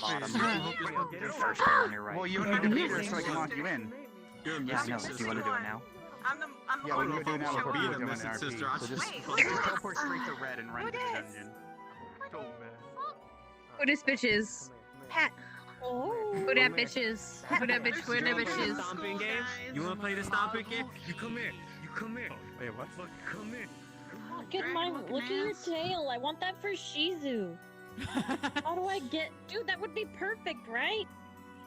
bottom. You're first one on your right. Well, you need to be there so I can lock you in. Yeah, I know. Do you want to do it now? I'm the Yeah, we can do it now before people Be the join missing RP. sister. So just Wait, teleport straight to red and run to the Who dis? dungeon. Who this bitches? Pat. Who that bitches? Who that bitch? Who that bitches? Stomping game? You wanna play the stomping game? You come here. You come here. Wait, what? Fuck, come here. Look at your tail. I want that for Shizu. How do I get? Dude, that would be perfect, right?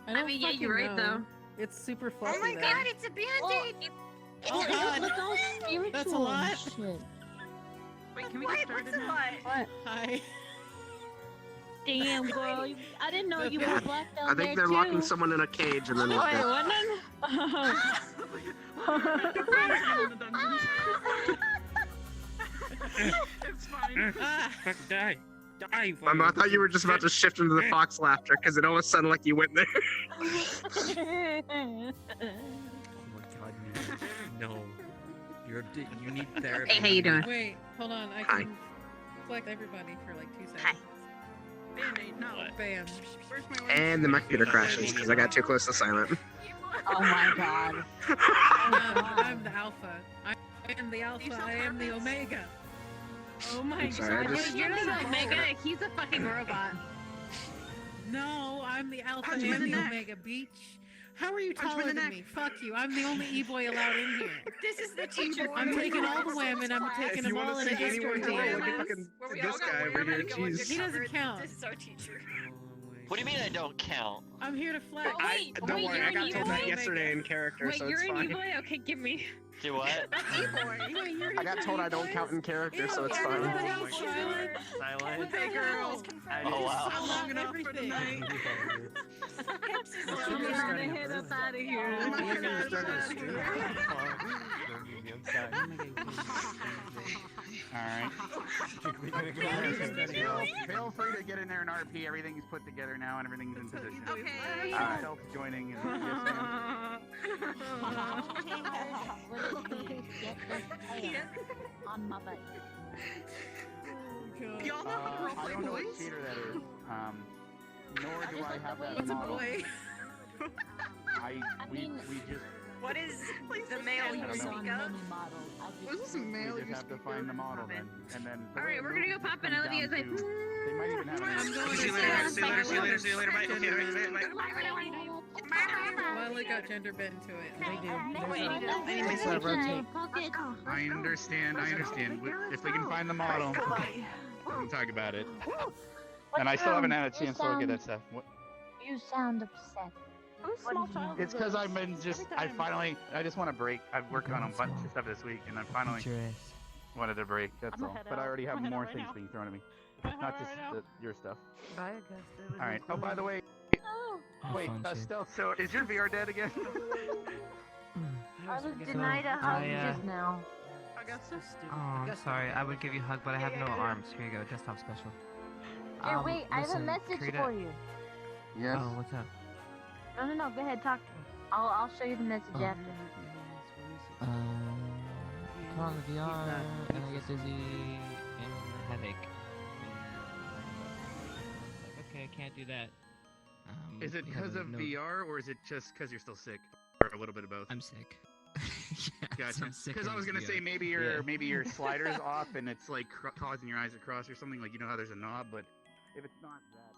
I mean, yeah, you're right though. It's super fluffy. Oh my though. god, it's a band-aid! Oh god, look all spiritual. That's a lot. Shit. Wait, can we What? get started What's a now? lot? What? Hi. Damn, girl. I didn't know you were black down I there think they're too. locking someone in a cage and then. Wait, what? It's fine. Die. Die. I thought you were just about to shift into the fox laughter because it almost sounded like you went there. Oh my god, no. You need therapy. Hey, how you doing? Wait, hold on. I Hi. can select everybody for like 2 Hi. seconds. Band-aid, no. Bam. Where's my And the my computer crashes because I got too close to silent. Oh my god. I'm the alpha. I am the alpha. I am the omega. Oh my I'm sorry, I god. just- You're not Omega, he's a fucking robot. No, I'm the alpha Punch him in and the the neck. omega, beach. How are you Punch him taller in the than neck. me? Fuck you. I'm the only e-boy allowed in here. This is the teacher. I'm taking all the women. I'm taking If them you all want in to a see anyone history grow, team. look at fucking Where we all this got guy over women here. to go into Jeez. He doesn't count. This is our teacher. What do you mean I don't count? I'm here to flex. Don't wait, worry, you're I an got told that e-boy? yesterday in character, Wait, so you're it's an fine. e-boy? Okay, give me. Do what? Wait, you're I got told I don't count in character, so it's fine. Everybody silent. Silent. What the hell? Oh wow. So long and everything. Hit us out of here. Alright. Feel free to get in there in RP. Everything's put together now and everything's in position. Okay. Self joining and yes, ma'am. On my butt. Y'all know how to I play don't know what boys? theater that is. Nor do I have that What's a model. boy? We just What is the male you don't speak know. of? What is this male we you just have to speak find of? the model then, and then. the Alright, way we're gonna go it pop comes and I love you down guys. to- They might even have I'm an going answer. to Violet got gender bent into it. I understand. If we can find the model, we can talk about it. And I still haven't had a chance to look at that stuff. What? You sound upset. It's because I've been I just want to break. I've worked on a bunch of stuff this week, and I finally wanted to break. That's all. But I already have more things being thrown at me, not just your stuff. All right. Oh, by the way, wait, Stealth. So is your VR dead again? I was denied a hug just now. Oh, I'm sorry. I would give you a hug, but I have no arms. Here you go, desktop special. Here, wait, I have a listen, message Krita- for you. Yes. Oh, what's up? No, go ahead, talk to me. I'll show you the message Oh. after. Put on the VR, and I get dizzy and a headache. Okay, I can't do that. Is it we have because a of note. VR, or is it just because you're still sick, or a little bit of both? I'm sick. Yeah, Gotcha. I'm sick Because I of was gonna VR. say maybe Yeah. your slider's off and it's like causing your eyes to cross or something. Like you know how there's a knob, but if it's not that.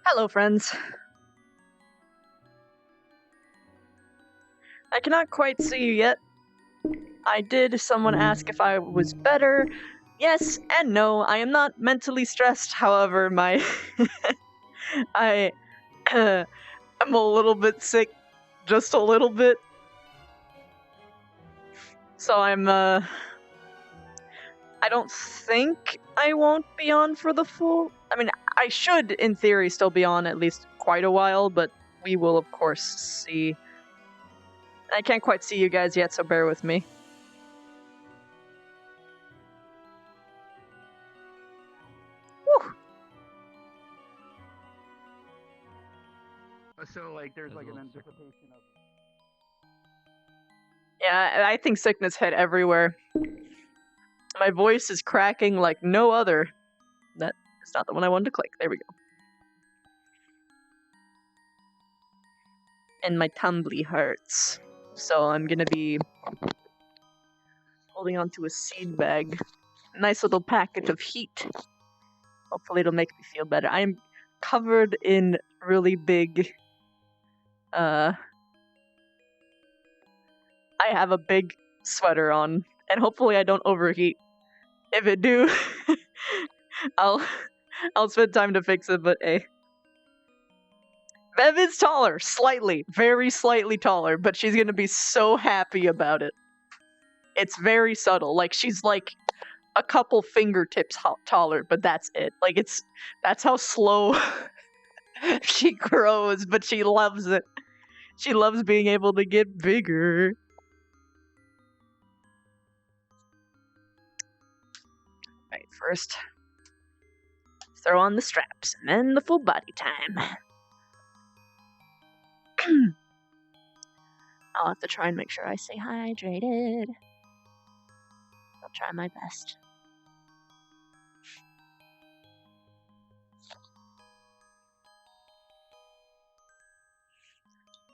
Hello, friends. I cannot quite see you yet. I did someone ask if I was better. Yes and no, I am not mentally stressed, however, my I I'm a little bit sick, just a little bit. So I don't think I won't be on for the full. I mean, I should, in theory, still be on at least quite a while, but we will, of course, see. I can't quite see you guys yet, so bear with me. Whew. So like, there's That's like a an little sick. anticipation of. Yeah, I think sickness hit everywhere. My voice is cracking like no other. That is not the one I wanted to click. There we go. And my tumbly hurts. So I'm gonna be holding onto a seed bag. Nice little packet of heat. Hopefully it'll make me feel better. I am covered in really big I have a big sweater on, and hopefully I don't overheat. If it do, I'll spend time to fix it, but hey. Bev is taller, slightly, very slightly taller, but she's gonna be so happy about it. It's very subtle, like she's like a couple fingertips taller, but that's it. Like that's how slow she grows, but she loves it. She loves being able to get bigger. Right, first throw on the straps, and then the full body time. I'll have to try and make sure I stay hydrated. I'll try my best.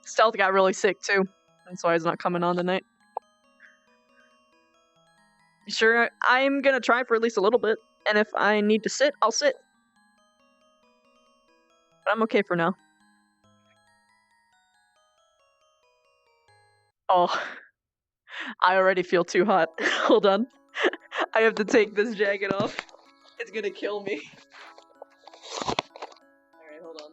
Stealth got really sick too. That's why he's not coming on tonight. Sure, I'm gonna try for at least a little bit, and if I need to sit, I'll sit. But I'm okay for now. Oh, I already feel too hot. Hold on. I have to take this jacket off. It's gonna kill me. Alright, hold on.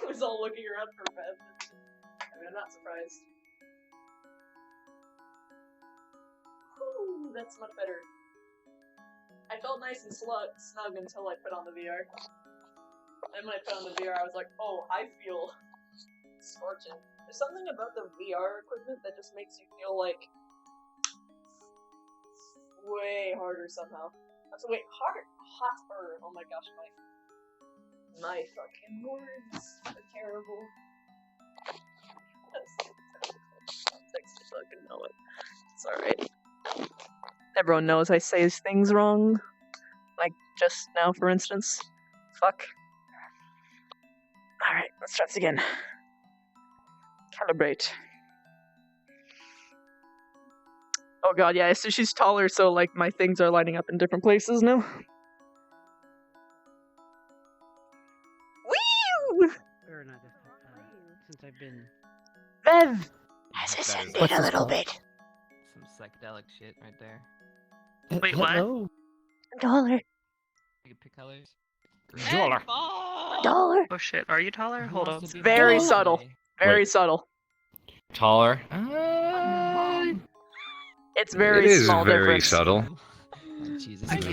I was all looking around for Bev. I mean, I'm not surprised. Whew, that's much better. I felt nice and snug until I put on the VR. Then when I put on the VR, I was like, oh, I feel scorching. There's something about the VR equipment that just makes you feel like way harder somehow. So wait, hotter. Oh my gosh, my fucking words are terrible. That's I fucking know it. It's alright. Everyone knows I say things wrong. Like just now, for instance. Fuck. Alright, let's try this again. Calibrate. Oh god, yeah, so she's taller, so like my things are lining up in different places now. Woo! Or not, since I've been Bev has ascended a little bit. some psychedelic shit right there. Wait, what? Hello. $1. You can pick colors. Dollar. $1. Oh shit, are you taller? Who Hold wants on. to be Very my subtle. ally? Very Wait. subtle. Taller. It's very it is small very difference. subtle. Oh, Jesus. It's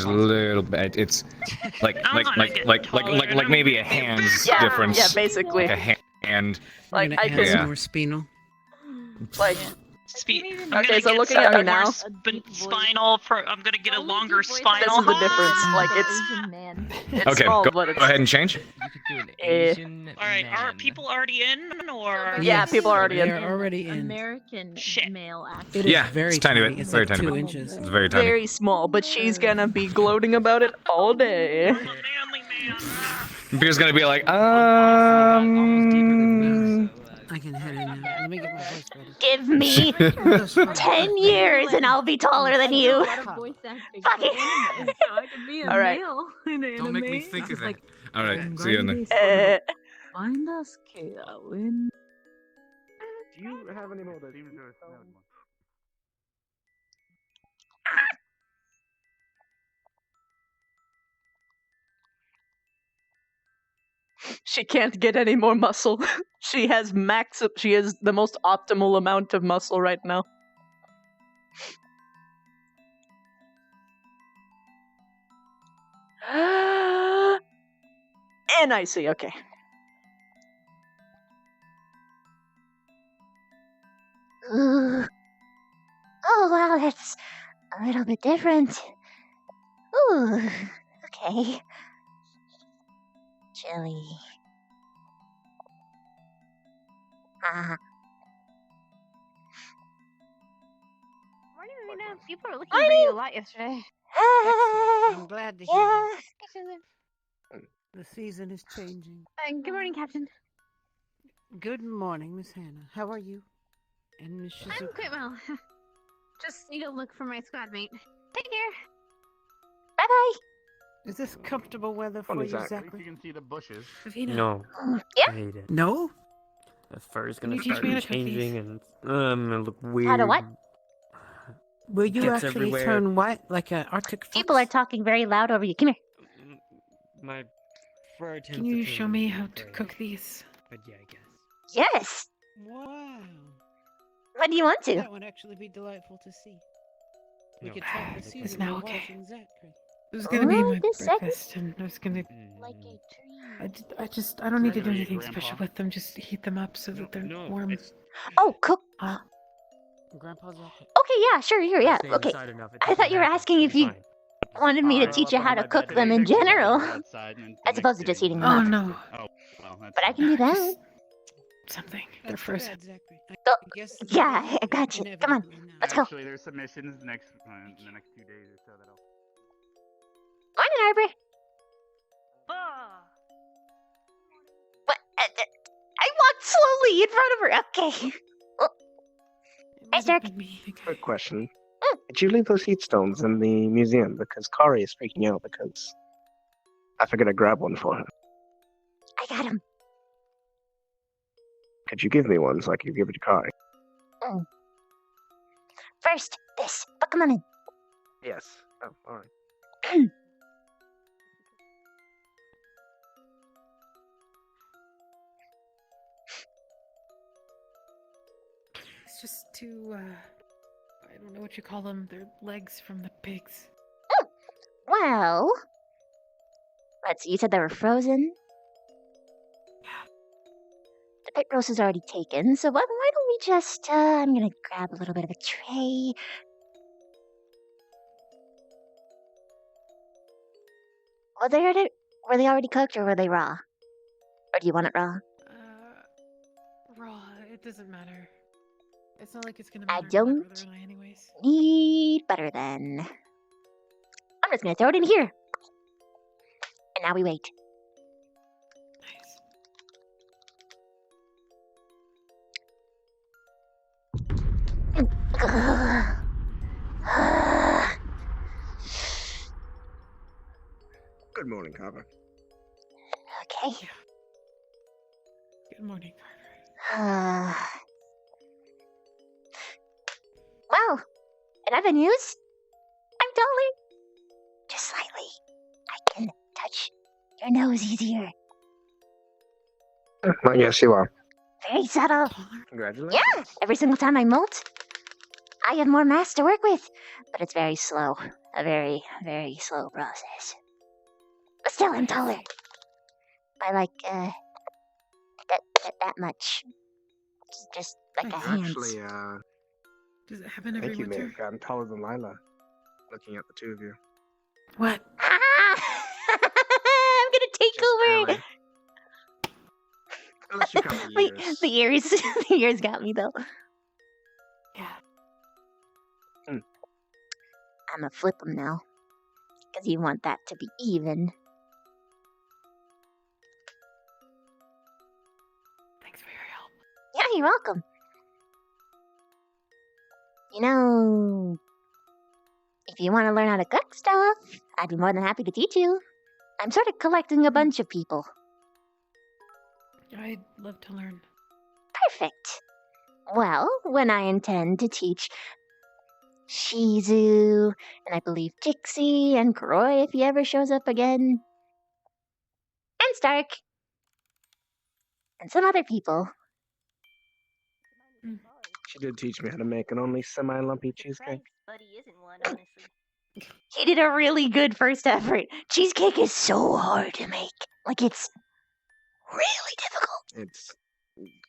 a little bit. It's like I don't wanna get taller. like maybe a hand's Yeah, difference. yeah, basically. Like a hand. Like I'm I gonna add can some Yeah. more spinal. like I'm Okay, gonna so get looking some at me more now. spinal for. I'm gonna get a longer spinal. This is the hop. difference. Like it's Okay, small, go but it's ahead and change. You could do an Eh. Asian All right, are man. people already in or? Yeah, people are already in. They're already in. American Shit. male actor. It is Yeah, very it's tiny tiny. bit, It's very like tiny 2 bit. inches. It's very tiny. very small, but she's gonna be gloating about it all day. I'm a manly man. Beer's gonna be like, Almost deeper than me, so, I can head in now. Let me get my voice ready. Give me That's fine. 10 years and I'll be taller than you. Fuck it. All right. Don't make me think of it. all right, see you in the. Do you have any more that seems to have snowed? She can't get any more muscle. She has the most optimal amount of muscle right now. And I see, okay. Oh wow, that's a little bit different. Ooh, okay. Chili. Ah. Morning, Marina. People were looking for you a lot yesterday. I'm glad to hear that. The season is changing. Good morning, Captain. Good morning, Miss Hannah. How are you? And Miss I'm Shizuka. quite well. Just need to look for my squad mate. Take care. Bye bye. Is this comfortable weather for At you, least you Zachary? can see the bushes. No. Yeah? I hate it. No? The fur is Can gonna you teach start me how to cook changing these? and I'm gonna look weird. How to what? Will you Gets actually everywhere. turn white like an Arctic fox? People are talking very loud over you. Come here. My fur tends Can to you turn show me how to gray. cook these? But yeah, I guess. Yes. Wow. What do you want to? That would actually be delightful to see. We No, could talk it's this It's season now while okay. watching Zachary. It was gonna be Oh, my this second? breakfast, and I was gonna. Like a tree. I don't need to do Regular anything grandpa. special with them. Just heat them up so that they're No, warm. it's Oh, cook. Grandpa's okay. Okay, yeah, sure, yeah. stay Okay. inside enough, it I thought doesn't you were happen. asking if I'm you fine. wanted me to Curl teach you up how on to my cook bed. them in They actually general, go outside and then as the opposed to next just day- heating them Oh up. no, Oh, well, that's But I fine. can do that. just something. They're That's too frozen. bad, Zachary. Oh, guess yeah, I got you. Come on, let's go. Actually, there's submissions next in the next few days or so that'll. Morning, Arbor. What? I walked slowly in front of her. Okay. Hey, Zach. Quick question. Did you leave those heat stones in the museum? Because Kari is freaking out because I forgot to grab one for her. I got him. Could you give me one so I could give it to Kari? First, this. But come on in. Yes. Oh, alright. It's just two. I don't know what you call them. They're legs from the pigs. Well, let's see. You said they were frozen. The pit roast is already taken, so why don't we just? I'm gonna grab a little bit of a tray. Were they already cooked or were they raw? Or do you want it raw? Raw. It doesn't matter. It's not like it's gonna I matter to my don't brother and I anyways. need butter then. I'm just gonna throw it in here. And now we wait. Good morning, Carver. Okay. Good morning, Well, in other news, I'm taller. Just slightly. I can touch your nose easier. I guess you are. Very subtle. Congratulations. Yeah, every single time I molt, I have more mass to work with. But it's very slow. A very, very slow process. But still, I'm taller. By like, that much. Just like a hand. Actually, Does it happen I every think you may winter? have gotten taller than Lila, looking at the two of you. What? Ah! I'm gonna take over. barely. Unless you count the years. The ears, the ears got me though. Yeah. I'm gonna flip them now, because you want that to be even. Thanks for your help. Yeah, you're welcome. You know, if you want to learn how to cook stuff, I'd be more than happy to teach you. I'm sort of collecting a bunch of people. I'd love to learn. Perfect. Well, when I intend to teach Shizu, and I believe Jixie, and Kroy if he ever shows up again, and Stark, and some other people. She did teach me how to make an only semi-lumpy cheesecake. Buddy isn't one, honestly. He did a really good first effort. Cheesecake is so hard to make. Like, it's really difficult. It's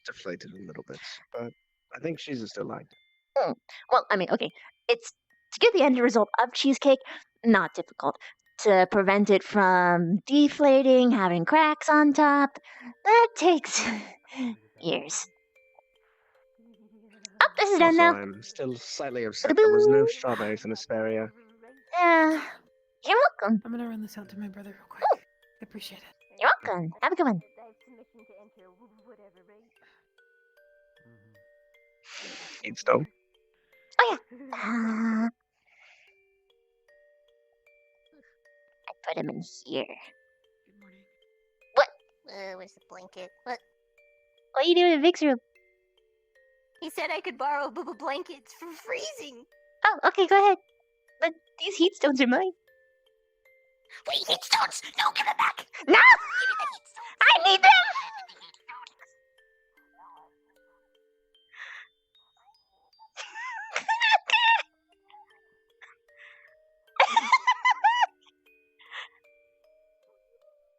deflated a little bit, but I think she's still liked it. Well, I mean, okay, it's To get the end result of cheesecake, not difficult. To prevent it from deflating, having cracks on top, that takes years. Oh, this is done Also, now. I'm still slightly upset there was no strawberries in Asperia. You're welcome. I'm gonna run this out to my brother real quick. I appreciate it. You're welcome. Have a good one. Heatstone. Oh yeah. I put him in here. What? Where's the blanket? What? What are you doing in Vic's room? He said I could borrow Booba blankets for freezing. Oh, okay, go ahead. But these heat stones are mine. Wait, heat stones! No, give it back! No! I need them!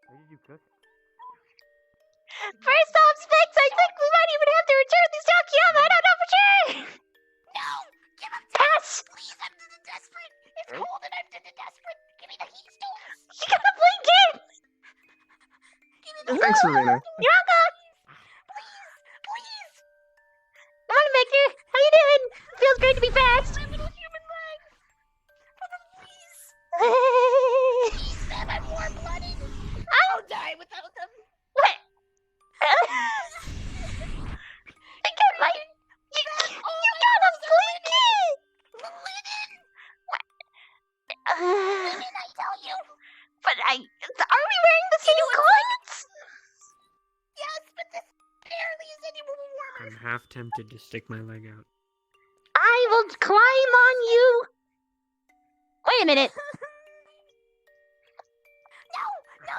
Where did you cook? First off, Spix, I think we might even have to return these to Akiyama. I don't know for sure. No! Give them to Pass! me! Please, I'm desperate! It's cold and I'm desperate! Give me the heat stones! You got a blanket! Thanks, Rowena. You're welcome! Please! Come on, Victor. How you doing? Feels great to be fast. My little human legs! Please! Please, man, I'm warm-blooded! I'll die without them! What? I got my... You got a blanket! The linen! Uh, Linen, I tell you! but are we wearing the same clothes? Yes, but this barely is any warmer! I'm half tempted to stick my leg out. I will climb on you. Wait a minute. No! No!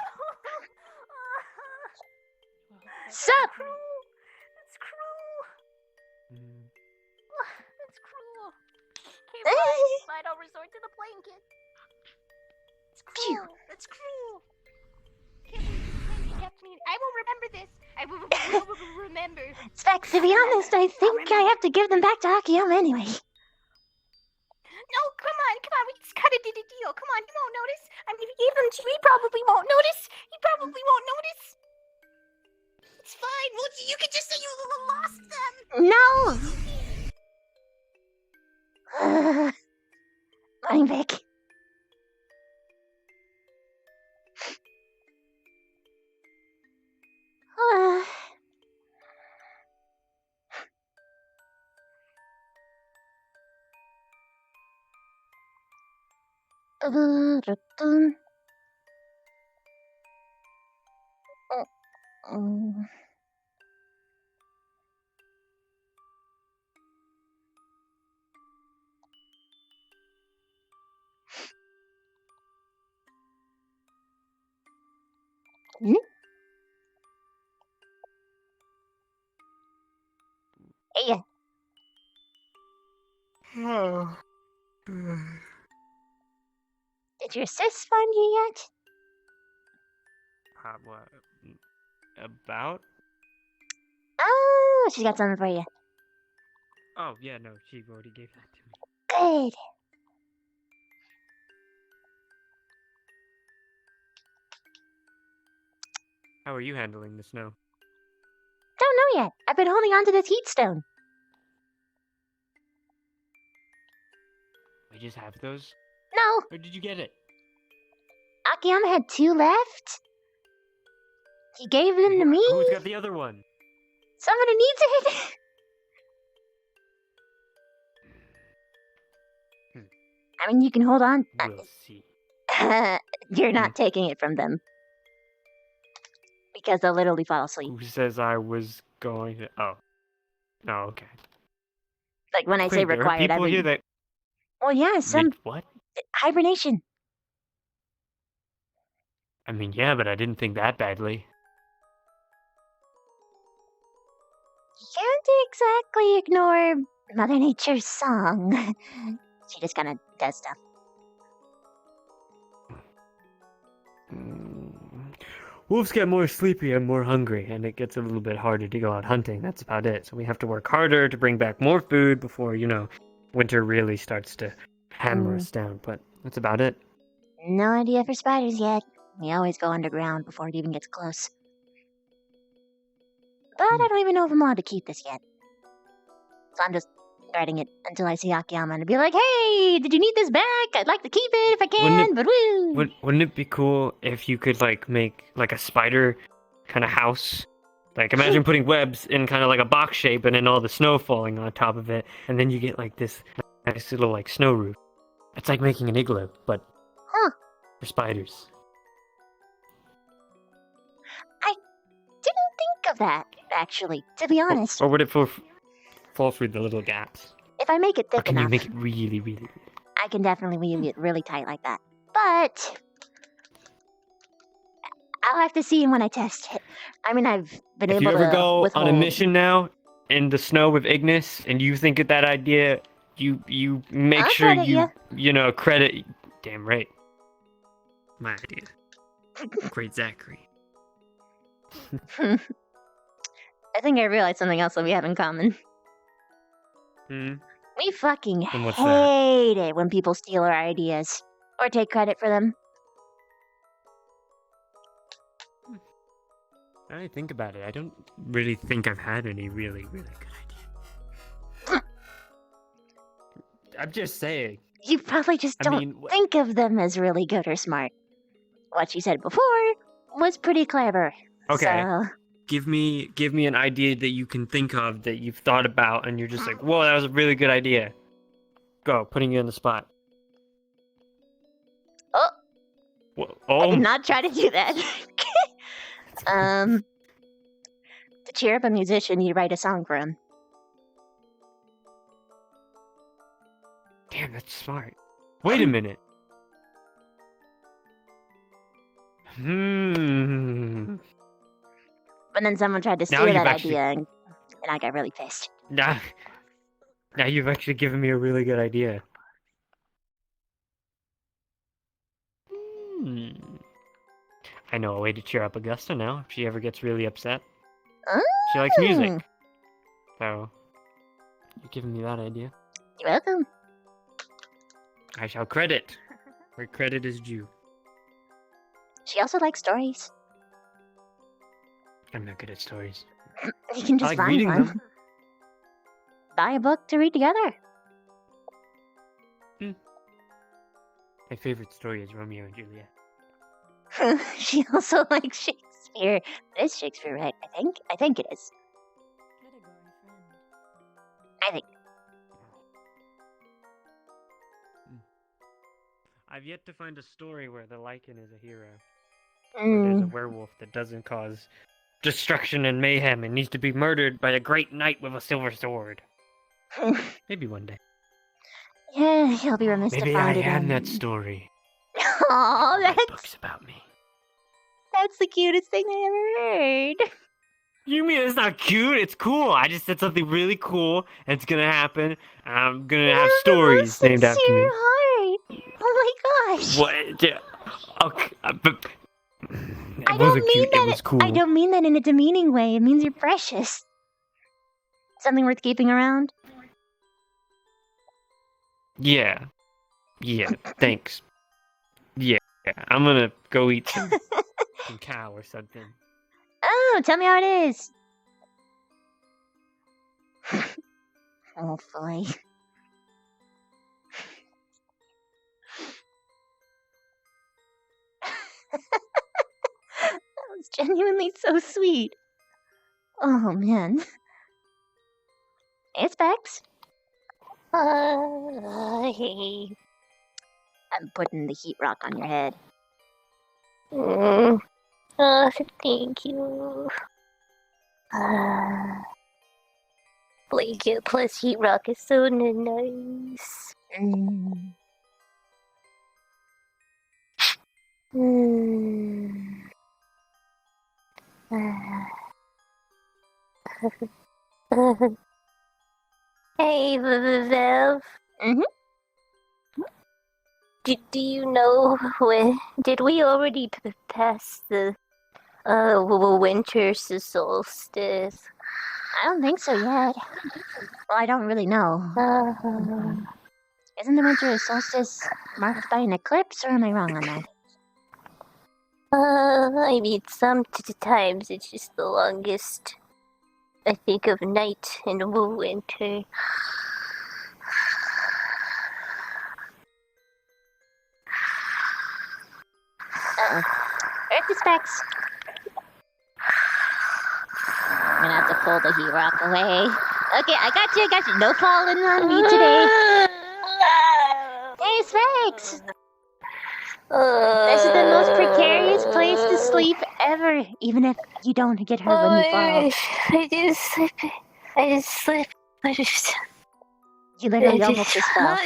Sup? That's cruel! Mm. That's cruel! Okay, fine. Fine, I'll resort to the blanket. It's cruel! That's cruel! Can't believe you handicapped me. I will remember this! I will remember! Specs, to be honest, I think I have to give them back to Akiyama anyway. No, come on, we just kinda did a deal. Come on, he won't notice. I mean, if he gave them to you, he probably won't notice. He probably won't notice. It's fine. Well, you could just say you lost them. No! Morning, Vic. Hey. Oh. Did your sis find you yet? What? About? Oh, she's got something for you. Oh, yeah, no, she already gave that to me. Good. How are you handling the snow? Don't know yet. I've been holding on to this heat stone. We just have those? No, Where did you get it? Akiyama had 2 left. He gave them to me. Who's got the other one? Somebody needs it. I mean, you can hold on. We'll see. You're not taking it from them. Because they'll literally fall asleep. Who says I was going to... Oh. No, okay. Like, when I say Wait, required, there are I people mean... here that... Well, yeah, some... What? Hibernation. I mean, yeah, but I didn't think that badly. You can't exactly ignore Mother Nature's song. She just kind of does stuff. Wolves get more sleepy and more hungry, and it gets a little bit harder to go out hunting. That's about it. So we have to work harder to bring back more food before, winter really starts to hammer us down, but that's about it. No idea for spiders yet. We always go underground before it even gets close. But I don't even know if I'm allowed to keep this yet. So I'm just guarding it until I see Akiyama and be like, hey, did you need this back? I'd like to keep it if I can, but woo! Wouldn't it be cool if you could like make like a spider kind of house? Like imagine putting webs in kind of like a box shape and then all the snow falling on top of it, and then you get like this nice little like snow roof. It's like making an igloo, but for spiders. I didn't think of that, actually, to be honest. Or would it fall through the little gaps? If I make it Or thick can enough, you make it really, really? I can definitely weave it really tight like that. But I'll have to see when I test it. I mean, I've been If able you to ever go withhold. on a mission now in the snow with Ignis, and you think of that idea, you make I'll sure credit you know credit. Damn right. My idea. Great Zachary. I think I realized something else that we have in common. We fucking And what's hate it when people steal our ideas or take credit for them. I think about it. I don't really think I've had any really, really good ideas. I'm just saying. You probably just I don't mean, think of them as really good or smart. What you said before was pretty clever. Okay. So, Give me an idea that you can think of that you've thought about, and you're just like, whoa, that was a really good idea. Go, putting you on the spot. oh, Whoa, I oh, did not try to do that. To cheer up a musician, you write a song for him. damn, that's smart. Wait a minute. But then someone tried to Now steal you've that actually- idea, and I got really pissed. Now you've actually given me a really good idea. I know a way to cheer up Augusta now if she ever gets really upset. She likes music. So, you're giving me that idea. You're welcome. I shall credit where credit is due. She also likes stories. I'm not good at stories. You can I just like find reading one. them. Buy a book to read together. My favorite story is Romeo and Juliet. She also likes Shakespeare. Is Shakespeare right? I think it is. I think. I've yet to find a story where the Lycan is a hero. Where there's a Mm. werewolf that doesn't cause destruction and mayhem and needs to be murdered by a great knight with a silver sword. Maybe one day. Yeah, he'll be remiss to Maybe I find it. am that story. Aw, Books that's about me. that's the cutest thing I ever heard. You mean it's not cute? It's cool. I just said something really cool, and it's gonna happen. And I'm gonna have stories named after me. Sincere heart. Oh my gosh. What? Yeah. Okay, but I it don't wasn't mean cute. that. It was cool. I don't mean that in a demeaning way. It means you're precious. Something worth keeping around. Yeah. Yeah. Thanks. Yeah. I'm gonna go eat some cow or something. Oh, tell me how it is. Oh boy. That was genuinely so sweet. Oh man. It's Bex. Hey. I'm putting the heat rock on your head. Oh, thank you. Blanket plus heat rock is so nice. Hey, Vev. Do you know when? Did we already pass the winter solstice? I don't think so yet. Well, I don't really know. Isn't the winter solstice marked by an eclipse, or am I wrong on that? I mean, sometimes it's just the longest. I think of night in the winter. Uh-oh. Earth is specs. I'm gonna have to pull the heat rock away. Okay, I got you. No falling on me today. Hey, Specs! This is the most precarious place to sleep ever, even if you don't get hurt when you fall. I just slip. You literally almost just fell.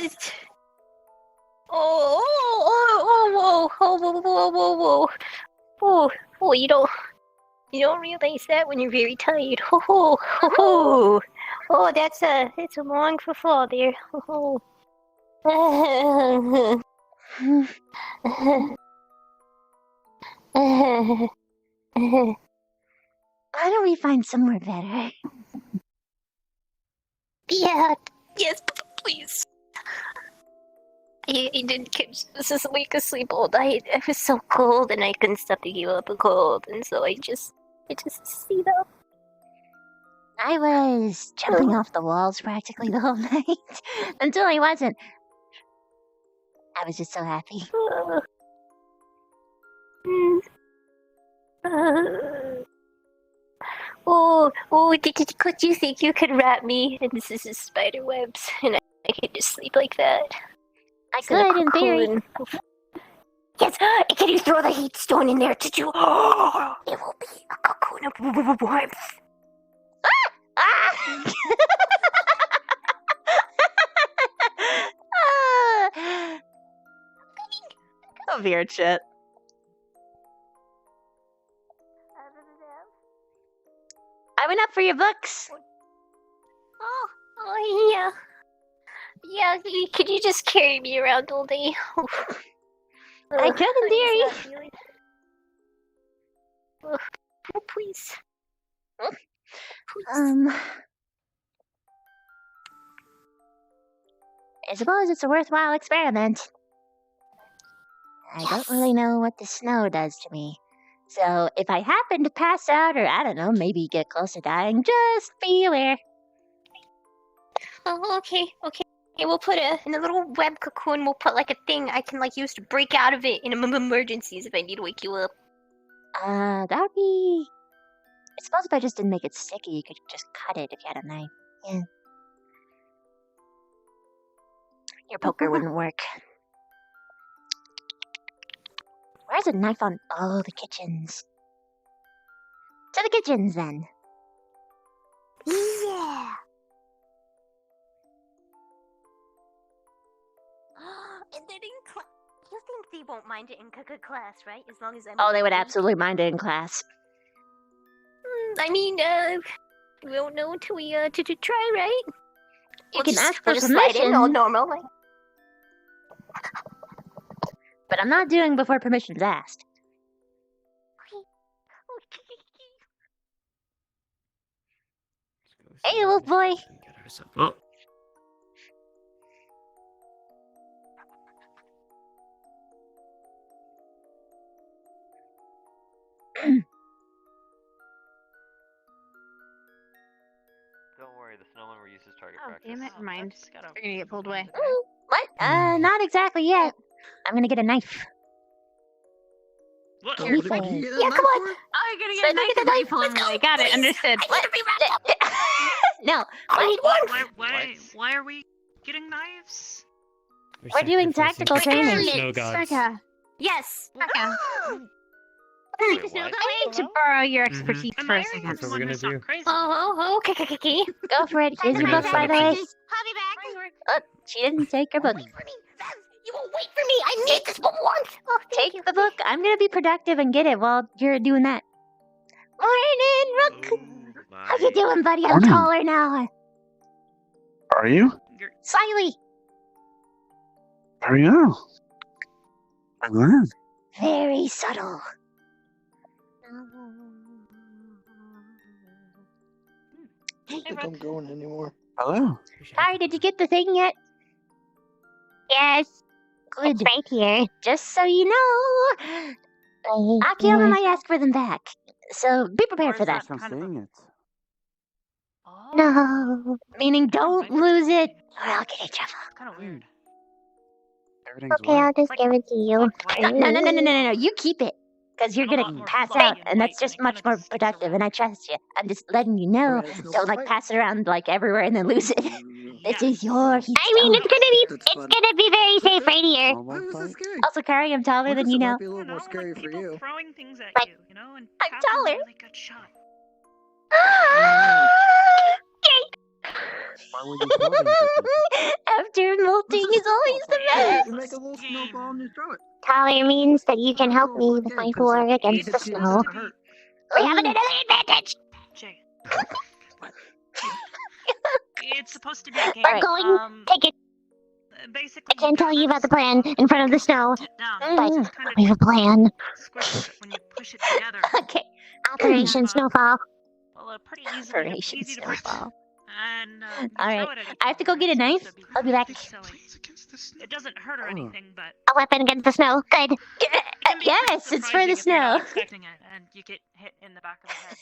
Oh, you don't realize that when you're very tired. That's a long fall there. Why don't we find somewhere better? Yeah, yes, please. I didn't catch this is week asleep all night. I was so cold and I couldn't stop to give up a cold, and so I just stayed up. I was jumping off the walls practically the whole night until I wasn't. I was just so happy. Could you think you could wrap me in this is spider webs and I could just sleep like that? I could, in theory. Yes, can you throw the heat stone in there? Did you? It will be a cocoon of warmth. Oh, weird shit. I went up for your books. Oh yeah. Yeah, could you just carry me around all day? I could, in theory. Oh, please. I suppose it's a worthwhile experiment. I don't really know what the snow does to me. So if I happen to pass out or, I don't know, maybe get close to dying, just be aware. Oh, okay. We'll put in a little web cocoon. We'll put like a thing I can like use to break out of it in emergencies if I need to wake you up. That would be. I suppose if I just didn't make it sticky, you could just cut it if you had a knife. Yeah. Your poker wouldn't work. Where's a knife on? Oh, the kitchens. To the kitchens, then. Yeah. And then in class, you think they won't mind it in class, right? As long as I'm. Oh, they would absolutely mind it in class. I mean, we don't know until we to try, right? You can ask for just slide in all permission. normal, like. But I'm not doing before permission's asked. Hey, wolf boy. Oh. Don't worry, the snowman will use his target practice. Damn it, mind. You're gonna get pulled away. What? Not exactly yet. I'm gonna get a knife. What? Lethal. Yeah, come on. Oh, you're gonna get a knife and be pulling away. Got it, understood. I need to be wrapped up. No. I need one. Why are we getting knives? We're doing tactical training. Snow gods. Yes. Wait, what? I need to borrow your expertise for a second. That's what we're gonna do. Okay. Go for it. Here's your book, by the way. I'll be back. Oh, she didn't take her book. Wait for me. You will wait for me. I need this book once. Oh, Take the book. I'm gonna be productive and get it while you're doing that. Morning, Rook. How you doing, buddy? I'm Morning. taller now. Are you? Slightly. There you go. I'm glad. Very subtle. I don't think I'm going anymore. Hello. Sorry, did you get the thing yet? Yes. Good. It's right here. Just so you know, Akiyama might ask for them back. So be prepared for that. I'm saying it. No. Meaning don't lose it or I'll get in trouble. Kind of weird. Everything's Okay, I'll just give it to you. No. You keep it. Because you're I'm a gonna lot more pass fluffy out, and and that's white, just and it much kinda more just sticks productive, and I trust you. I'm just letting you know. Don't like pass it around like everywhere and then lose it. This is your heat I mean, stone. it's gonna be very safe right here. Why was that scary? Also, Carrie, I'm taller than you It now. might be a little more scary for you. Throwing things at Like- you, you know, and I'm passing taller. a really good shot. Why would you tell things like After molting is always the best. You make a little snowball and you throw it. Taller means that you can help me with my war against the It's snow. to hurt. We have an advantage. Jay. It's supposed to be a game. We're going. Take it. Basically, I can't tell you about the plan in front of the snow, it down. but It's kind we have a plan. squish it when you push it together. Okay. Operation Snowfall. Well, pretty Operation easy to break. Snowball. And you Alright. throw it at each I have to go other. get a knife. It's I'll be back. silly. It doesn't hurt or anything, but A weapon against the snow. Good. it can be Yes, pretty it's for the surprising if you're not snow. expecting it, and you get hit in the back of the head.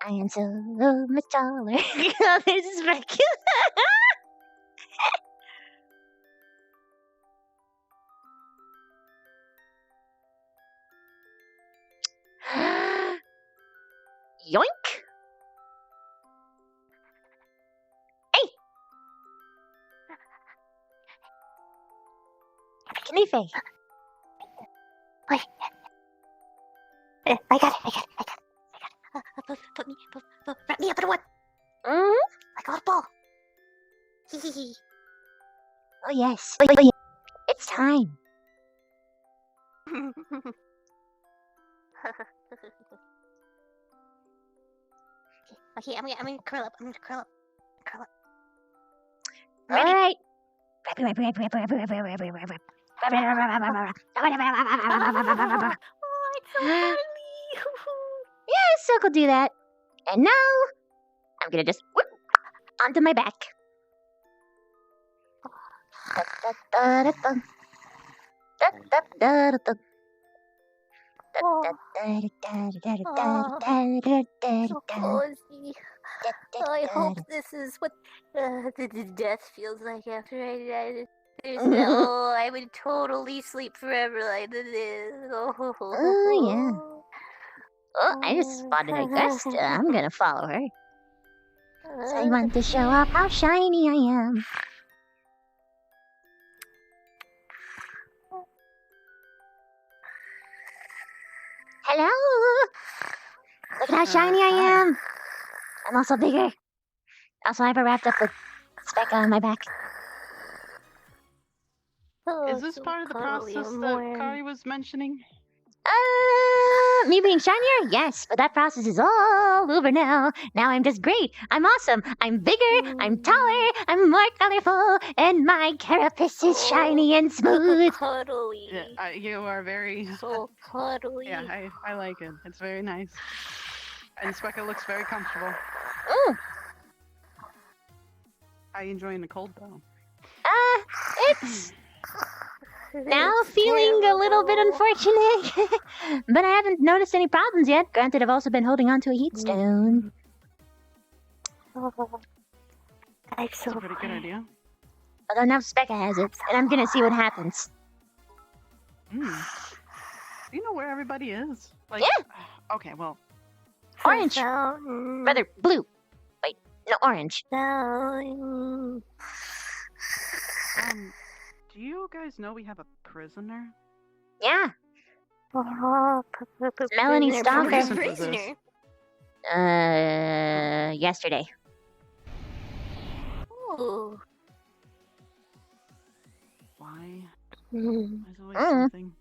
I am so much taller. This is back. Yoink! Hey! Knife. Wait. I got it. Wrap me up in one. Like a little ball. Oh yes. It's time. Okay, I'm gonna curl up. All right. Yes, I'll go do that. And now, I'm gonna just whoop onto my back. So cozy. I hope this is what the death feels like after I die. There's no, I would totally sleep forever like this. Oh, yeah. Oh, I just spotted a Gusta. I'm gonna follow her. So I want to show off how shiny I am. Hello! Look at how shiny I am! I'm also bigger. Also, I have a wrapped up with speck on my back. Is this part of the process that Kari was mentioning? Me being shinier? Yes, but that process is all over now. Now I'm just great. I'm awesome. I'm bigger. I'm taller. I'm more colorful. And my carapace is shiny and smooth. Cuddly. Yeah, you are very... So cuddly. Yeah, I like it. It's very nice. And Specca looks very comfortable. Ooh. How you enjoying the cold, though? It's... now feeling a little bit unfortunate, but I haven't noticed any problems yet. Granted, I've also been holding on to a heat stone. That's a pretty good idea. Although now Specca has it, and I'm gonna see what happens. Do you know where everybody is? Like, yeah. Okay, well. Orange. Rather, blue. Wait, no, orange. Do you guys know we have a prisoner? Yeah. Melanie Stalker. Prisoner. Yesterday. Ooh. Why? There's always something.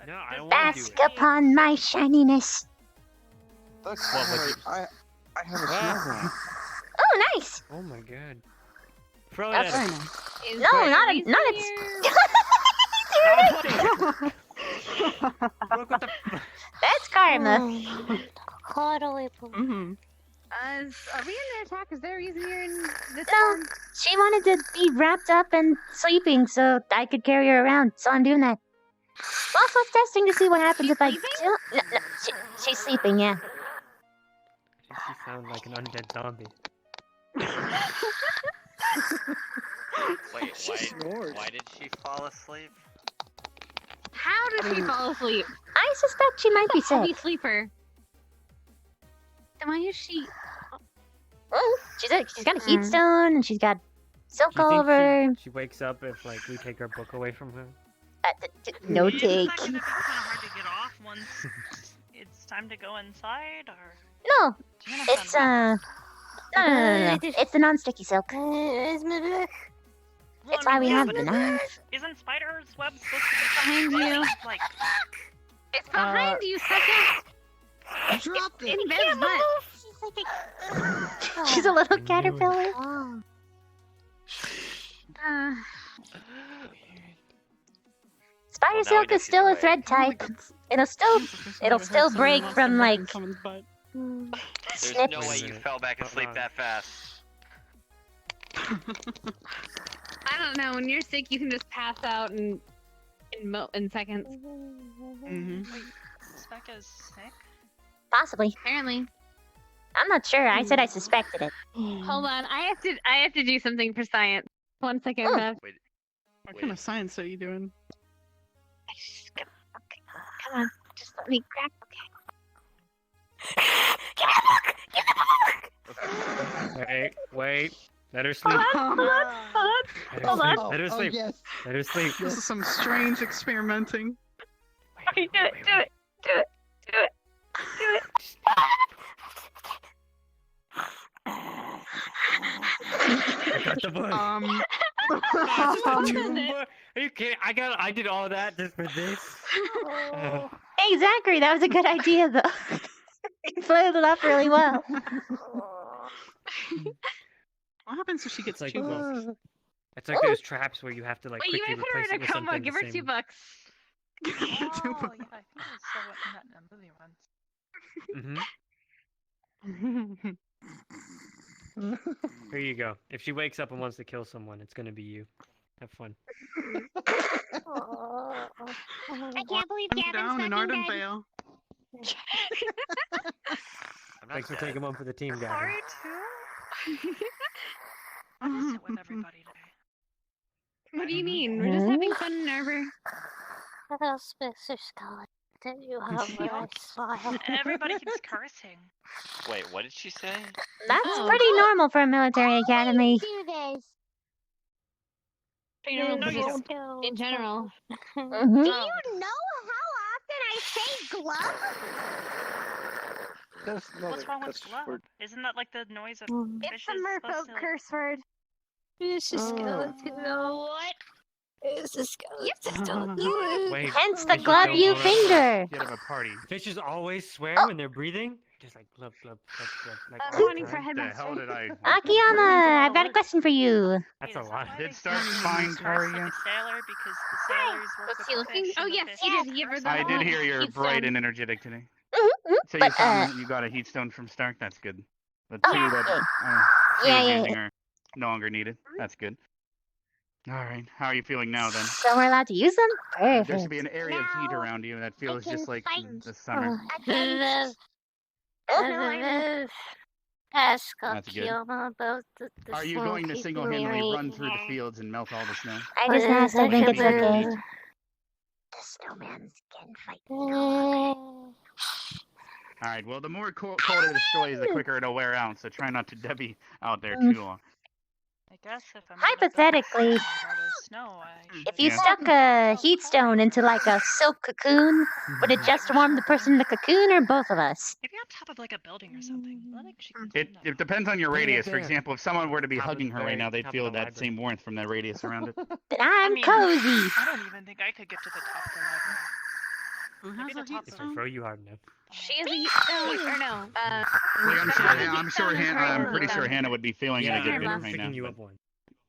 No, I don't want to do Bask it. upon my shininess. I have a snowball. Oh, nice! Oh my god. Throw it That's at fine. her. No, not a, not a. That's karma. Totally. Are we in their attack? Is there a reason you're in this No, one? she wanted to be wrapped up and sleeping so I could carry her around, so I'm doing that. Also testing to see what happens if I do. No, she's sleeping, yeah. She sounds like an undead zombie. Wait, why did she fall asleep? How did she fall asleep? I suspect she might be Heavy sick. sleeper. Then why is she? Oh, she's got a heat stone and she's got silk Do you all think over. she wakes up if like we take her book away from her? No take. It's not hard to get off once it's time to go inside, or No, it's no. It's the non-sticky silk. That's why we have the knife. Isn't spider's web supposed to be Behind you. Like, It's behind you, second. Dropped it. In Bev's butt. She's a little caterpillar. Spider Well, now I silk guess is still a either way. thread type. It'll still break from like There's snips. no way you fell back asleep that fast. I don't know. When you're sick, you can just pass out in seconds. Spec is sick? Possibly. Apparently. I'm not sure. I said I suspected it. Hold on. I have to do something for science. 1 second, Oh. Bev. What kind of science are you doing? Come on, just let me grab. Wait. Let her sleep. Hold on. Let her sleep. yes. Let her sleep. This is some strange experimenting. Okay, do it. I got the book. Are you kidding? I did all that just for this. Hey, Zachary, that was a good idea, though. You played it up really well. What happens if she gets Like, choked? well, it's like those traps where you have to like Wait, you quickly may put her replace in it a with coma. something Give the her same. $2. Oh, yeah, I think I saw that in the movie once. Here you go. If she wakes up and wants to kill someone, it's gonna be you. Have fun. I can't believe I'm down in Gavin's fucking dead. Ardenvale. Thanks for taking one for the team, guys. Sorry, too? I miss it with everybody today. What do you mean? We're just having fun in Arbor. Hello, Spencer Scott. Did you have a smile? Everybody keeps cursing. Wait, what did she say? That's pretty normal for a military academy. Do this. In general. Mhm. Do you know how often I say glove? What's wrong with glove? Isn't that like the noise of It's fishes a merfolk supposed to... curse word. It's a skeleton. What? It's a skeleton. Wait, Hence the fishes glove don't you always- finger. Get him a party. Fishes always swear when they're breathing. Just like glub glub glub glub. Like I'm all the wanting for time. headmaster. The hell did I? Akiyama, I've got a question for you. That's a lot. Did Stark find her Like yet? a sailor because the sailors work Was with he the looking? fish Oh and the yes, fish he did. He ever curse got I did one hear you're heat bright stone. and energetic today. Mm-hmm, So you but, found that you got a heat stone from Stark. That's good. The two Oh, that she yeah, was yeah, using yeah. are no longer needed. That's good. All right. How are you feeling now then? So we're allowed to use them? There Perfect. should be an area of heat Now around you that feels can just like fight. the summer. I can ask That's good. Akiyama about the Are you snow going to keeping single-handedly me run through the right fields and melt all the snow? I just asked, I think it's okay. The snowman's can fight. All right. Well, the more cold it destroys, the quicker it'll wear out. So try not to Debbie out there too long. I guess if I'm Hypothetically, all the snow, if you Yeah. stuck a heat stone into like a silk cocoon, would it just warm the person in the cocoon or both of us? maybe on top of like a building or something. I think she can It depends on your Bring it radius. For there. example, if someone were to be Top of hugging the her right very now, they'd top of feel the that library. same warmth from the radius around it. Then I'm mean, cozy. I don't even think I could get to the top of the library. Who has a heat If I stone? throw you hard enough. She is a heat stone, or no? Like, I'm sure Hannah. I'm pretty sure Hannah would be feeling Yeah, in a good I'm mood right picking now. you but up one.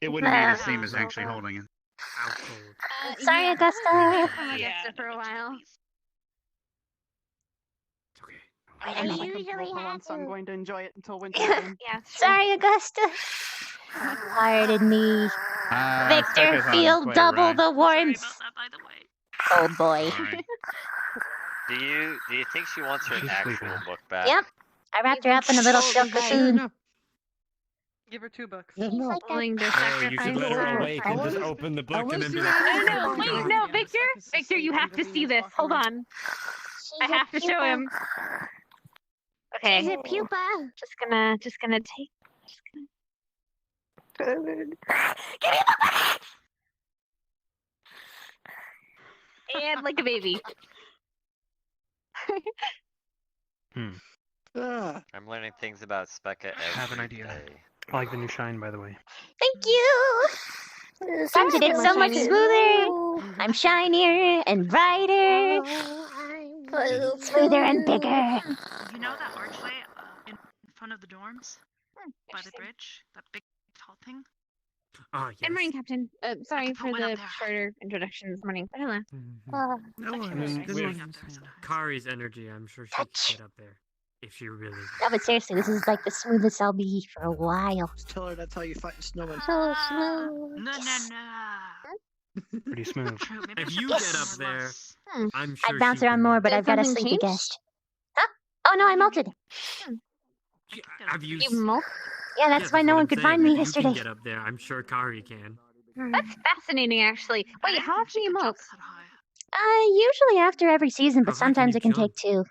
It wouldn't be the same as actually holding it. How cold. Sorry, Augusta. Augusta for a while. I I'm usually uncomfortable for have once, so I'm to. going to enjoy it until winter again. Yeah. Sorry, Augusta. Pardon me. Victor, feel double the warmth. Oh boy. Do you think she wants her actual book back? Yep. I wrapped her up in a little silk cocoon. Give her $2. Willing to Oh, sacrifice. you should let her awake and just open the book and then be like, No, wait, no, Victor, Victor, you have to see this. Hold on. I have to show him. Okay. She's a pupa. Just gonna take. Give me the And like a baby. I'm learning things about Specca every have an idea. day. I like the new shine, by the way. Thank you. Seems it is so much smoother. I'm shinier and brighter. Smoother and bigger. You know that archway in front of the dorms? By the bridge? That big tall thing? oh, yes. Good morning, Captain. Sorry for one up the there. shorter introduction this morning, but hello. No worries. With Kari's energy, I'm sure she could get up there. If she really. No, but seriously, this is like the smoothest I'll be for a while. Just tell her that's how you fight snowmen. So smooth. No, Yes. no. Pretty smooth. True, maybe I If should you put get some up more there, less. I'm sure I'd bounce she around can- more, but Did I've got a something sleepy change? guest. Huh? Oh no, I molted. Have you? You molt? Yeah, that's why no one could find me If you yesterday. can get up there, I'm sure Kari can. That's fascinating, actually. Wait, how often do you molt? Usually after every season, but How high can sometimes you it can jump? take two.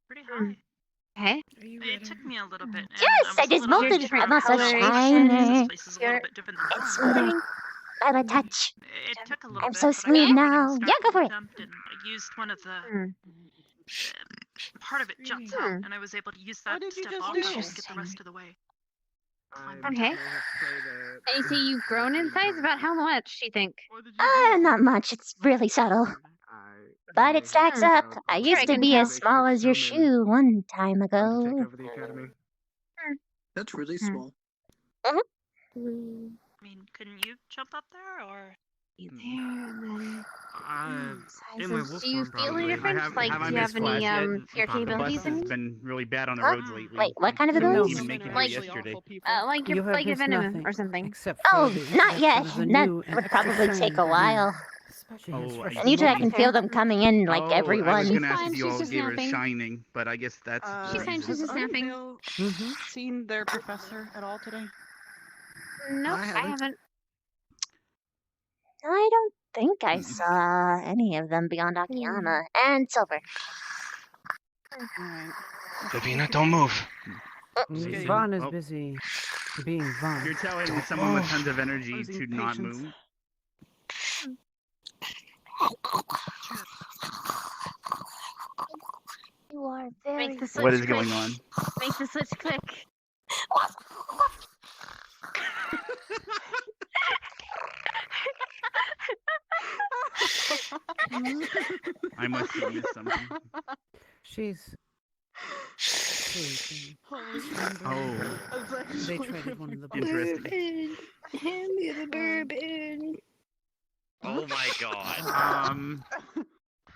Pretty high. Okay. It took me a little bit. and Yes, I was a just little molted. different I'm also coloration. shiny. This place is a little bit different than It's the smoothing by my touch. It took a little I'm bit, so but smooth I now. Yeah, go for it. jumped and I used one of the part of it juts out, and I was able to use that did you step just off do? to get the rest of the way. Okay. And you say you've grown in size? About how much, do you think? Not much. It's really subtle. But it stacks up. I Sure, used I to can be tell. as small as your shoe one time Take ago. over the academy. That's really small. I mean, couldn't you jump up there, or? In my wolf Do you form, feel probably. any difference? Like, do you have any your The capabilities bus in has it? been really bad on the Huh? roads lately. Wait, what kind of I couldn't abilities? even make it here Like- yesterday. Like You your have missed venom nothing or something. except Oh, for the not yet. introduction of the That new and would extra probably shiny take a being. while. She has fresh And usually I can Okay. feel them coming in like Oh, every I was one. gonna ask if you She's all just gave her napping. shining, but I guess that's. the She's fine, reason. she's just napping. Mm-hmm. Seen their professor at all today? Nope, I I haven't. haven't. I don't think I saw any of them beyond Akiyama and Silver. Alright. Davina, don't move. Okay. Vaughn is Oh. busy being Vaughn. You're telling someone with Oh. tons of energy Losing to not patience. move. You are very. Make the switch What is click. going on? Make the switch click. I must have missed something. She's sleeping. Oh, They traded one of the interesting. Hand me the bourbon. Oh my god.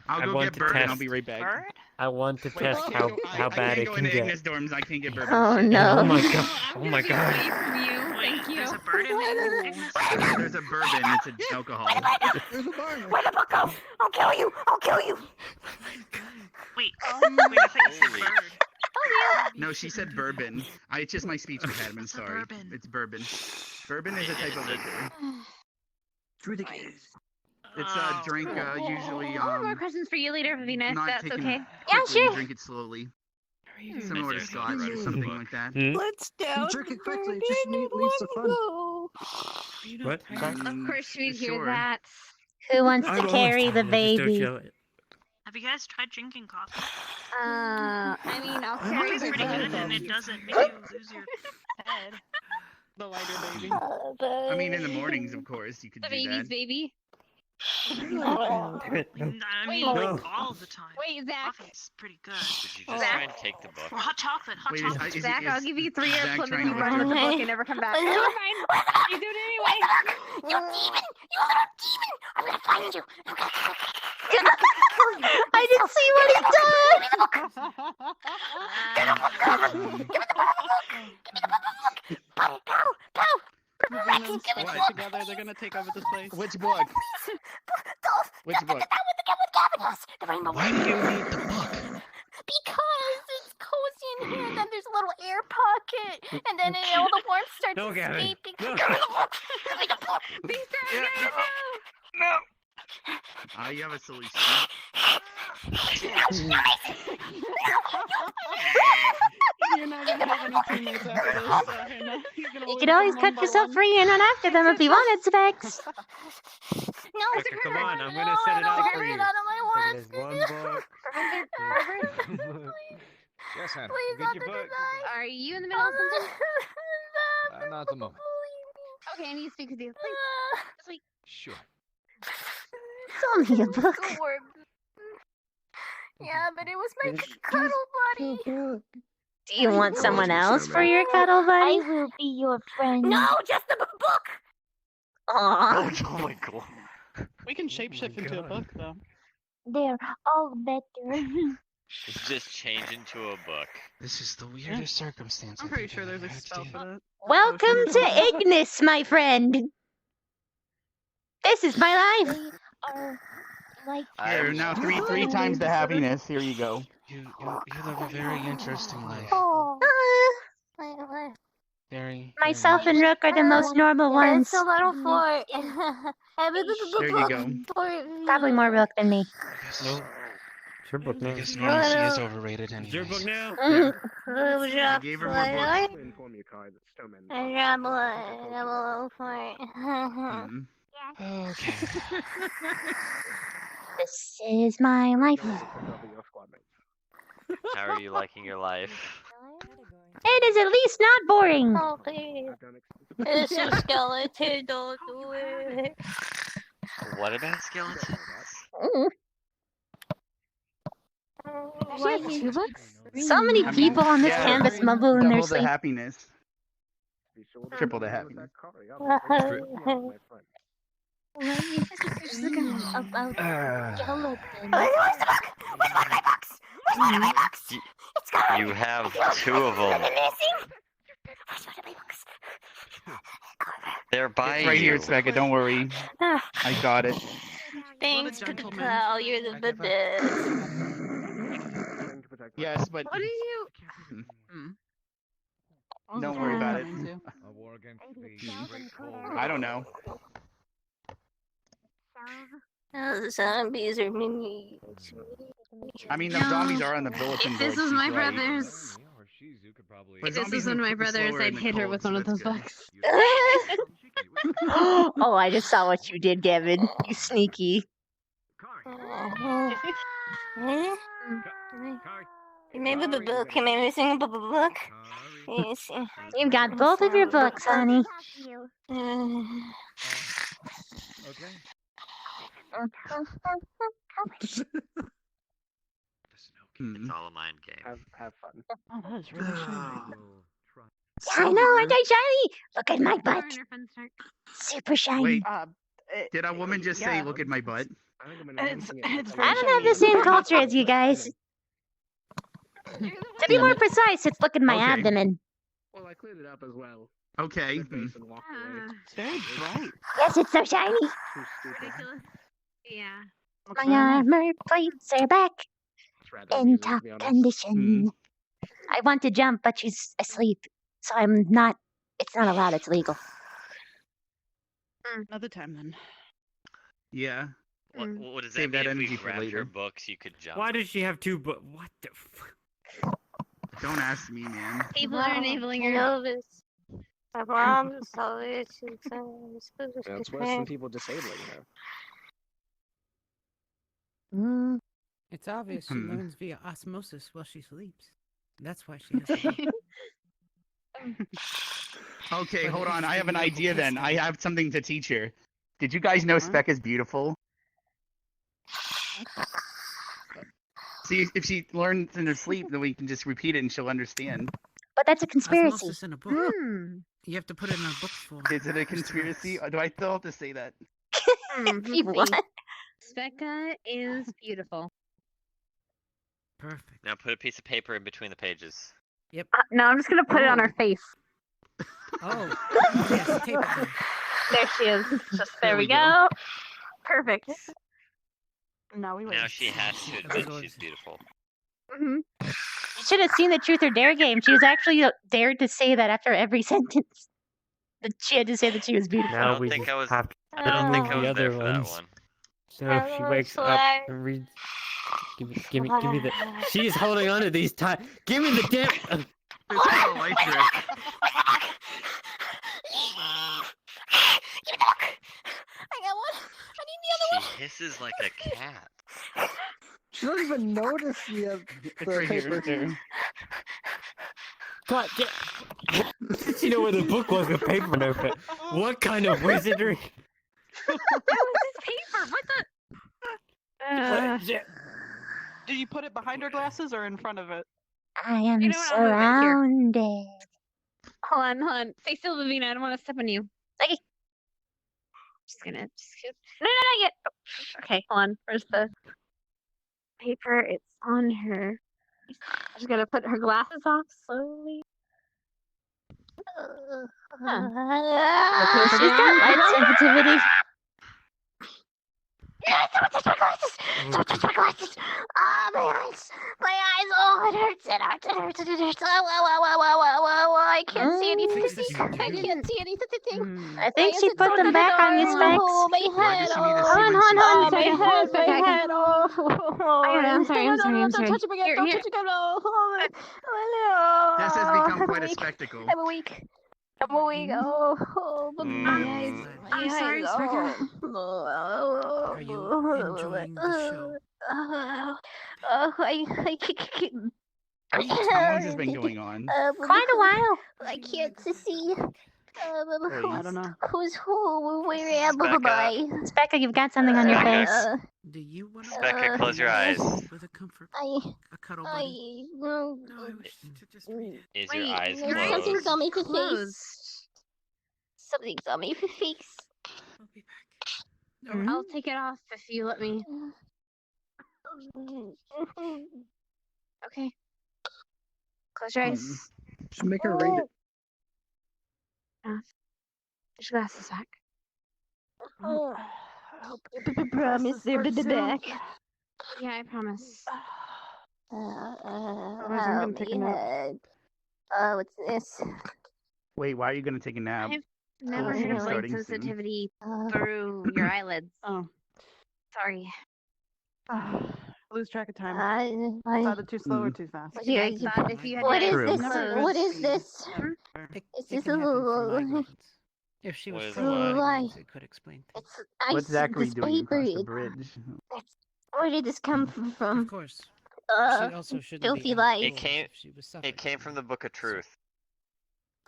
I'll I go want get to bourbon. I'll test- be right back. Bird? I want to Wait, test I how can't go- how I bad can't it go can into get. Ignis dorms. I can't get bourbon. Oh no. Oh my god! Oh my god! Wait, there's a bird in Ignis? There's a bourbon. It's an alcohol. There's a bar. Where the fuck go? I'll kill you. I'll kill you. Wait, wait, I thought you said Holy. bird. No, she said bourbon. It's just my speech impediment. What's a Sorry. bourbon? It's bourbon. Bourbon is a type of liquor. It's ridiculous. It's a drink usually I'll have more questions for you later, Vina, if not that's taken okay. Yeah, quickly, you sure. drink it slowly. doing? Similar to Is there Scotch or anything something in the like that. book? Let's down. Drink it quickly. It just leads to fun. What? Of course we'd hear sure. that. Who wants I'm to almost carry the done, just don't baby? yell it. Have you guys tried drinking coffee? I mean, I'll carry It's the pretty good, and baby. it doesn't make you lose your head. The lighter baby. I mean, in the mornings, of course, you could The do baby's that. baby. I mean, like all the time. Wait, Zach. Coffee's pretty good. Did you just try and take the book? Or hot chocolate. Hot Wait, chocolate. Zach, I'll give you 3 Zach airplanes if trying you to run with the record? book and never come back. Never mind. You do it anyway. You demon! You little demon! I'm gonna find you. I'm gonna kill you. I didn't see what he did. Give me the book. Give me the book. Pow, pow, pow. Everyone's together. They're gonna take over this place. Which book? Dolph, Which book? that with Gavin has. The rainbow. Why do you need the book? Because it's cozy in here, and then there's a little air pocket, and then all the warmth starts No, Gavin. escaping. No. Give me the book. Give me the book. No. You have a solution. You're not gonna have any teammates after this, Hannah. You're gonna You lose could always them cut one by yourself one. free and run after them if you wanted, Specs. No, Okay, come on, I'm gonna set it I up don't for want you. it out of my There's words. one book. Yes, Hannah. Please, Get not your the book. design. Are you in the middle of something? Not at the moment. Okay, I need to speak with you. Please. Just wait. Sure. It's only a book. Yeah, but it was my cuddle buddy. Do you want someone else for your cuddle buddy? I will be your friend. No, just the book. Aww. Oh my god. We can shapeshift into a book, though. They're all better. Just change into a book. This is the weirdest circumstance. I'm pretty sure there's a spell for that. Welcome to Ignis, my friend. This is my life. Are like Here, now three times the happiness. Here you go. You live a very interesting life. oh. Very. Myself and Rook are the most normal ones. It's a little fort. There you go. Probably more Rook than me. No. It's your book I now. guess normalcy is overrated It's your book anyways. now. I gave her more books. Inform you, Kai, that snowmen. I'm a little fort. Mhm. Okay. This is my life. How are you liking your life? It is at least not boring. Oh, please. It's a skeleton, don't do it. What about skeletons? Why you So many people on this canvas mumble in their Double the sleep. happiness. Triple the happiness. Why you about skeleton? Where's the book? Where's one of my books? Where's one of my books? It's got You have 2 of them. missing. Where's one of my books? They're by It's right you. here, Sveka. Don't worry. I got it. Thanks, gentleman. pal. You're the best. Yes, but What are you? don't worry about it. A war against the great I don't know. Oh, the zombies are minions. I mean, the zombies are on the bulletin If board. this was she's my right. brothers, But if this zombies was one of my move brothers, slower in I'd the hit her cold, with so one of that's those good. books. Oh, I just saw what you did, Gavin. You sneaky. Maybe the book. Am I missing a book? Yes. You've got both of your books, honey. Okay. It's all a mind game. Have fun. Oh, that is really shiny. I know, aren't I shiny? Look at my butt. Super shiny. Wait, did a woman just say, yeah. "Look at my butt"? It's I don't have the same culture as you guys. To be more precise, it's look at my Okay. abdomen. Well, I cleared it up as well. Okay. And walked away. It's very bright. Yes, it's so shiny. Too stupid. Ridiculous. Yeah. Looks My very nice. armor plates are back It's rather in amusing, top to be honest. condition. I want to jump, but she's asleep, so I'm not. It's not allowed. It's legal. Another time then. Yeah. What does Save that that mean? energy If we for grabbed later. her books, you could jump. Why does she have 2 books? What the Don't ask me, man. People are enabling her. Elvis. My mom's always. That's worse than people disabling her. It's obvious she Hmm. learns via osmosis while she sleeps. That's why she has to. Okay, But hold it on. is I have an the idea then. local I have something to teach her. Did you guys know Spec is beautiful? See, if she learns in her sleep, then we can just repeat it and she'll understand. But that's a conspiracy. Osmosis in a book. You have to put it in a book form. Is it a conspiracy? Or do I still have to say that? What? Becca is beautiful. Perfect. Now put a piece of paper in between the pages. Yep. No, I'm just gonna put it on her face. Oh. Yes, tape it there. There she is. Just there we we go. go. Perfect. Now we wait. Now she has to admit she's beautiful. Mm-hmm. You should have seen the Truth or Dare game. She was actually dared to say that after every sentence. That she had to say that she was beautiful. I Now don't we think just I was. have to I don't think I remove was the there other for that ones. one. So if she wakes up and reads. Give me the. She's holding on to these tight. Give me the damn. It's not a light trick. Give me the book. I got one. I need the other one. She hisses like a cat. She doesn't even notice the right here, paper. there. God, did she know where the book was with paper open? What kind of wizardry? That was his paper. What the? Did you put it behind her glasses or in front of it? I am You know what, I'll move it here. surrounded. Hold on. Stay still, Vivina. I don't want to step on you. Okay. Just gonna. No, yet. Oh, okay, hold on. Where's the paper? It's on her. I'm just gonna put her glasses off slowly. She's got light sensitivity. Someone touch my glasses! Someone touch my glasses! Ah, my eyes! My eyes! Oh, it hurts! It hurts! It hurts! It hurts! Oh, I can't see anything! I can't see anything! I think she put them back on your specs. Oh, my head! does she need to Oh, see when she's my sleeping? head! My head! Oh, I'm sorry. Don't touch it again! Don't touch it again! Oh, This has become quite a spectacle. I'm weak. I'm weak. Oh, my eyes. I'm sorry, Becca. Are you enjoying the show? How How long has this been going on? Quite a while. I can't see. I don't know. Who's who? Where am I? Becca, you've got something on your face. Do you want Becca, close your eyes. with a comfort? A cuddle buddy? No, I wish to just read it. Is your eyes There's something closed? on my face. Closed. Something's on my face. I'll be back. I'll take it off if you let me. Okay. Close your eyes. Just make her read it. Put your glasses back. Promise they'll be back. Yeah, I promise. Otherwise, I'm gonna take a nap. What's this? Wait, why are you gonna take a nap? I've never Oh, heard of light starting soon. sensitivity through your eyelids. Oh. Sorry. Lose track of time. I It's either too slow or too fast. Here, I thought if you had what is True. this? Never What good. is this? It, Is it this can a happen for little? migraines. If she was What is prone it? to Why? migraines, it could explain things. It's I What's see Zachary this doing paper. across the bridge? Where did this come from? Of course. She also shouldn't Filthy be lies. It came. if she was suffering It came from the Book of Truth.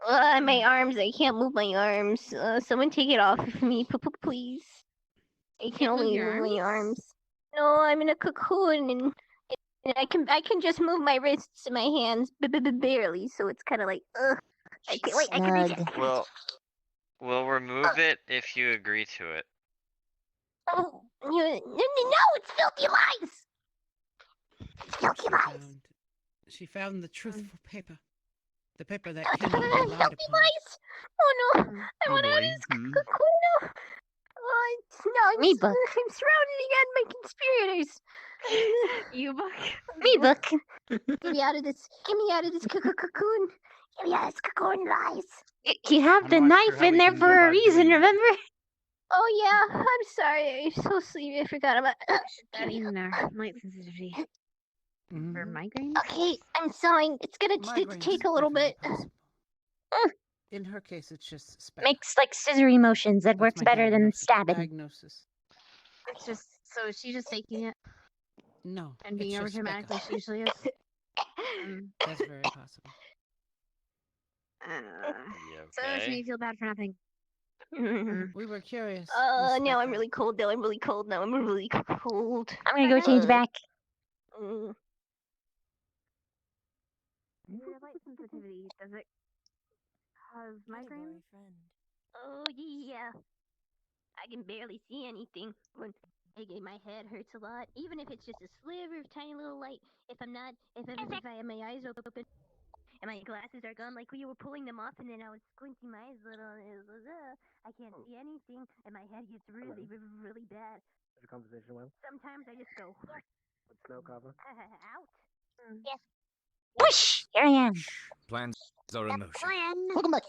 My arms. I can't move my arms. Someone take it off of me, please. I can can't move only your move my arms. No, I'm in a cocoon, and I can just move my wrists and my hands barely. So it's kind of like, ugh. I can reach it. We'll remove it if you agree to it. Oh, no, it's filthy lies. It's filthy lies. She found the truthful paper. The paper that Filthy cannot be lied upon. lies. Oh no, I want out of boy. this cocoon now. No, Me book. I'm surrounded again by conspirators. You book. Me book. Get me out of this. Get me out of this cocoon. Get me out of this cocoon lies. You have I'm the not sure knife how in we there can for go a about reason, doing that. remember? Oh yeah, I'm sorry. I'm so sleepy. I forgot about. That in there. Light sensitivity. For migraine? Okay, I'm sewing. It's gonna Migraines take is a little bit. definitely In her case, it's just Makes like scissory motions. That works my better than stabbing. diagnosis. It's just so is she just taking it No, and being it's over just dramatic like Becca. she usually is. That's very possible. So that okay? makes me feel bad for nothing. We were curious. Now I'm really cold. Now I'm really cold. Now I'm really cold. I'm gonna go change back. Your light sensitivity, does it cause migraine? Oh yeah. I can barely see anything when my head hurts a lot. Even if it's just a sliver of tiny little light. If I have my eyes open and my glasses are gone, like we were pulling them off, and then I was squinting my eyes a little, and it was, I can't see anything, and my head gets really, really bad. What's your conversation with? Sometimes I just go With snow cover? out. Yes. Whoosh! Here I am. Plans are in motion. Welcome back.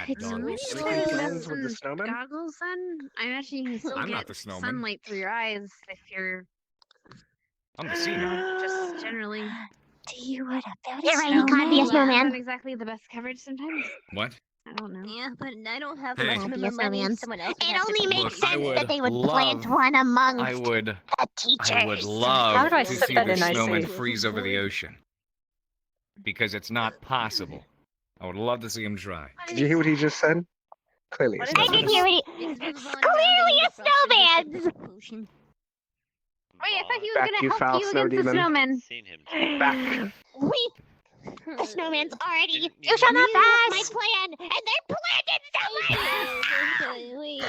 At dawn, we so strike. Plans with the snowman? Goggles then? I imagine you can still I'm get not the snowman. sunlight through your eyes if you're I'm the seaman. just generally. Do you want to build You're a right, snow? Can't be a snowman. Not exactly the best coverage sometimes. What? I don't know. Yeah, but I don't have Hey. much Can't be a money. snowman. Someone else would It have to only pay. makes Look, I sense would that they would love- plant one amongst I would. the teachers. I would How love do I to slip see that the in snowman nicely? freeze over the ocean. Because it's not possible. I would love to see him try. Did you hear what he just said? Clearly, it's I did hear it. It's clearly a snowman. Wait, I thought he was Back, you gonna foul help you snow against the demon. snowman. Seen him. Back. The snowman's already. Didn't You shall not use pass. my plan, and they planted snowman. Wait,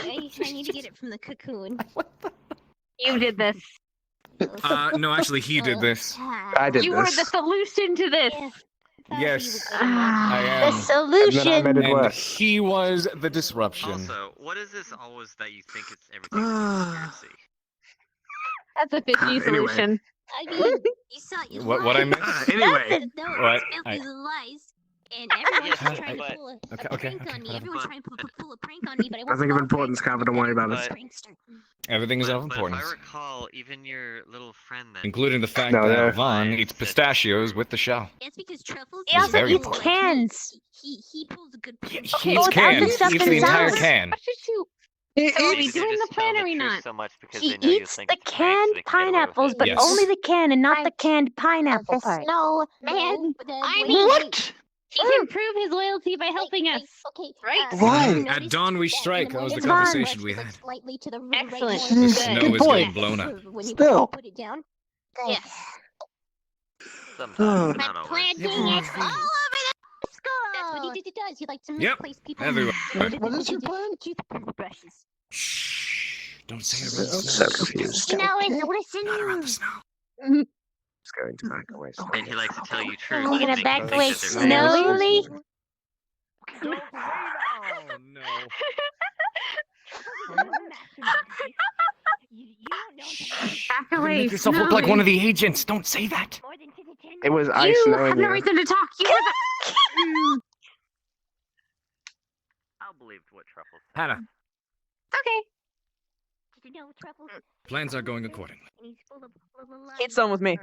I need to get it from the cocoon. You did this. No, actually, he did this. I did You this. were the solution to this. Yes, I The am. solution. And then I made it And worse. he was the disruption. Also, what is this always that you think it's everything's a conspiracy? That's a fishy Anyway. solution. I mean, you saw you What I missed? Anyway. No, What? it's I- filthy lies. And everyone's Yes, just trying to but- pull a Okay, prank okay, on me. whatever. Everyone's trying to pull a prank on me, but I won't Nothing of fall for importance, it. Carver. Don't worry about it. But- Prankster. Everything is of But if importance, I recall, even your little friend that including the fact No, that they're- Vaughn eats pistachios with the shell. That's because Truffles. He It's also very eats important. cans. He pulls a good He prank. eats without the cans. stuff He eats the entire inside. can. What did you? He So are we eats- They're doing the just telling plan or are we truth not? So much because He they know you eats think the it's a prank, so canned they can get away with pineapples, it. but Yes. only the can and not the Right. canned pineapple The part. No, Man, but then I wait, mean- wait. He can prove his loyalty by helping Wait, us. okay. Right? Why? you At noticed dawn we that in strike. That was morning the when conversation you we press had. Slightly to the Excellent. right The more, snow Good is point. getting blown up. when you Still. put it down. Yes. Sometimes, Oh. not always. Planting it all over the school. That's what he does. He likes to Yep, misplace people. everywhere. What is your plan? Brushes. Shh! Don't say it I'm around the so snow. confused. Snow is Not around listening. the snow. It's going to back away. And he likes to tell you truth. We're to gonna make back you think away that they're fake. slowly. Don't say that. Oh no. You don't know. Back You're gonna away. make yourself look like one of the agents. Don't say that. More than 10 to 10. It was ice You knowing have no you. reason to talk. You were the... I'll believe what Truffles said. Hannah, Okay. Did you know Truffles? plans are going accordingly. And he's full of lies. It's done with me.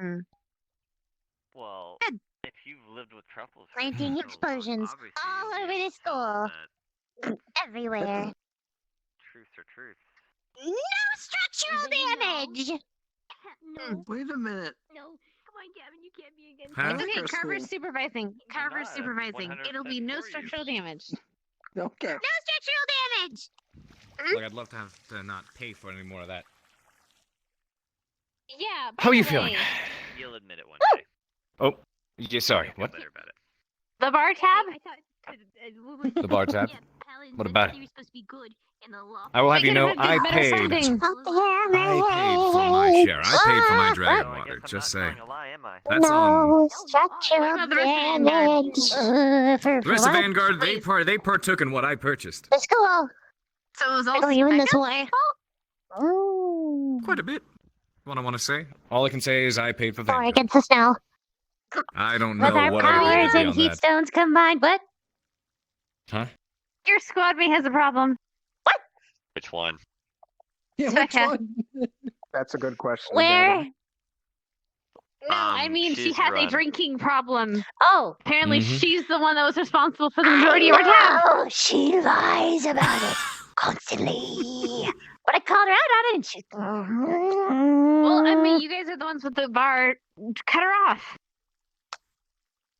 Well, if you've lived with Truffles, for Planting so long, explosions obviously all you'll over be the able to tell school. that Everywhere. Truths are truth. No structural damage. No, Wait a minute. no. Come on, Gavin. You can't be against Huh? It's okay. Liquor Carver's school. supervising. Carver's not. supervising. It'll be 100% no for you. structural damage. Okay. No structural damage. Like I'd love to have to not pay for any more of that. Yeah. How are you by the way, feeling? You'll admit it one day. Oh, yeah. Sorry. Feel What? better about it. The bar tab? I thought, The bar tab? Yeah, Paladin What said about that it? you were supposed to be good in the law. I will have They you could know, have I done better paid. sounding. I paid for my share. I paid for my dragon So I water. guess I'm Just not say. telling a lie, am I? That's on. No structural What about the rest of the damage. For The rest of what? Vanguard, they partook in what I purchased. The school. So it was Oh, all you in this backup? way? Oh. Quite a bit. What I want to say. All I can say is I paid for Or Vanguard. against the snow. I don't know With our what I would powers do and beyond heat that. stones combined, what? Huh? Your squad mate has a problem. Which one? Yeah, which Okay. one? That's a good question. Where? Gavin. No, I mean she she's has a run. drinking problem. Oh. Apparently, Mhm. she's the one that was responsible for the majority of our tab. No, she lies about it constantly. But I called her out on it, and she. Well, I mean, you guys are the ones with the bar. Cut her off.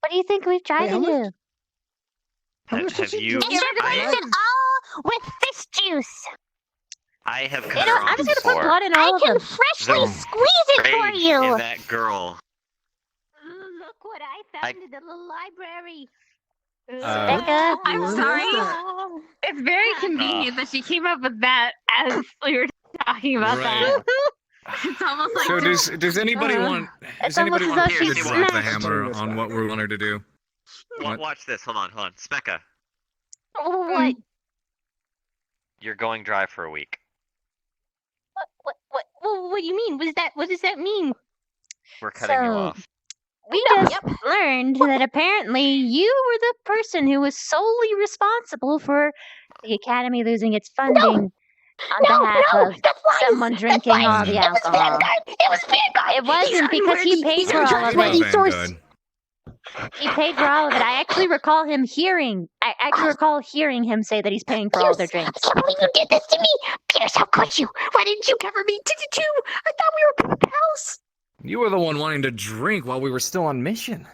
What do you think we've tried Hey, how to much- do? How much Have did you? And you're I- planted all with this juice. I have You cut know, her I'm off just gonna put before. blood in all of them. I can freshly The squeeze it for rage you. in that girl. Look what I found in the little library. I'm sorry. It's very convenient that she came up with that as we were talking about that. It's almost like So does anybody want almost as though to she's drop the snatched. hammer on what we want her to do? Watch this. Hold on. Specca, What? you're going dry for a week. What do you mean? What does that mean? We're cutting you off. We just learned that apparently you were the person who was solely responsible for the Academy losing its funding on behalf of someone drinking all the alcohol. It was Vanguard. It wasn't because he paid for all of it. He paid for all of it. I actually recall him hearing. I actually recall hearing him say that he's paying for all their drinks. I can't believe you did this to me. Pierce, how could you? Why didn't you cover me? Did you? I thought we were pals. You were the one wanting to drink while we were still on mission.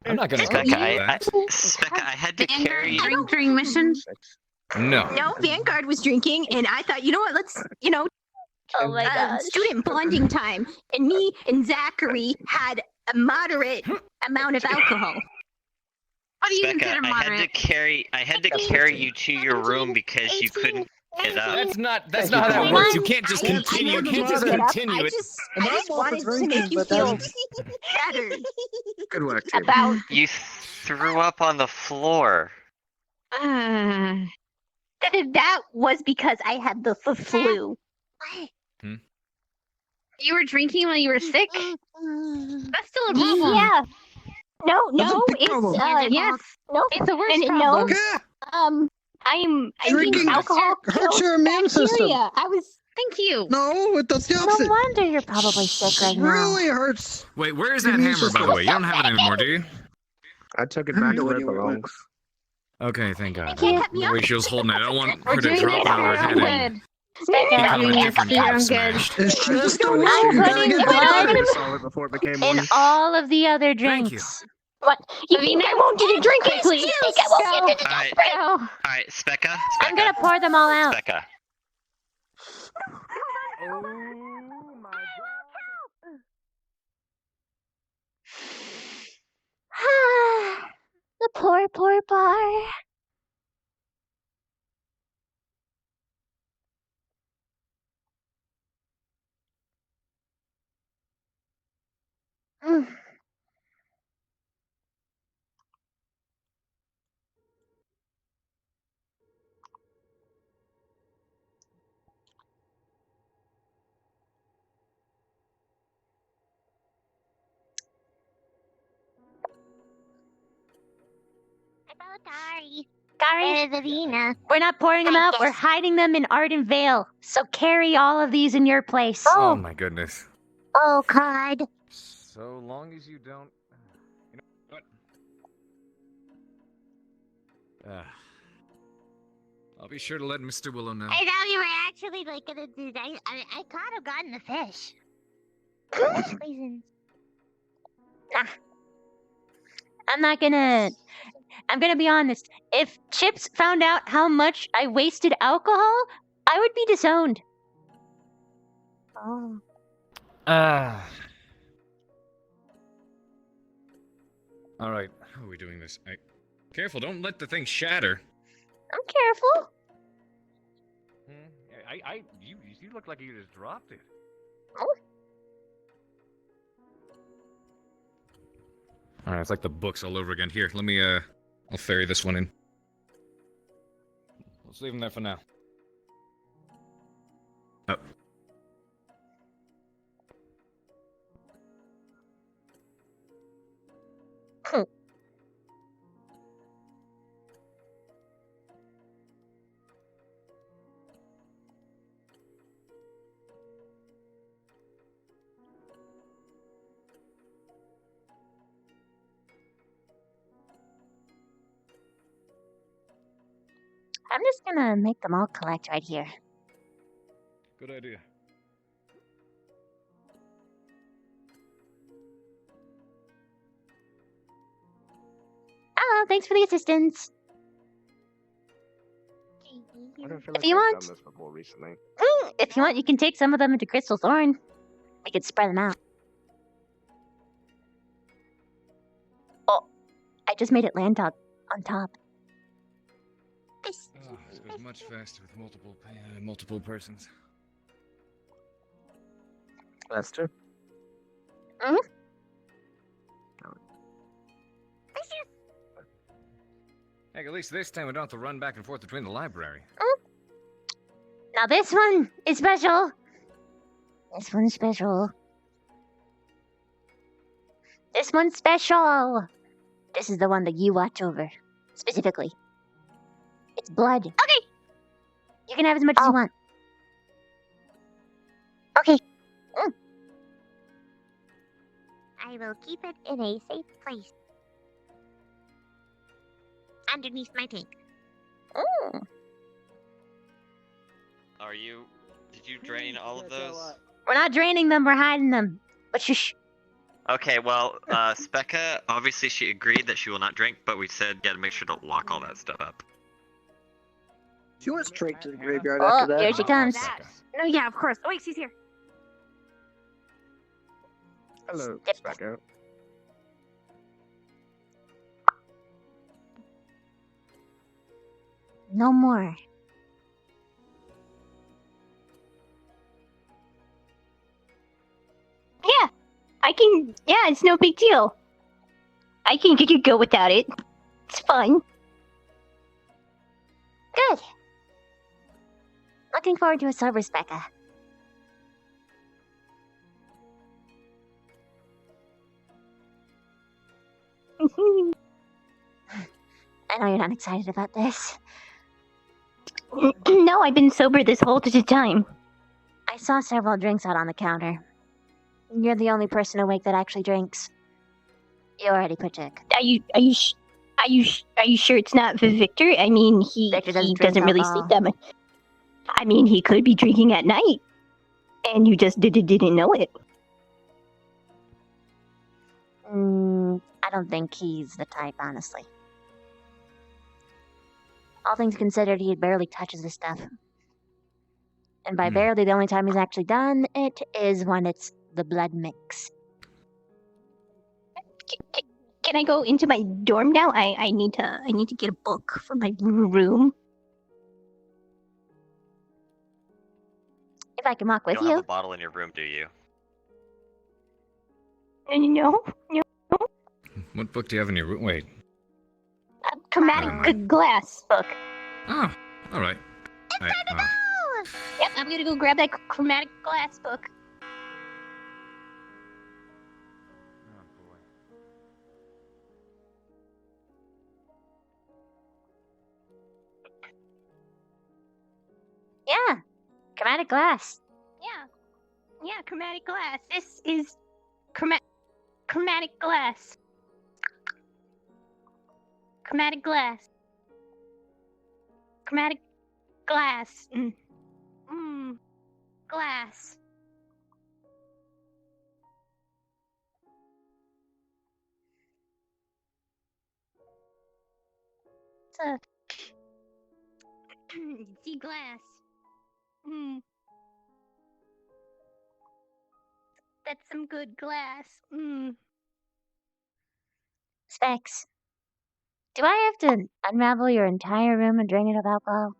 I'm not gonna cut you Specca, that. Specca, I had to carry you. Drink during mission. No. No, Vanguard was drinking, and I thought, you know what? Let's, Oh my gosh. student bonding time, and me and Zachary had a moderate amount of alcohol. What do you Specca, consider I moderate? had to carry you to your room because you couldn't get up. That's not how that works. You can't just continue. You can't just continue it. I just wanted to make you feel better Good work, team. about. You threw up on the floor. That was because I had the flu. You were drinking when you were sick? That's still a problem. Yeah. No, That's a big it's problem. yes, no, It's the worst and problem. I Drinking think alcohol hurts kills your immune system. bacteria. Thank you. No, it does the No opposite. wonder you're probably sick right It now. really hurts. Wait, where is that hammer, by the way? You don't have it anymore, do you? I took it back to where it belongs. Okay, thank God. can't cut me The way off. she was holding it, I don't want We're her to doing drop it it on her for head your and good. become Doing a it different for your kind own of good. smashed. It's just the I'm you gotta putting get blood better. Saw it before it became in one. all of the other Thank you. drinks. What? You think I won't get a drink? Quickly. You think I won't get to the Alright, Go. alright, Specca. I'm gonna pour them all out. Specca. The poor bar. Mm. Gary, we're not pouring them out. We're hiding them in Arden Vale. So carry all of these in your place. Oh my goodness. Oh God. So long as you don't. You know what? I'll be sure to let Mr. Willow know. I thought you were actually like gonna do that. I could have gotten the fish. Squeezing. I'm gonna be honest. If Chips found out how much I wasted alcohol, I would be disowned. Oh. All right, how are we doing this? Careful, don't let the thing shatter. I'm careful. You look like you just dropped it. Oh. All right, it's like the books all over again. Here, let me I'll ferry this one in. Let's leave him there for now. Oh. I'm just gonna make them all collect right here. Good idea. Oh, thanks for the assistance. I don't feel If like you I've want, done this before recently. if you want, you can take some of them into Crystal Thorn. We could spread them out. Oh, I just made it land on top. This goes much faster with multiple persons. Lester? Mm-hmm. Heck, at least this time we don't have to run back and forth between the library. Now this one is special. This one's special. This one's special. This is the one that you watch over, specifically. It's blood. Okay. You can have as much as you want. Okay. I will keep it in a safe place. Underneath my tank. Oh. Did you drain all of those? We're not draining them, we're hiding them. But shush. Okay, well, Specca, obviously she agreed that she will not drink, but we said you gotta make sure to lock all that stuff up. She went straight to the graveyard Oh, after that. here she comes. No, yeah, of course. Oh, wait, she's here. Hello, Specca. No more. Yeah, I can. Yeah, it's no big deal. I can go without it. It's fun. Good. Looking forward to a sober Specca. I know you're not excited about this. No, I've been sober this whole time. I saw several drinks out on the counter. You're the only person awake that actually drinks. You already put check. Are you sure it's not Victor? I mean, he doesn't really sleep that much. I mean, he could be drinking at night, and you just didn't know it. I don't think he's the type, honestly. All things considered, he barely touches this stuff. And by barely, the only time he's actually done it is when it's the blood mix. Can I go into my dorm now? I need to get a book for my room. If I can walk You with don't you. have a bottle in your room, do you? No. What book do you have in your room? Wait. A chromatic glass book. Oh, all right. Yep, I'm gonna go grab that chromatic glass book. Yeah, chromatic glass. Yeah, chromatic glass. This is chromatic glass. Chromatic glass. Chromatic glass. Glass. It's a sea glass. That's some good glass. Specs. Do I have to unravel your entire room and drain it of alcohol?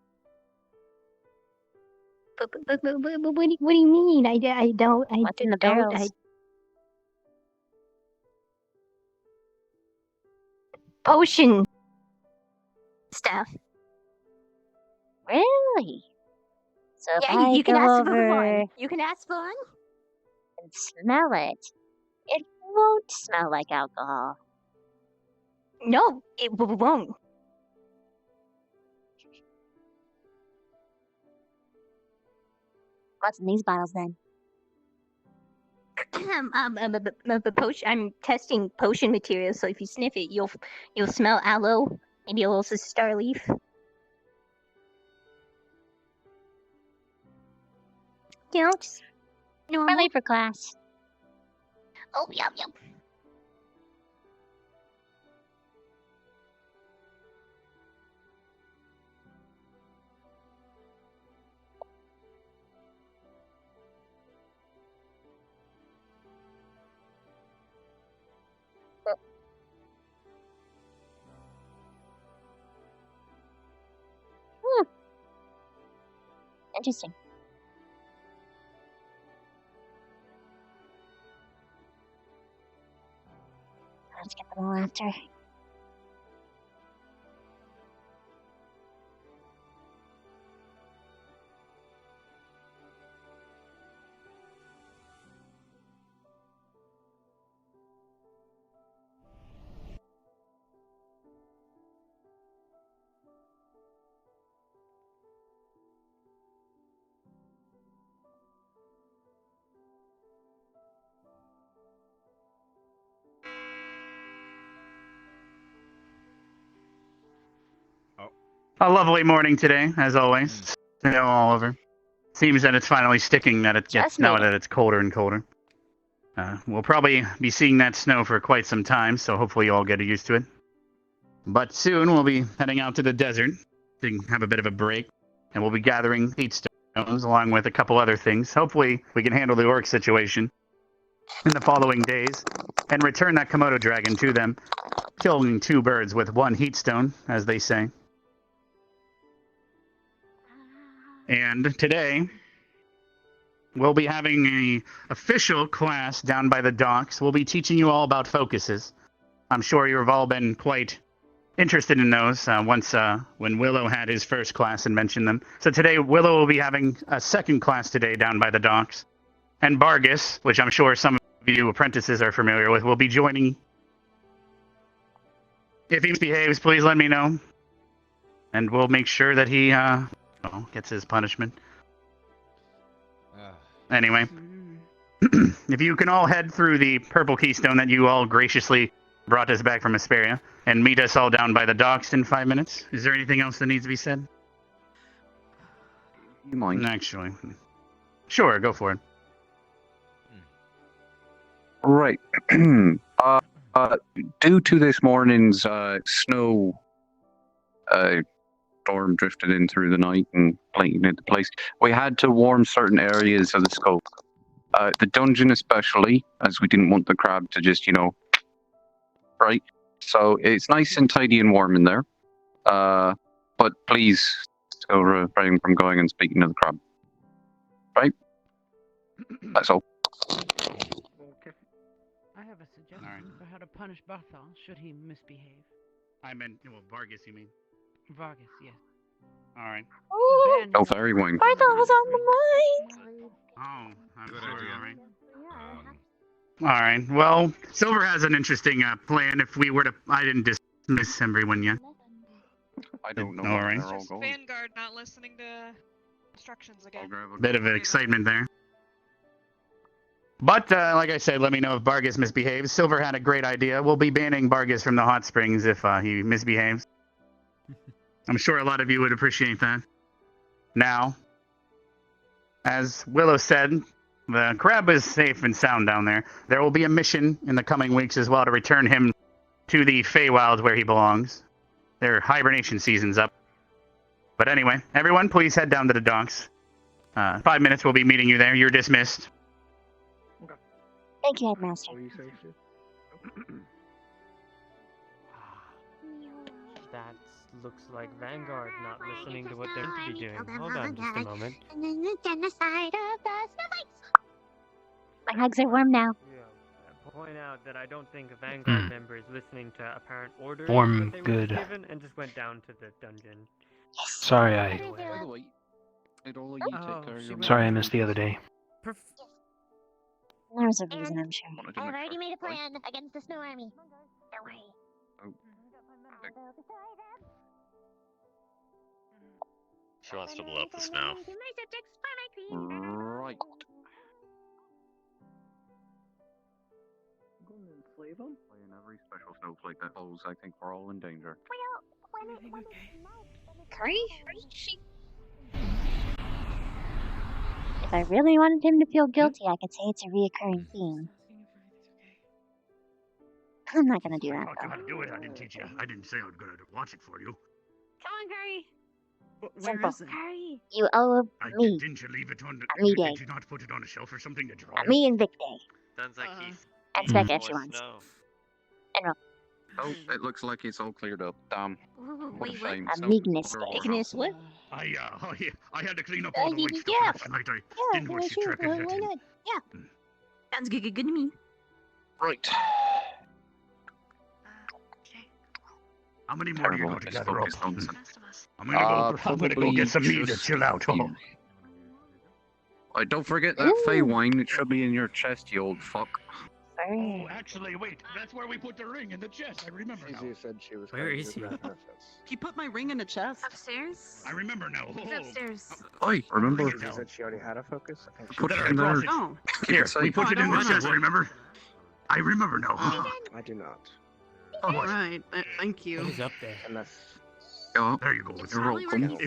But what do you mean? I don't. What's in the barrels? Potion stuff. Really? So if Yeah, I you can go ask for over one. You can ask for one. and smell it, it won't smell like alcohol. No, it won't. What's in these bottles then? Potion. I'm testing potion materials, so if you sniff it, you'll smell aloe. Maybe a little star leaf. You know, just normal. We're late for class. Oh, yum. Interesting. Let's get them all after. A lovely morning today, as always. Snow all over. Seems that it's finally sticking. That it gets now that it's colder and colder. We'll probably be seeing that snow for quite some time, so hopefully you all get used to it. But soon we'll be heading out to the desert to have a bit of a break, and we'll be gathering heat stones along with a couple other things. Hopefully we can handle the orc situation in the following days and return that Komodo dragon to them, killing 2 birds with 1 heat stone, as they say. And today, we'll be having an official class down by the docks. We'll be teaching you all about focuses. I'm sure you've all been quite interested in those when Willow had his first class and mentioned them. So today, Willow will be having a second class today down by the docks. And Bargus, which I'm sure some of you apprentices are familiar with, will be joining. If he misbehaves, please let me know. And we'll make sure that he gets his punishment. Anyway, if you can all head through the purple keystone that you all graciously brought us back from Asperia and meet us all down by the docks in 5 minutes. Is there anything else that needs to be said? You mind? Actually. Sure, go for it. Right. Due to this morning's snow storm drifted in through the night and blanketed into place, we had to warm certain areas of the scope. The dungeon especially, as we didn't want the crab to just, right? So it's nice and tidy and warm in there. But please still refrain from going and speaking to the crab. Right? That's all. I have a suggestion for how to punish Barthol should he misbehave. I meant, Vargas, you mean? Vargas, yes. Alright. Oh, very wing. Barthol was on the mind. Oh, I'm sorry, alright. Alright, well, Silver has an interesting plan if we were to... I didn't dismiss everyone yet. I don't know. Alright. Vanguard not listening to instructions again. Bit of excitement there. But, like I said, let me know if Bargus misbehaves. Silver had a great idea. We'll be banning Bargus from the hot springs if he misbehaves. I'm sure a lot of you would appreciate that. Now, as Willow said, the crab is safe and sound down there. There will be a mission in the coming weeks as well to return him to the Feywild where he belongs. Their hibernation season's up. But anyway, everyone, please head down to the docks. 5 minutes, we'll be meeting you there. You're dismissed. Thank you, Headmaster. That looks like Vanguard not listening to what they're meant to be doing. Hold on just a moment. And then the genocide of the snowflakes. My legs are warm now. Point out that I don't think a Vanguard member is listening to apparent orders Warm, that they were good. given and just went down to the dungeon. Sorry, I missed the other day. There's a reason, I'm sure. I've already made a plan against the snow army. Don't worry. She wants to blow up the snow. Right. Playing every special snowflake that falls, I think we're all in danger. Curry? If I really wanted him to feel guilty, I could say it's a reoccurring theme. I'm not gonna do that, I though. taught you how to do it. I didn't teach you. I didn't say I was going to watch it for you. Come on, Curry. Simple. Curry. You owe me. Didn't you leave it on the... A me day. Did you not put it on a shelf or something to dry? A me and Vic Day. Sounds like he's... And Specca if she wants. And Rob. Oh, it looks like it's all cleared up. Damn. What a shame. A Meekness We're all Day. Ignis what? I had to clean up all the white stuff last night. I didn't want you tracking that in. Yeah. Sounds good to me. Right. How many more do you Terrible. got to Let's gather up? focus on some- I'm gonna go get some meat and just chill out. you. Don't forget that Fey wine. It should be in your chest, you old fuck. Oh, actually, wait. That's where we put the ring in the chest. I remember now. She said she was. Where is he? He put my ring in the chest. Upstairs? I remember now. He's upstairs. Oi, remember? She said she already had a focus. I think she Put did. it in there. Oh. Here, Keep it we safe. put it in the chest. Remember? I remember now. I do not. All right. Thank you. He's up there. Unless. Yeah. There you go. It's You're welcome.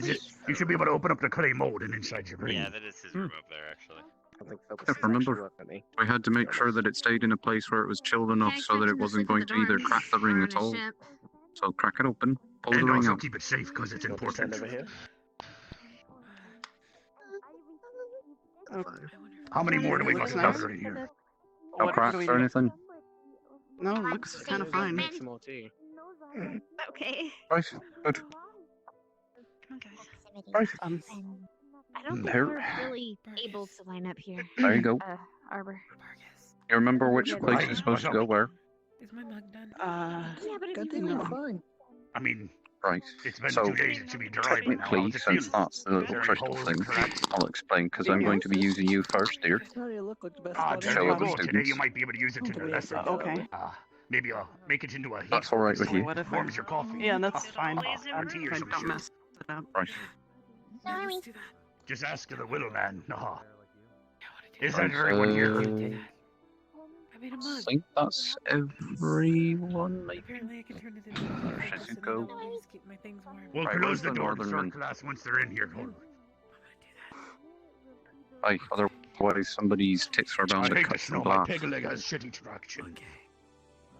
you should be able to open up the clay mold and inside your ring. Yeah, that is his room up there, actually. I think focus Yeah, is remember, actually worth any. we had to make sure that it stayed in a place where it was chilled enough so that it wasn't going to either crack the ring at all. So crack it open, pull the And ring also out. keep it safe because it's important. Over here. How many more do we got Looks to nice. gather in here? No What cracks do we or do? anything? No, it looks kind of fine. Make some more tea. Okay. Right, good. Right. I don't think Here. we're really able to line up here. There you go. Arbor. You remember which place is supposed to go where? Is my mug done? Yeah, but if good you to know. want... I mean, Right. it's been So, 2 days. It should be dry by now. technically, How's it since feel? that's the little Very crystal cold, thing, correct? I'll explain, because I'm going to be using you first, dear. Sorry, look like the best Ah, one there show you other go. Today students. you might be able to use it to the lesson. Okay. Maybe make it into a heat. That's all right with you. What if I... Warms your coffee. Yeah, that's fine. Or tea or some Don't shit. mess it up. Right. Let's do that. Just ask the willow man. No. I want to do Is that. that everyone here? I made a I mug. think that's everyone, maybe. Apparently, I can turn it into a mug. Should go. Just keep my things warm. We'll Right, close where's the the door to northern start man? class once they're in here. Hold on. Aye, otherwise somebody's tits are bound I to hate the cut snow. the My glass. peg leg has shitty traction. Okay.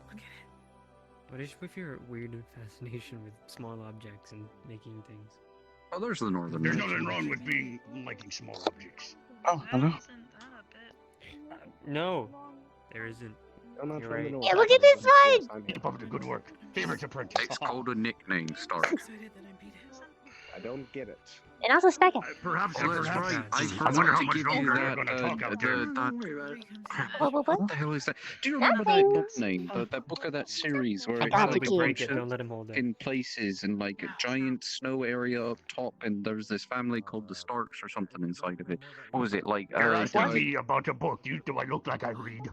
Look at it. What is with your weird fascination with small objects and making things? Oh, there's the northern There's man. nothing wrong with being liking small objects. Oh, hello. No, there isn't. I'm not You're trying to right. know Yeah, what look at this happens. one! Keep up the good work. Favorite apprentice. It's called a nickname, Stark. I'm excited that I beat it. I don't get it. And also Specca. Perhaps, Oh, that's perhaps. right. I I wonder forgot how to much give you longer they're that, going to talk out there. What the hell is that? Do you remember that book name? That book of that series where I it's got like the a key. bunch Don't of let him hold it. in places and like a giant snow area up top, and there's this family called the Starks or something inside of it. What was it like? You're asking me about a book. Do I look like I read?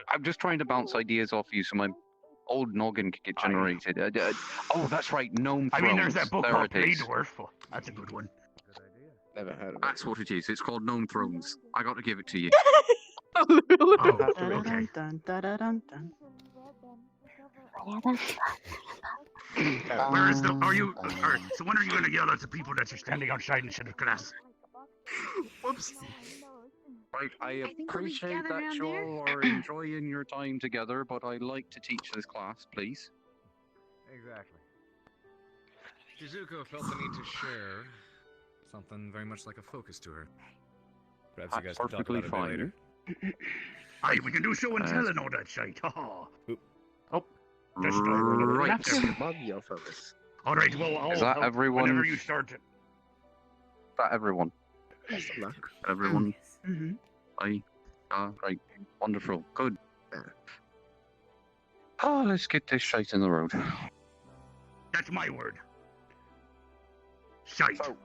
I'm just trying to bounce ideas off you so my old noggin can get generated. Oh, that's right, Gnome I Thrones. mean, there's that book there called it Play is. Dwarf. That's a good one. Never heard of it. That's what it is. It's called Gnome Thrones. I got to give it to you. Oh, okay. Dun, dun, dun, dun, dun. Where is the? Are you? So when are you going to yell at the people that you're standing outside instead of class? Whoops. Right, I think we'll be appreciate gathered that around you all are enjoying your time together, but I'd like to teach this class, please. Exactly. Shizuko felt the need to share something very much like a focus to her. Perhaps you guys That's can talk perfectly about it a bit fine. later. Aye, we can do show and tell and all that shit. Oh, just Right. That's your mug, your focus. All right. Well, I'll Is that help everyone? whenever you start it. Is that everyone? Best of luck. Everyone? Mm-hmm. Aye. Right. Wonderful. Good. Oh, let's get this shite in the road. That's my word. Shite. So,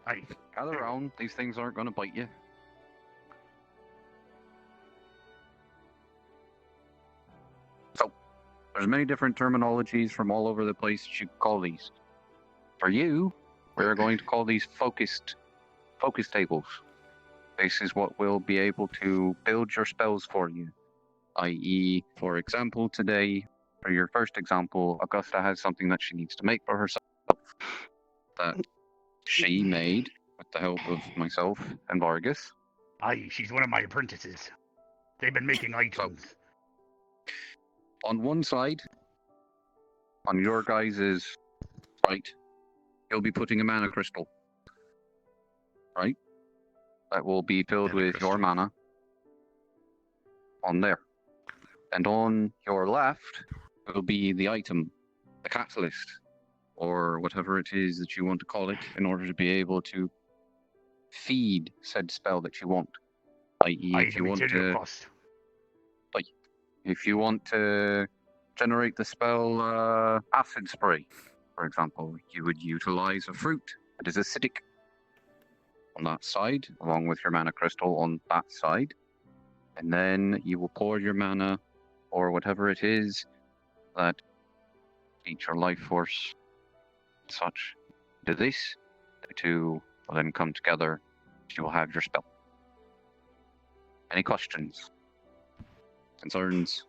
Aye. gather around. These things aren't going to bite you. So, there's many different terminologies from all over the place you could call these. For you, we're going to call these focus tables. This is what will be able to build your spells for you. I.e., for example, today, for your first example, Augusta has something that she needs to make for herself that she made with the help of myself and Vargas. Aye, she's one of my apprentices. They've been making items. On one side, on your guys' right, you'll be putting a mana crystal. Right? That will be filled with your mana. On there. And on your left will be the item, the catalyst, or whatever it is that you want to call it, in order to be able to feed said spell that you want. I.e., if you want to, like, if you want to generate the spell Acid Spray, for example, you would utilize a fruit that is acidic on that side, along with your mana crystal on that side, and then you will pour your mana, or whatever it is that eats your life force, such, to this. The two will then come together. You will have your spell. Any questions? Concerns?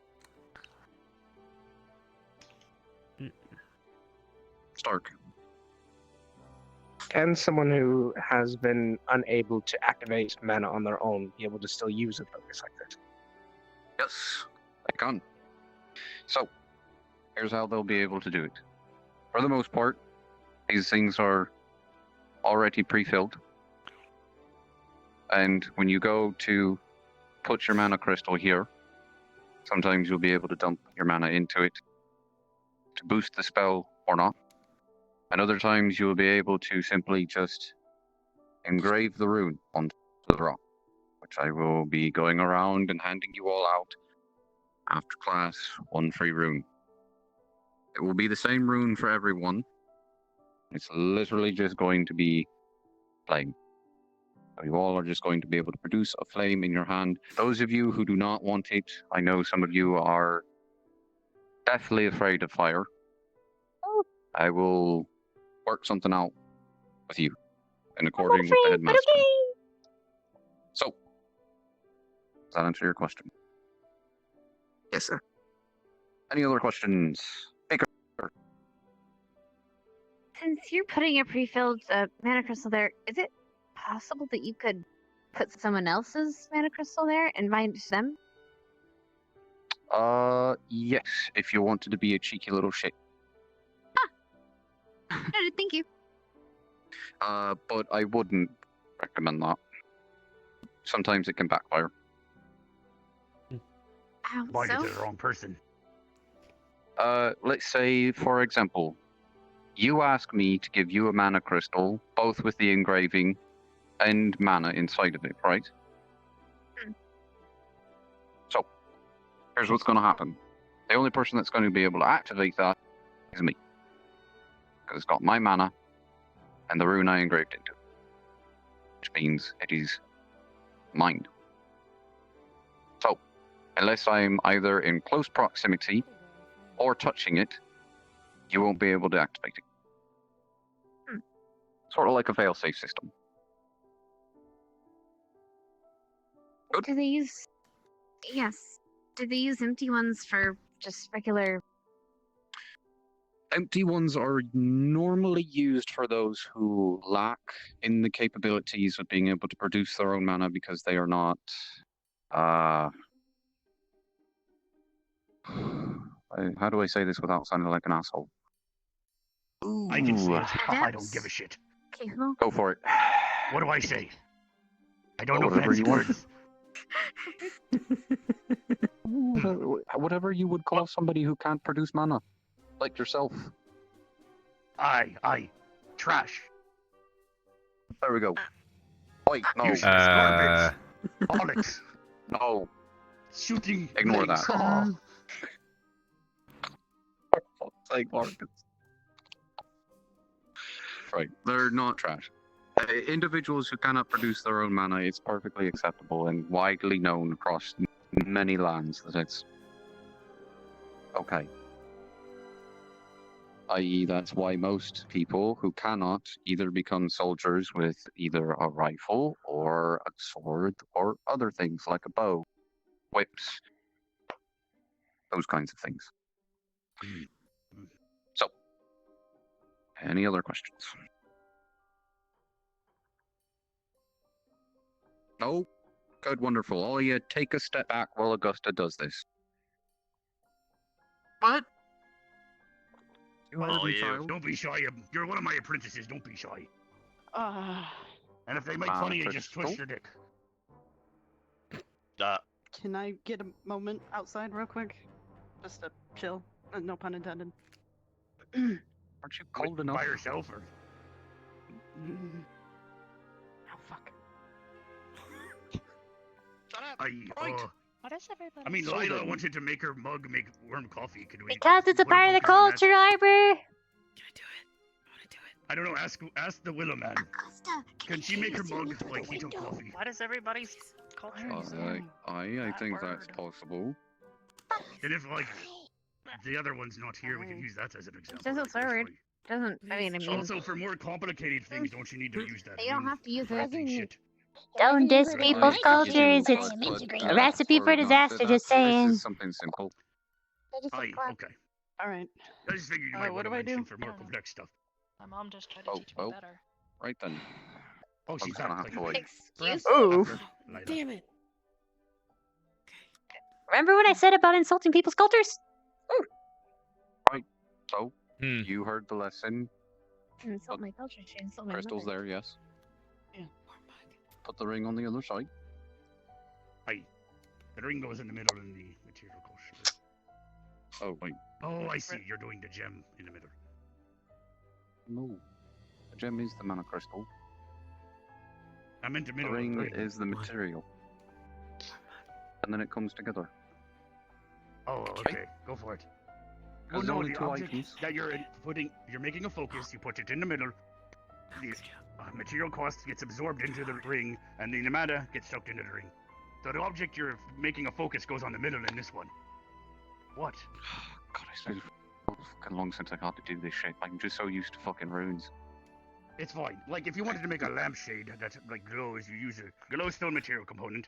Stark. Can someone who has been unable to activate mana on their own be able to still use a focus like this? Yes, I can. So, here's how they'll be able to do it. For the most part, these things are already pre-filled. And when you go to put your mana crystal here, sometimes you'll be able to dump your mana into it to boost the spell or not. And other times you'll be able to simply just engrave the rune onto the rock, which I will be going around and handing you all out after class, one free rune. It will be the same rune for everyone. It's literally just going to be flame. So you all are just going to be able to produce a flame in your hand. Those of you who do not want it, I know some of you are deathly afraid of fire. I will work something out with you in according with the headmaster. Okay. So, does that answer your question? Yes, sir. Any other questions? Baker. Since you're putting a pre-filled mana crystal there, is it possible that you could put someone else's mana crystal there and bind it to them? Yes, if you wanted to be a cheeky little shit. Noted, thank you. But I wouldn't recommend that. Sometimes it can backfire. Why so? is it the wrong person? Let's say, for example, you ask me to give you a mana crystal, both with the engraving and mana inside of it, right? So, here's what's going to happen. The only person that's going to be able to activate that is me. Because it's got my mana and the rune I engraved into it. Which means it is mine. So, unless I'm either in close proximity or touching it, you won't be able to activate it. Sort of like a fail-safe system. Do they use... Yes. Do they use empty ones for just regular... Empty ones are normally used for those who lack in the capabilities of being able to produce their own mana because they are not... how do I say this without sounding like an asshole? I can say it. I Adepts? don't give a shit. Okay, well... Go for it. What do I say? I don't know Whatever fancy you want. words. Whatever you would call somebody who can't produce mana. Like yourself. I. Trash. There we go. Wait, no. Useless garbage. Bollocks. No. Shooting. Ignore legs. that. Oh. For fuck's sake, Marcus. Right, they're not trash. Individuals who cannot produce their own mana, it's perfectly acceptable and widely known across many lands that it's okay. I.e., that's why most people who cannot either become soldiers with either a rifle or a sword or other things like a bow, whips, those kinds of things. So, any other questions? No? Good, wonderful. All you take a step back while Augusta does this. What? You heard me, you. child. Don't be shy. You're one of my apprentices. Don't be shy. Uh, And if they make fun of you, just twist your dick. can I get a moment outside real quick? Just to chill. No pun intended. Aren't you cold enough? By yourself, or? Oh fuck. What is everybody? I mean, Lila wanted to make her mug make warm coffee. Could we? Because it's a put part of the focus on that? culture, Arbor. I don't know. Ask the Willow Man. Can she make her mug like heat up coffee? What is everybody's culture? I think that's possible. And if like the other one's not here, we can use that as an It example. doesn't say weird. Doesn't. I mean. Also, for more complicated things, don't you need to use that? You don't have to use it. Shit. Don't diss people's cultures. It's a recipe for disaster, just saying. This is something simple. Aye, okay. Alright. I just figured you might what want do to I mention do? for more complex stuff. My mom just tried to teach me better. Right then. Oh, she's gonna have to wait. Excuse Ooh. Damn it. Remember what I said about insulting people's cultures? Right. So you heard the lesson. Insult my culture. She insult my Crystal's mother. there, yes. Yeah. Put the ring on the other side. Aye. The ring goes in the middle and the material goes. Oh wait. Oh, I see. You're doing the gem in the middle. No. The gem is the mana crystal. I meant the The middle. ring of the ring. is the material. And then it comes together. Oh, okay. Go for it. There's no, only the two object items. that you're making a focus. You put it in the middle. The material cost gets absorbed into the ring, and the mana gets sucked into the ring. So the object you're making a focus goes on the middle in this one. What? God, it's been fucking long since I got to do this shit. I'm just so used to fucking runes. It's fine. Like, if you wanted to make a lampshade that, like, glows, you use a glowstone material component,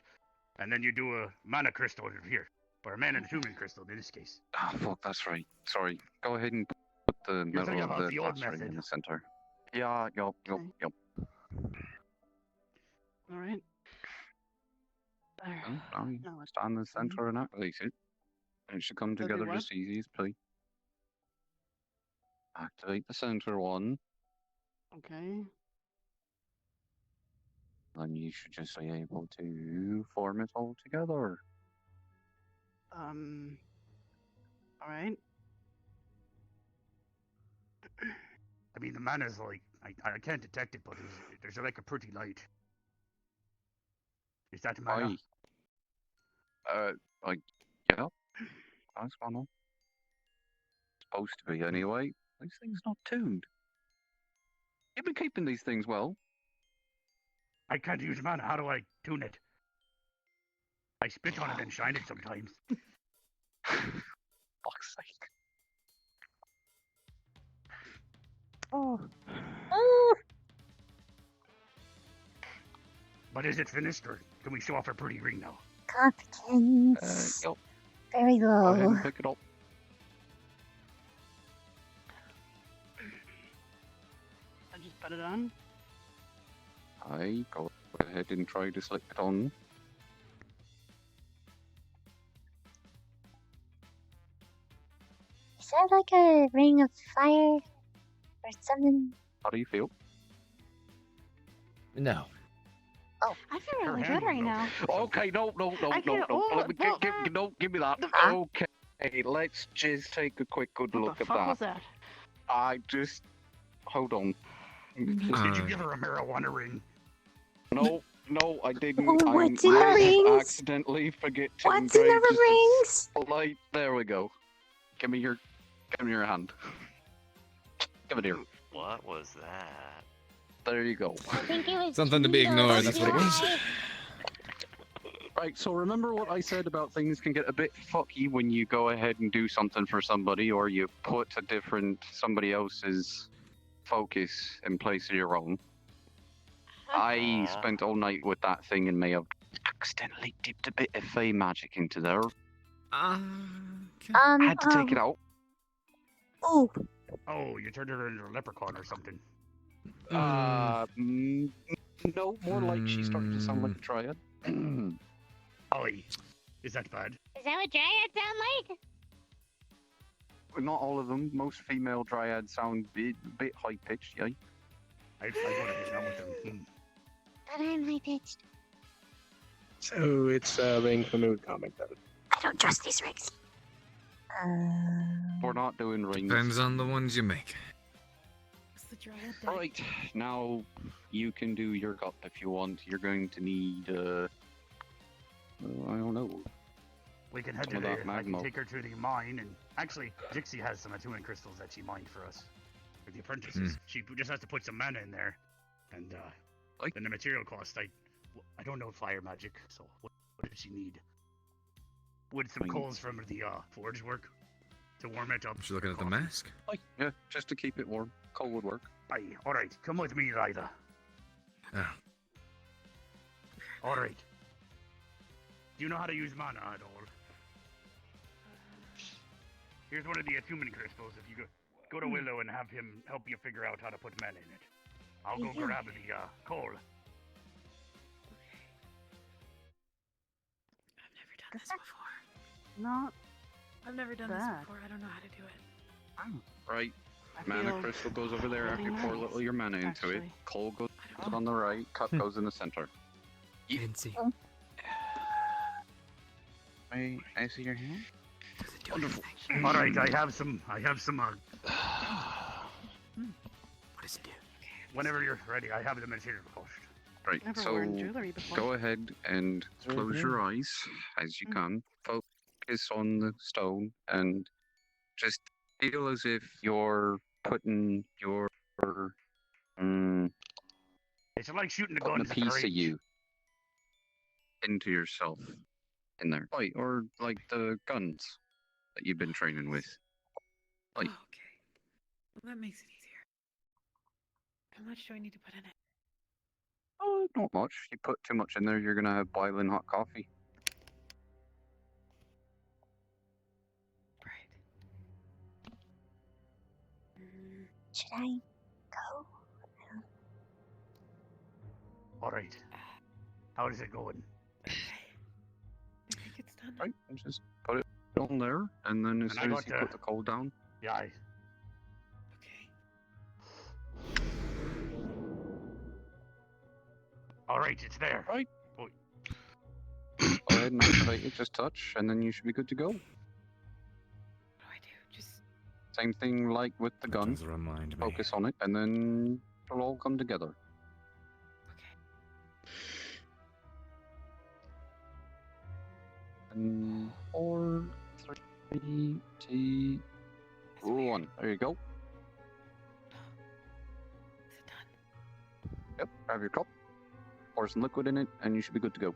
and then you do a mana crystal over here. Or a mana human crystal, in this case. Ah, fuck, that's right. Sorry. Go ahead and put the You're middle thinking of about the the old glass ring method. in the center. Yeah, yup. Alright. There. Stand No, it's in the center and activate it. And it should come So do together what? just easy as play. Activate the center one, Okay. and you should just be able to form it all together. Alright. I mean, the mana's like, I can't detect it, but there's like a pretty light. Is that mana? Like, yeah. That's one on. Supposed to be anyway. These things not tuned. You've been keeping these things well. I can't use mana. How do I tune it? I spit on it and shine it sometimes. Fuck's sake. Oh. But is it finished, or can we show off our pretty ring now? Competence. Yep. Very Go ahead low. and pick it up. I just put it on. Aye, go ahead and try to slip it on. Is that like a ring of fire or something? How do you feel? No. I feel really good right now. Okay, no. I can't- oh, Let me give me that. Okay, let's just take a quick good look the at fuck that. was that? I just hold on. Did you give her a marijuana ring? No, I didn't. Oh, what's in the I rings? accidentally forget to What's in engrave the just rings? a light. There we go. Give me your hand. Give it here. What was that? There you go. I think it was Something to be ignored, that's what it was. Right, so remember what I said about things can get a bit fucky when you go ahead and do something for somebody, or you put somebody else's focus in place of your own. I spent all night with that thing and may have accidentally dipped a bit of fey magic into there. I had to take it out. Oh. Oh, you turned her into a leprechaun or something. No, more like she's starting to sound like a triad. Ollie, is that bad? Is that what dryads sound like? Not all of them. Most female dryads sound a bit high pitched, yeah. I wanted to know with them. But I'm high pitched. So it's a Rain for Mood comic then. I don't trust these rings. We're not doing rings. Depends on the ones you make. Draw it All back. right, now you can do your cup if you want. You're going to need, I don't know. We can head Some to of the. that I can magma. take her to the mine, and actually, Dixie has some attunement crystals that she mined for us, for the apprentices. She just has to put some mana in there, and then the material cost. I don't know fire magic, so what did she need? Would some coals from the forge work to warm it up? She's looking at the mask. Yeah, just to keep it warm. Coal would work. Aye, all right. Come with me, Ryder. Ah. All right. Do you know how to use mana at all? Here's one of the attunement crystals. If you go to Willow and have him help you figure out how to put mana in it. I'll go grab the coal. I've never done this before. Not I've never done this bad. before. I don't know how to do it. Right. I Mana feel crystal goes over there after you really pour a nice, little your mana into it. actually. Coal goes on the right. Cup goes in the center. Fancy. I see your hand. Wonderful. All right, I have some. What does it do? Whenever you're ready, I have the material cost. Right, Never so worn jewelry before. go ahead and close your eyes as you can. Focus on the stone and just feel as if you're putting your It's like shooting the putting a guns at the piece of range. you into yourself in there. Right, or like the guns that you've been training with. Like, Oh, okay. Well, that makes it easier. How much do I need to put in it? oh, not much. You put too much in there, you're gonna have boiling hot coffee. Should I go? All right. How is it going? I think it's done. Right, and just put it on there, and then as And I soon as got you the- put the coal down, Yeah. All right, it's there. Right. Oh, go ahead and activate it, just touch, and then you should be good to go. What do I do? Just Same thing like with the gun. Does remind me. Focus on it, and then it'll all come together. And 4, 3, 2, 1. There you go. Yep, grab your cup, pour some liquid in it, and you should be good to go.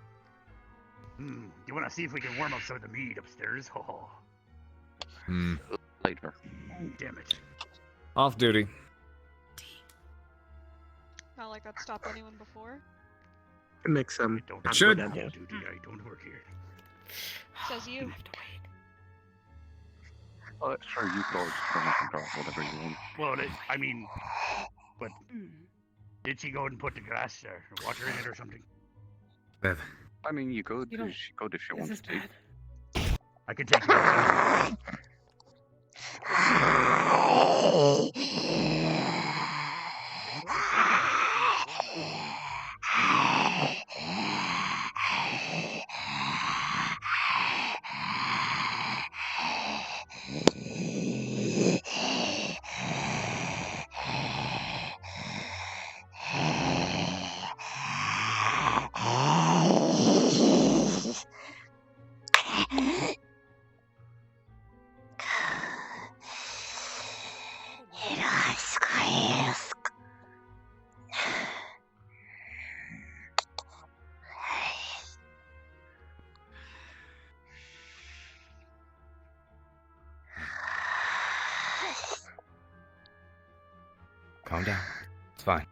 You want to see if we can warm up some of the meat upstairs? Oh, Later. damn it. Off duty. Not like that stopped anyone before. It makes Don't It have should. to go down duty. I don't work here. Says you. Oh, sure, you go and grab whatever you want. Well, I mean, but did she go and put the grass or water in it or something? Bev. I mean, you could. You don't- She could if she This is wanted to. bad. I can take it. Calm down. It's fine.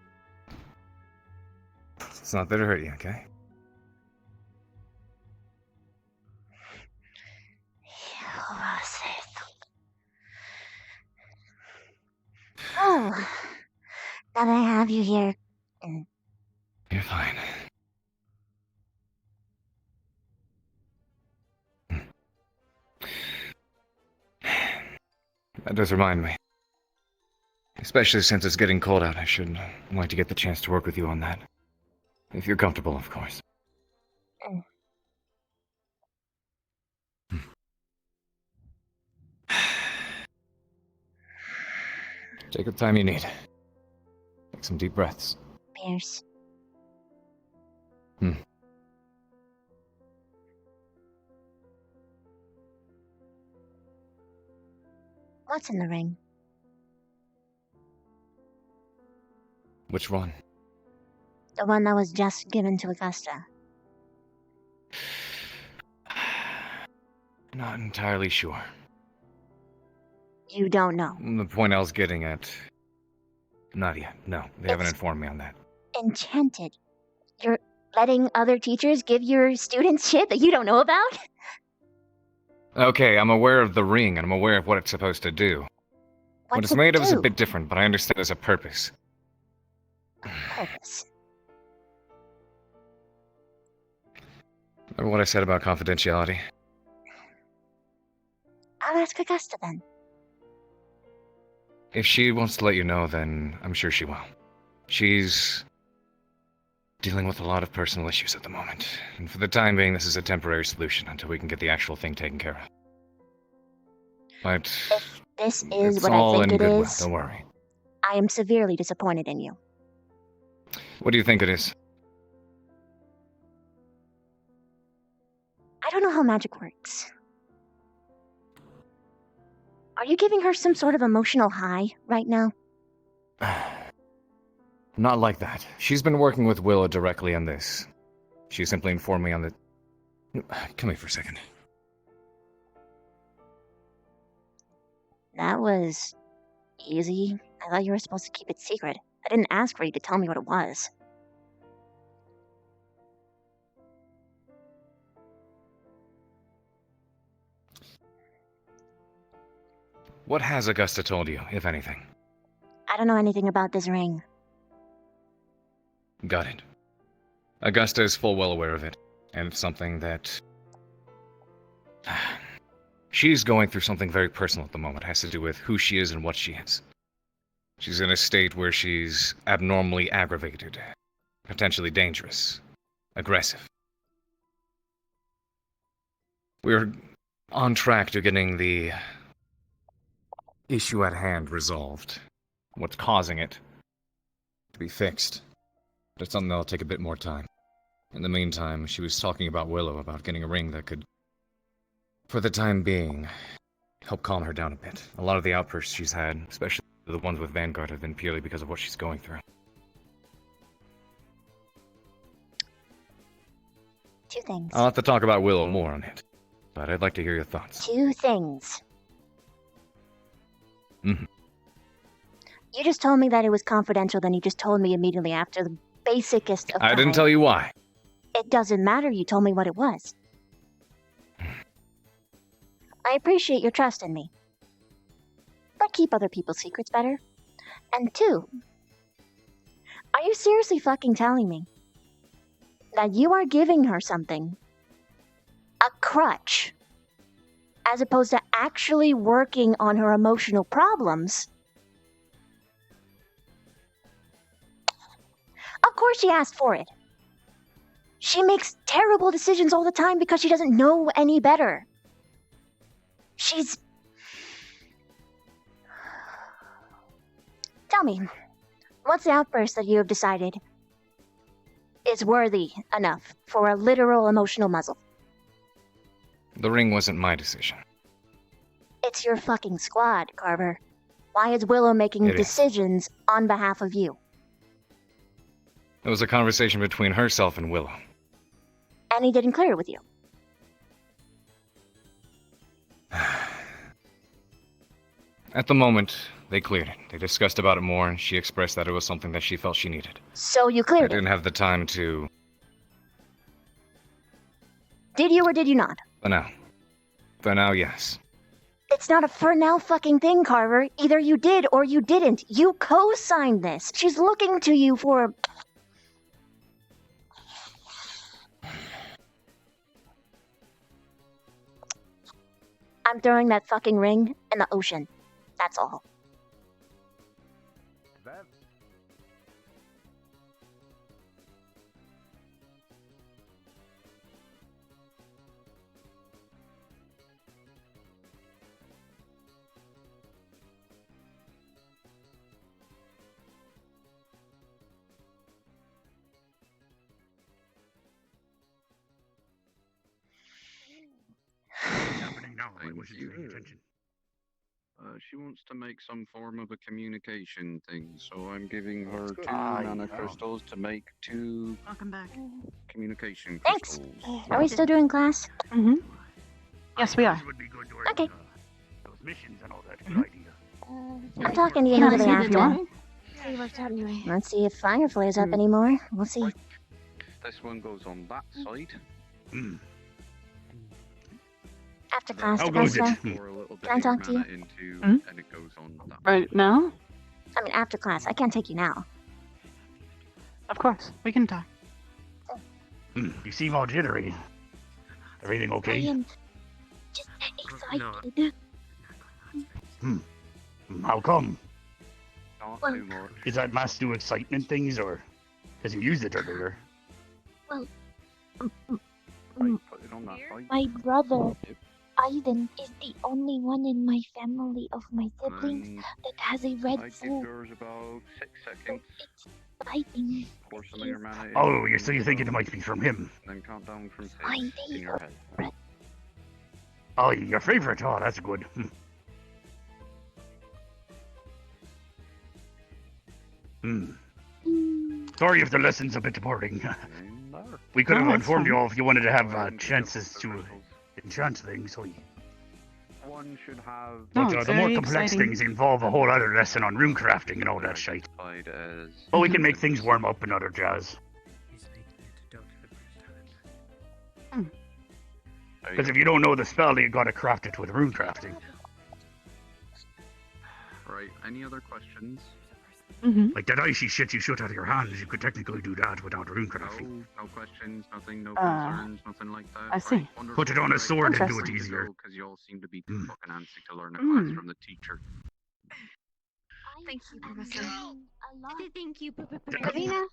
It's not there to hurt you, okay? Oh, now that I have you here, You're fine. That does remind me. Especially since it's getting cold out, I should like to get the chance to work with you on that. If you're comfortable, of course. Take the time you need. some deep breaths. Pierce. Hmm. What's in the ring? Which one? The one that was just given to Augusta. Not entirely sure. You don't know. The point I was getting at... Not yet. No, they haven't informed me on that. Enchanted. You're letting other teachers give your students shit that you don't know about? Okay, I'm aware of the ring, and I'm aware of what it's supposed to do. What it's made of is a bit different, but I understand there's a purpose. Purpose. Remember what I said about confidentiality? I'll ask Augusta then. If she wants to let you know, then I'm sure she will. She's dealing with a lot of personal issues at the moment, and for the time being, this is a temporary solution until we can get the actual thing taken care of. But If this is it's what all I in think it goodwill, is, don't worry. I am severely disappointed in you. What do you think it is? I don't know how magic works. Are you giving her some sort of emotional high right now? Not like that. She's been working with Willow directly on this. She simply informed me on the... Come here for a second. That was easy. I thought you were supposed to keep it secret. I didn't ask for you to tell me what it was. What has Augusta told you, if anything? I don't know anything about this ring. Got it. Augusta is full well aware of it, and it's something that... She's going through something very personal at the moment. It has to do with who she is and what she is. She's in a state where she's abnormally aggravated, potentially dangerous, aggressive. We're on track to getting the issue at hand resolved. What's causing it to be fixed. But it's something that'll take a bit more time. In the meantime, she was talking about Willow, about getting a ring that could, for the time being, help calm her down a bit. A lot of the outbursts she's had, especially the ones with Vanguard, have been purely because of what she's going through. Two things. I'll have to talk about Willow more on it, but I'd like to hear your thoughts. Two things. Mm-hmm. You just told me that it was confidential, then you just told me immediately after the basicest of I didn't tell you why. It doesn't matter, you told me what it was. I appreciate your trust in me. But keep other people's secrets better. And two, are you seriously fucking telling me that you are giving her something, a crutch, as opposed to actually working on her emotional problems? Of course she asked for it. She makes terrible decisions all the time because she doesn't know any better. She's... Tell me, what's the outburst that you have decided is worthy enough for a literal emotional muzzle? The ring wasn't my decision. It's your fucking squad, Carver. Why is Willow making It is. decisions on behalf of you? It was a conversation between herself and Willow. And he didn't clear it with you. At the moment, they cleared it. They discussed about it more, and she expressed that it was something that she felt she needed. So you I cleared it. didn't have the time to... Did you or did you not? For now. For now, yes. It's not a for now fucking thing, Carver. Either you did or you didn't. You co-signed this. She's looking to you for... I'm throwing that fucking ring in the ocean. That's all. thing with you. She wants to make some form of a communication thing, so I'm giving her 2 mana crystals to make 2 Welcome back. communication Thanks. crystals. Are we still doing class? Mm-hmm. Yes, we are. Okay. Those missions and all that. Good idea. I'm talking to you Yeah, another see the after. door? See you worked out anyway. Let's see if Firefly's up anymore. We'll see. This one goes on that side. After class, How goes it? Can I talk to you? And it goes on that. Right now? I mean, after class. I can't take you now. Of course, we can talk. You seem all jittery. Everything I okay? am just excited. How come? Not Well- too much. Is that mass do excitement things, or because you used it earlier? Well, Put it on that side. my brother, Aiden, is the only one in my family of my siblings And that has a red I give soul. yours about 6 seconds. Exciting. Pour some of your mana in. Oh, you're thinking it might be from him. Then count down from 6 My in your head. Oh, your favorite? Oh, that's good. Sorry if the lesson's a bit boring. We could have No, it's informed you fine. all if you wanted to have chances to enchant things. So One should have. But it's the more very complex exciting. things involve a whole other lesson on rune crafting and all that shit. As But we can make things warm up and other jazz. Because if you don't know the spell, you gotta craft it with rune crafting. Right, any other questions? Like that icy shit you shoot out of your hands, you could technically do that without rune crafting. No questions, nothing, no Uh, concerns, nothing like that. I see. Put it on a sword and do it Interesting. easier. Because you all seem to be too fucking antsy to learn a class from the teacher. Thank you, Professor. Thank you, Ravina?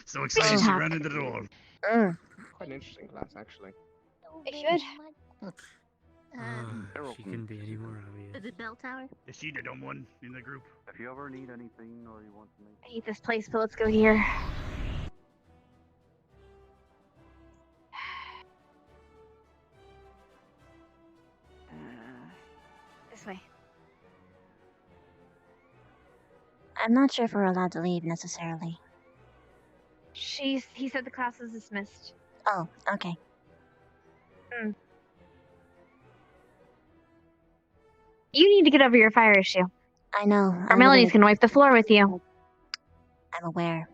So excited she ran into the door. Quite an interesting class, actually. It should. She can be any more obvious. The bell tower. Is she the dumb one in the group? If you ever need anything or you want to make. I hate this place, but let's go here. This way. I'm not sure if we're allowed to leave necessarily. He said the class is dismissed. Oh, okay. You need to get over your fire issue. I know. Or Melanie's gonna wipe the floor with you. I'm aware.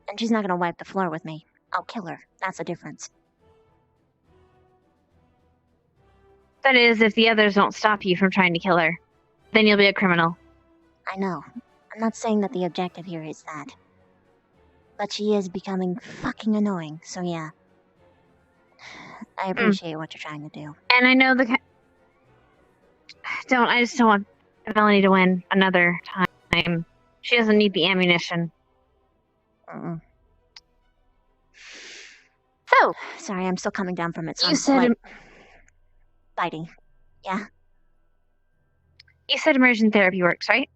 And she's not gonna wipe the floor with me. I'll kill her. That's the difference. That is, if the others don't stop you from trying to kill her. Then you'll be a criminal. I know. I'm not saying that the objective here is that. But she is becoming fucking annoying, so yeah. I appreciate what you're trying to do. And I know I just don't want Melanie to win another time. She doesn't need the ammunition. So, sorry, I'm still coming down from it. So You I'm said like, fighting. Yeah. You said immersion therapy works, right?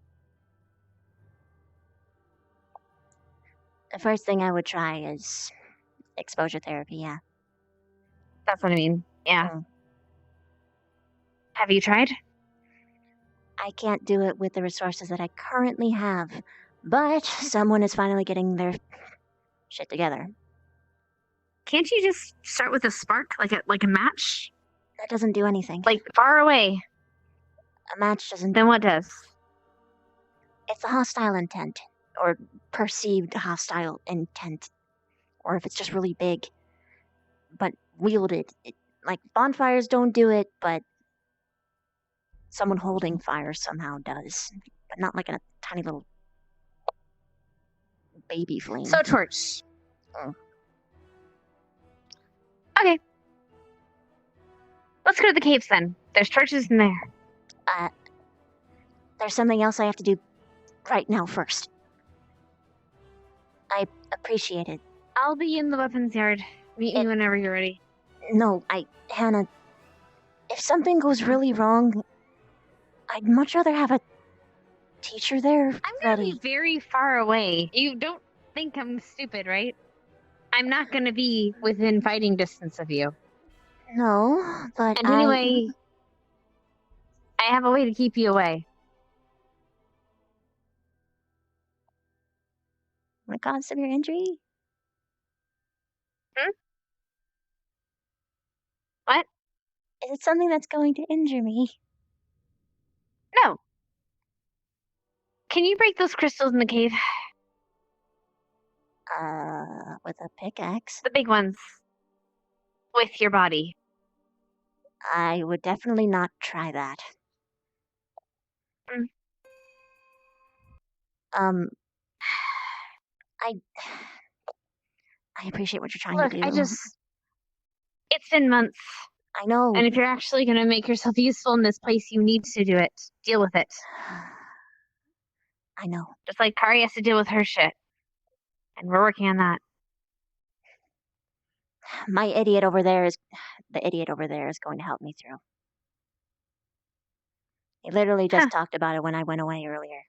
The first thing I would try is exposure therapy, yeah. That's what I mean. Yeah. Have you tried? I can't do it with the resources that I currently have, but someone is finally getting their shit together. Can't you just start with a spark, like a match? That doesn't do anything. Like far away. A match doesn't. Then what does? It's a hostile intent, or perceived hostile intent, or if it's just really big, but wielded. Like bonfires don't do it, but someone holding fire somehow does, but not like in a tiny little baby flame. So torch. Oh. Okay. Let's go to the caves then. There's torches in there. There's something else I have to do right now first. I appreciate it. I'll be in the weapons yard. Meet me whenever you're ready. No, Hannah, if something goes really wrong, I'd much rather have a teacher there. I'm gonna be very far away. You don't think I'm stupid, right? I'm not gonna be within fighting distance of you. No, but And anyway, I have a way to keep you away. What cause severe injury? Hmm? What? Is it something that's going to injure me? No. Can you break those crystals in the cave? With a pickaxe? The big ones. With your body. I would definitely not try that. Mm. I appreciate what you're trying Look, to do. It's been months. I know. And if you're actually going to make yourself useful in this place, you need to do it. Deal with it. I know. Just like Kari has to deal with her shit. And we're working on that. The idiot over there is going to help me through. He literally just talked about it when I went away earlier.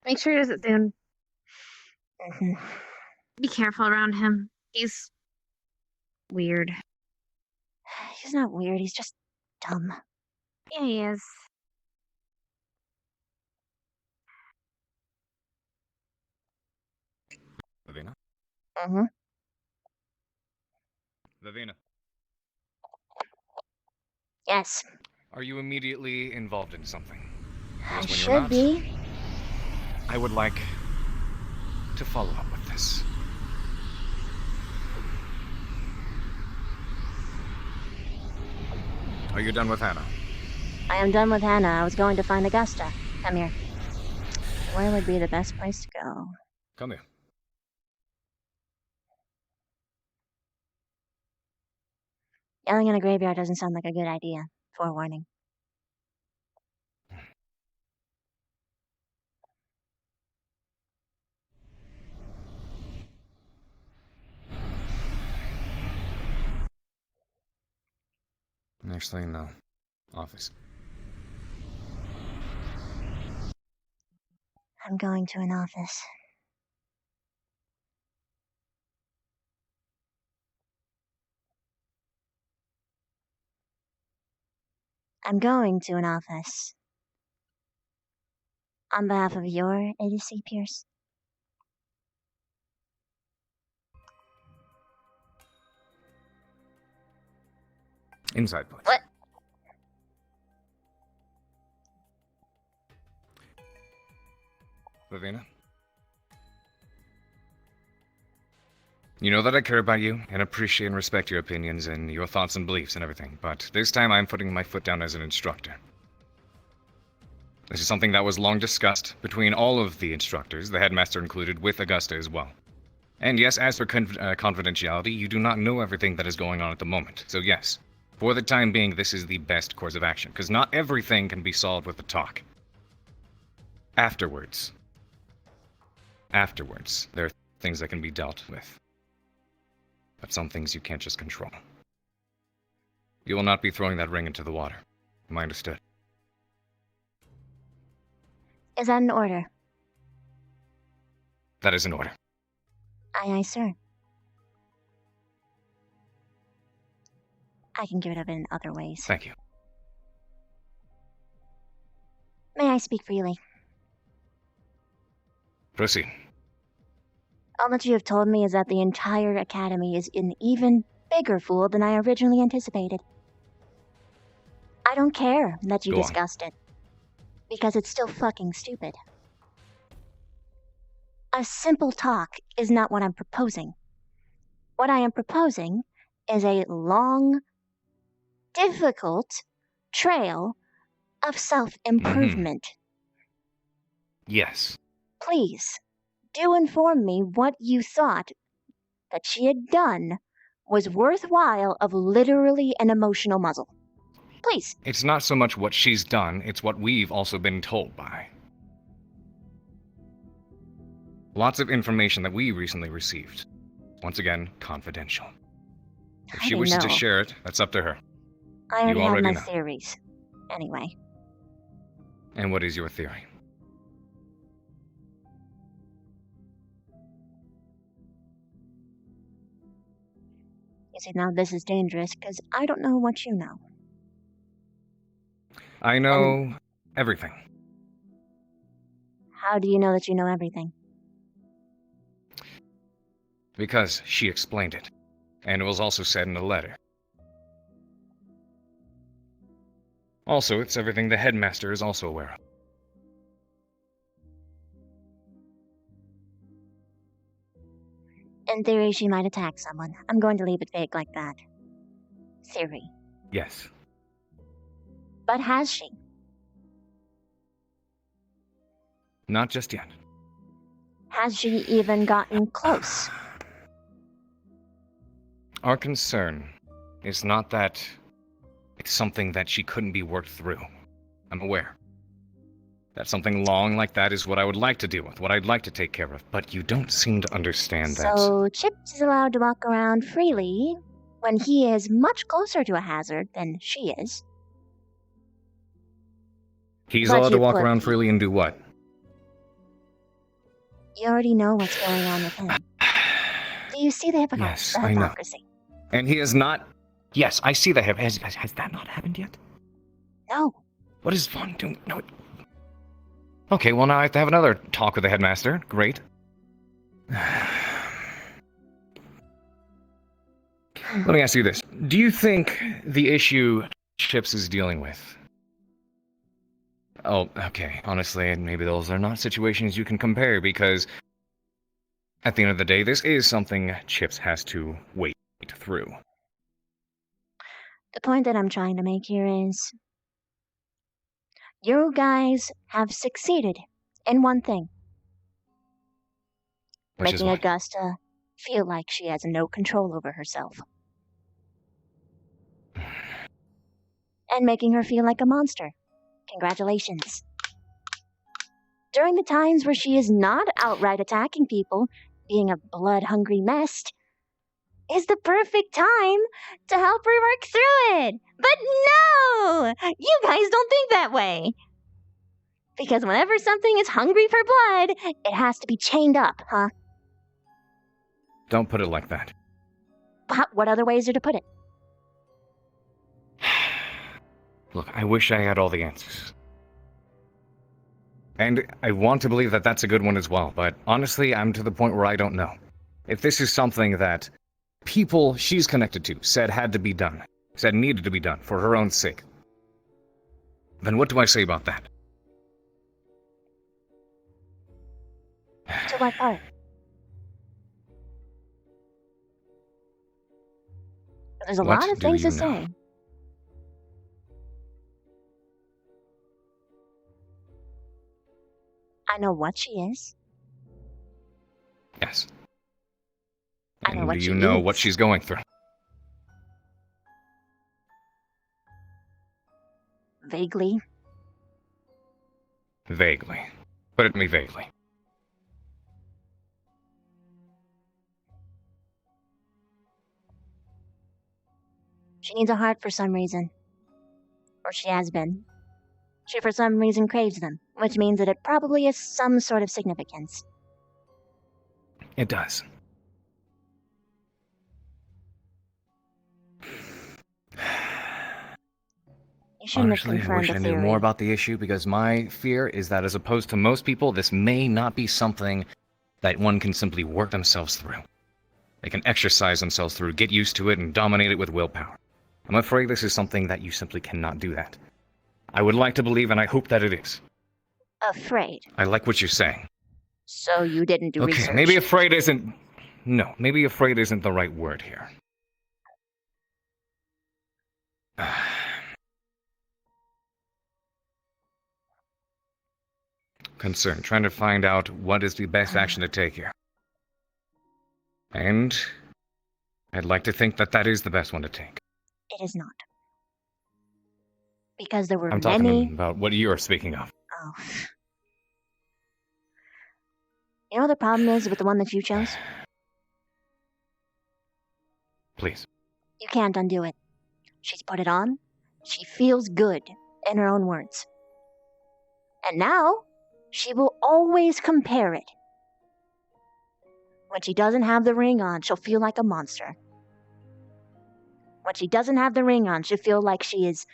Make sure he does it soon. Mm-hmm. Be careful around him. He's weird. He's not weird, he's just dumb. Yeah, he is. Lavina? Mm-hmm. Lavina, Yes. are you immediately involved in something? I Because when should you're not, be. I would like to follow up with this. Are you done with Hannah? I am done with Hannah. I was going to find Augusta. Come here. Where would be the best place to go? Come here. Yelling in a graveyard doesn't sound like a good idea. Forewarning. Actually, no. Office. I'm going to an office. I'm going to an office. On behalf of your ADC, Pierce. Inside, please. What? Lavina? You know that I care about you and appreciate and respect your opinions and your thoughts and beliefs and everything, but this time I'm putting my foot down as an instructor. This is something that was long discussed between all of the instructors, the headmaster included, with Augusta as well. And yes, as for confidentiality, you do not know everything that is going on at the moment. So yes, for the time being, this is the best course of action, because not everything can be solved with a talk. Afterwards, there are things that can be dealt with. But some things you can't just control. You will not be throwing that ring into the water. Am I understood? Is that an order? That is an order. Aye, sir. I can get rid of it in other ways. Thank you. May I speak freely? Proceed. All that you have told me is that the entire Academy is an even bigger fool than I originally anticipated. I don't care that you Go on. discussed it. Because it's still fucking stupid. A simple talk is not what I'm proposing. What I am proposing is a long, difficult trail of self-improvement. Yes. Please, do inform me what you thought that she had done was worthwhile of literally an emotional muzzle. Please. It's not so much what she's done, it's what we've also been told by. Lots of information that we recently received. Once again, confidential. If she wishes to share it, that's up to her. I already You have already my know. theories. Anyway. And what is your theory? You see, now this is dangerous because I don't know what you know. I know everything. How do you know that you know everything? Because she explained it. And it was also said in the letter. Also, it's everything the headmaster is also aware of. In theory, she might attack someone. I'm going to leave it vague like that. Theory. Yes. But has she? Not just yet. Has she even gotten close? Our concern is not that it's something that she couldn't be worked through. I'm aware. That something long like that is what I would like to deal with, what I'd like to take care of, but you don't seem to understand that. So Chips is allowed to walk around freely when he is much closer to a hazard than she is. He's But allowed to you walk put around me- freely and do what? You already know what's going on with him. Do you see the Yes, the I know. hypocrisy? And he is not... Yes, I see that. Has that not happened yet? No. What is Vaughn doing? No. Okay, well now I have to have another talk with the headmaster. Great. Let me ask you this. Do you think the issue Chips is dealing with... Oh, okay. Honestly, maybe those are not situations you can compare because... At the end of the day, this is something Chips has to wait through. The point that I'm trying to make here is you guys have succeeded in one thing. Which is Making what? Augusta feel like she has no control over herself. And making her feel like a monster. Congratulations. During the times where she is not outright attacking people, being a blood-hungry mess, is the perfect time to help her work through it. But no! You guys don't think that way. Because whenever something is hungry for blood, it has to be chained up, huh? Don't put it like that. What other ways are to put it? Look, I wish I had all the answers. And I want to believe that that's a good one as well, but honestly, I'm to the point where I don't know. If this is something that people she's connected to said had to be done, said needed to be done for her own sake, then what do I say about that? To what part? There's a What lot of do things you to know? say. I know what she is. Yes. I know And what do she you know is. what she's going through? Vaguely. Vaguely. Put it to me vaguely. She needs a heart for some reason. Or she has been. She for some reason craves them, which means that it probably has some sort of significance. It does. You shouldn't Honestly, have I wish confirmed I the knew theory. more about the issue because my fear is that as opposed to most people, this may not be something that one can simply work themselves through. They can exercise themselves through, get used to it, and dominate it with willpower. I'm afraid this is something that you simply cannot do that. I would like to believe, and I hope that it is. Afraid. I like what you're saying. So you didn't do Okay, research. maybe afraid isn't... No, maybe afraid isn't the right word here. Concerned, trying to find out what is the best action to take here. And I'd like to think that that is the best one to take. It is not. Because there were I'm many... talking about what you're speaking of. Oh. You know what the problem is with the one that you chose? Please. You can't undo it. She's put it on. She feels good, in her own words. And now, she will always compare it. When she doesn't have the ring on, she'll feel like a monster. When she doesn't have the ring on, she'll feel like she is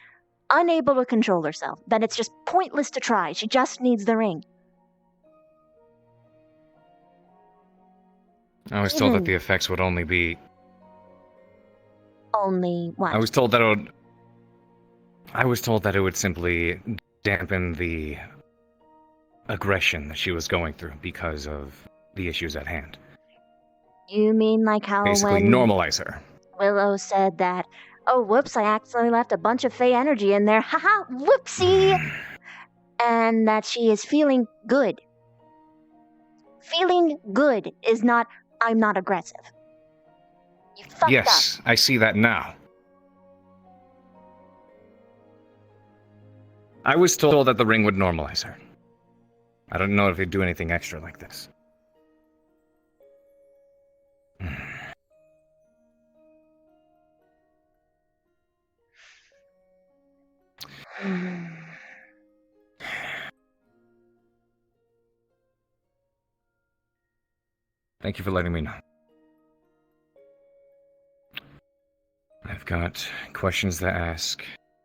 unable to control herself, then it's just pointless to try. She just needs the ring. I was told that the effects would only be. Only what? I was told that it would simply dampen the aggression that she was going through because of the issues at hand. You mean like how Basically, when normalize her. Willow said that, oh, whoops, I accidentally left a bunch of Fey energy in there. Haha, whoopsie! And that she is feeling good. Feeling good is not, I'm not aggressive. You fucked Yes, up. I see that now. I was told that the ring would normalize her. I don't know if it'd do anything extra like this. Thank you for letting me know. I've got questions to ask,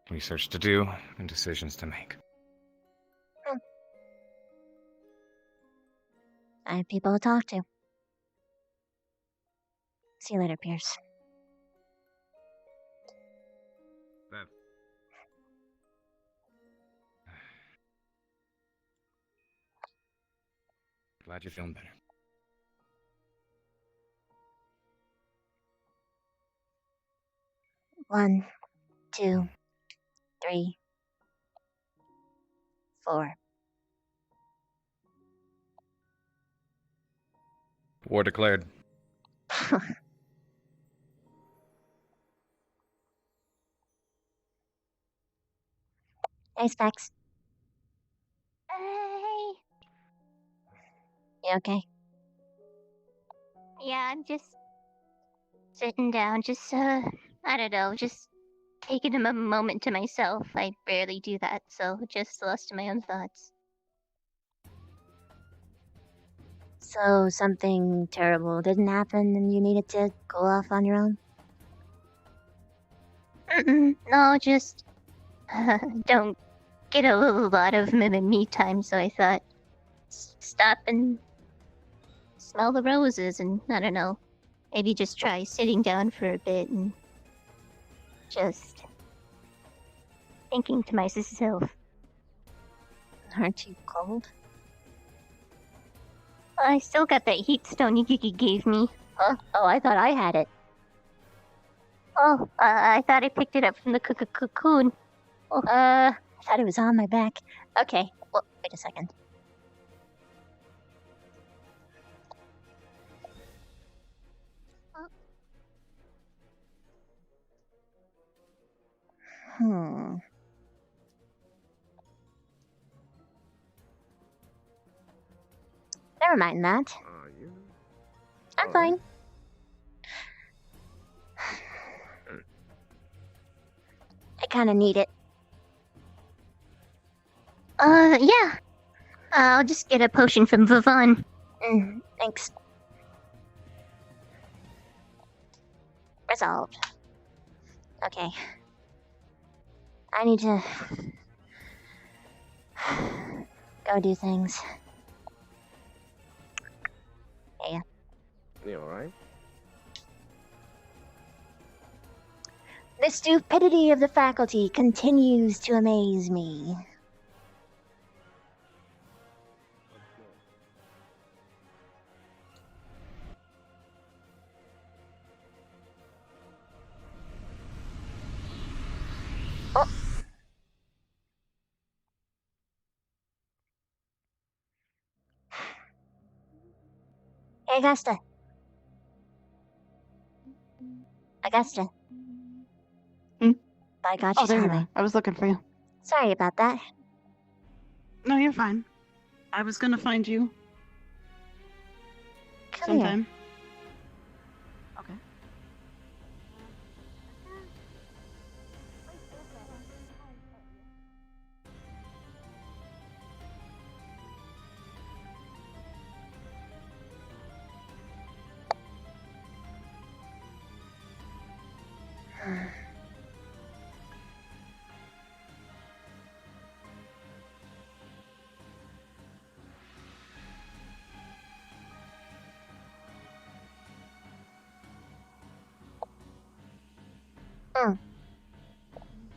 research to do, and decisions to make. I have people to talk to. See you later, Pierce. Bev. Glad you're feeling better. One, 2, 3, 4. War declared. Hey, Specs. Hey. You okay? Yeah, I'm just sitting down, just I don't know, just taking a moment to myself. I rarely do that, so just lost to my own thoughts. So something terrible didn't happen and you needed to go off on your own? No, just don't get a lot of me time, so I thought stop and smell the roses and, I don't know, maybe just try sitting down for a bit and just thinking to myself. Aren't you cold? I still got that heat stone you gave me. Huh? Oh, I thought I had it. Oh, I thought I picked it up from the cocoon. Oh, I thought it was on my back. Okay, well, wait a second. Never mind that. I'm fine. I kind of need it. Yeah. I'll just get a potion from Vivon. Thanks. Resolved. Okay. I need to go do things. Yeah. You alright? The stupidity of the faculty continues to amaze me. Oh. Hey, Augusta. Augusta. I got you. Oh, there you sorry. are. I was looking for you. Sorry about that. No, you're fine. I was gonna find you. Come here. sometime. Okay.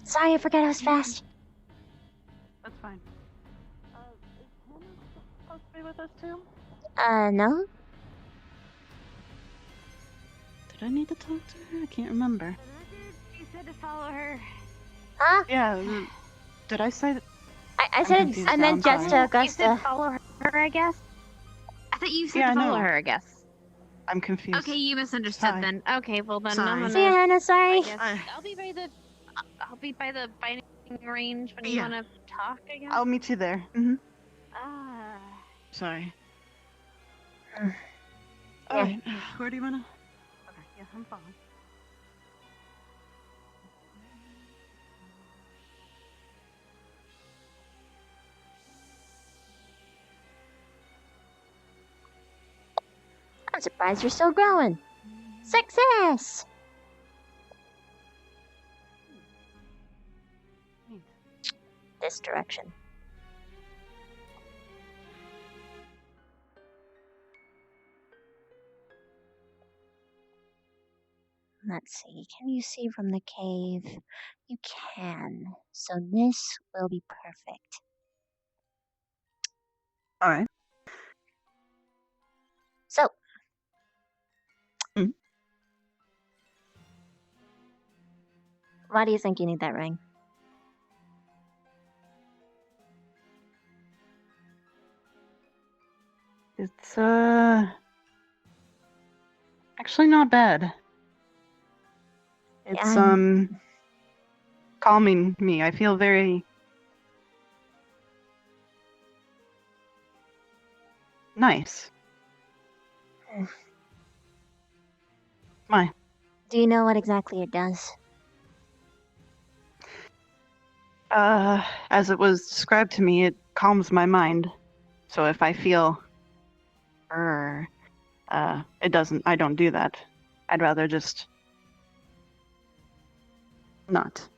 Sorry, I forgot I was fast. That's fine. Is Hannah supposed to be with us too? No? Did I need to talk to her? I can't remember. You said to follow her. Huh? Yeah. Did I say that? I I'm said, confused I now, meant I'm just sorry. You said Augusta. follow her, I guess? I thought you said Yeah, to follow no. her, I guess. I'm confused. Okay, you misunderstood Sorry. then. Okay, well then Sorry. I'm gonna... See ya, Hannah, sorry. I guess I'll be by the... I'll be by the fighting range when you Yeah. wanna talk, I guess? I'll meet you there. Mm-hmm. Ah... Sorry. Yeah. Alright, where do you wanna... Okay, yeah, I'm fine. I'm surprised you're still growing. Success! This direction. Let's see, can you see from the cave? You can. So this will be perfect. Alright. So. Why do you think you need that ring? It's, actually not bad. It's, calming me. I feel very... nice. Why? Do you know what exactly it does? As it was described to me, it calms my mind. So if I feel... it doesn't... I don't do that. I'd rather just... not.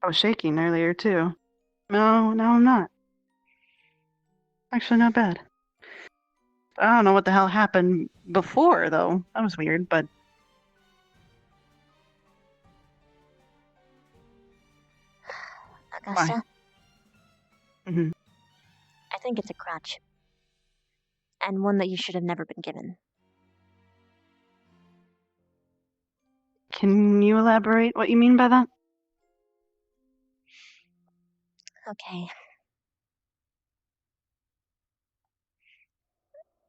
I was shaking earlier, too. No, I'm not. Actually, not bad. I don't know what the hell happened before, though. That was weird, but... Augusta? Mm-hmm. I think it's a crutch. And one that you should have never been given. Can you elaborate what you mean by that? Okay.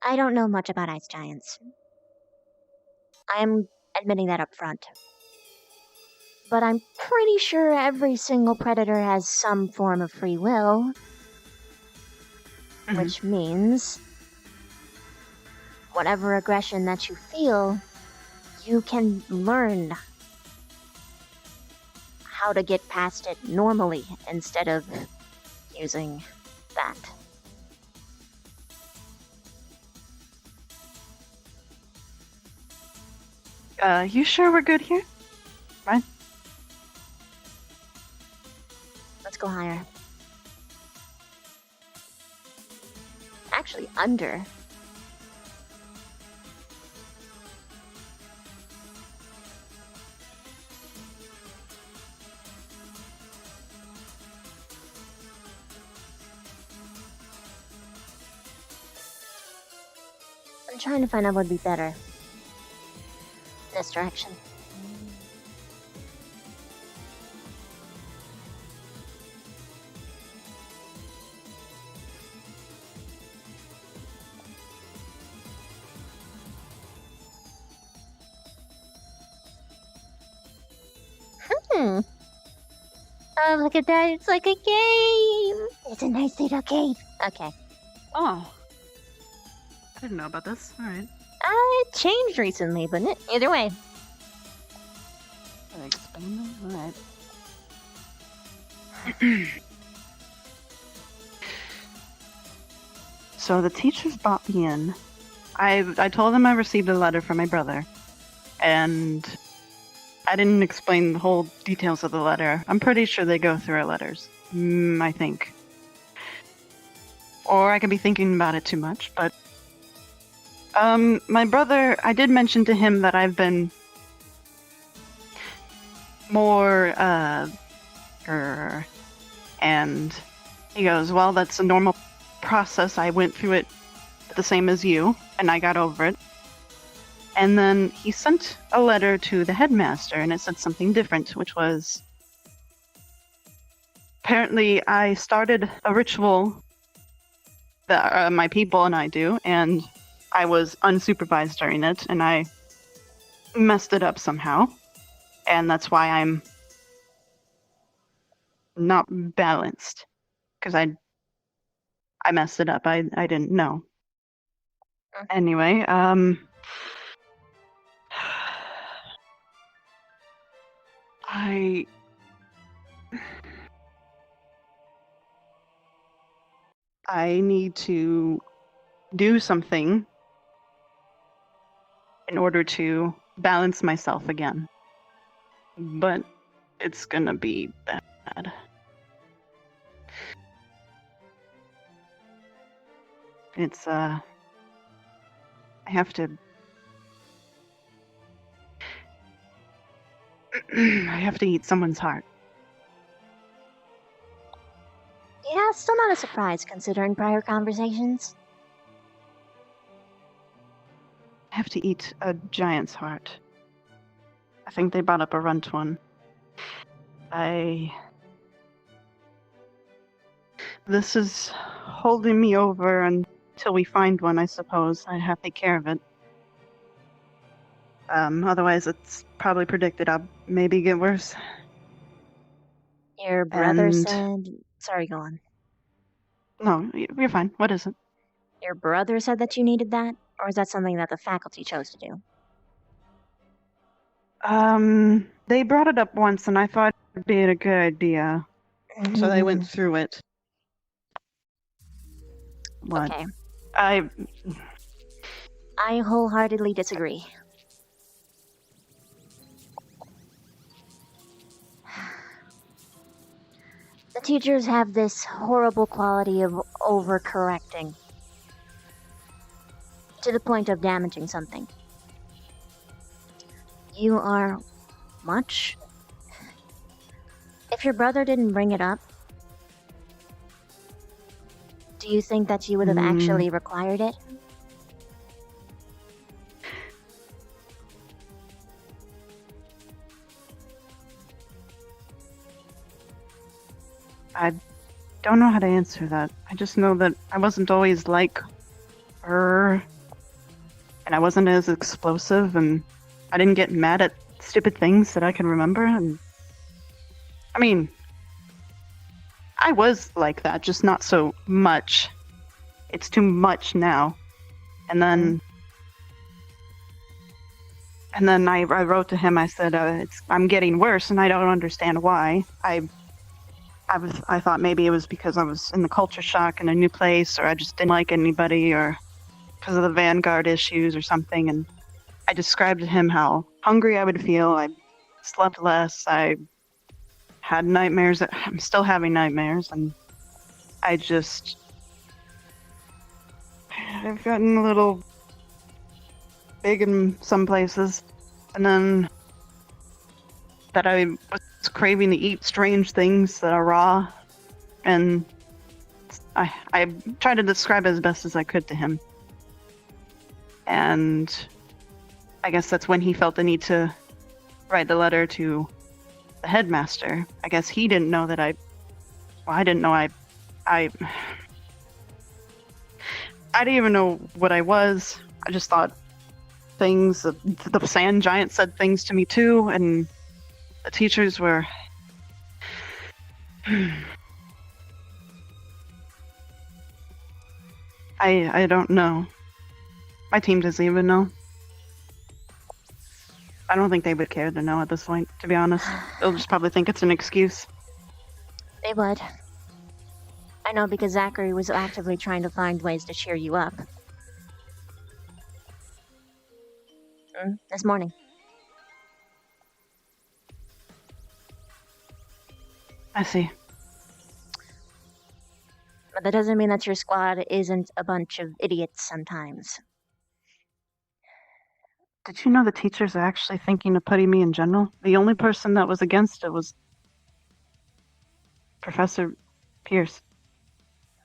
I don't know much about ice giants. I am admitting that up front. But I'm pretty sure every single predator has some form of free will. Which means whatever aggression that you feel, you can learn how to get past it normally instead of using that. You sure we're good here? Right? Let's go higher. Actually, under. I'm trying to find out what would be better. This direction. Oh, look at that. It's like a game. It's a nice little cave. Okay. Oh. I didn't know about this. Alright. It changed recently, but either way. Alright. So the teachers brought me in. I told them I received a letter from my brother. And I didn't explain the whole details of the letter. I'm pretty sure they go through our letters. I think. or I could be thinking about it too much, but my brother, I did mention to him that I've been more, and he goes, well, that's a normal process. I went through it the same as you, and I got over it. And then he sent a letter to the headmaster, and it said something different, which was, apparently I started a ritual that my people and I do, and I was unsupervised during it, and I messed it up somehow. And that's why I'm not balanced. Because I messed it up. I didn't know. Anyway, I need to do something in order to balance myself again. But it's gonna be bad. It's, I have to... I have to eat someone's heart. Yeah, still not a surprise considering prior conversations. I have to eat a giant's heart. I think they brought up a runt one. This is holding me over until we find one, I suppose. I have to take care of it. Otherwise it's probably predicted I'll maybe get worse. Your brother And- said... Sorry, go on. No, you're fine. What is it? Your brother said that you needed that? Or is that something that the faculty chose to do? They brought it up once and I thought it'd be a good idea. So they went through it. What? Okay. I wholeheartedly disagree. The teachers have this horrible quality of overcorrecting to the point of damaging something. You are much. If your brother didn't bring it up, do you think that you would have actually required it? I don't know how to answer that. I just know that I wasn't always like her, and I wasn't as explosive, and I didn't get mad at stupid things that I can remember. And I mean, I was like that, just not so much. It's too much now. And then I wrote to him. I said, I'm getting worse, and I don't understand why. I thought maybe it was because I was in the culture shock in a new place, or I just didn't like anybody, or because of the Vanguard issues or something. And I described to him how hungry I would feel. I slept less. I had nightmares. I'm still having nightmares, and I've gotten a little big in some places, and then that I was craving to eat strange things that are raw, and I tried to describe it as best as I could to him. And I guess that's when he felt the need to write the letter to the headmaster. I guess he didn't know that I didn't know I didn't even know what I was. I just thought things, the sand giant said things to me too, and the teachers were... I don't know. My team doesn't even know. I don't think they would care to know at this point, to be honest. They'll just probably think it's an excuse. They would. I know, because Zachary was actively trying to find ways to cheer you up. This morning. I see. But That doesn't mean that your squad isn't a bunch of idiots sometimes. Did you know the teachers are actually thinking of putting me in general? The only person that was against it was Professor Pierce.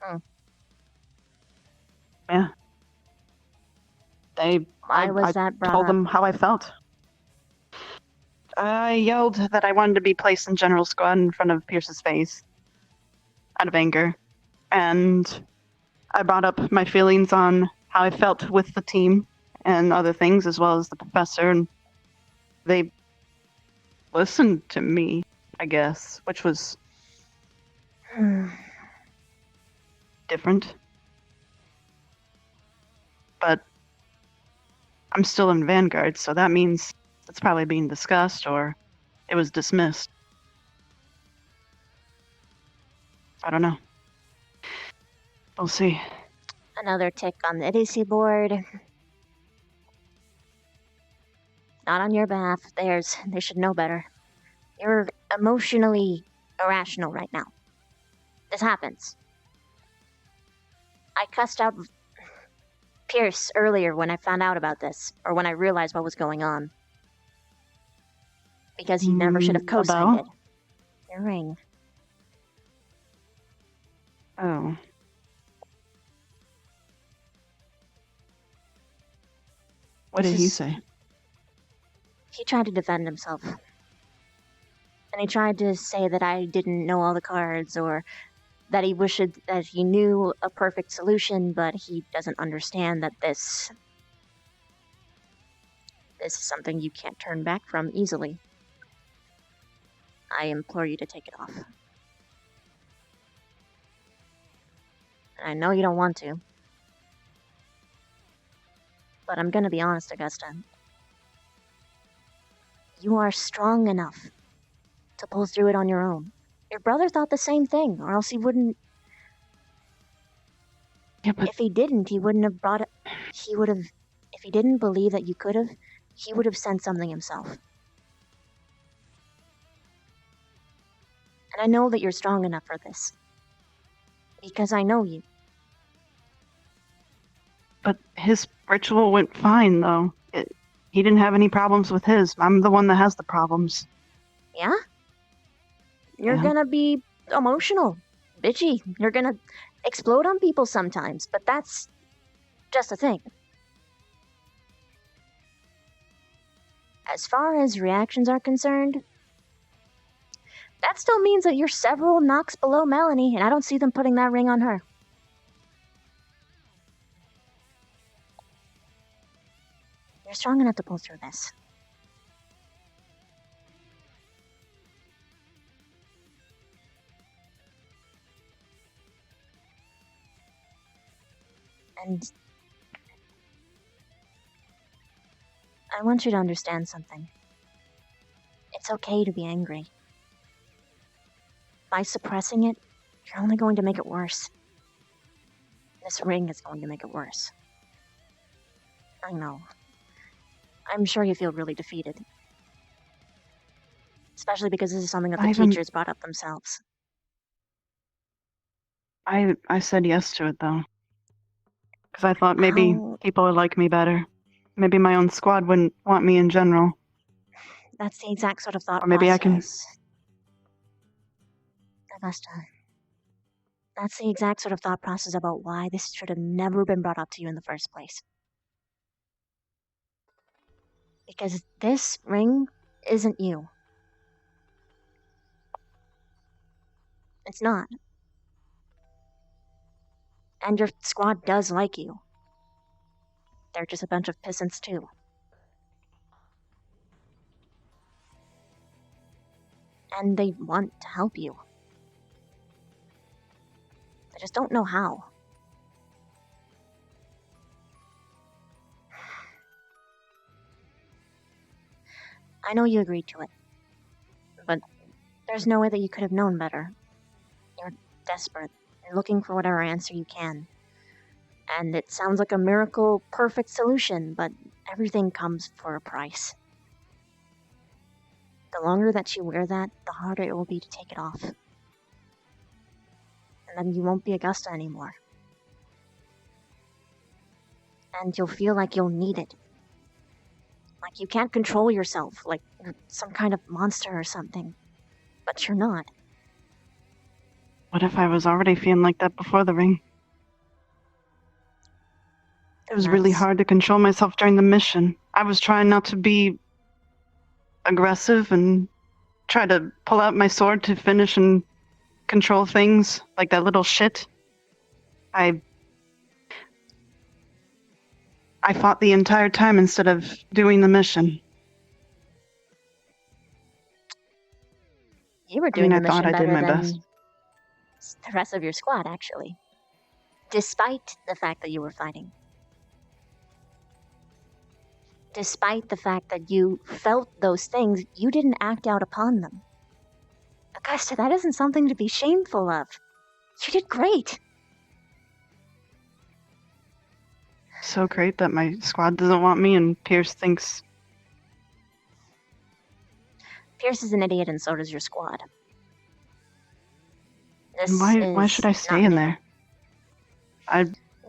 Hmm. Yeah. Why was I that brought told up? them how I felt. I yelled that I wanted to be placed in general squad in front of Pierce's face out of anger. And I brought up my feelings on how I felt with the team and other things, as well as the professor, and they listened to me, I guess, which was different. But I'm still in Vanguard, so that means it's probably being discussed or it was dismissed. I don't know. We'll see. Another tick on the idiocy board. Not on your behalf, theirs. They should know better. You're emotionally irrational right now. This happens. I cussed out Pierce earlier when I found out about this, or when I realized what was going on. Because he never should have co-signed it. Your ring. Oh. What did he say? He tried to defend himself. And he tried to say that I didn't know all the cards, or that he wished that he knew a perfect solution, but he doesn't understand that this is something you can't turn back from easily. I implore you to take it off. I know you don't want to. But I'm gonna be honest, Augusta. You are strong enough to pull through it on your own. Your brother thought the same thing, or else he wouldn't... Yeah, but... If he didn't, he wouldn't have brought it... He would have... If he didn't believe that you could have, he would have sent something himself. And I know that you're strong enough for this. Because I know you. But his ritual went fine, though. He didn't have any problems with his. I'm the one that has the problems. Yeah? You're Yeah. gonna be emotional, bitchy. You're gonna explode on people sometimes, but that's just a thing. As far as reactions are concerned, that still means that you're several knocks below Melanie, and I don't see them putting that ring on her. You're strong enough to pull through this. And I want you to understand something. It's okay to be angry. By suppressing it, you're only going to make it worse. This ring is going to make it worse. I know. I'm sure you feel really defeated. Especially because this is something that the teachers brought up themselves. I said yes to it, though. Because I thought maybe people would like me better. Maybe my own squad wouldn't want me in general. That's the exact sort of thought Or maybe I can... Augusta. That's the exact sort of thought process about why this should have never been brought up to you in the first place. Because this ring isn't you. It's not. And your squad does like you. They're just a bunch of pissants too. And they want to help you. They just don't know how. I know you agreed to it. But there's no way that you could have known better. You're desperate. You're looking for whatever answer you can. And it sounds like a miracle, perfect solution, but everything comes for a price. The longer that you wear that, the harder it will be to take it off. And then you won't be Augusta anymore. And you'll feel like you'll need it. Like you can't control yourself, like you're some kind of monster or something. But you're not. What if I was already feeling like that before the ring? It was really hard to control myself during the mission. I was trying not to be aggressive and try to pull out my sword to finish and control things like that little shit. I fought the entire time instead of doing the mission. You were doing the I mission thought I did better my than best. the rest of your squad, actually. Despite the fact that you were fighting. Despite the fact that you felt those things, you didn't act out upon them. Augusta, that isn't something to be shameful of. You did great. So great that my squad doesn't want me and Pierce thinks... Pierce is an idiot and so does your squad. This Why should I stay in there? I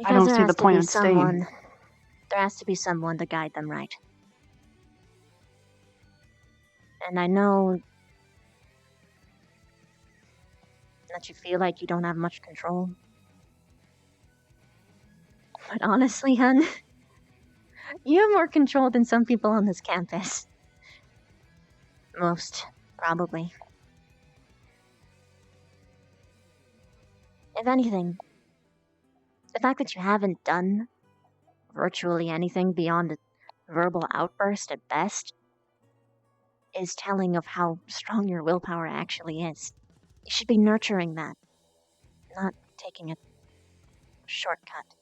don't see the point of staying. There has to be someone to guide them right. And I know that you feel like you don't have much control. But honestly, hun, you have more control than some people on this campus. Most, probably. If anything, the fact that you haven't done virtually anything beyond a verbal outburst at best is telling of how strong your willpower actually is. You should be nurturing that, not taking a shortcut.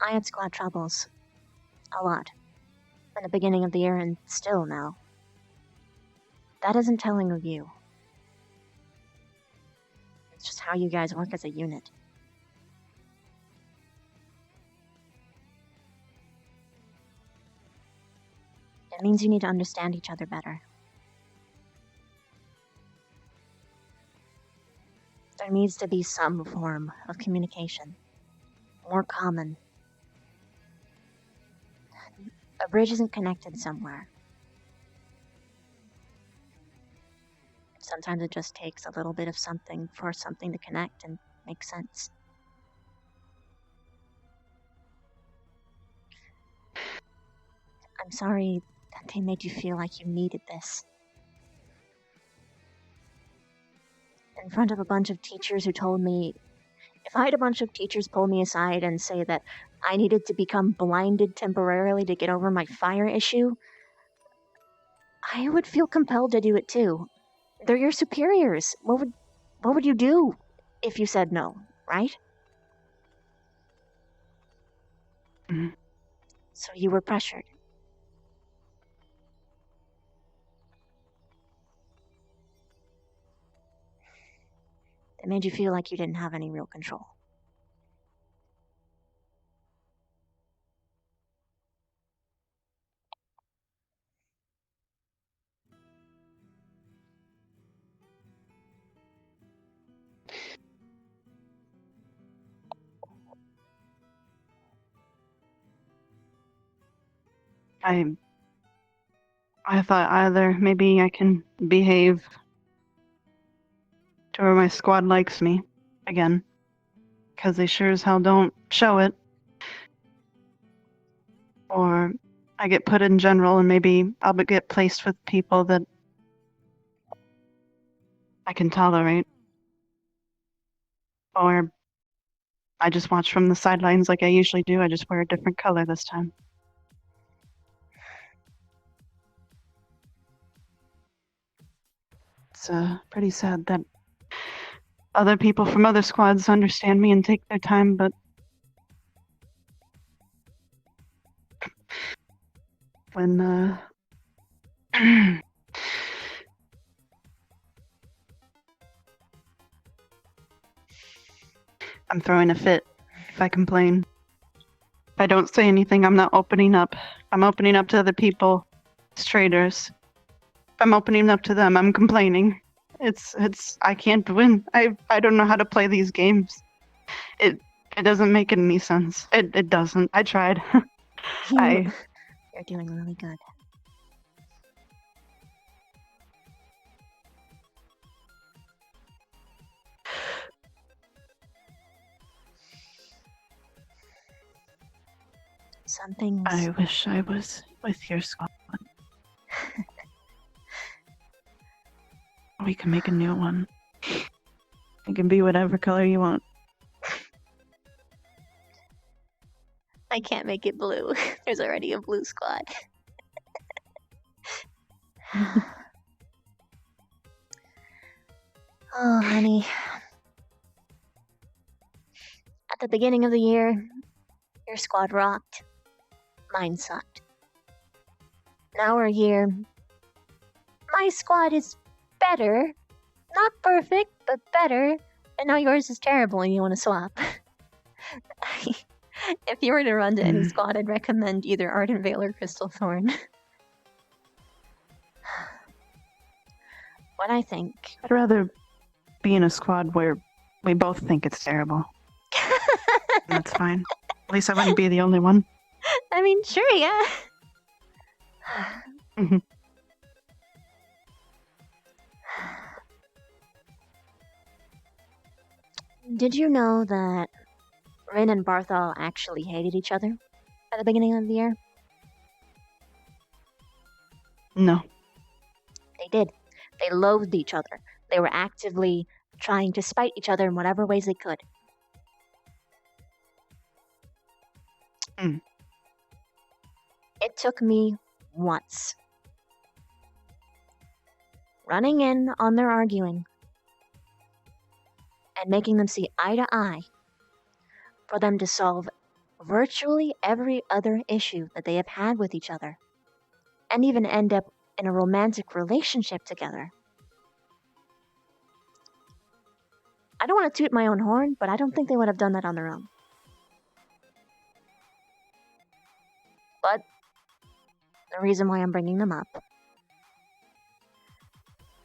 I had squad troubles. A lot. In the beginning of the year and still now. That isn't telling of you. It's just how you guys work as a unit. It means you need to understand each other better. There needs to be some form of communication. More common. A bridge isn't connected somewhere. Sometimes it just takes a little bit of something for something to connect and make sense. I'm sorry that they made you feel like you needed this. In front of a bunch of teachers who told me, if I had a bunch of teachers pull me aside and say that I needed to become blinded temporarily to get over my fire issue, I would feel compelled to do it too. They're your superiors. What would you do if you said no, right? Mm-hmm. So you were pressured. It made you feel like you didn't have any real control. I thought either maybe I can behave to where my squad likes me again, because they sure as hell don't show it. Or I get put in general and maybe I'll get placed with people that I can tolerate. Or I just watch from the sidelines like I usually do. I just wear a different color this time. It's pretty sad that other people from other squads understand me and take their time, but when I'm throwing a fit if I complain. If I don't say anything, I'm not opening up. I'm opening up to other people, it's traders. If I'm opening up to them, I'm complaining. It's I can't win. I don't know how to play these games. It doesn't make any sense. It doesn't. I tried. You're doing really good. Something's... I wish I was with your squad. We can make a new one. It can be whatever color you want. I can't make it blue. There's already a blue squad. Oh, honey. At the beginning of the year, your squad rocked. Mine sucked. Now we're here. My squad is better. Not perfect, but better. And now yours is terrible and you want to swap. If you were to run to any squad, I'd recommend either Ardent Veil or Crystal Thorn. What I think... I'd rather be in a squad where we both think it's terrible. That's fine. At least I wouldn't be the only one. I mean, sure, yeah. Did you know that Rin and Barthol actually hated each other at the beginning of the year? No. They did. They loathed each other. They were actively trying to spite each other in whatever ways they could. It took me once. Running in on their arguing and making them see eye to eye for them to solve virtually every other issue that they have had with each other and even end up in a romantic relationship together. I don't want to toot my own horn, but I don't think they would have done that on their own. But the reason why I'm bringing them up,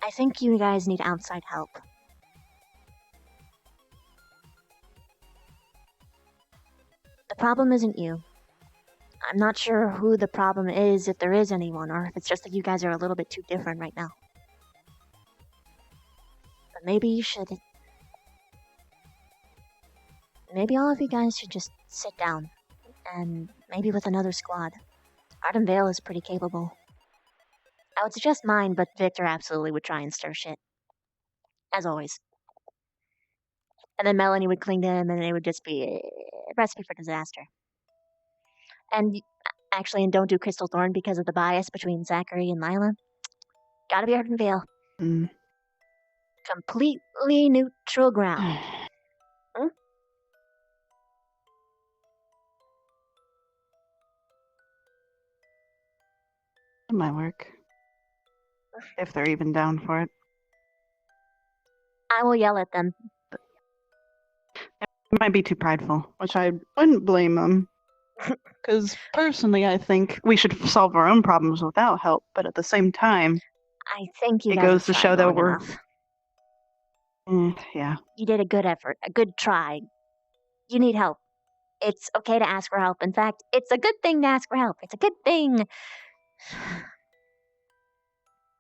I think you guys need outside help. The problem isn't you. I'm not sure who the problem is, if there is anyone, or if it's just that you guys are a little bit too different right now. But maybe you should... Maybe all of you guys should just sit down, and maybe with another squad. Ardent Veil is pretty capable. I would suggest mine, but Victor absolutely would try and stir shit. As always. And then Melanie would cling to him, and it would just be a recipe for disaster. And actually, and don't do Crystal Thorn because of the bias between Zachary and Lila. Gotta be Ardent Veil. Completely neutral ground. It might work. If they're even down for it. I will yell at them. It might be too prideful, which I wouldn't blame them. Because personally, I think we should solve our own problems without help, but at the same time, I think you it guys goes have to show tried that long we're... enough. Yeah. You did a good effort, a good try. You need help. It's okay to ask for help. In fact, it's a good thing to ask for help. It's a good thing. I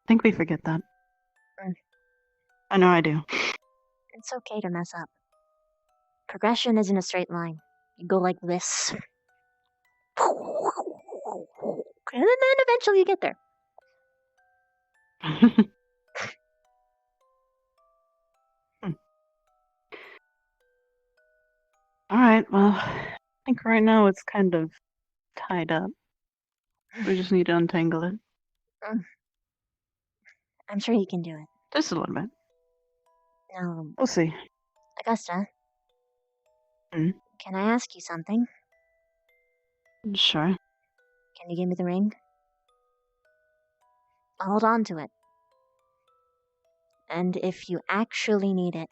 think we forget that. I know I do. It's okay to mess up. Progression isn't a straight line. You go like this. And then eventually you get there. Alright, well, I think right now it's kind of tied up. We just need to untangle it. I'm sure you can do it. Just a little bit. Now, We'll see. Augusta, can I ask you something? Sure. Can you give me the ring? Hold on to it. And if you actually need it,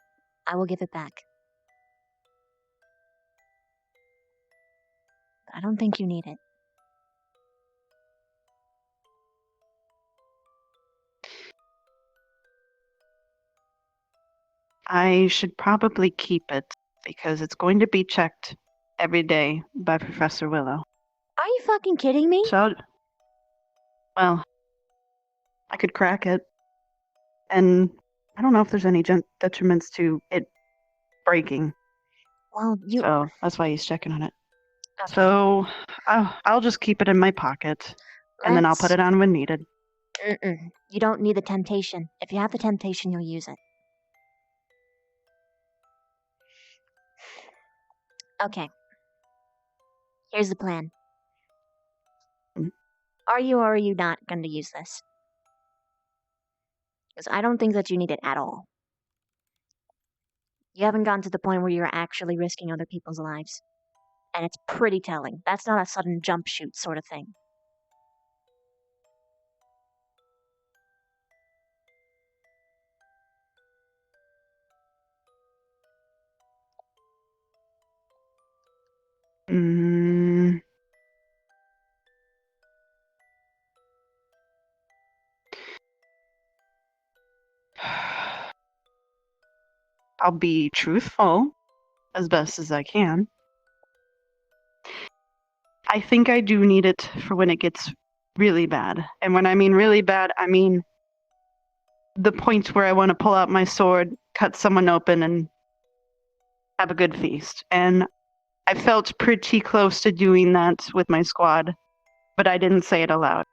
I will give it back. I don't think you need it. I should probably keep it because it's going to be checked every day by Professor Willow. Are you fucking kidding me? So, well, I could crack it. And I don't know if there's any detriments to it breaking. Well, you... So that's why he's checking on it. Okay. So I'll just keep it in my pocket, and then I'll put it on when needed. You don't need the temptation. If you have the temptation, you'll use it. Okay. Here's the plan. Are you or are you not going to use this? Because I don't think that you need it at all. You haven't gotten to the point where you're actually risking other people's lives. And it's pretty telling. That's not a sudden jump shoot sort of thing. I'll be truthful as best as I can. I think I do need it for when it gets really bad. And when I mean really bad, I mean the point where I want to pull out my sword, cut someone open, and have a good feast. And I felt pretty close to doing that with my squad, but I didn't say it aloud.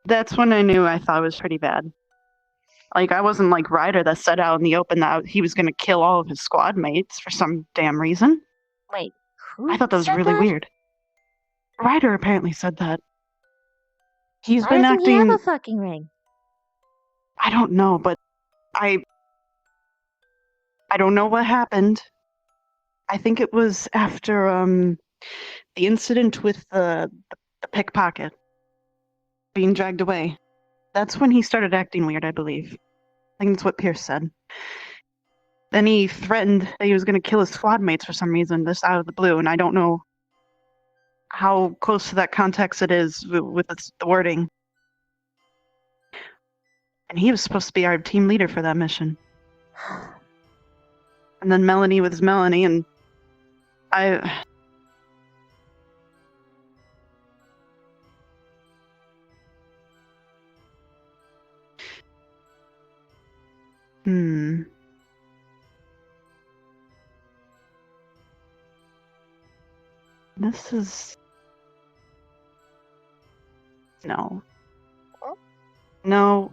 That's when I knew I thought it was pretty bad. Like, I wasn't like Ryder that said out in the open that he was going to kill all of his squad mates for some damn reason. Wait, who I thought that was said really that? weird. Ryder apparently said that. He's Why been doesn't he acting... have a fucking ring? I don't know, but I don't know what happened. I think it was after the incident with the pickpocket being dragged away. That's when he started acting weird, I believe. I think that's what Pierce said. Then he threatened that he was going to kill his squad mates for some reason, this out of the blue, and I don't know how close to that context it is with the wording. And he was supposed to be our team leader for that mission. And then Melanie was Melanie, and I... This is... No. No,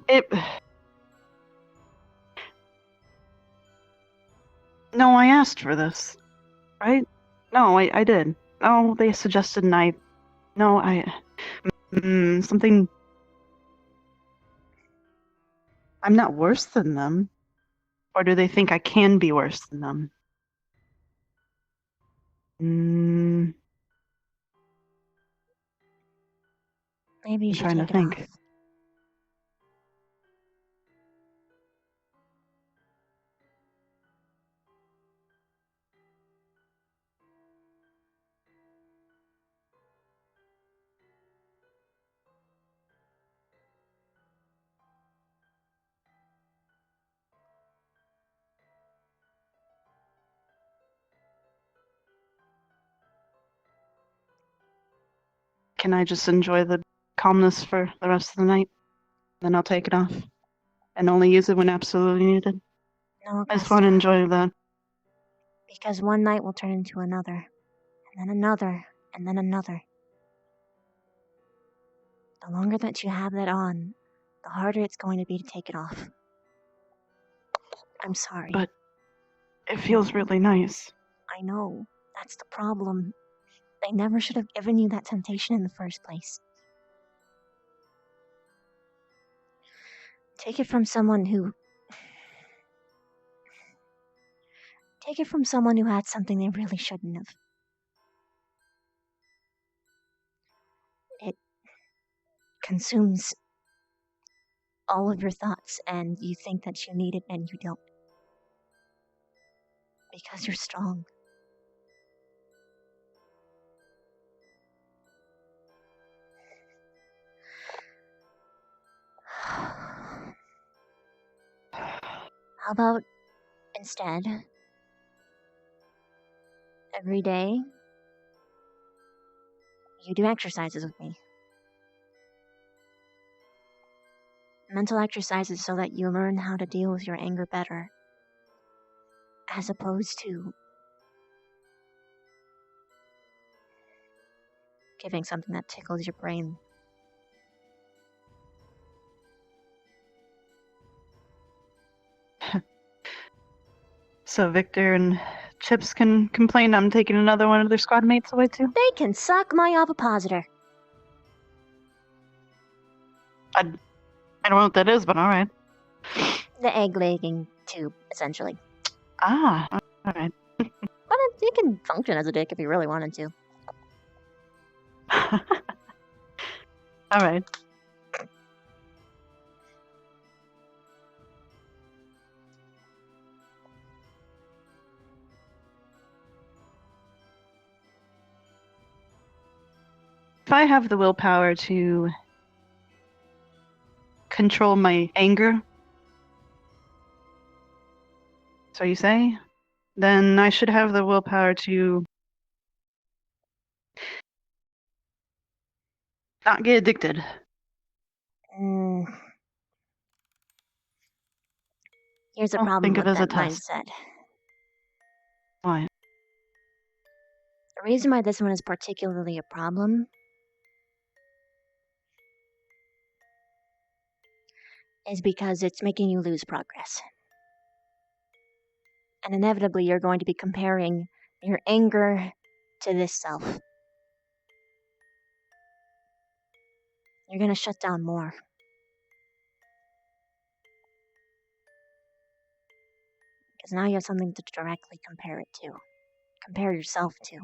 No, I asked for this. Right? No, I did. Oh, they suggested and I... No, something... I'm not worse than them. Or do they think I can be worse than them? Maybe you I'm should trying to take it think. off. Can I just enjoy the calmness for the rest of the night? Then I'll take it off. And only use it when absolutely needed. No, I just want to enjoy that. Because one night will turn into another, and then another, and then another. The longer that you have that on, the harder it's going to be to take it off. I'm sorry. But it feels really nice. I know. That's the problem. They never should have given you that temptation in the first place. Take it from someone who... Take it from someone who had something they really shouldn't have. It consumes all of your thoughts and you think that you need it and you don't. Because you're strong. How about instead, every day, you do exercises with me? Mental exercises so that you learn how to deal with your anger better, as opposed to giving something that tickles your brain. So Victor and Chips can complain I'm taking another one of their squad mates away too? They can suck my ovipositor. I don't know what that is, but alright. The egg-laying tube, essentially. Ah, alright. But it can function as a dick if you really wanted to. Alright. If I have the willpower to control my anger, so you say, then I should have the willpower to not get addicted. Here's a I'll problem think with of it as that a test. mindset. Why? The reason why this one is particularly a problem is because it's making you lose progress. And inevitably, you're going to be comparing your anger to this self. You're going to shut down more. Because now you have something to directly compare it to. Compare yourself to.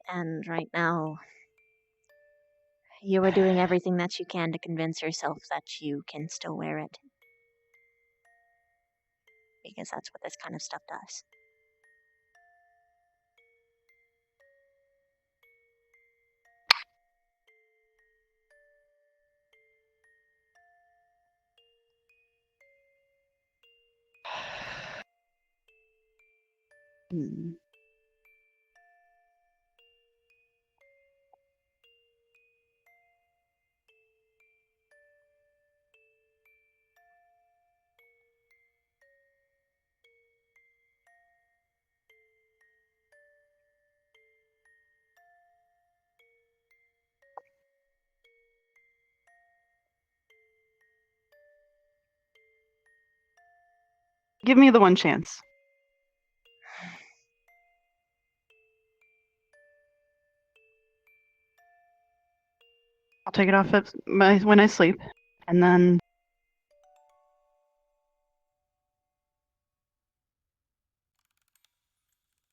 And right now, you are doing everything that you can to convince yourself that you can still wear it. Because that's what this kind of stuff does. Give me the one chance. I'll take it off when I sleep, and then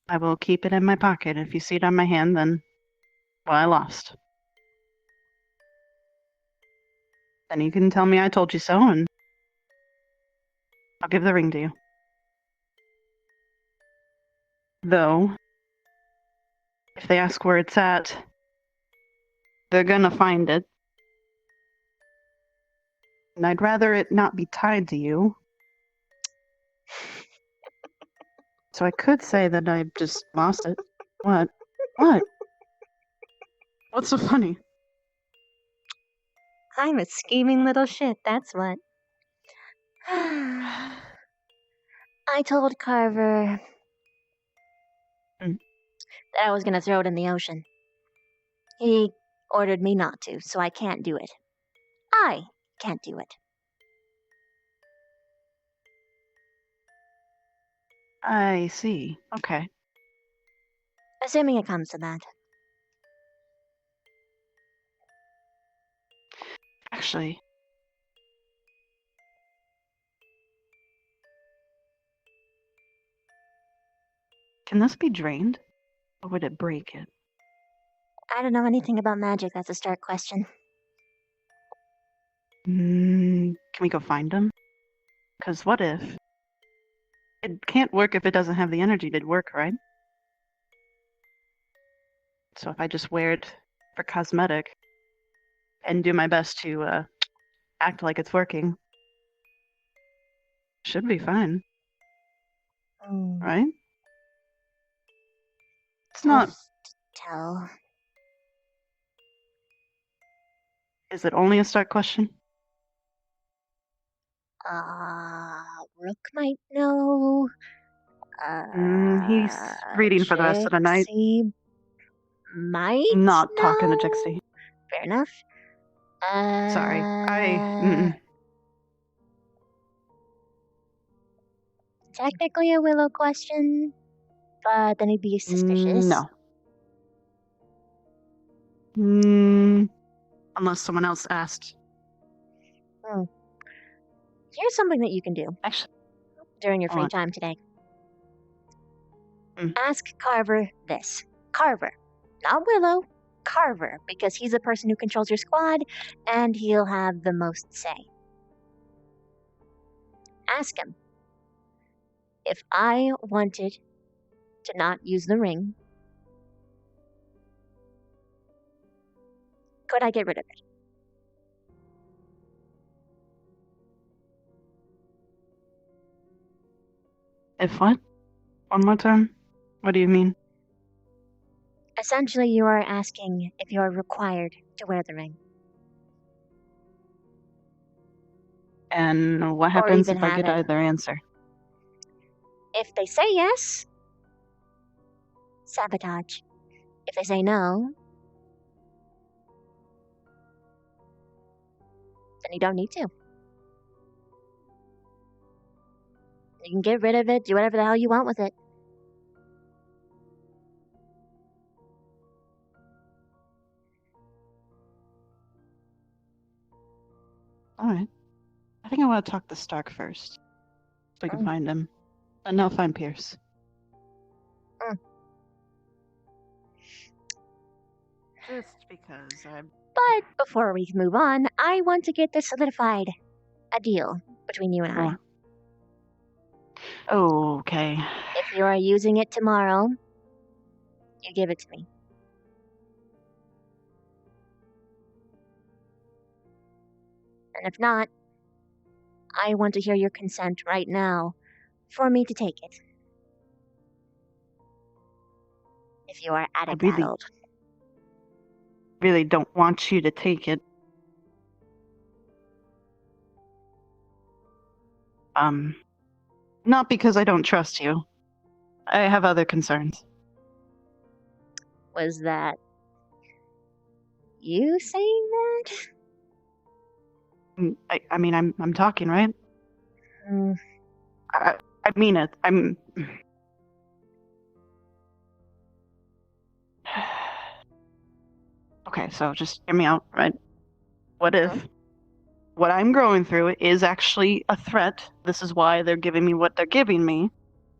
I will keep it in my pocket. If you see it on my hand, then, well, I lost. Then you can tell me I told you so, and I'll give the ring to you. Though, if they ask where it's at, they're gonna find it. And I'd rather it not be tied to you. So I could say that I just lost it. What? What? What's so funny? I'm a scheming little shit, that's what. I told Carver that I was gonna throw it in the ocean. He ordered me not to, so I can't do it. I can't do it. I see. Okay. Assuming it comes to that. Actually, can this be drained? Or would it break it? I don't know anything about magic. That's a start question. Can we go find him? Because what if? It can't work if it doesn't have the energy to work, right? So if I just wear it for cosmetic and do my best to act like it's working, should be fine. Right? It's not. Tell. Is it only a start question? Rook might know. He's reading for the rest of the night. Jixie might Not know. talking to Jixie. Fair enough. Sorry. Technically a Willow question, but then he'd be suspicious. No. Unless someone else asked. Here's something that you can do. Actually, during your free what? time today. Ask Carver this. Carver. Not Willow. Carver. Because he's the person who controls your squad, and he'll have the most say. Ask him. If I wanted to not use the ring, could I get rid of it? If what? One more time? What do you mean? Essentially, you are asking if you are required to wear the ring. And what happens even if I have get it. either answer? If they say yes, sabotage. If they say no, then you don't need to. You can get rid of it, do whatever the hell you want with it. Alright. I think I want to talk to Stark first. So we can find him. And I'll find Pierce. Just because I'm... But before we move on, I want to get this solidified. A deal between you and I. Okay. If you are using it tomorrow, you give it to me. And if not, I want to hear your consent right now for me to take it. If you are addict-addled. Really don't want you to take it. Not because I don't trust you. I have other concerns. Was that you saying that? I mean, I'm talking, right? I mean it. Okay, so just hear me out, right? What if what I'm going through is actually a threat? This is why they're giving me what they're giving me,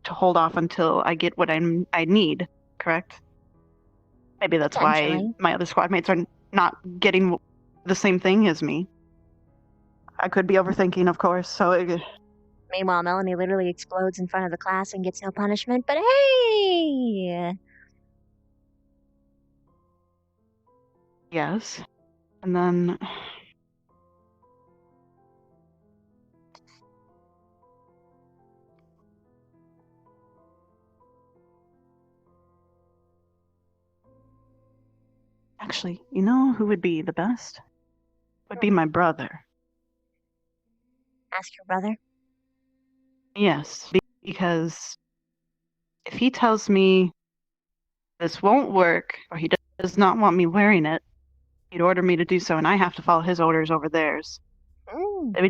to hold off until I get what I need, correct? Maybe that's why my other squad mates are not getting the same thing as me. I could be overthinking, of course, so... Meanwhile, Melanie literally explodes in front of the class and gets no punishment, but hey! Yes. And then... Actually, you know who would be the best? Would be my brother. Ask your brother? Yes, because if he tells me this won't work, or he does not want me wearing it, he'd order me to do so, and I have to follow his orders over theirs.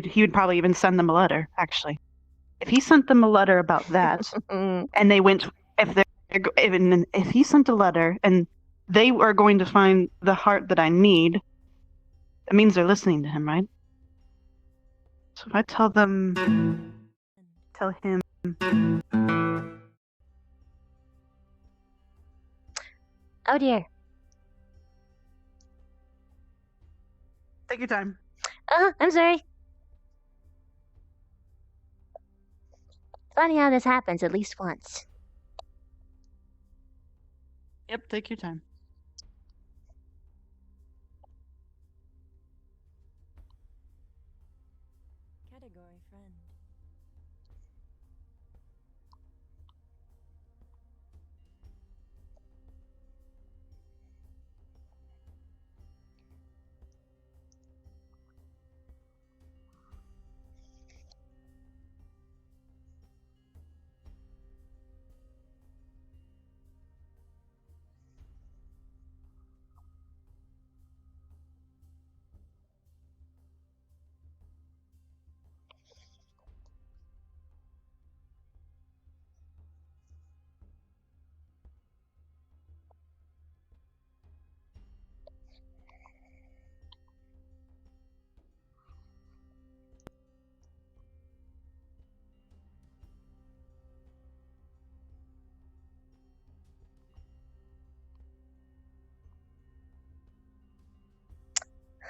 He would probably even send them a letter, actually. If he sent them a letter about that, and they went, if he sent a letter, and they are going to find the heart that I need, that means they're listening to him, right? So if I tell him... Oh dear. Take your time. I'm sorry. Funny how this happens at least once. Yep, take your time. Category friend.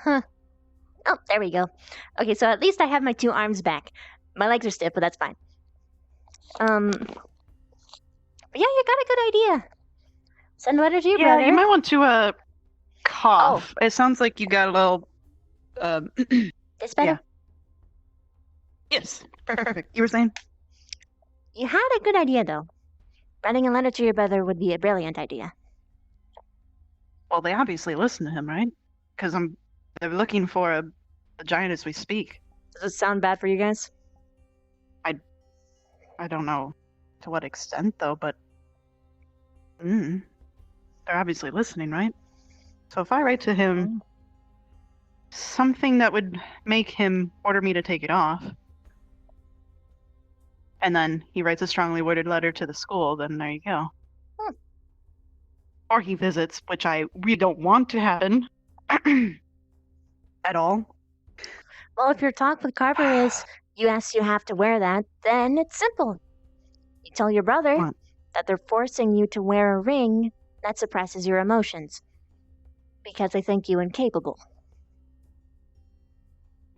Huh. Oh, there we go. Okay, so at least I have my 2 arms back. My legs are stiff, but that's fine. But yeah, you got a good idea. Send a letter to your Yeah, brother. you might want to cough. It sounds like you got a little This better? Yeah. Yes. Perfect. You were saying? You had a good idea, though. Writing a letter to your brother would be a brilliant idea. Well, they obviously listen to him, right? Because they're looking for a giant as we speak. Does it sound bad for you guys? I don't know to what extent, though, but they're obviously listening, right? So if I write to him something that would make him order me to take it off, and then he writes a strongly worded letter to the school, then there you go. Or he visits, which I really don't want to happen at all. Well, if your talk with Carver is, yes, you have to wear that, then it's simple. You tell your brother that they're forcing you to wear a ring that suppresses your emotions. Because they think you incapable.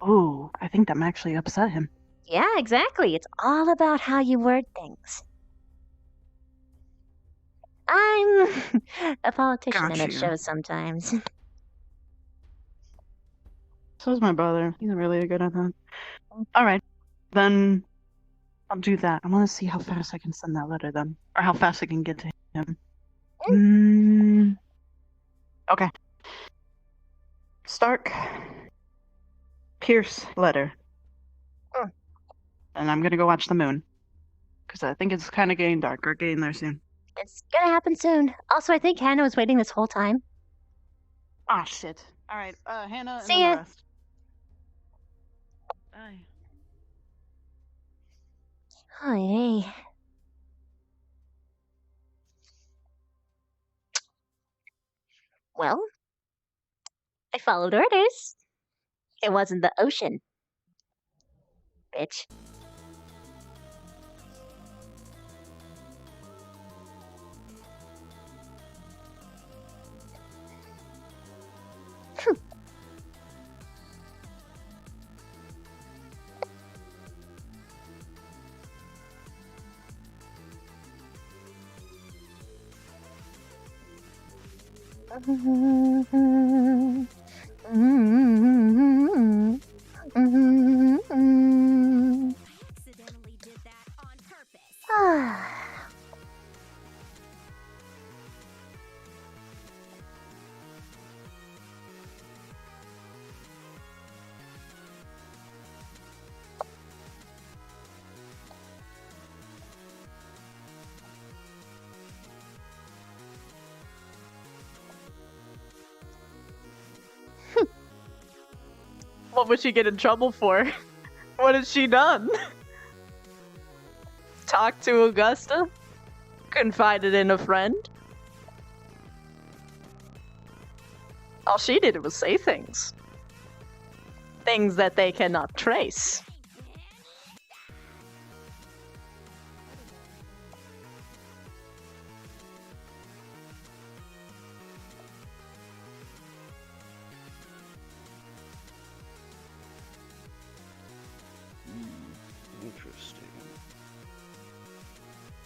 Ooh, I think that might actually upset him. Yeah, exactly. It's all about how you word things. I'm a politician and it Got you. shows sometimes. So's my brother. He's really good at that. Alright, then I'll do that. I want to see how fast I can send that letter then. Or how fast I can get to him. Okay. Stark. Pierce letter. And I'm gonna go watch the moon. Because I think it's kind of getting dark. We're getting there soon. It's gonna happen soon. Also, I think Hannah was waiting this whole time. Ah, shit. Alright, Hannah and See then ya. the rest. Bye. Hey. Well, I followed orders. It wasn't the ocean. Bitch. What would she get in trouble for? What has she done? Talked to Augusta? Confided in a friend? All she did was say things. Things that they cannot trace.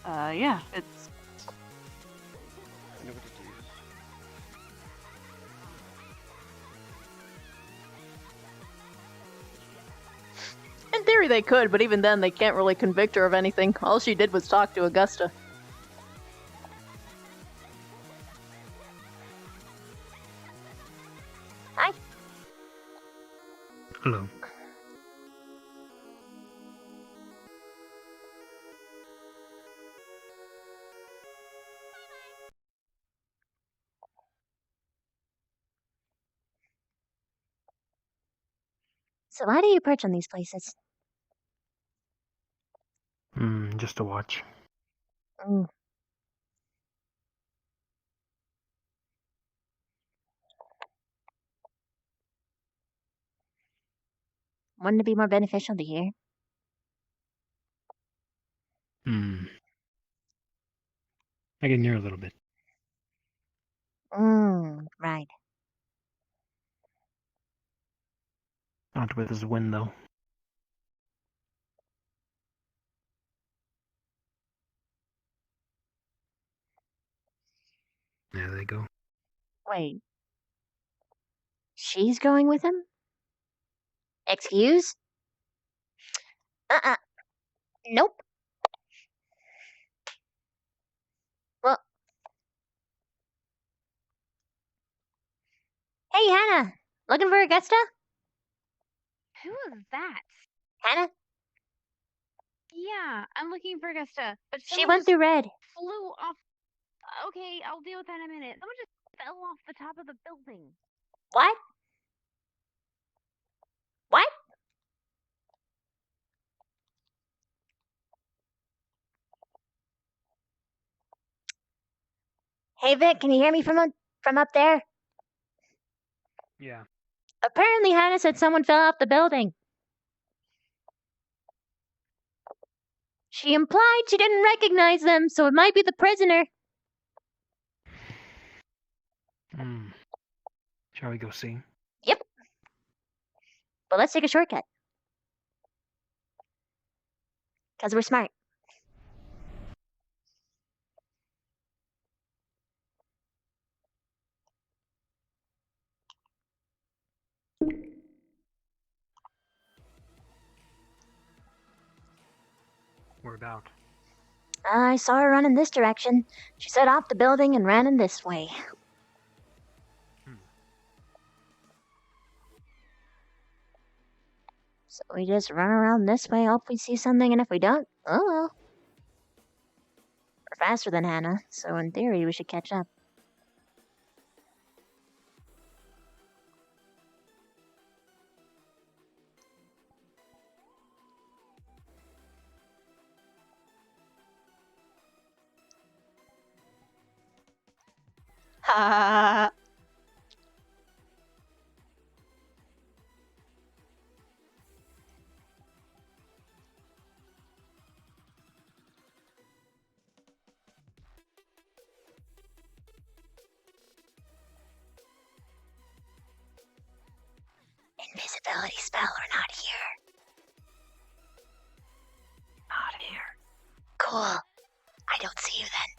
Yeah, it's. I know what to do. In theory, they could, but even then, they can't really convict her of anything. All she did was talk to Augusta. Hi. Hello. So why do you perch on these places? Just to watch. Mm. Wouldn't it be more beneficial to hear? I can hear a little bit. Right. Not with his wind, though. There they go. Wait. She's going with him? Excuse? Nope. Well. Hey, Hannah. Looking for Augusta? Who is that? Hannah? Yeah, I'm looking for Augusta, but She someone went just through red. flew off. Okay, I'll deal with that in a minute. Someone just fell off the top of the building. What? What? Hey, Vic, can you hear me from up there? Yeah. Apparently, Hannah said someone fell off the building. She implied she didn't recognize them, so it might be the prisoner. Shall we go see? Yep. But let's take a shortcut. Because we're smart. We're about. I saw her run in this direction. She set off the building and ran in this way. So we just run around this way, hope we see something, and if we don't, oh well. We're faster than Hannah, so in theory we should catch up. Ha! Invisibility spell or not here? Not here. Cool. I don't see you then.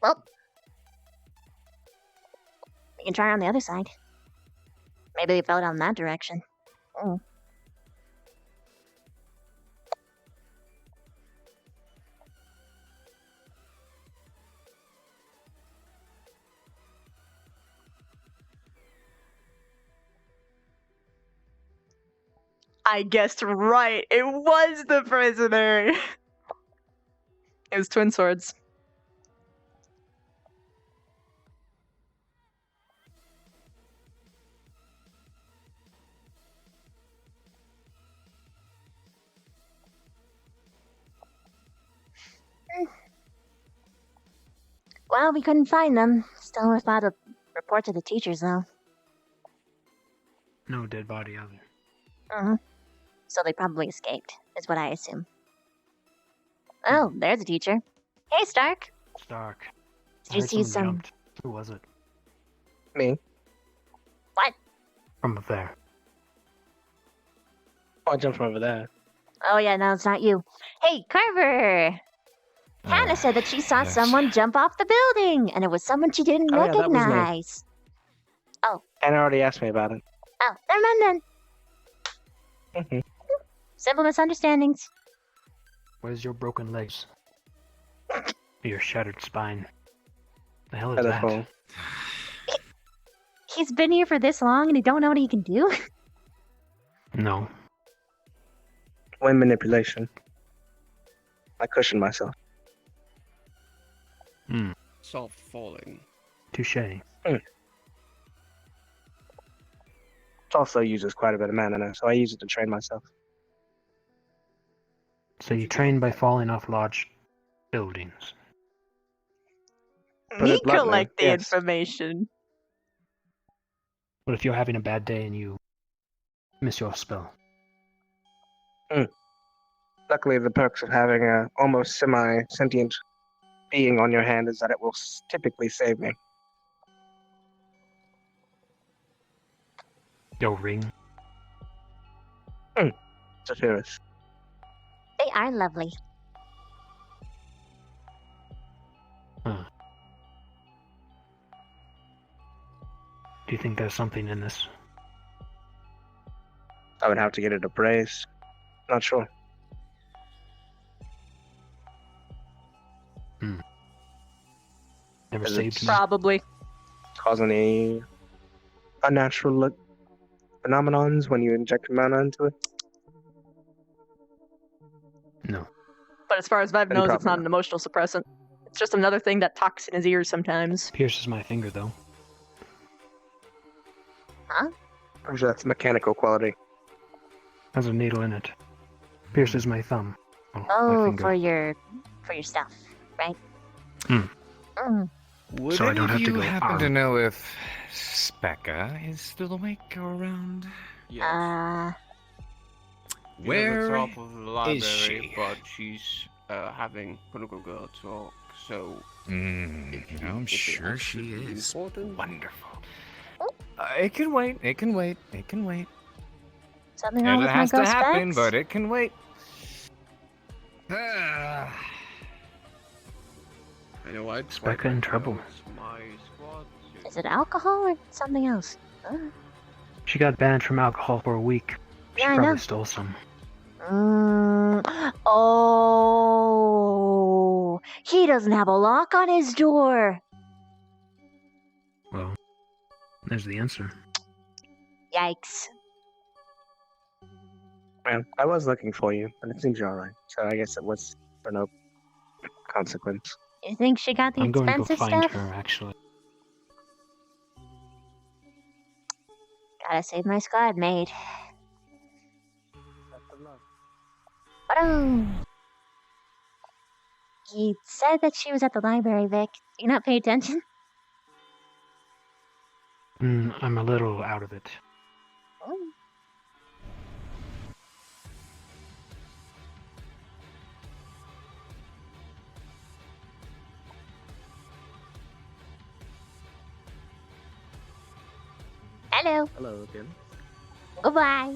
Well, we can try on the other side. Maybe they fell down that direction. Oh. I guessed right. It was the prisoner. It was twin swords. Well, we couldn't find them. Still without a report to the teachers, though. No dead body either. Uh-huh. So they probably escaped, is what I assume. Oh, there's a teacher. Hey, Stark. Stark. Did you see some... Jumped. Who was it? Me? What? From up there. Oh, I jumped from over there. Oh yeah, no, it's not you. Hey, Carver! Hannah said that she saw yes. someone jump off the building, and it was someone she didn't Oh, yeah, that was me. recognize. Oh, Anna already asked me about it. oh, never mind then. Mhm. Simple misunderstandings. Where's your broken legs? Your shattered spine. The hell is Pitiful. that? He's been here for this long, and he don't know what he can do. No. Wind manipulation. I cushion myself. Hmm. Soft falling. Touche. It also uses quite a bit of mana, so I use it to train myself. So you train by falling off large buildings. Put Me it bluntly, collect the yes. information. What if you're having a bad day and you miss your spell? Luckily, the perks of having a almost semi-sentient being on your hand is that it will typically save me. Your ring? Zephyrus. They are lovely. Huh. Do you think there's something in this? I would have to get it appraised. Not sure. Never Is it saved me? Probably. Cause any unnatural phenomenons when you inject mana into it? No. But as far as Vibe Then knows, it's probably not an emotional suppressant. It's just another thing that talks in his ears sometimes. Pierces my finger, though. Huh? I'm sure that's a mechanical quality. Has a needle in it. Pierces my thumb. My Oh, finger. for your stuff, right? Hmm. Mm. Would So I any don't of have to you go happen to armed. know if Specca is still awake or around? Uh, Where At the top of the library, is she? but she's having political girl talk, so I'm if it sure she absolutely is. important. Wonderful. It can wait. It can wait. It can wait. something wrong It with my has to girl happen, Specs? but it can wait. I know I'd Specca in trouble. my squad. Is it alcohol or something else? She got banned from alcohol for a week. She Yeah, I probably know. stole some. Oh, he doesn't have a lock on his door. Well, there's the answer. Yikes. Man, I was looking for you, but it seems you're alright. So I guess it was for no consequence. You think she got the I'm going to go expensive find stuff? her, actually. Gotta save my squad, mate. Ba-dum. He said that she was at the library, Vic. Do you not pay attention? I'm a little out of it. Hello. Hello again. Goodbye.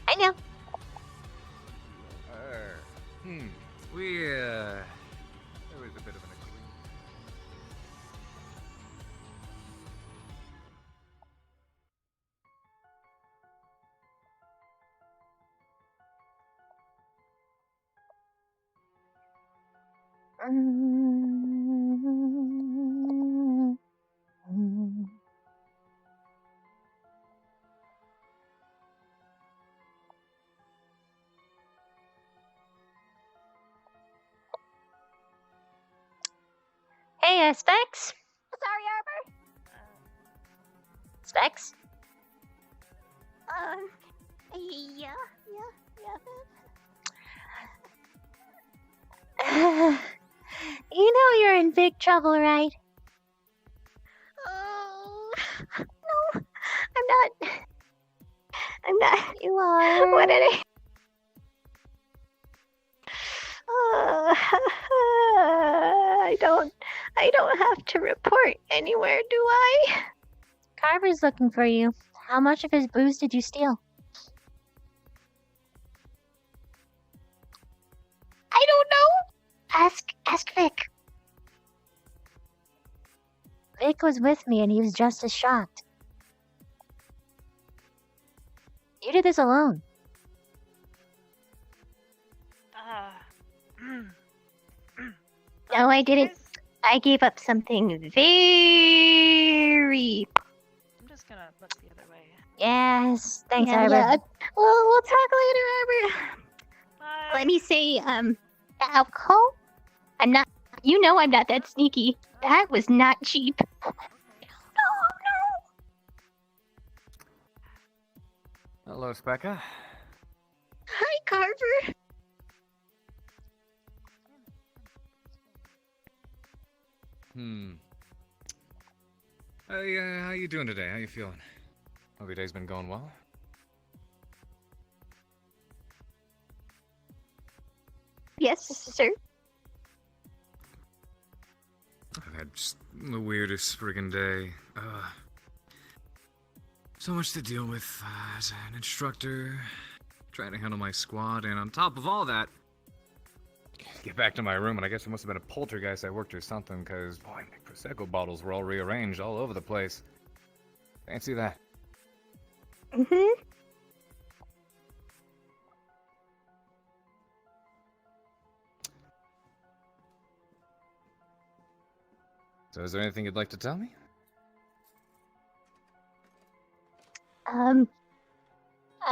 I know. There was a bit of an agreement. Hey, Specs? Sorry, Arbor. Specs? Yeah. You know you're in big trouble, right? Oh, no, I'm not. You are. What did I? I don't have to report anywhere, do I? Carver's looking for you. How much of his booze did you steal? I don't know. Ask Vic. Vic was with me and he was just as shocked. You did this alone. No, I didn't. I gave up something very. I'm just gonna look the other way. Yes, thanks, Yeah, Arbor. yeah. Well, we'll talk later, Arbor. Let me say, alcohol. I'm not. You know, I'm not that sneaky. That was not cheap. Hello, Specca. Hi, Carver. Hey, how you doing today? How you feeling? Hope your day's been going well. Yes, sir. I've had just the weirdest friggin' day. So much to deal with as an instructor, trying to handle my squad, and on top of all that, get back to my room, and I guess it must have been a poltergeist at work or something, because, boy, my Prosecco bottles were all rearranged all over the place. Fancy that. Mm-hmm. So is there anything you'd like to tell me?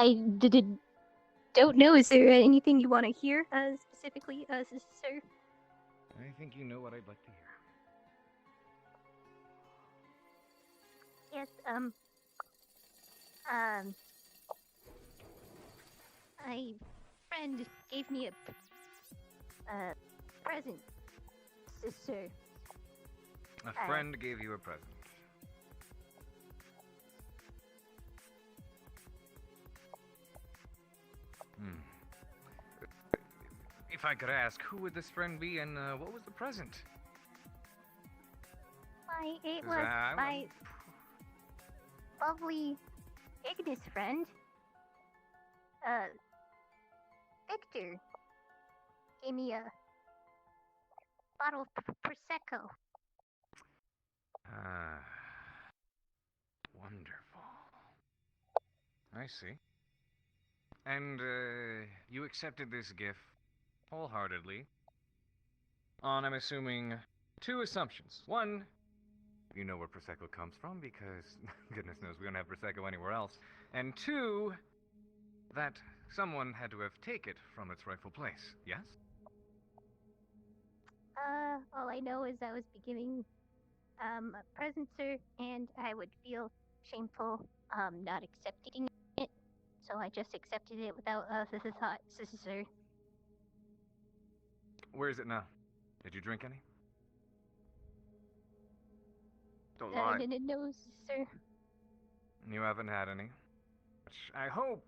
I don't know. Is there anything you want to hear, specifically, sir? I think you know what I'd like to hear. Yes, my friend gave me a present, sir. A friend gave you a present. If I could ask, who would this friend be, and what was the present? Why, it 'Cause, was I my lovely Ignis friend, Victor, gave me a bottle of Prosecco. Ah, wonderful. I see. And, you accepted this gift wholeheartedly on, I'm assuming, two assumptions. One, you know where Prosecco comes from, because goodness knows we don't have Prosecco anywhere else. And two, that someone had to have taken it from its rightful place, yes? All I know is I was giving, a present, sir, and I would feel shameful, not accepting it. So I just accepted it without, thought, sir. Where is it now? Did you drink any? Don't lie. No, sir. You haven't had any. Which I hope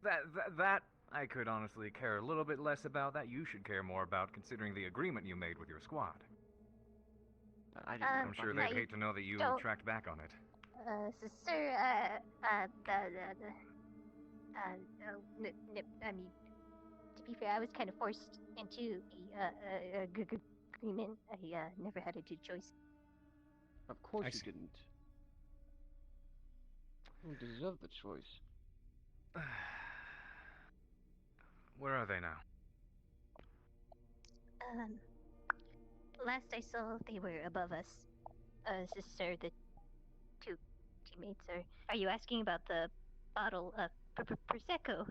that I could honestly care a little bit less about. That you should care more about, considering the agreement you made with your squad. I'm sure they'd hate to know that you tracked back on it. Sir, I mean, to be fair, I was kind of forced into the agreement. I never had a good choice. Of course you didn't. You don't deserve the choice. Where are they now? Last I saw, they were above us. Sir, the two teammates are. Are you asking about the bottle of Prosecco,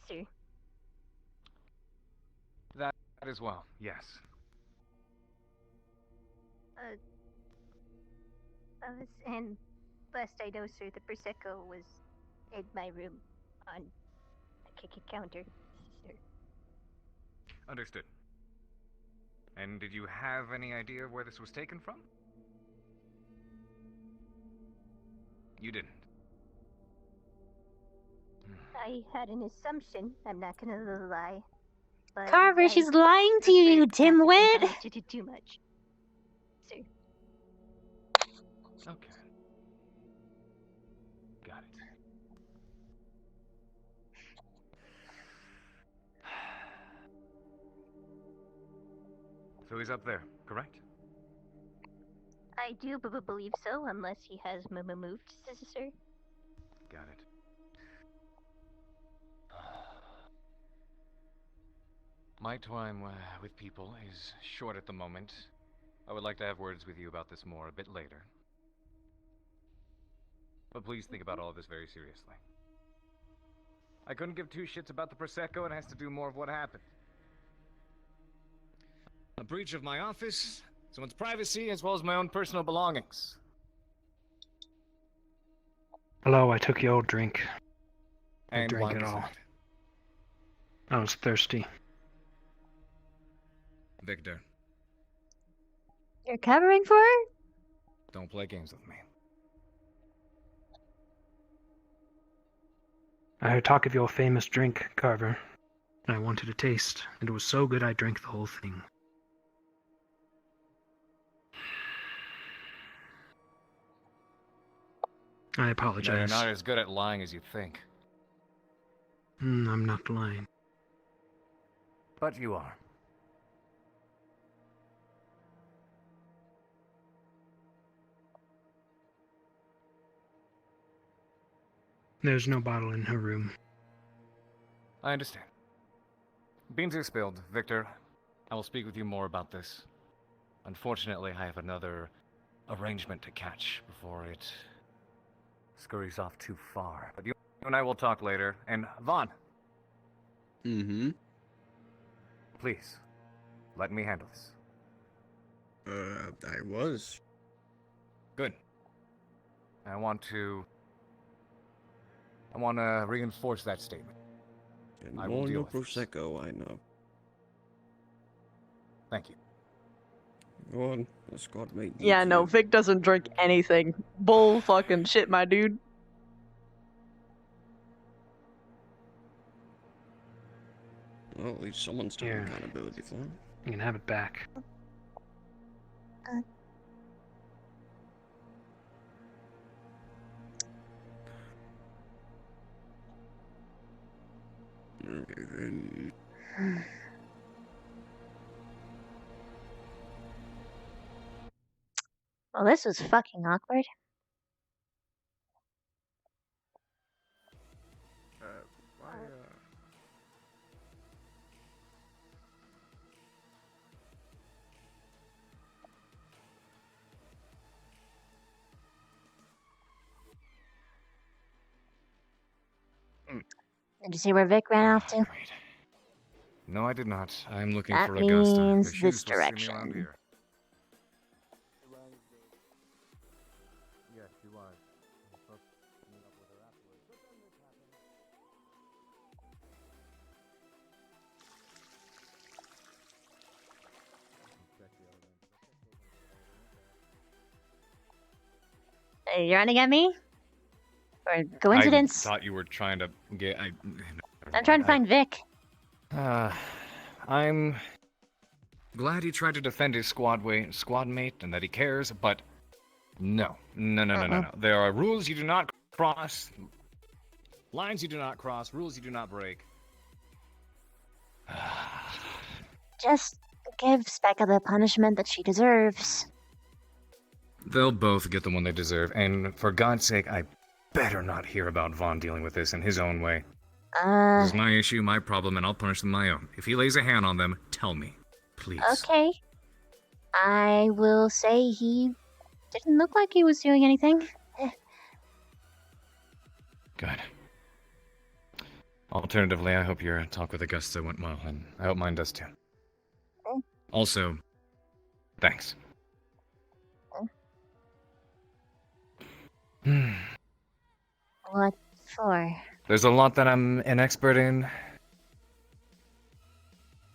sir? That as well, yes. And last I know, sir, the Prosecco was in my room on a counter, sir. Understood. And did you have any idea where this was taken from? You didn't. I had an assumption. I'm not gonna lie. But Carver, she's lying to you, you dimwit! To do too much, sir. Okay. Got it. So he's up there, correct? I do believe so, unless he has moved, sir. Got it. My time with people is short at the moment. I would like to have words with you about this more a bit later. But please think about all of this very seriously. I couldn't give two shits about the Prosecco, and it has to do more of what happened. A breach of my office, someone's privacy, as well as my own personal belongings. Hello, I took your drink. I And drank why it was all. that? I was thirsty. Victor, You're covering for her? don't play games with me. I heard talk of your famous drink, Carver. I wanted a taste, and it was so good I drank the whole thing. I apologize. No, you're not as good at lying as you think. I'm not lying. But you are. There's no bottle in her room. I understand. Beans are spilled. Victor, I will speak with you more about this. Unfortunately, I have another arrangement to catch before it scurries off too far. But you and I will talk later. And Vaughn. Mm-hmm. Please, let me handle this. I was. Good. I want to reinforce that statement. And I will more deal no with this. Prosecco, I know. Thank you. Go on, the squad mate. Yeah, needs no, you. Vic doesn't drink anything. Bull fucking shit, my dude. Well, at least someone's taking Here. accountability for it. You can have it back. Okay, then. Well, this was fucking awkward. Did you see where Vic ran off to? No, I did not. I'm looking That for Augusta. means If she this was supposed to see me around direction. here. Yes, she was. Hey, you're running at me? Or coincidence? I thought you were trying to get. I'm trying to find Vic. I'm glad he tried to defend his squad mate and that he cares, but no. No. There are rules you do not cross, lines you do not cross, rules you do not break. Just give Specca the punishment that she deserves. They'll both get the one they deserve, and for God's sake, I better not hear about Vaughn dealing with this in his own way. This is my issue, my problem, and I'll punish them my own. If he lays a hand on them, tell me. Please. Okay. I will say he didn't look like he was doing anything. Good. Alternatively, I hope your talk with Augusta went well, and I hope mine does too. Also, thanks. What for? There's a lot that I'm an expert in,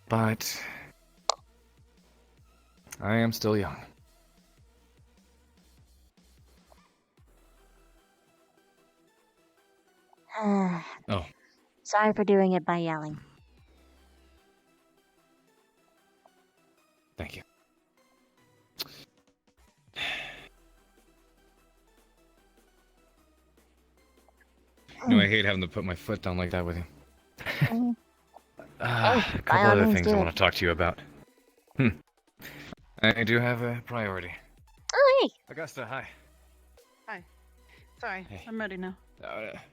but I am still young. Oh. Sorry for doing it by yelling. Thank you. No, I hate having to put my foot down like that with you. Mm. A by couple all other means, things do I it. want to talk to you about. I do have a priority. Oh, hey. Augusta, hi. Hi. Sorry, I'm ready now.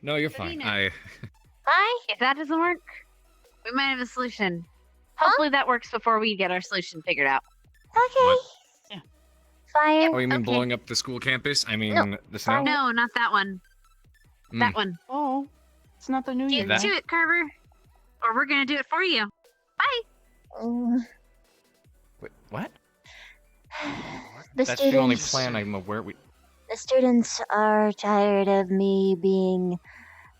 No, you're fine. Sabina. I. Hi. If that doesn't work, we might have a solution. Hopefully that works before we get our solution figured out. Okay. Yeah. Fire. Oh, you mean Okay. blowing up the school campus? I mean, No, the snow? No, not that one. Mm. That one. Oh, it's not the New Year. Get to it, Carver. Or we're gonna do it for you. Bye. Wait, what? The That's the only students. plan I'm aware. The students are tired of me being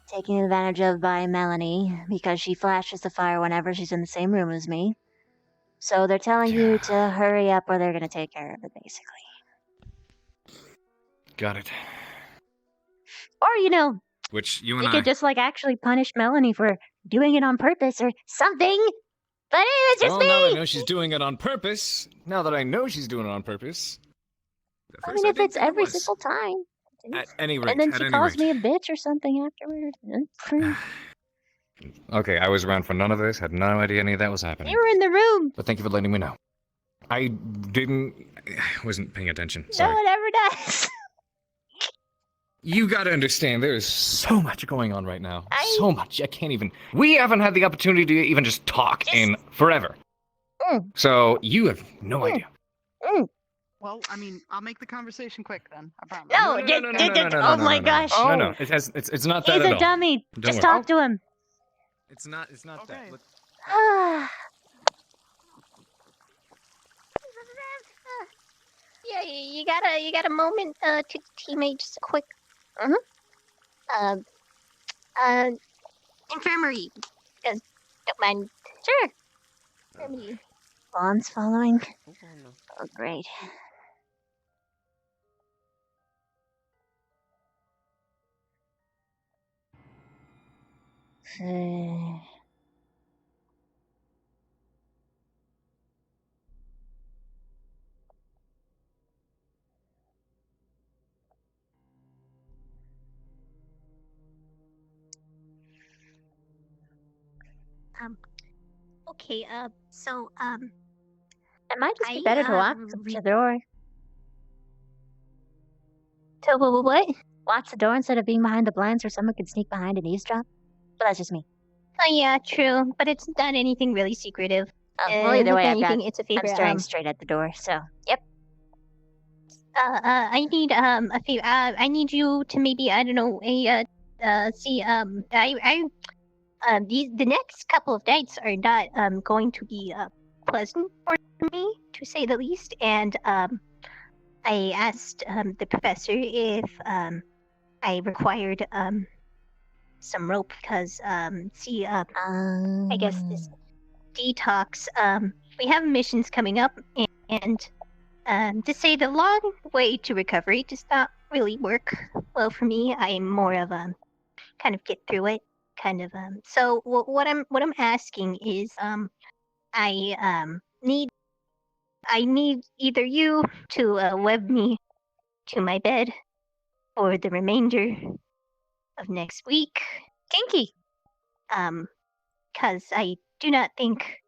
taken advantage of by Melanie because she flashes the fire whenever she's in the same room as me. So they're telling you to hurry up or they're going to take care of it, basically. Got it. Or, you know, Which you we and I. could just, like, actually punish Melanie for doing it on purpose or something. But it's just Well, me! now that I know she's doing it on purpose. Now that I know she's doing it on purpose. At I first mean, if didn't it's think it every was. single time. At any rate. And then at she any calls rate. me a bitch or something afterward. Okay, I was around for none of this. Had no idea any of that was happening. You were in the room. But thank you for letting me know. I wasn't paying attention. No Sorry. one ever does. You gotta understand, there is so much going on right now. So much. I can't even. We haven't had the opportunity to even just talk in forever. So you have no idea. Well, I mean, I'll make the conversation quick then. I promise. Oh my gosh. No, it's not that He's at a all. dummy. Don't Just worry. talk to him. It's not that. Look, Yeah, you got a moment to teammate just a quick. Infirmary. Don't mind. Sure. Infirmary. Vaughn's following. Oh, great. Okay. So It might just be better to lock the door. To what? Lock the door instead of being behind the blinds where someone could sneak behind and eavesdrop. But that's just me. Oh yeah, true. But it's not anything really secretive. Well, either If way, anything, it's a favor. I'm staring straight at the door, so, yep. I need a favor. I need you to maybe the next couple of nights are not going to be pleasant for me, to say the least. And I asked the professor if I required some rope because I guess this detox. We have missions coming up, and to say the long way to recovery does not really work well for me. I'm more of kind of get through it kind of. So what I'm asking is I need either you to web me to my bed for the remainder of next week. Kinky. Because I do not think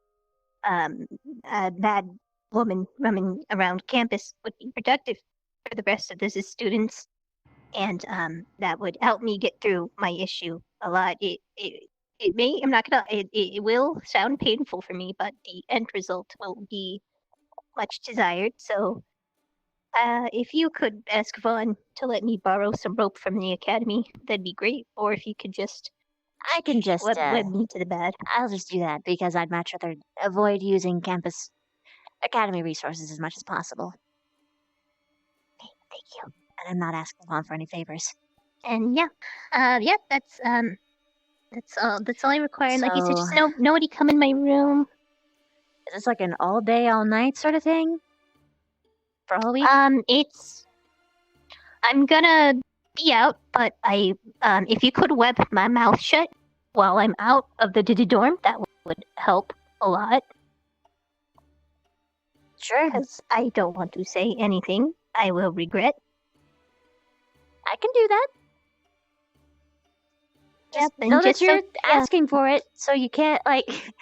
a bad woman roaming around campus would be productive for the rest of the students, and that would help me get through my issue a lot. It may, I'm not gonna, it will sound painful for me, but the end result will be much desired. So if you could ask Vaughn to let me borrow some rope from the academy, that'd be great. Or if you could just I can just web me to the bed. I'll just do that because I'd much rather avoid using campus academy resources as much as possible. Okay, thank you. And I'm not asking Vaughn for any favors. And yeah, that's all. That's all I require. And like you said, just nobody come in my room. Is this like an all day, all night sort of thing? For a whole week? I'm gonna be out, but if you could web my mouth shut while I'm out of the dorm, that would help a lot. Sure. Because I don't want to say anything I will regret. I can do that. Yep, and know that just you're asking for it, so you can't, like...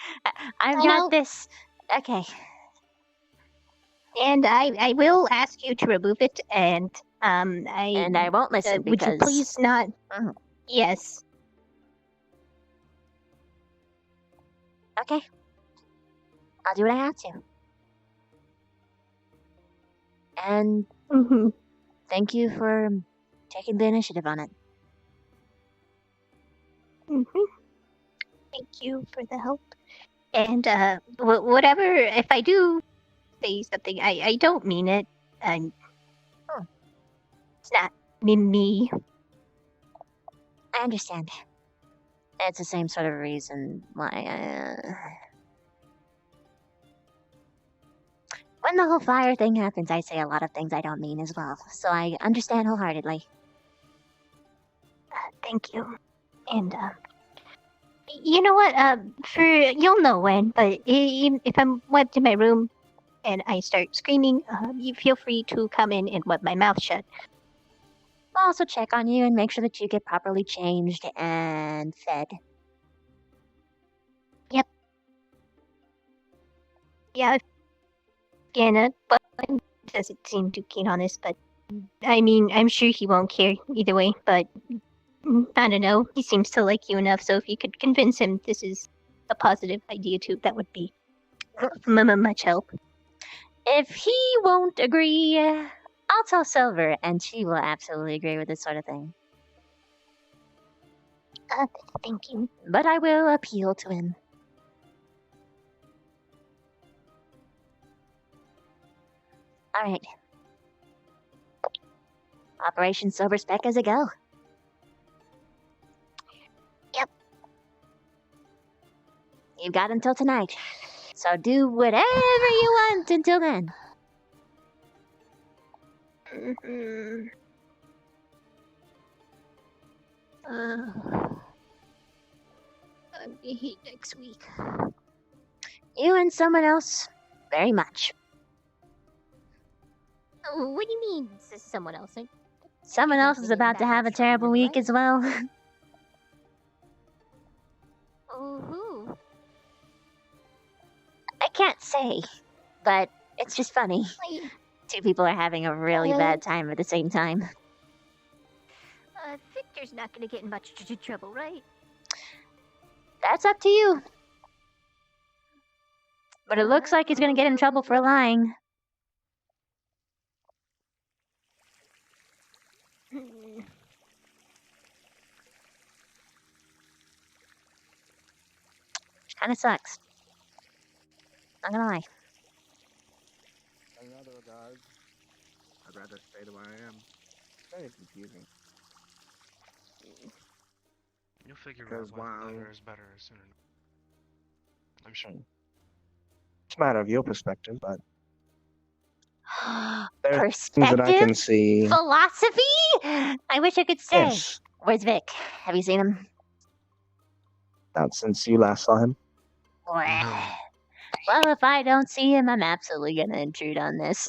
I've got know. this... Okay. And I will ask you to remove it, and I won't listen would you because- please not? Yes. Okay. I'll do what I have to. And thank you for taking the initiative on it. Thank you for the help. And whatever, if I do say something, I don't mean it. And it's not me. I understand. It's the same sort of reason why when the whole fire thing happens, I say a lot of things I don't mean as well. So I understand wholeheartedly. Thank you. And you know what? You'll know when. But if I'm wiped in my room and I start screaming, you feel free to come in and wipe my mouth shut. I'll also check on you and make sure that you get properly changed and fed. Yep. Yeah. Scanna, but doesn't seem too keen on this. But I mean, I'm sure he won't care either way. But I don't know. He seems to like you enough. So if you could convince him this is a positive idea too, that would be much help. If he won't agree, I'll tell Silver, and she will absolutely agree with this sort of thing. Thank you. But I will appeal to him. Alright. Operation Silver Speck as a go. Yep. You've got until tonight. So do whatever you want until then. I'll be here next week. You and someone else, very much. What do you mean, someone else? Someone else is about to have a terrible week as well. Who? I can't say, but it's just funny. Two people are having a really bad time at the same time. Victor's not gonna get in much trouble, right? That's up to you. But it looks like he's gonna get in trouble for lying. Which kinda sucks. Not gonna lie. In other regards, I'd rather stay the way I am. It's very confusing. You'll figure Because out why while- better is better sooner. I'm sure. It's a matter of your perspective, but there are things that I can see. Philosophy? I wish I could stay. Yes. Where's Vic? Have you seen him? Not since you last saw him. Well, if I don't see him, I'm absolutely gonna intrude on this.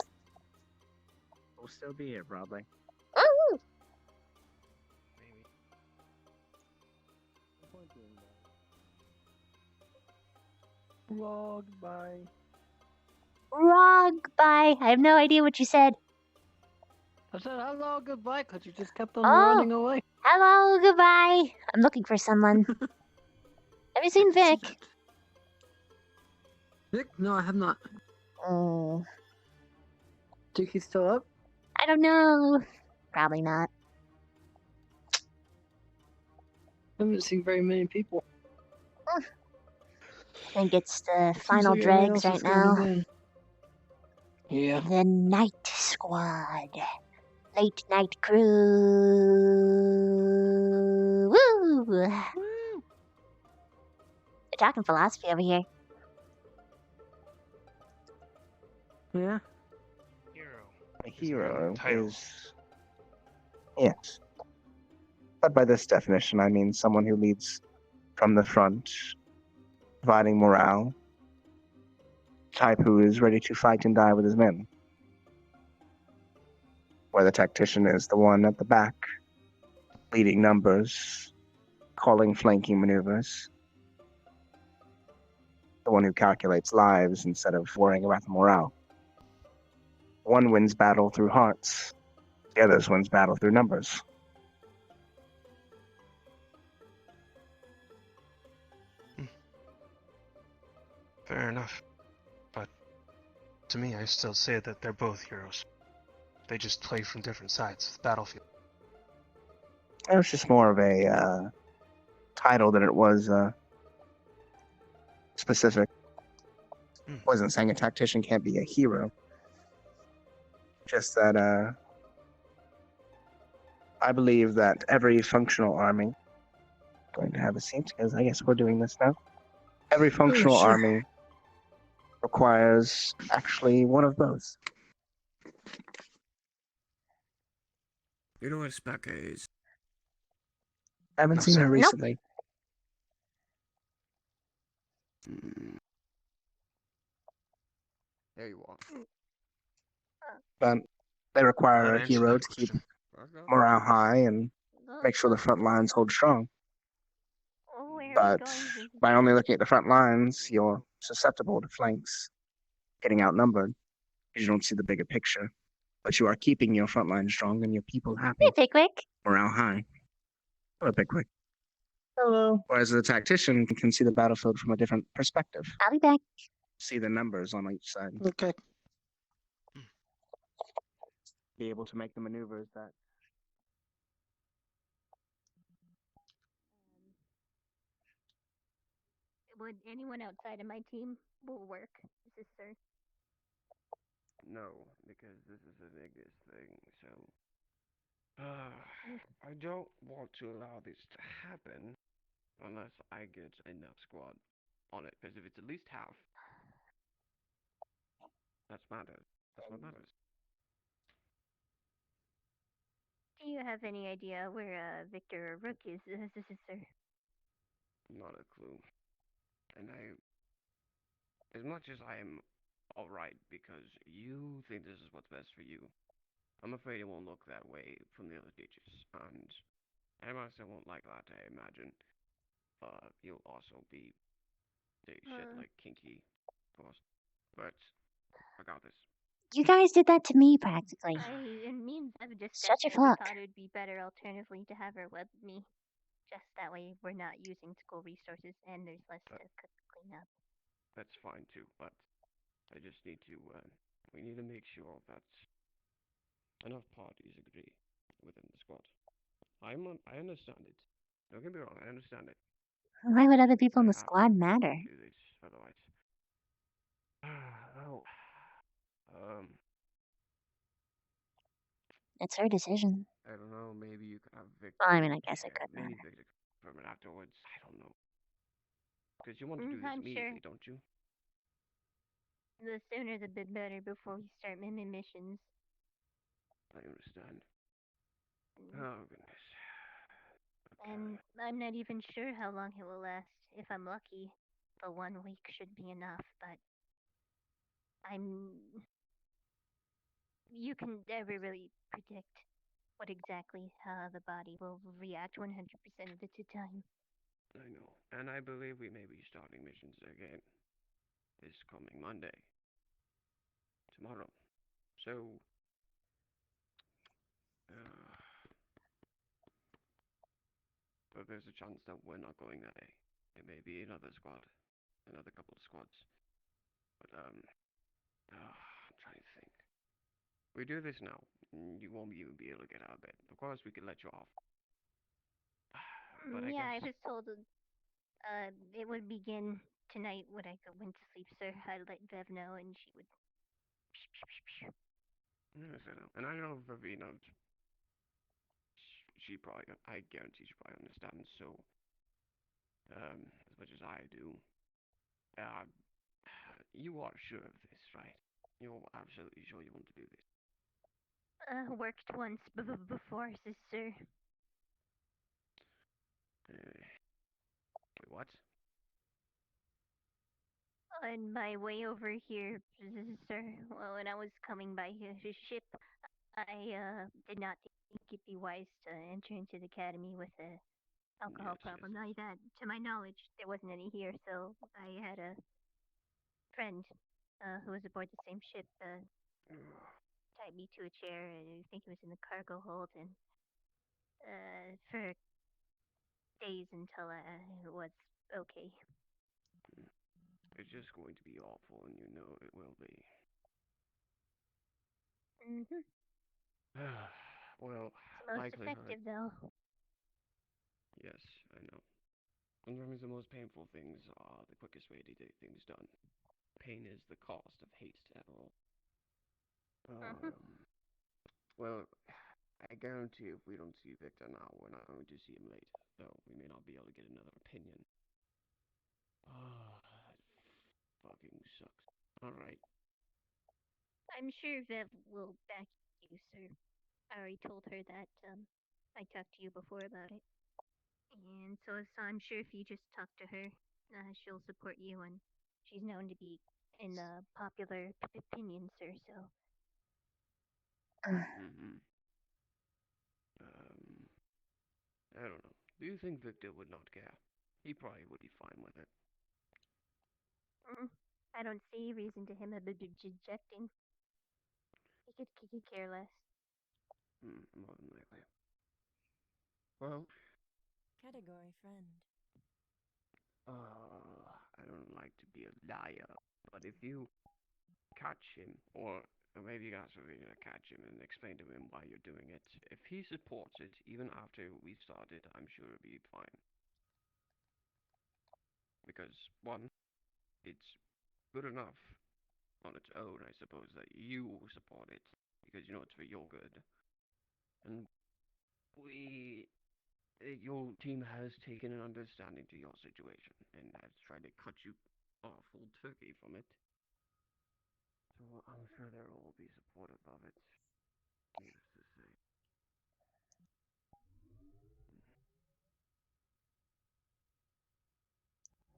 We'll still be here, probably. Ooh. Log bye. Wrong. Bye. I have no idea what you said. I said hello, goodbye, because you just kept on Oh. running away. Hello. Goodbye. I'm looking for someone. Have you seen Vic? Vic? No, I have not. Oh. Think he's still up? I don't know. Probably not. I haven't seen very many people. I think it's the Seems final like everyone dregs else right is going now. in. Yeah. The Night Squad. Late night crew. Woo! They're talking philosophy over here. Yeah. A hero is... Yes. But by this definition, I mean someone who leads from the front, providing morale. Type who is ready to fight and die with his men. Where the tactician is the one at the back, leading numbers, calling flanking maneuvers. The one who calculates lives instead of worrying about the morale. one wins battle through hearts, the others wins battle through numbers. Fair enough. But to me, I still say that they're both heroes. They just play from different sides of the battlefield. It was just more of a title than it was specific. Wasn't saying a tactician can't be a hero. Just that I believe that every functional army, going to have a seat because I guess we're doing this now. Every functional sure. army requires actually one of both. You know what Specca is? I haven't seen her recently. There you are. But they require a answer hero that to keep question. morale high and make sure the front lines hold strong. But by only looking at the front lines, you're susceptible to flanks getting outnumbered because you don't see the bigger picture. But you are keeping your front line strong and your people happy. Hey, Pickwick. Morale high. Hello, Pickwick. Hello. Whereas the tactician can see the battlefield from a different perspective. I'll be back. See the numbers on each side. Okay. Be able to make the maneuvers that Would anyone outside of my team will work, sister? No, because this is the biggest thing, so... I don't want to allow this to happen unless I get enough squad on it, because if it's at least half, that's matters. That's what matters. Do you have any idea where Victor or Rook is, sister? Not a clue. And as much as I am alright because you think this is what's best for you, I'm afraid it won't look that way from the other teachers, and I myself won't like that, I imagine. You'll also be shit like kinky, of course. But I got this. You guys did that to me practically. And me and Zev just Shut your thought fuck. it would be better alternatively to have her web me. Just that way we're not using school resources and there's less to clean up. That's fine too, but I just need to, we need to make sure that enough parties agree within the squad. I understand it. Don't get me wrong, I understand it. Why would other people in the squad matter? Do this, otherwise. Oh. It's her decision. I don't know, maybe you could have Victor. Well, I mean, I guess it could Maybe matter. Victor confirm it afterwards. I don't know. Because you want to do this I'm immediately, sure. don't you? The sooner the bit better before we start missions. I understand. Oh, goodness. And I'm not even sure how long it will last. If I'm lucky, the 1 week should be enough, but you can never really predict what exactly how the body will react 100% of the time. I know. And I believe we may be starting missions again this coming Monday. Tomorrow. So, but there's a chance that we're not going that day. It may be another squad. Another couple of squads. But, I'm trying to think. We do this now. You won't even be able to get out of bed. Of course, we could let you off. But I was told it would begin tonight when I went to sleep, sir. I let Vev know, and she would. Yes, I know. And I know Ravina. She probably, I guarantee she probably understands. So, as much as I do, you are sure of this, right? You're absolutely sure you want to do this. Worked once before, sister. Wait, what? On my way over here, sir, when I was coming by his ship, I did not think it'd be wise to enter into the academy with a alcohol problem. Not that, to my knowledge, there wasn't any here, so I had a friend who was aboard the same ship. tied me to a chair, and I think it was in the cargo hold, and for days until it was okay. It's just going to be awful, and you know it will be. Mhm. Well, Most likelihood. effective though. Yes, I know. Sometimes the most painful things are the quickest way to get things done. Pain is the cost of haste, after all. Well, I guarantee if we don't see Victor now, we're not going to see him later, though we may not be able to get another opinion. That fucking sucks. Alright. I'm sure Viv will back you, sir. I already told her that I talked to you before about it. And so I'm sure if you just talk to her, she'll support you, and she's known to be in the popular opinion, sir, so. Mm-hmm. I don't know. Do you think Victor would not care? He probably would be fine with it. I don't see reason to him objecting. He could care less. More than likely. Well, Category friend. I don't like to be a liar, but if you catch him, or maybe you guys are going to catch him and explain to him why you're doing it, if he supports it, even after we started, I'm sure it'll be fine. Because, one, it's good enough on its own, I suppose, that you support it, because you know it's for your good. And your team has taken an understanding to your situation, and has tried to cut you off full turkey from it. So I'm sure they will be supportive of it, needless to say.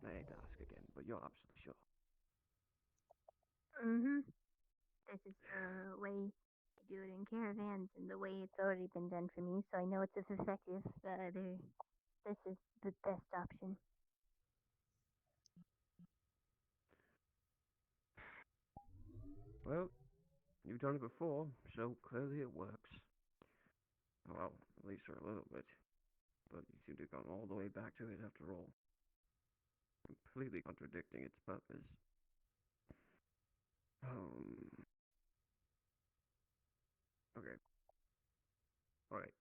I hate to ask again, but you're absolutely sure. This is the way you do it in caravans, and the way it's already been done for me, so I know it's effective. This is the best option. Well, you've done it before, so clearly it works. Well, at least for a little bit. But you seem to have gone all the way back to it after all. Completely contradicting its purpose. Okay. Alright.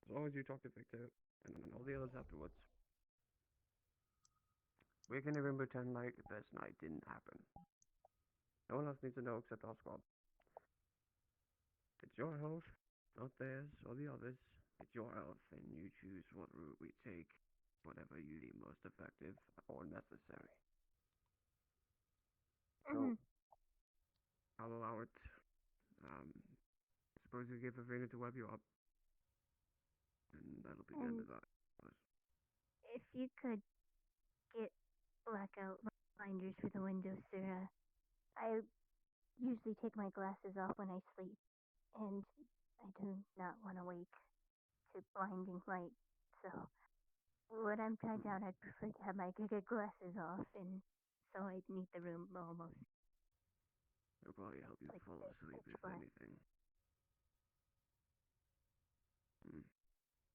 As long as you talk to Victor, and all the others afterwards, we can even pretend like this night didn't happen. No one else needs to know except our squad. It's your health, not theirs or the others. It's your health, and you choose what route we take, whatever you deem most effective or necessary. So, I'll allow it. Suppose you give Avena to web you up, and that'll be the end of that. If you could get blackout blinders for the windows, sir. I usually take my glasses off when I sleep, and I do not want to wake to blinding light. So when I'm tied down, I'd prefer to have my glasses off, and so I'd need the room almost. It'll probably help you like fall asleep if black. anything.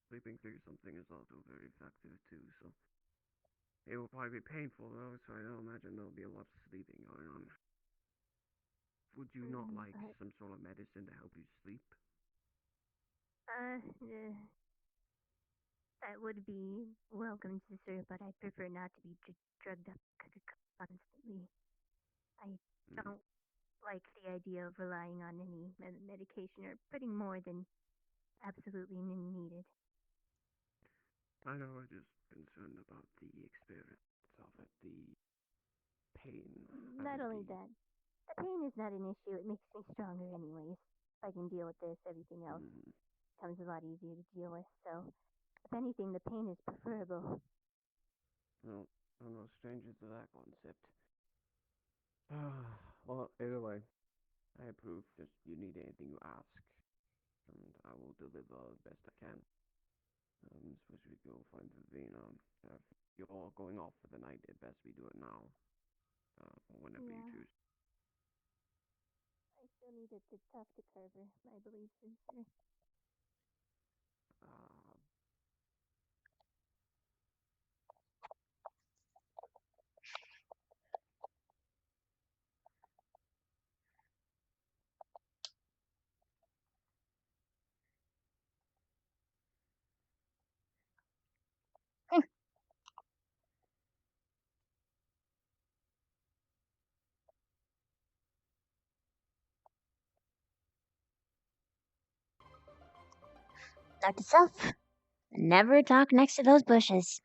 Sleeping through something is also very effective too, so it will probably be painful though, so I don't imagine there'll be a lot of sleeping going on. Would you not like some sort of medicine to help you sleep? That would be welcome to sir, but I prefer not to be drugged up constantly. I don't like the idea of relying on any medication or putting more than absolutely needed. I know, I'm just concerned about the experience of it, the pain. Not only that, the pain is not an issue. It makes me stronger anyways. If I can deal with this, everything else becomes a lot easier to deal with. So, if anything, the pain is preferable. Well, I'm no stranger to that concept. Well, either way, I approve. Just you need anything you ask, and I will deliver the best I can. Suppose we go find Vivina. If you're all going off for the night, it best we do it now. Whenever you choose. I still need to talk to Carver, my belief sister. Note to self, never talk next to those bushes.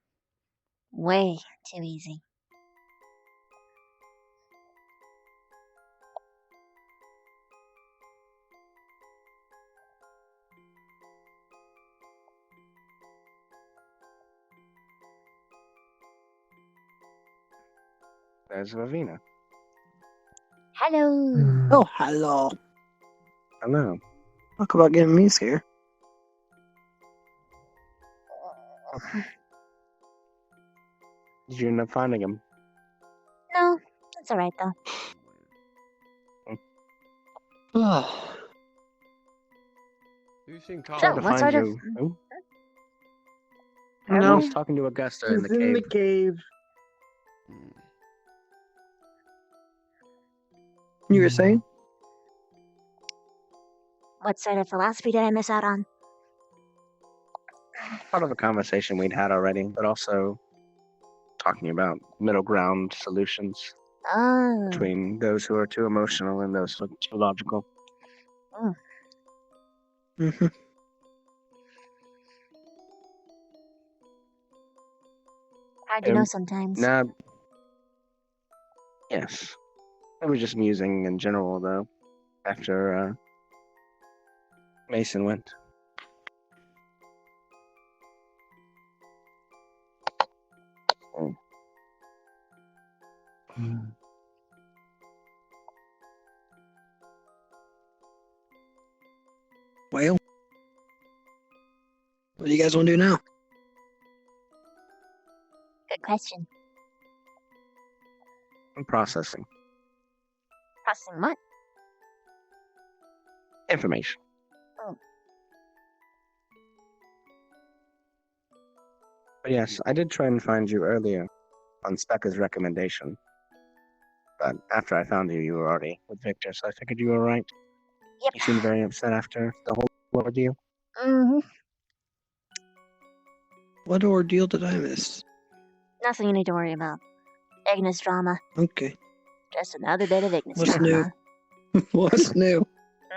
Way too easy. There's Ravina. Hello. Oh, hello. Hello. Talk about getting me scared. Did you end up finding him? No, that's alright though. You seem So, calm. what sort of... Who? No. I was talking to Augusta in the He's cave. in the cave. You were saying? What sort of philosophy did I miss out on? Part of a conversation we'd had already, but also talking about middle ground solutions Oh. between those who are too emotional and those who are too logical. Oh. Mm-hmm. Hard to know sometimes. Nah. Yes. I was just musing in general, though, after Mason went. Oh. Well, what do you guys want to do now? Good question. I'm processing Processing what? information. Oh. But yes, I did try and find you earlier on Specca's recommendation. But after I found you, you were already with Victor, so I figured you were right. Yep. You seemed very upset after the whole ordeal. Mm-hmm. What ordeal did I miss? Nothing you need to worry about. Ignis drama. Okay. Just another bit of Ignis What's drama. new? What's new?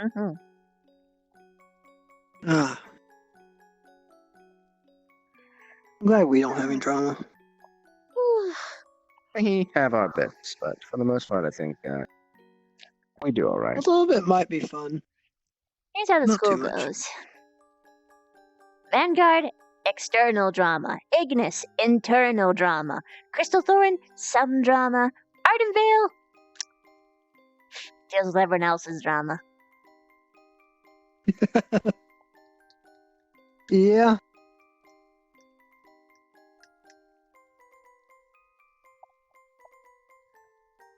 Mm-hmm. Ah. I'm glad we don't have any drama. We have our bits, but for the most part, I think we do all right. A little bit might be fun. Here's how the Not school too much. goes. Vanguard, external drama. Ignis, internal drama. Crystal Thorn, some drama. Ardenvale deals with everyone else's drama. Yeah.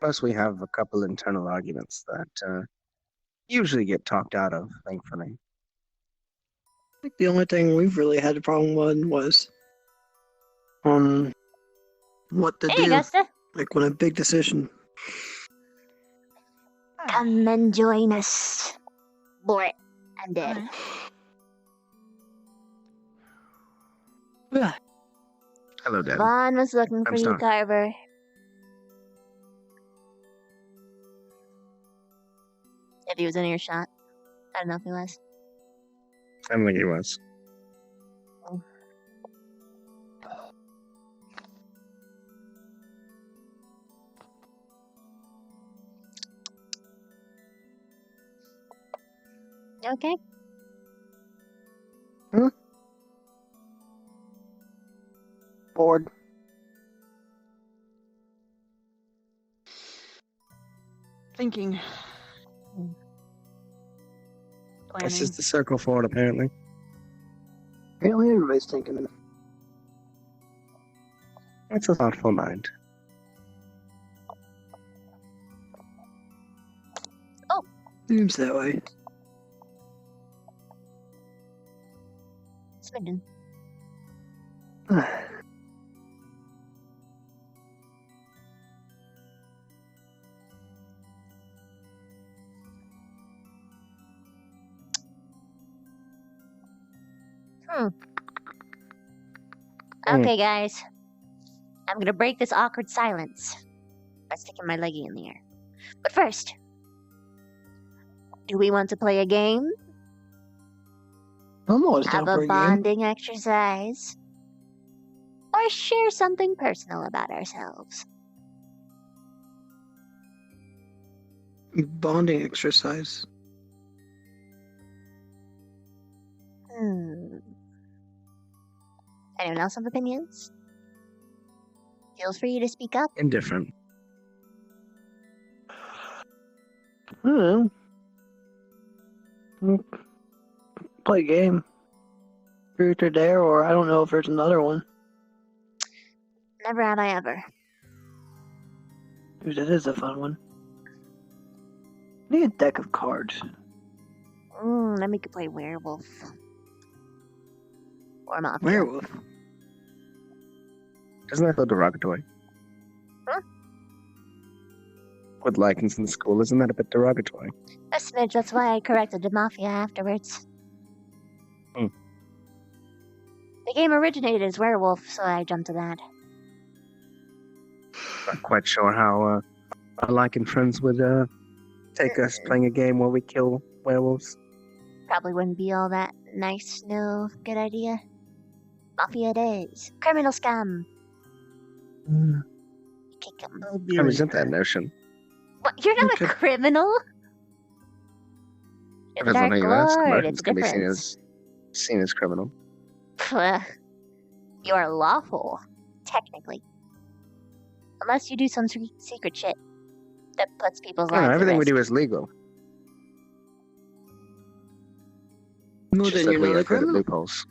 Plus, we have a couple internal arguments that usually get talked out of, thankfully. I think the only thing we've really had a problem with was on what to Hey, do. Augusta. Like when a big decision. Come and join us. Boy, I'm dead. Hello, Dad. Vaughn was looking for I'm you, sorry. Carver. If he was in earshot. I don't know if he was. I don't think he was. You okay? Bored. Thinking. This is the circle for it, apparently. Apparently everybody's thinking it. That's a thoughtful mind. Seems that way. Swindon. Okay, guys. I'm gonna break this awkward silence by sticking my leggy in the air. But first, do we want to play a game? I'm always down Have for a a game. bonding exercise? Or share something personal about ourselves? Bonding exercise. Anyone else have opinions? Feel free to speak up. Indifferent. I don't know. Play a game. Truth or Dare, or I don't know if there's another one. Never have I ever. Dude, that is a fun one. Need a deck of cards. Then we could play werewolf. Or mafia. Werewolf. Isn't that so derogatory? Huh? With lichens in school, isn't that a bit derogatory? A smidge, that's why I corrected the mafia afterwards. Hmm. The game originated as werewolf, so I jumped to that. Not quite sure how our lichen friends would take us playing a game where we kill werewolves. Probably wouldn't be all that nice, no good idea. Mafia it is. Criminal scam. Kick 'em. I resent that notion. What, you're not a criminal? You're the Depends on Dark how you ask. Lord, Americans it's can be different. seen as criminal. You are lawful, technically. Unless you do some secret shit that puts people's lives No, at everything we risk. do is legal. No, Just then that you're we not a have good at criminal. loopholes.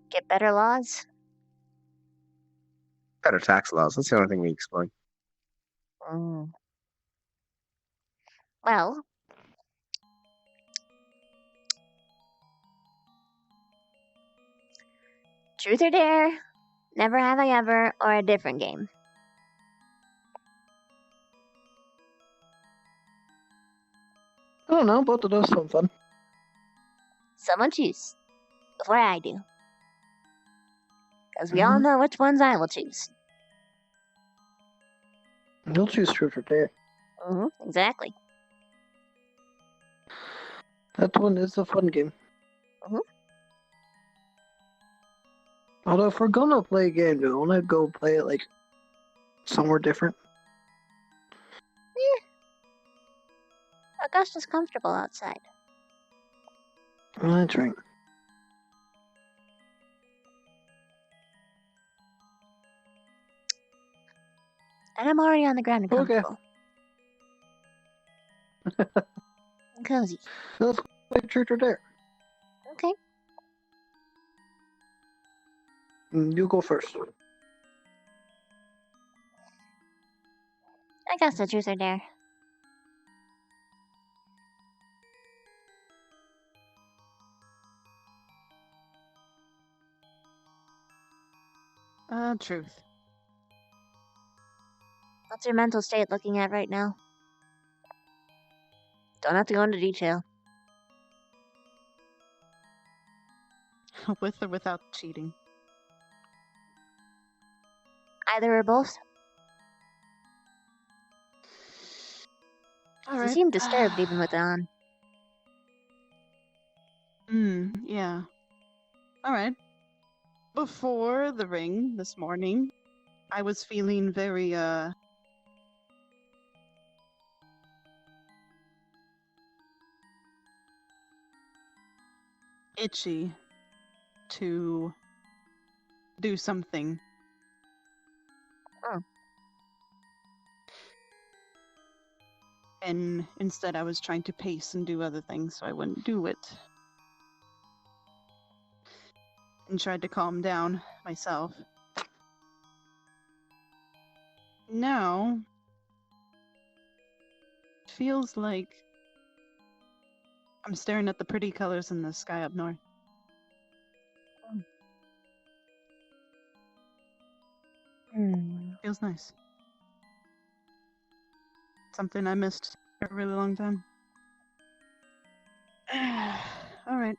Get better laws? Better tax laws. That's the only thing we exploit. Well, Truth or Dare, Never Have I Ever, or a different game? I don't know, both of those sound fun. Someone choose. Before I do. Because we all know which ones I will choose. You'll choose Truth or Dare. Exactly. That one is a fun game. Although if we're gonna play a game, do we wanna go play it like somewhere different? Augusta's comfortable outside. That's right. And I'm already on the ground and comfortable. And cozy. Let's play Truth or Dare. Okay. You go first. I guess the Truth or Dare. Truth. What's your mental state looking at right now? Don't have to go into detail. With or without cheating? Either or both? You seem disturbed even with it on. Yeah. Alright. Before the ring this morning, I was feeling very, itchy to do something. And instead I was trying to pace and do other things so I wouldn't do it. And tried to calm down myself. Now, feels like I'm staring at the pretty colors in the sky up north. Feels nice. Something I missed for a really long time. All right.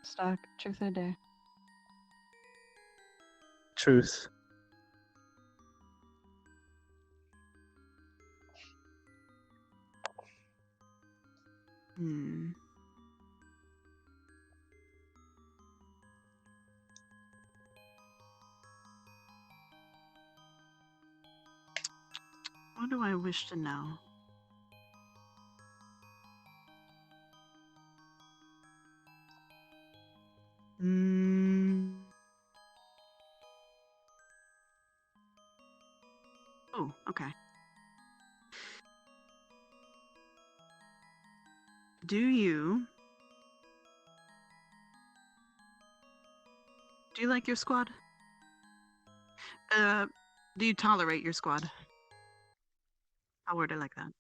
Stock, truth or dare? Truth. What do I wish to know? Oh, okay. Do you like your squad? Do you tolerate your squad? I'll word it like that.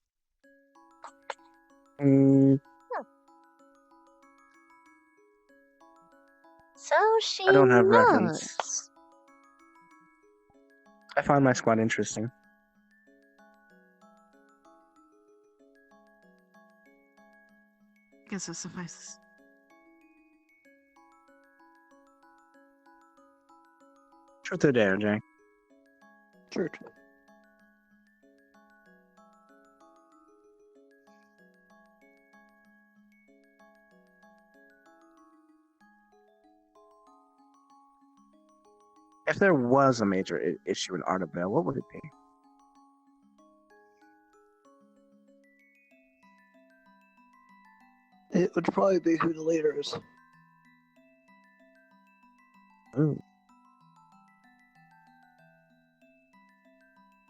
So she I don't have knows. reference. I find my squad interesting. I guess it suffices. Truth or dare, Jay? Truth. If there was a major issue in Artavale, what would it be? It would probably be who the leader is. Ooh.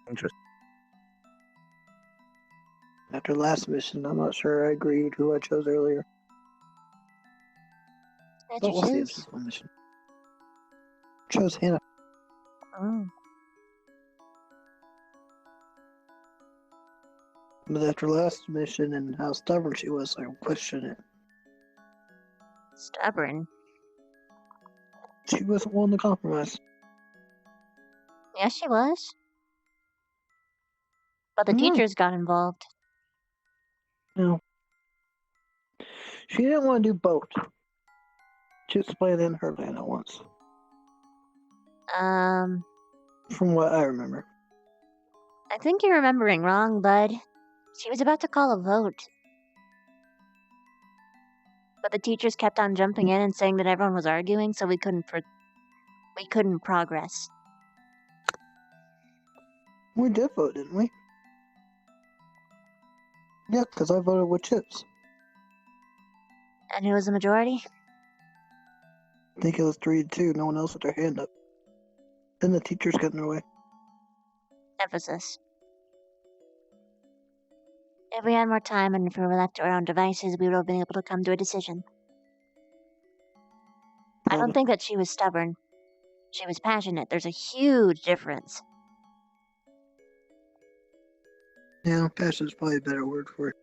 Interesting. After last mission, I'm not sure I agreed who I chose earlier. Did But you we'll see choose? if this one mission. Chose Hannah. Oh. But after last mission and how stubborn she was, I questioned it. Stubborn. She wasn't willing to compromise. Yes, she was. But the teachers got involved. No. She didn't want to do both. She was playing in her plan at once. From what I remember. I think you're remembering wrong, bud. She was about to call a vote. But the teachers kept on jumping in and saying that everyone was arguing, so we couldn't progress. We did vote, didn't we? Yeah, because I voted with Chips. And who was the majority? I think it was 3-2. No one else had their hand up. Then the teachers got in their way. Emphasis. If we had more time and if we were left to our own devices, we would have been able to come to a decision. I don't think that she was stubborn. She was passionate. There's a huge difference. Yeah, passion is probably a better word for it.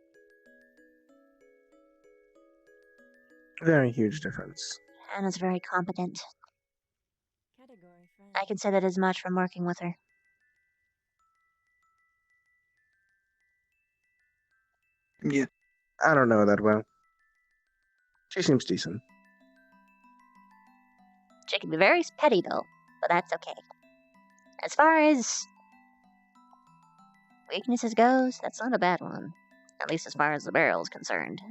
Very huge difference. Hannah's very competent. I can say that as much from working with her. Yeah. I don't know that well. She seems decent. She can be very petty, though, but that's okay. As far as weaknesses goes, that's not a bad one. At least as far as the barrel is concerned.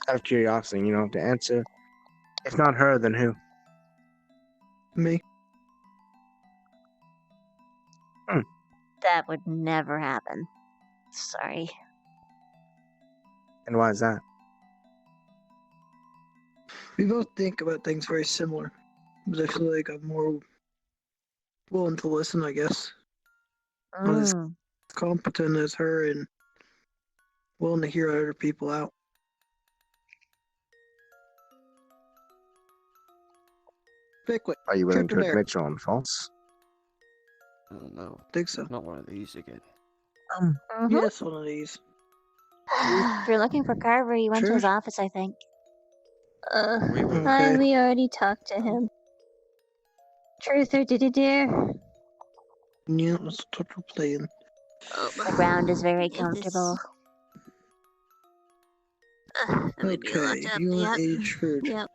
Out of curiosity, to answer. If not her, then who? Me. That would never happen. Sorry. And why is that? We both think about things very similar. But I feel like I'm more willing to listen, I guess. Not as competent as her and willing to hear other people out. Pickwick. Are you willing to truth or dare? admit your own faults? Oh no. Think so. Not one of these again. Yes, one of these. If you're looking for Carver, he went to his office, I think. We will. We already talked to him. Truth or did it dare? Yeah, let's start playing. The ground is very comfortable. Okay, you want age food. Yep.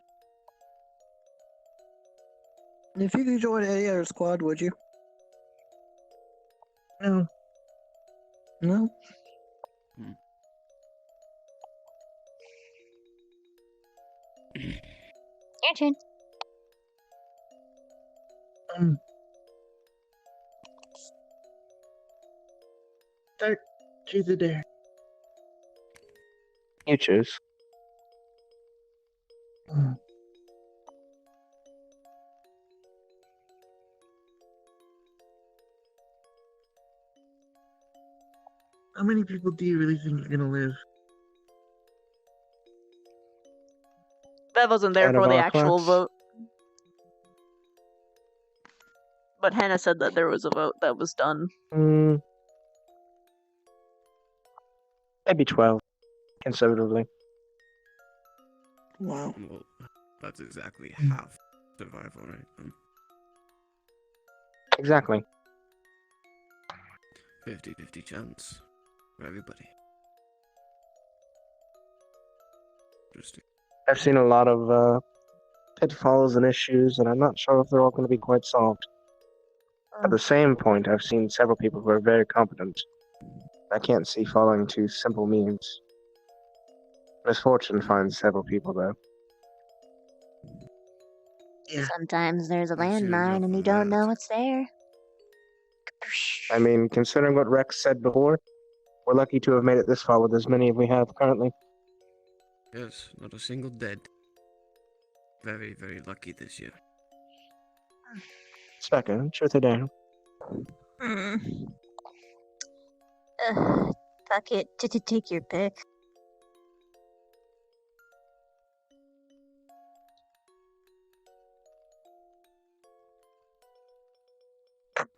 If you could join any other squad, would you? No. No? Your turn. Start to the dare. You choose. How many people do you really think are gonna live? That wasn't there Out for of the our actual class? vote. But Hannah said that there was a vote that was done. Maybe 12, conservatively. Wow. Well, that's exactly half survival, right? Exactly. 50-50 chance for everybody. Interesting. I've seen a lot of pitfalls and issues, and I'm not sure if they're all going to be quite solved. At the same point, I've seen several people who are very competent. I can't see following to simple means. Misfortune finds several people, though. Sometimes there's a landmine and you don't know it's there. I mean, considering what Rex said before, we're lucky to have made it this far with as many as we have currently. Yes, not a single dead. Very, very lucky this year. Specca, truth or dare? Fuck it. Take your pick.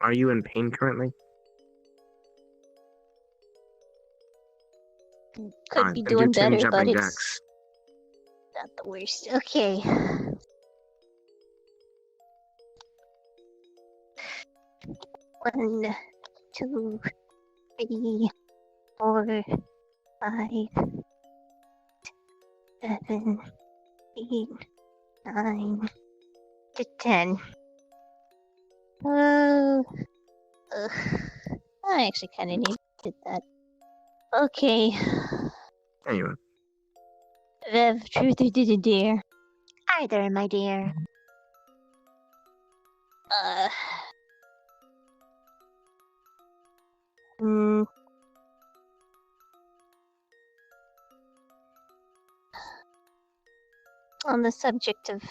Are you in pain currently? Could be then do doing 10 better, jumping but jacks. it's not the worst. Okay. One, 2, 3, 4, 5, 7, 8, 9 to 10. I actually kind of needed that. Okay. Anyway. Rev, truth or did it dare? Either, my dear. On the subject of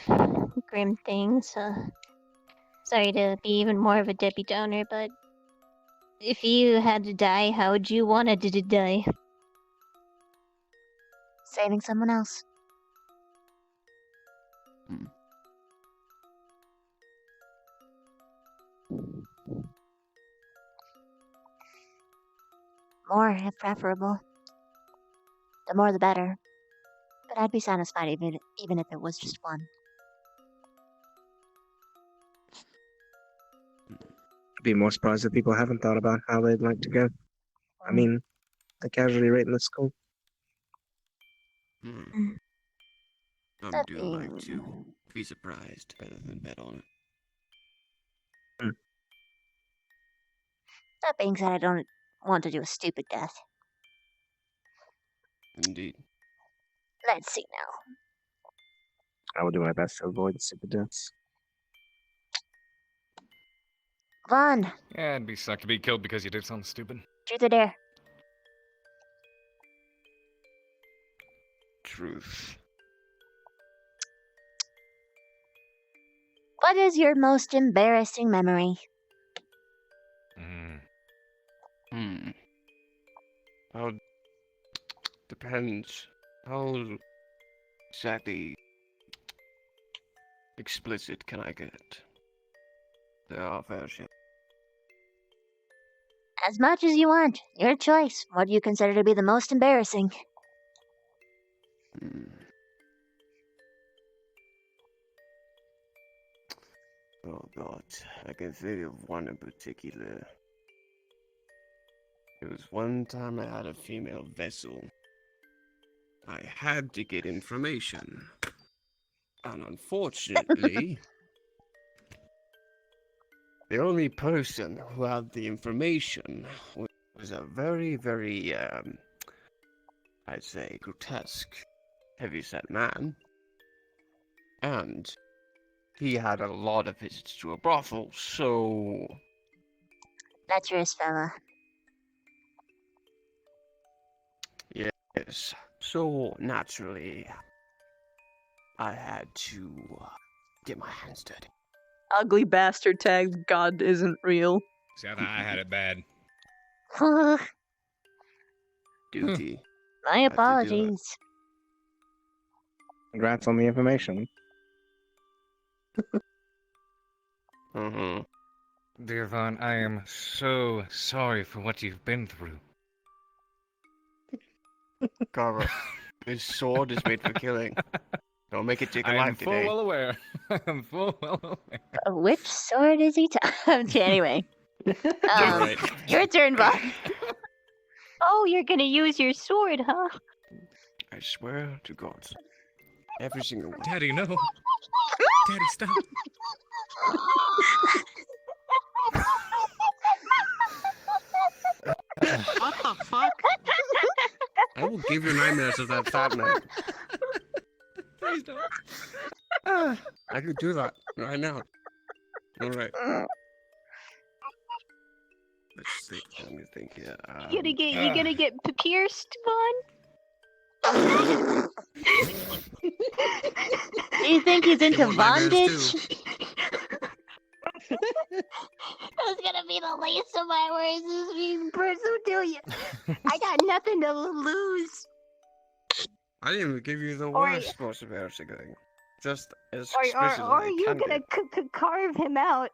grim things, sorry to be even more of a Debbie Downer, but if you had to die, how would you want to die? Saving someone else. More, if preferable. The more the better. But I'd be satisfied even if it was just one. I'd be more surprised if people haven't thought about how they'd like to go. I mean, the casualty rate in the school. Some do like to be surprised rather than bet on it. That being said, I don't want to do a stupid death. Indeed. Let's see now. I will do my best to avoid stupid deaths. Vaughn, Yeah, it'd be suck to be killed because you did something stupid. truth or dare? Truth. What is your most embarrassing memory? How depends. How exactly explicit can I get? There are fair share. As much as you want. Your choice. What do you consider to be the most embarrassing? Oh god, I can think of one in particular. It was one time I had a female vessel. I had to get information. And unfortunately, the only person who had the information was a very, very, I'd say, grotesque, heavyset man. And he had a lot of visits to a brothel, so... Lecherous fella. Yes, so naturally, I had to get my hands dirty. Ugly bastard tags God isn't real. See, I thought I had it bad. Duty. My apologies. Congrats on the information. Dear Vaughn, I am so sorry for what you've been through. Carver, his sword is made for killing. Don't make it take a I am life full today. well aware. I am full well aware. Which sword is he talking? Anyway. Right. Your turn, Bob. Oh, you're gonna use your sword, huh? I swear to God. Every single one. Daddy, no. Daddy, stop. What the fuck? I will give you nightmares of that fat man. Please don't. I could do that right now. Alright. Let's think. Let me think here. You gonna get pierced, Vaughn? Do you think he's into bondage? That's gonna be the least of my worries is being personal to you. I got nothing to lose. I didn't even give you the Or- worst most embarrassing thing. Just as Or explicit as are I you can gonna be. carve him out?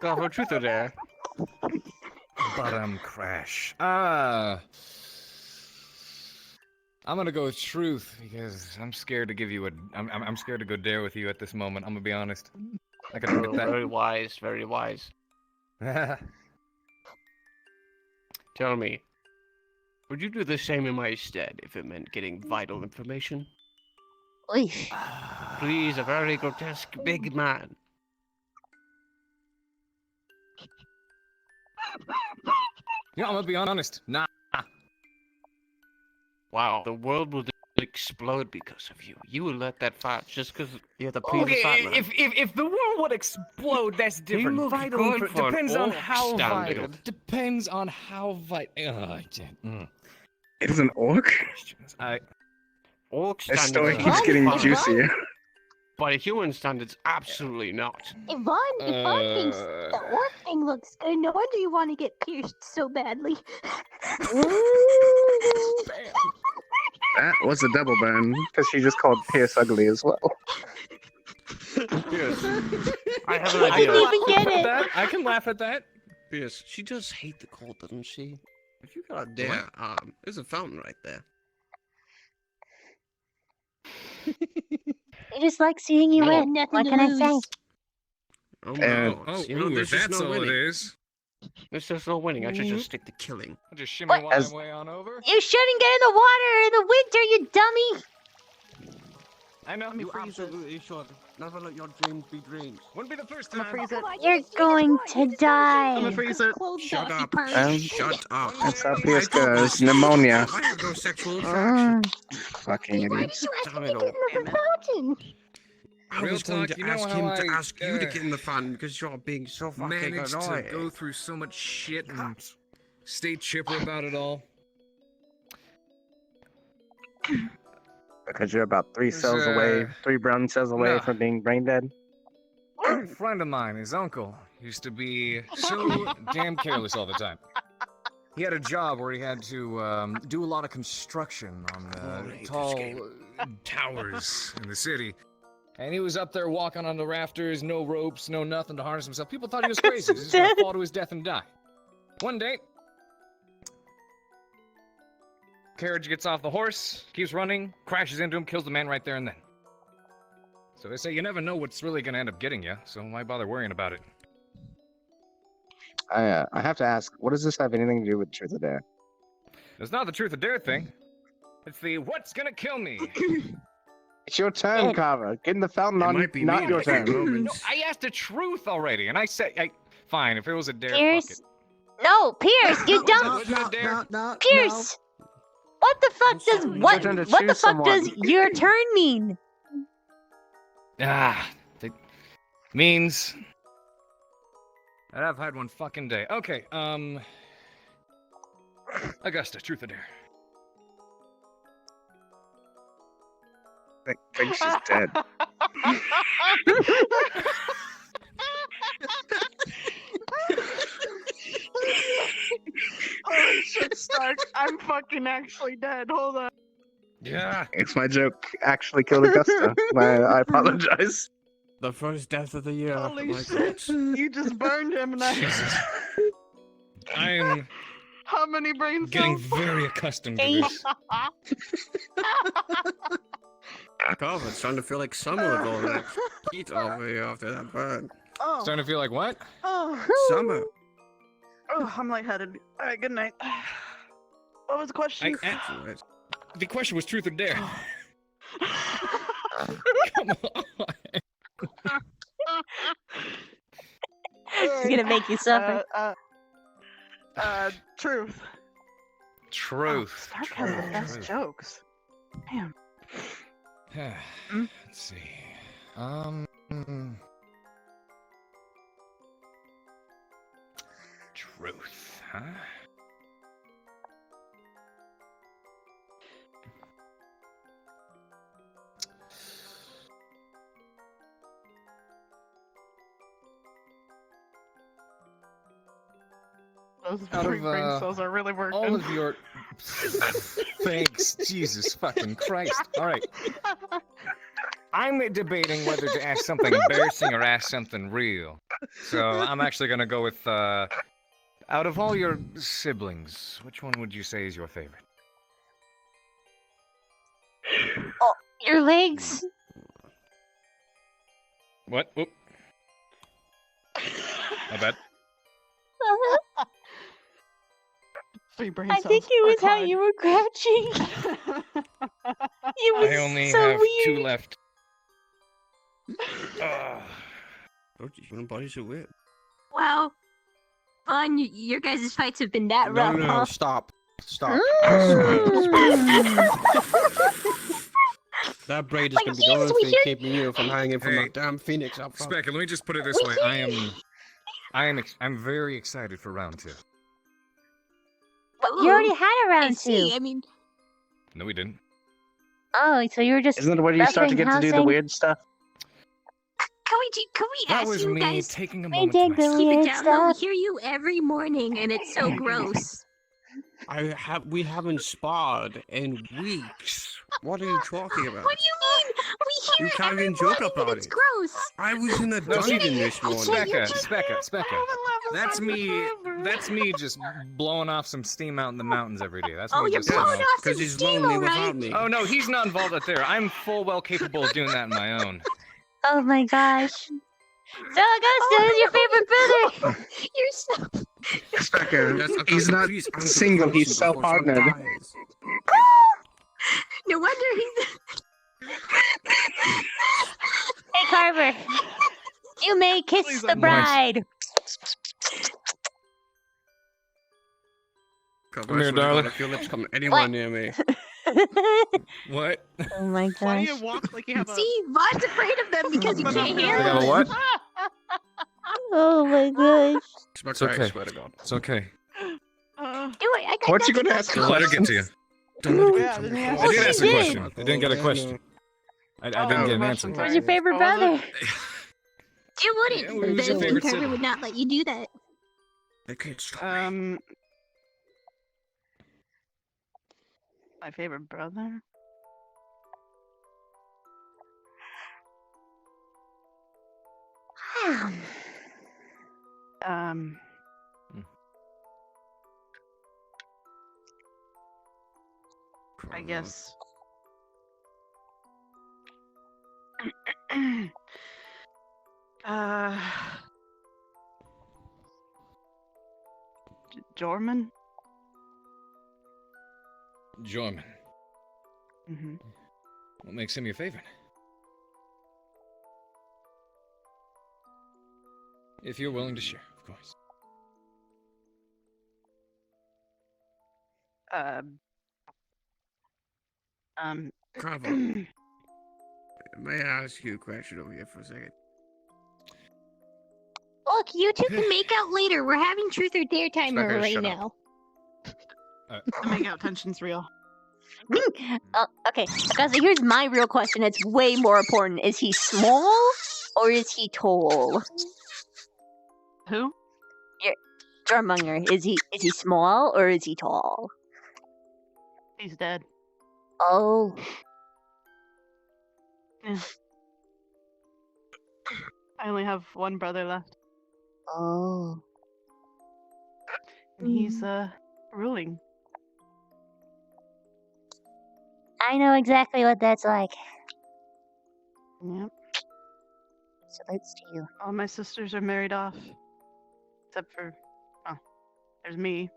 God, what truth are there? Bottom crash. I'm gonna go with truth because I'm scared to give you a. I'm scared to go dare with you at this moment. I'm gonna be honest. I can admit that. Very wise, very wise. Tell me, would you do the same in my stead if it meant getting vital information? Please, a very grotesque big man. Yeah, I'm gonna be honest. Nah. Wow, the world will explode because of you. You will let that fart just because you're the pleasing fat man. If the world would explode, that's different. look Vital good for an depends on orc how standing. vital. Depends on how vital. It is an orc? Orc This standards story are keeps getting fine, juicier. By human standards, absolutely not. Vaughn thinks the orc thing looks good. No wonder you want to get pierced so badly. That was a double burn, because she just called Pierce ugly as well. Pierce, I have an I idea. didn't even get it. I can laugh at that. Pierce, she does hate the cold, doesn't she? If you got a dare, there's a fountain right there. I just like seeing you win. What can I say? Oh my God. You know, if this is that's no all it winning. is. This is no winning. I should just stick to killing. I'll just shimmy What? my way on over. You shouldn't get in the water in the winter, you dummy! I know. You absolutely should. Never let your dreams be dreams. Wouldn't be the first I'm a time. freezer. You're going to die. I'm a freezer. Shut up. Shut up. That's how Pierce goes. Pneumonia. I have no sexual attraction. Fucking idiots. Damn it all. Fountain. I Real was going talk, to you know ask how him to I, ask you to get in the fun because you're being so fucking Managed to annoying. go through so much shit and stay chipper about it all. Because you're about 3 There's, cells away, 3 brown cells away no. from being brain dead. A friend of mine, his uncle, used to be so damn careless all the time. He had a job where he had to do a lot of construction on tall towers in the city. And he was up there walking on the rafters, no ropes, no nothing to harness himself. People thought he was crazy. He was just gonna fall to his death and die. One day, carriage gets off the horse, keeps running, crashes into him, kills the man right there and then. So they say you never know what's really going to end up getting you, so why bother worrying about it? I have to ask, what does this have anything to do with Truth or Dare? It's not the truth or dare thing. It's the what's gonna kill me. It's your turn, Carver. Get in the fountain on not your turn. No, I asked the truth already, and I said, fine, if it was a dare, Pierce? fuck it. No, Pierce, you don't. Pierce, what the fuck does what the fuck does your turn mean? It means that I've had one fucking day. Okay, Augusta, truth or dare? I think she's dead. Holy shit, Stark. I'm fucking actually dead. Hold on. Yeah. It's my joke. Actually killed Augusta. I apologize. The first death of the year. Holy shit. You just burned him and I am How many brain cells? getting very accustomed to this. God, it's starting to feel like summer with all that heat over here after that burn. Oh. Starting to feel like what? Oh. Summer. Oh, I'm lightheaded. Alright, good night. What was the question? The question was truth or dare. Come on. He's gonna make you suffer. Truth. Truth. Stark has the best jokes. Damn. Let's see. Truth, huh? Those Out three of, brain cells are really working. all of your thanks, Jesus fucking Christ. All right. I'm debating whether to ask something embarrassing or ask something real. So I'm actually gonna go with, out of all your siblings, which one would you say is your favorite? Oh, your legs. What? Oop. My bad. Three brain I cells think it was are how Clyde. you were crouching. It was I only so have weird. 2 left. Don't you want to body so whip? Wow. Fun, your guys' fights have been that rough, No, huh? stop. Stop. That braid is Like, gonna be Jesus, the only we thing hear- keeping you from hanging from Hey, that damn phoenix up front. Specker, let me just put it this way. I'm very excited for round 2. You already had a round I see, 2. I mean, No, we didn't. Oh, so you were just. Isn't it where you start to get to do the roughhousing? weird stuff? can we That ask was you me guys taking a We moment did to the myself. keep it weird down low? We stuff. hear you every morning, and it's so gross. We haven't sparred in weeks. What are you talking about? What do you mean? We hear You it can't every even joke morning, about and it's it. gross. I was in a No, see, dungeon this morning. Specker. That's me just blowing off some steam out in the mountains every day. That's Oh, me you're just, blowing off some 'Cause he's steam, lonely alright? without me. Oh no, he's not involved out there. I'm full well capable of doing that on my own. Oh my gosh. So Augusta is your favorite brother. You're so. Specker, Yes, he's not please answer the single, question he's before someone self-partnered. dies. No wonder he's. Hey Carver, you may kiss Please, the I'm bride. God, Come I here, swear to God, darling. if your lips come anywhere near me. What? Oh my Why do gosh. you walk like you have a... See, Von's afraid of them because he can't I handle got a it. what? Oh my gosh. It's okay. I swear to God. It's okay. Do it. I got What's he nothing gonna else ask? Don't let her get to you. Yeah, didn't he I ask did you? ask a did. question. I didn't get a question. I didn't get an answer. Who's your favorite brother? You wouldn't. Yeah, who's your The favorite Carver sibling? would not let you do that. They can't stop me. My favorite brother? I guess. Jorman? Jorman. Mm-hmm. What makes him your favorite? If you're willing to share, of course. Carvel, may I ask you a question over here for a second? Look, you two can make out later. We're having truth or dare timer Specker, right shut now. The make out tension's real. Okay, guys, here's my real question. It's way more important. Is he small or is he tall? Who? Jormungandr. Is he small or is he tall? He's dead. Oh. Yeah. I only have one brother left. Oh. And he's ruling. I know exactly what that's like. Yep. Salutes to you. All my sisters are married off. Except for, there's me.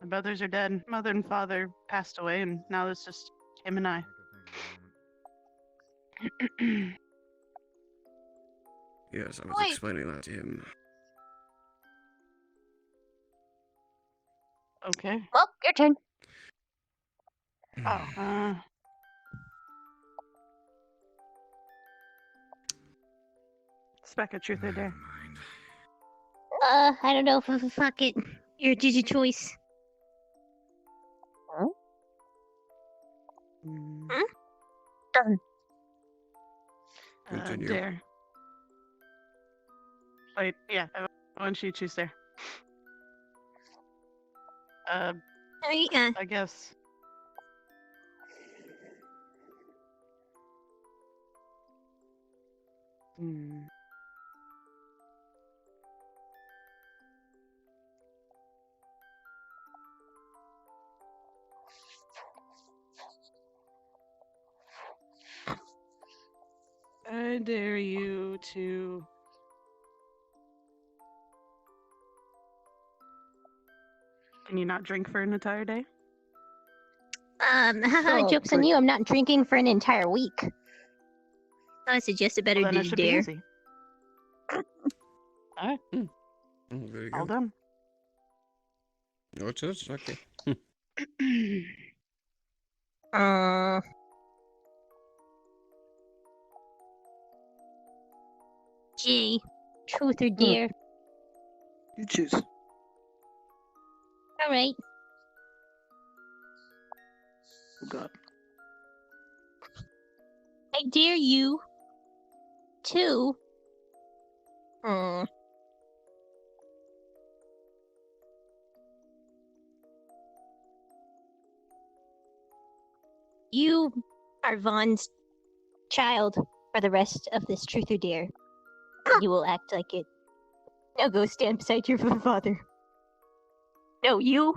My brothers are dead. Mother and father passed away, and now it's just him and I. Yes, I was Wait. explaining that to him. Okay. Well, your turn. Oh, Speck of truth or dare. I don't know. Fuck it. Your choice. Huh? Hmm? Done. Continue. Dare. Wait, yeah, I want you to choose dare. I guess. Hmm. I dare you to... Can you not drink for an entire day? Haha, joke's on you. I'm not drinking for an entire week. I suggest a better Well, then it should be dare. easy. Alright. There you All go. done. Oh, it is? Okay. Gee, truth or dare? You choose. All right. Oh God. I dare you to. You are Vaughn's child for the rest of this truth or dare. You will act like it. Now go stand beside your father. No, you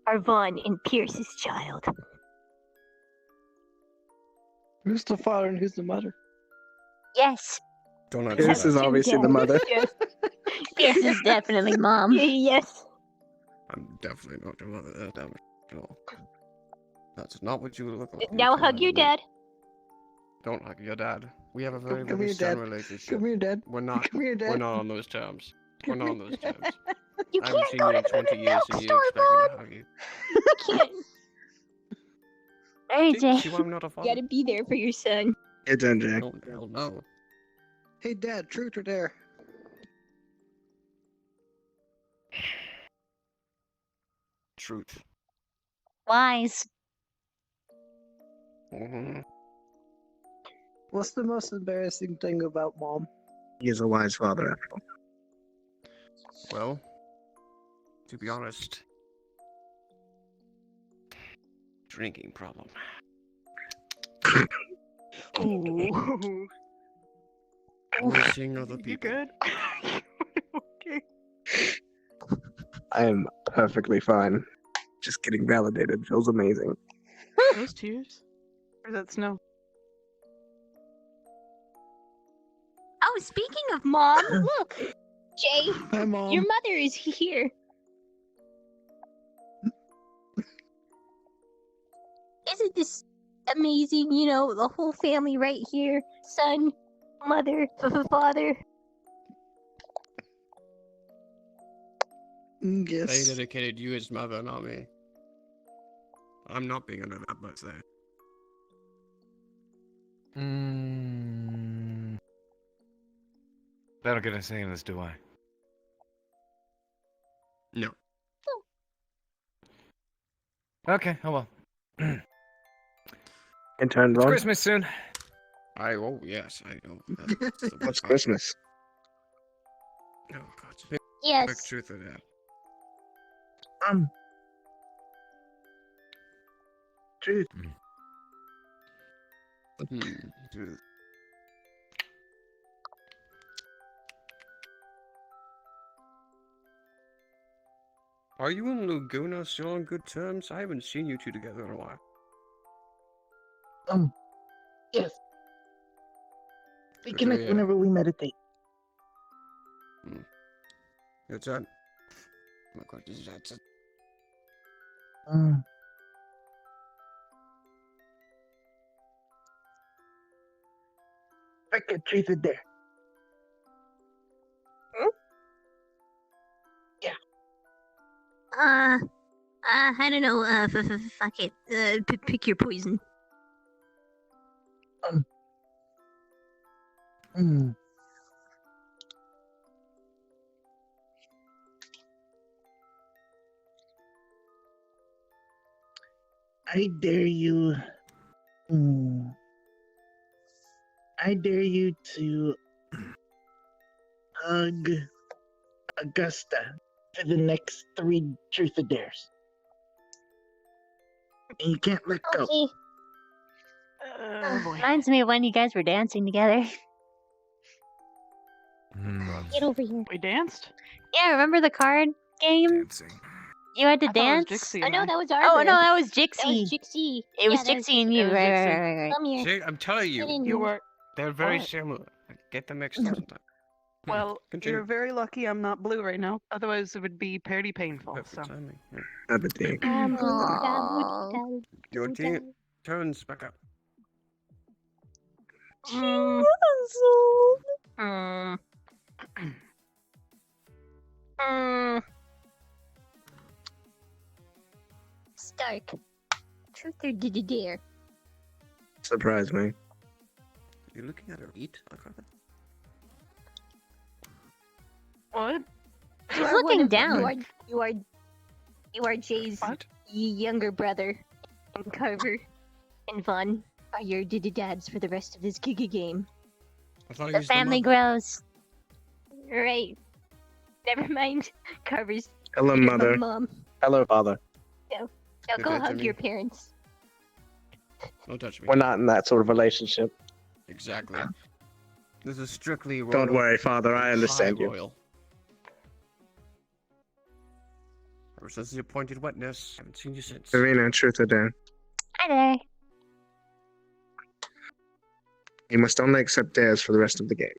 are Vaughn and Pierce's child. Who's the father and who's the mother? Yes. Don't answer Pierce that. is obviously the mother. Yes. Pierce is definitely mom. Yes. I'm definitely not your mother. That's not at all. That's not what you look like. Now hug your dad. Don't hug your dad. We have a very, Come very here, stern Dad. relationship. Come here, Dad. We're not. Come here, Dad. We're not on those terms. We're not on those terms. You I haven't can't seen go you to in the 20 years, milk and you store, expect me Vaughn. to hug you. You can't. Hey, See, Jay. see why I'm not a You father? gotta be there for your son. You're done, Jack. Oh, hell no. Hey, Dad. Truth or dare? Truth. Wise. Mhm. What's the most embarrassing thing about Mom? He is a wise father, after all. Well, to be honest, drinking problem. Ooh. Voicing other You people. good? Okay. I am perfectly fine. just getting validated feels amazing. Those tears? Or is that snow? Oh, speaking of mom, look, Jay, Hi, Mom. your mother is here. Isn't this amazing? You know, the whole family right here: son, mother, father. Yes. They dedicated you as mother, not me. I'm not being under that much there. I don't get a say in this, do I? No. Okay, oh well. Intern It's Ron. Christmas soon. Oh yes, I know. What's Christmas? Oh God. Big Yes. truth of that. Truth. Truth. Are you and Laguna still on good terms? I haven't seen you two together in a while. Yes. We Good to connect hear. whenever we meditate. Good time. My God, this is that's Becca, truth or dare? I don't know. Fuck it. Pick your poison. I dare you. I dare you to hug Augusta for the next 3 truth or dares. And you can't let go. Okay. Reminds me of when you guys were dancing together. Get over here. We danced? Yeah, remember the card game? You had to I thought it was dance? Jixie Oh and no, I. that was our. Oh, no, that was That Jixie. was Jixie. It was Yeah, that Jixie and you, It was right, Jixie. right. Come here. See, I'm telling Get you, in You here. were. they're very What? similar. I get them mixed up sometimes. Well, Continue. you're very lucky I'm not blue right now. Otherwise, it would be pretty painful. Perfect So. timing. Yeah. Your team turns back up. Stark. Truth or dare? Surprise me. You're looking at her eat. What? You are looking one of- down. You are Jay's younger brother, and Carver and Vaughn are your dads for the rest of this game. I thought The family grows. Right. Never mind. Carver's Hello, your mother. mom. Hello, father. Now Good go night, hug Timmy. your parents. Don't touch me. We're not in that sort of relationship. Exactly. This is strictly royal. Don't worry, father. I understand high you. royal. Ever since the appointed witness, haven't seen you since. Serena, truth or dare? Hi there. You must only accept dares for the rest of the game.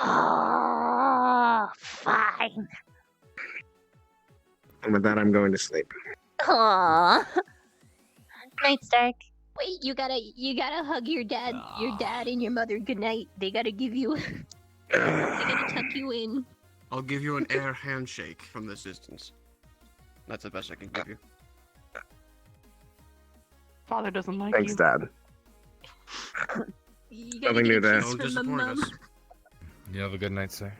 Oh, fine. And with that, I'm going to sleep. Aww. Night, Stark. Wait, you gotta hug your dad and your mother goodnight. They gotta give you. They gotta tuck you in. I'll give you an air handshake from this distance. That's the best I can give you. Father doesn't like Thanks, you. Dad. You Nothing new there. Don't disappoint us. You have a good night, sir.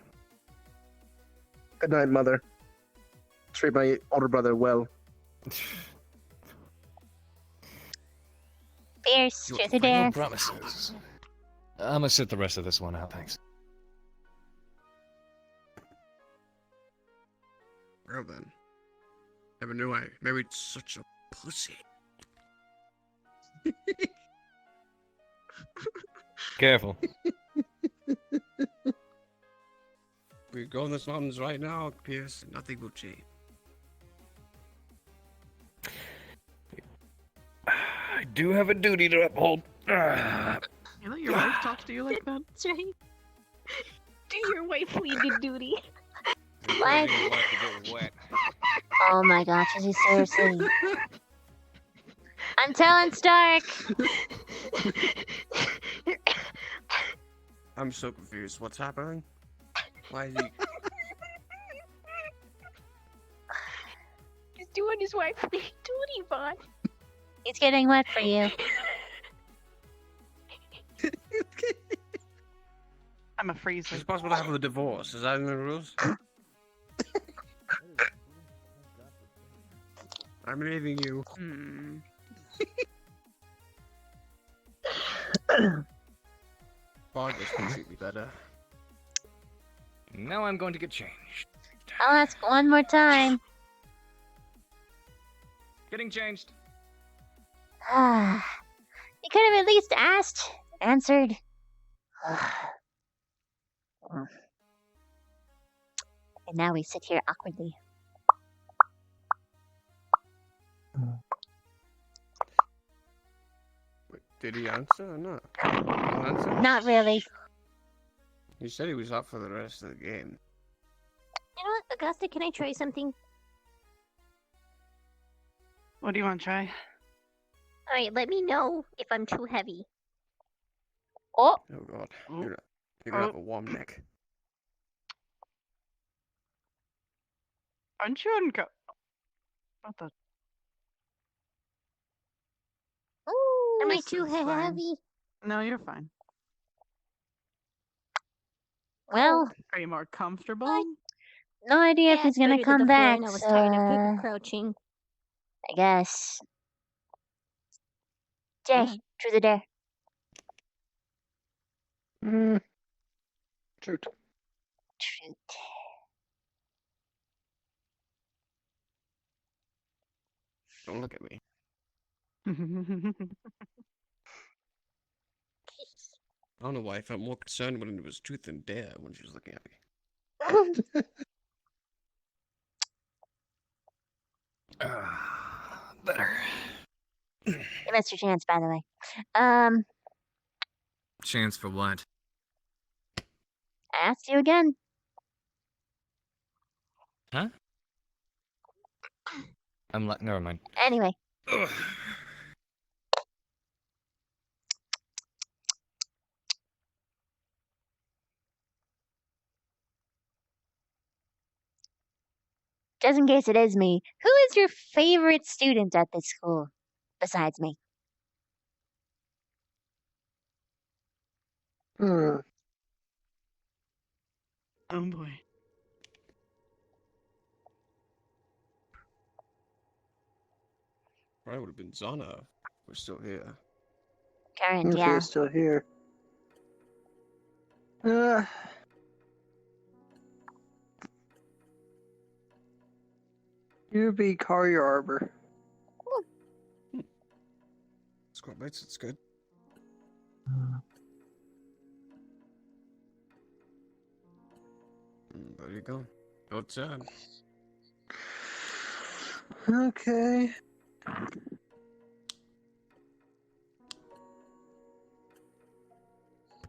Good night, mother. Treat my older brother well. Fierce, You truth or no dare? promises. I'm gonna sit the rest of this one out, thanks. Well then. Never knew I married such a pussy. Careful. We go in the mountains right now, Pierce, and nothing will change. do have a duty to uphold. You let your wife talk to you like that? That's right. Do your wifely good duty. What? Oh my gosh, is he seriously? I'm telling Stark! I'm so confused. What's happening? Why is he? He's doing his wifely duty, Vaughn. He's getting wet for you. I'm a freezer. It's possible to have a divorce. Is that in the rules? I'm leaving you. Vargas can treat me better. Now I'm going to get changed. I'll ask one more time. Getting changed. You could have at least asked, answered. And now we sit here awkwardly. Wait, did he answer or not? Answer? Not really. He said he was up for the rest of the game. You know what, Augusta, can I try something? What do you want to try? Alright, let me know if I'm too heavy. Oh! Oh god. You're gonna have a warm neck. Aren't you on go? What the? Ooh, am I This too is fine. heavy? No, you're fine. Well, Are you more comfortable? no idea if Yeah, he's I gonna started to come the floor back, and I was so tired of crouching. I guess. Jay, truth or dare? Truth. Truth. Don't look at me. I don't know why I felt more concerned when it was truth and dare when she was looking at me. Better. You missed your chance, by the way. Chance for what? I asked you again. Huh? Never mind. Anyway. Ugh. Just in case it is me, who is your favorite student at this school besides me? Hmm. Oh boy. Probably would have been Zana. We're still here. Current, If yeah. you're still here. You be Carrier Arbor. Squad mates, it's good. There you go. Your turn. Okay.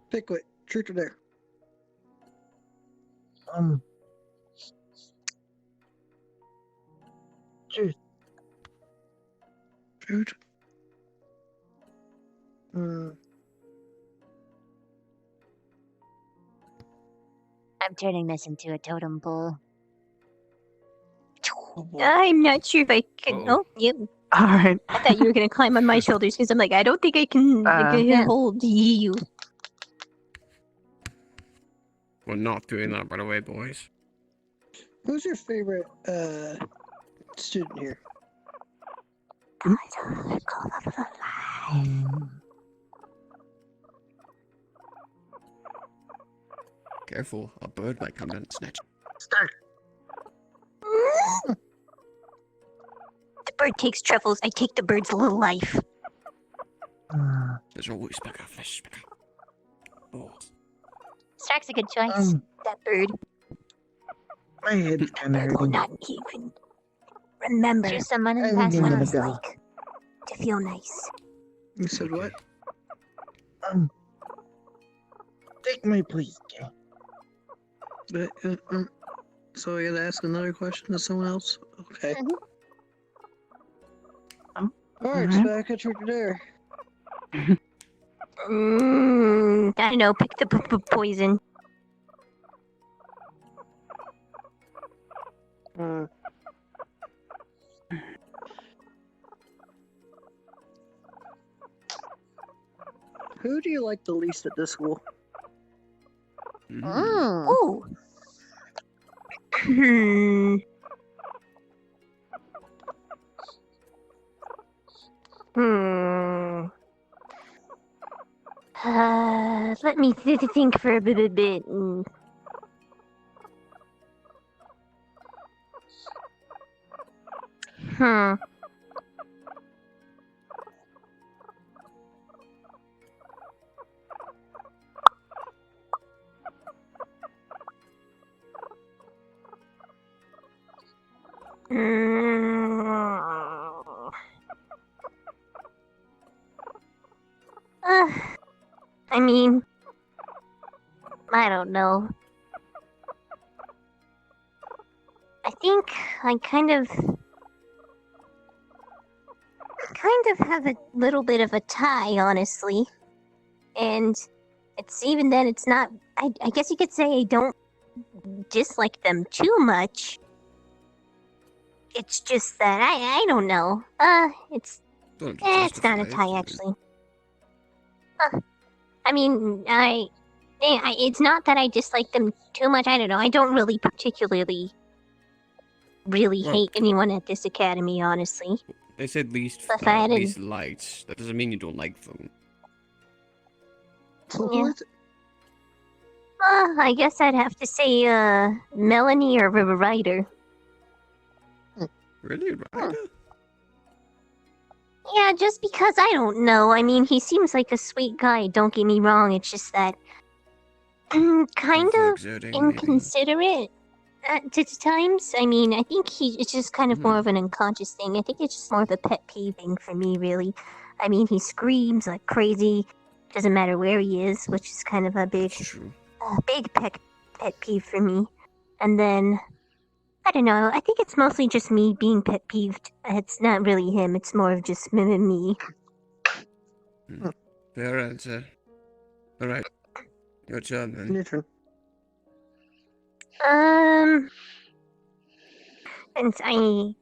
Pickwick, truth or dare? Truth. Truth. I'm turning this into a totem pole. I'm not sure if I can. Oh, you. Alright. I thought you were gonna climb on my shoulders because I'm like, I don't think I can hold you. We're not doing that, by the way, boys. Who's your favorite student here? Careful, a bird might come down and snatch. The bird takes truffles. I take the bird's little life. There's always back of flesh. Oh. Stark's a good choice. That bird. My head's kind of Will hurting. not even remember Choose someone I and think pass I'm it gonna on. go. to feel nice. You said what? Take my place, okay? But, so I gotta ask another question to someone else? Okay. Alright, Mhm. Spec, what's your there? I don't know. Pick the poison. Who do you like the least at this school? Ooh. Hmm. Hmm. Let me think for a bit. Hmm. I mean, I don't know. I think I kind of have a little bit of a tie, honestly. And it's even then, it's not. I guess you could say I don't dislike them too much. It's just that I don't know. It's it's not a tie actually. I mean, it's not that I dislike them too much. I don't know. I don't really particularly Well- hate anyone at this academy, honestly. They said least If I had least liked. That doesn't mean you don't like them. Yeah. I guess I'd have to say Melanie or Ryder. Really, Ryder? Yeah, just because I don't know. I mean, he seems like a sweet guy, don't get me wrong. It's just that kind of Exerting, inconsiderate at times. I mean, I think it's just kind of more of an unconscious thing. I think it's just more of a pet peeve thing for me, really. I mean, he screams like crazy. Doesn't matter where he is, which is kind of a big pet peeve for me. And then I don't know. I think it's mostly just me being pet peeved. It's not really him. It's more of just me. Fair answer. Alright. Your turn then. Your turn. Since I'm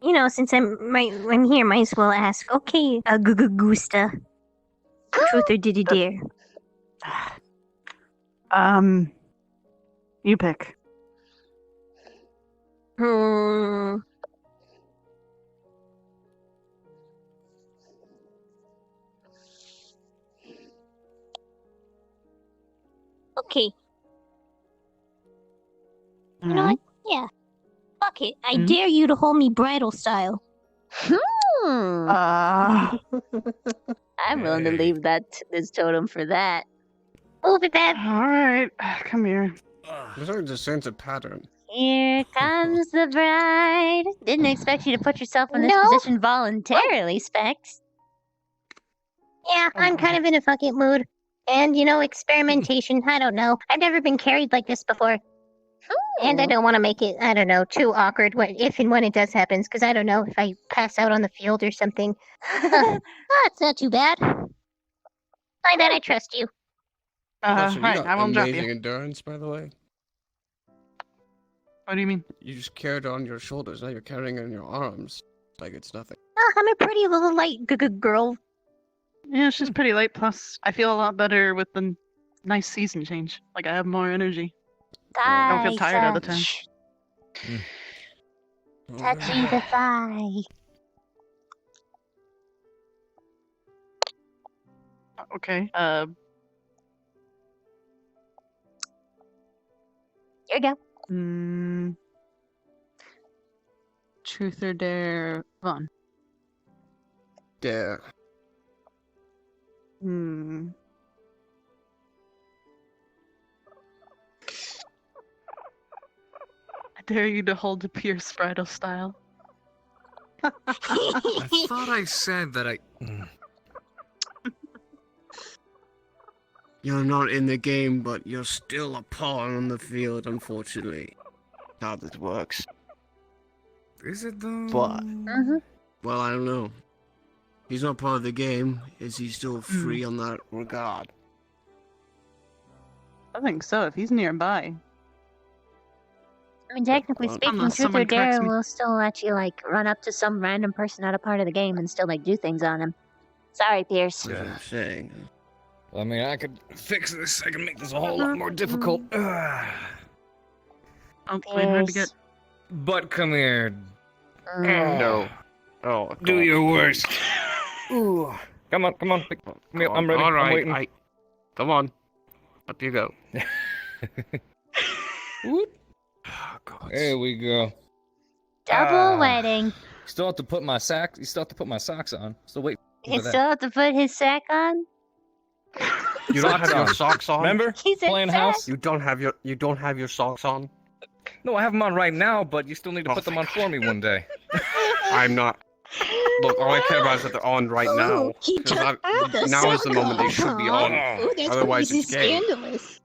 here, might as well ask. Okay, Gusta. Truth or did you dare? You pick. Okay. You know what? Yeah. Fuck it. I Mhm. dare you to hold me bridal style. I'm willing to leave this totem for that. Move it, Bev. Alright, come here. I'm starting to sense a pattern. Here comes the bride. Didn't expect you to put yourself in this No. position voluntarily, Specs. Yeah, I'm kind of in a fucking mood. And, experimentation, I don't know. I've never been carried like this before. And I don't want to make it, I don't know, too awkward if and when it does happen, because I don't know if I pass out on the field or something. It's not too bad. I bet I trust you. Also, you right, got I won't drop you. amazing endurance, by the way. What do you mean? You just carried it on your shoulders, now you're carrying it in your arms. Like it's nothing. I'm a pretty little light girl. Yeah, she's pretty light. Plus, I feel a lot better with the nice season change. Like, I have more energy. I don't feel tired all the time. Touchy the thigh. Okay. Here you go. Truth or dare, Vaughn? Dare. I dare you to hold a Pierce bridal style. I thought I said that I. You're not in the game, but you're still a pawn on the field, unfortunately. How this works. Is it though? But, well, I don't know. He's not part of the game. Is he still free on that regard? I think so, if he's nearby. I mean, technically Well, speaking, unless Truth or someone corrects Dare me. will still let you, like, run up to some random person not a part of the game and still, like, do things on him. Sorry, Pierce. That's what I'm saying. Well, I mean, I could fix this. I can make this a whole lot more difficult. Oh, wait, hard to get. But come here. No. Oh, Do God. your worst. Ooh. Come on, come on. Come here, I'm ready. All right, I'm waiting. Come on. Up you go. Whoop. There we go. Double wedding. Still have to put my socks. You still have to put my socks on. Still wait. He still have to put his sack on? You don't have your socks on. Remember? He said Playing sack. house? You don't have your socks on. No, I have them on right now, but you still need to put them on for me one day. I'm not. Look, all I care about is that they're on right now. He 'Cause took the now is the sock moment they should be off. on. Ooh, that's Otherwise, crazy it's gay. scandalous.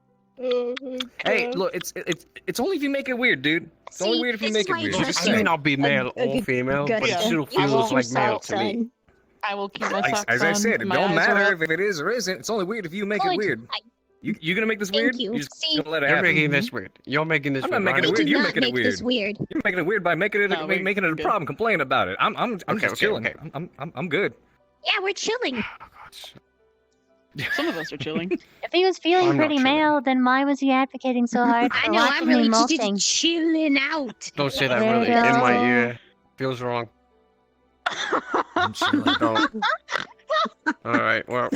Hey, look, it's only if you make it weird, dude. It's only See, weird if you this make is it why weird. you Just have I may saying. not be male or female, but it Gotcha. still You feels will like keep male socks to me. on. I will keep my socks As I on. said, it My don't eyes are matter up. if it is or isn't. It's only weird if you make it Good. weird. You gonna make this Thank weird? you. just See, gonna let it You're happen. making this weird. You're making this I'm weird. not making it We weird. do You're not making it make weird. this weird. You're making it weird by making it No, we're making it a good. problem, complaining about it. I'm Okay, just okay, chilling. okay. I'm good. Yeah, we're chilling. Some of us are chilling. If he was feeling I'm not pretty chilling. male, then why was he advocating so hard I for know, watching I'm me really molting? chilling out. Don't say that There really you in my go. ear. Feels wrong. I'm chilling. Don't. All right. Well,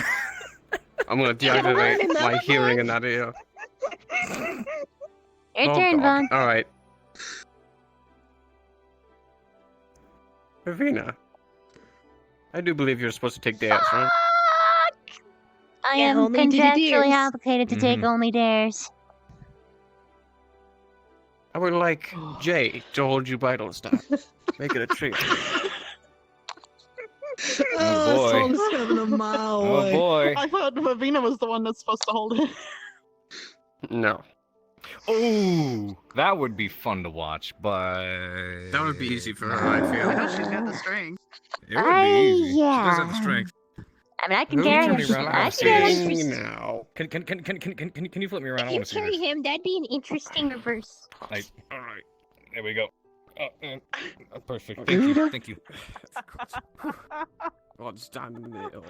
I'm gonna deactivate my hearing in that ear. Your Oh, turn, God. Vaughn. All right. Ravina, I do believe you're supposed to take dares, right? I Yeah, am only to the contractually dares. obligated to take only dares. I would like Jay to hold you vital stuff. Make it a treat. Oh, boy. This song's 7 a mile Oh, away. boy. I thought Vavina was the one that's supposed to hold it. No. Ooh, that would be fun to watch, but That would be easy for her, I feel. I know she's got the strength. it would be easy. She yeah. does have the strength. I mean, I can Who carry can him. be I around can carry saying him. now? Can you flip me around? I If you want to see carry this. him, that'd be an interesting reverse. All right, there we go. Perfect. Thank you. Thank you. God, stand in the middle.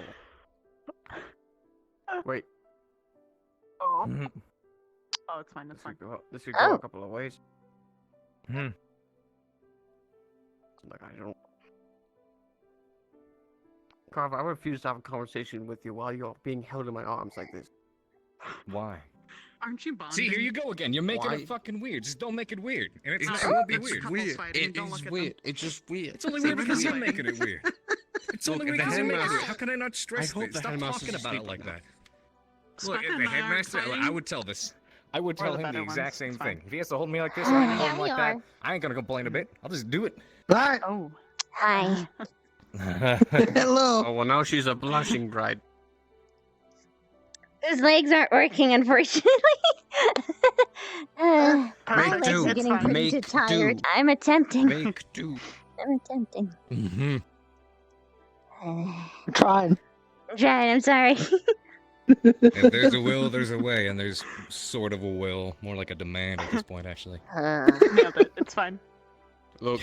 Wait. Oh. Mhm. Oh, it's fine, it's fine. This could go Oh. a couple of ways. Hmm. Like, I don't. Carver, I refuse to have a conversation with you while you're being held in my arms like this. Why? Aren't you bonding? See, here you go again. You're making Why? it fucking weird. Just don't make it weird, and it It's won't be it's weird. weird. fighting, It don't is look at weird. It's just weird. It's only See, weird because we're you're fighting. making it weird. It's only Look, weird if the because you're making it headmaster- weird. How can I not stress I hope this? the Stop headmaster's talking about it speaking like now. that. Look, Specca if and the I aren't headmaster, I fighting. would tell this. I would We're tell the him better the exact ones, same it's thing. fine. If he has to hold me like this, I can hold him Yeah, like we that. are. I ain't gonna complain a bit. I'll just do it. Hi. Oh. Hi. Hello. Oh, well, now she's a blushing bride. His legs aren't working, unfortunately. My Make legs do. are getting pretty Make tired. do. I'm attempting. Make do. I'm attempting. Mm-hmm. I'm trying. I'm trying, I'm sorry. If there's a will, there's a way, and there's sort of a will, more like a demand at this point, actually. Nailed it. It's fine. Look,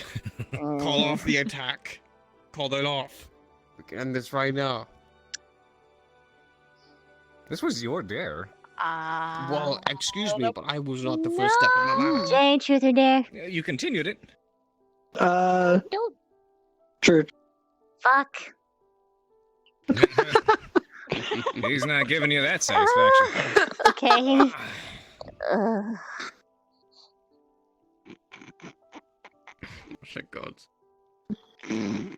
call off the attack. Call it off. We can end this right now. This was your dare. Well, excuse me, but I was not the first step on the ladder. Jay, truth or dare? Yeah, you continued it. Don't. True. Fuck. He's not giving you that satisfaction. Okay. Shit gods. No,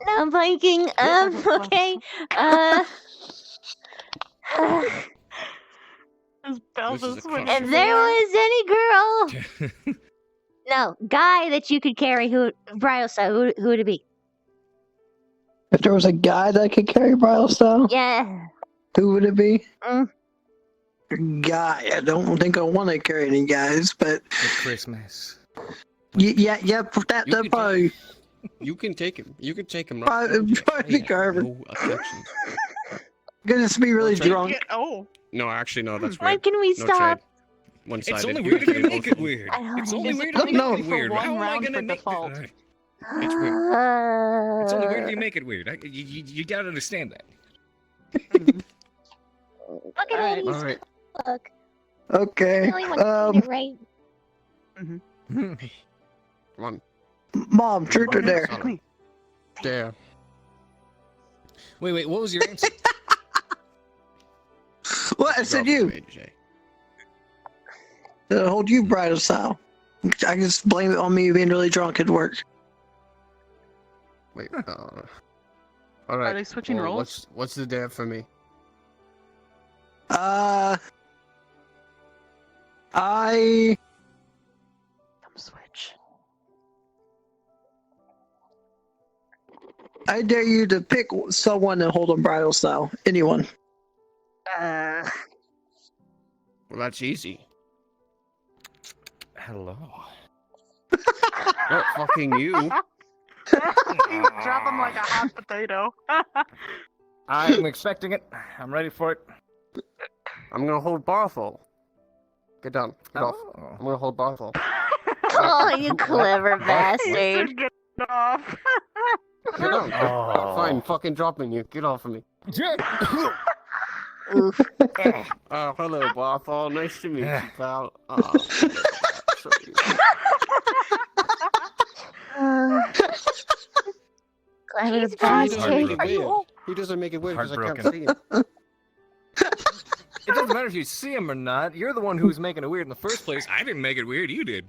I'm blanking. Okay. His belt This is is a swinging. If there was any girl, no, guy that you could carry, Brio style, who would it be? If there was a guy that could carry Brile style, Yeah. Who would it be? Mm. Guy. I don't think I want to carry any guys, but It's Christmas. yeah, that probably. You can take him. You can take him. Probably Carver. No objections. Gonna just be really One side. drunk. Oh. No, actually, no. That's When weird. can we No stop? trade. One-sided. It's only You weird if can you trade make both it of them. weird. I don't It's only know. weird if you No. make it weird. For How one am I round gonna for make default. it? It's weird. It's only weird if you make it weird. You gotta understand that. Look at all these. All right. Look. Okay. The only one doing it right. Come on. Mom, truth or dare? Dare. Wait, what was your answer? What? I said you. Hold you bridal style. I just blame it on me being really drunk at work. Wait. All right. Are they switching well, roles? What's the dare for me? I Come switch. dare you to pick someone and hold them bridal style. Anyone. Well, that's easy. Hello. Not fucking you. You drop him like a hot potato. I'm expecting it. I'm ready for it. I'm gonna hold Barthol. Get down. Get off. I'm gonna hold Barthol. Oh, you clever bastard. Get off. Get down. Fine, fucking dropping you. Get off of me. Oof. Hello, Barthol. Nice to meet you, pal. Clever He bastard. doesn't make it weird because I can't Heartbroken. see him. It doesn't matter if you see him or not. You're the one who was making it weird in the first place. I didn't make it weird. You did.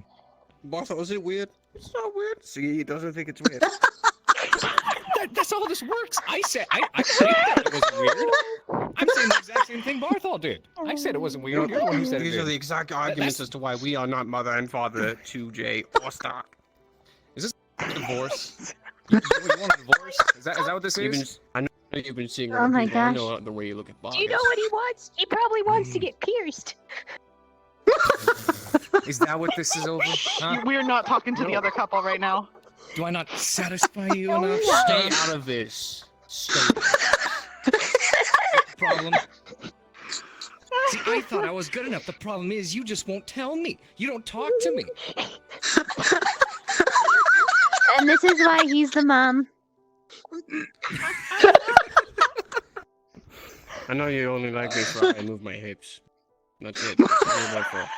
Barthol, is it weird? It's not weird. See, he doesn't think it's weird. That's how this works. I said that it wasn't weird. I'm saying the exact same thing Barthol did. I said it wasn't weird. You're the one who said it These are did. the exact arguments as to why we are not mother and father to Jay or Stark. Is this a divorce? You want a divorce? Is that what this is? I know you've been seeing Oh other my people. I gosh. know the way you look at Bob. Do you know what he wants? He probably wants to get pierced. Is that what this is over? Huh? We're not talking to the other couple right now. Do I not satisfy you enough? Stay out of this. Stay. Problem. See, I thought I was good enough. The problem is you just won't tell me. You don't talk to me. And this is why he's the mom. I know you only like me for I move my hips. That's it. That's all you're there for.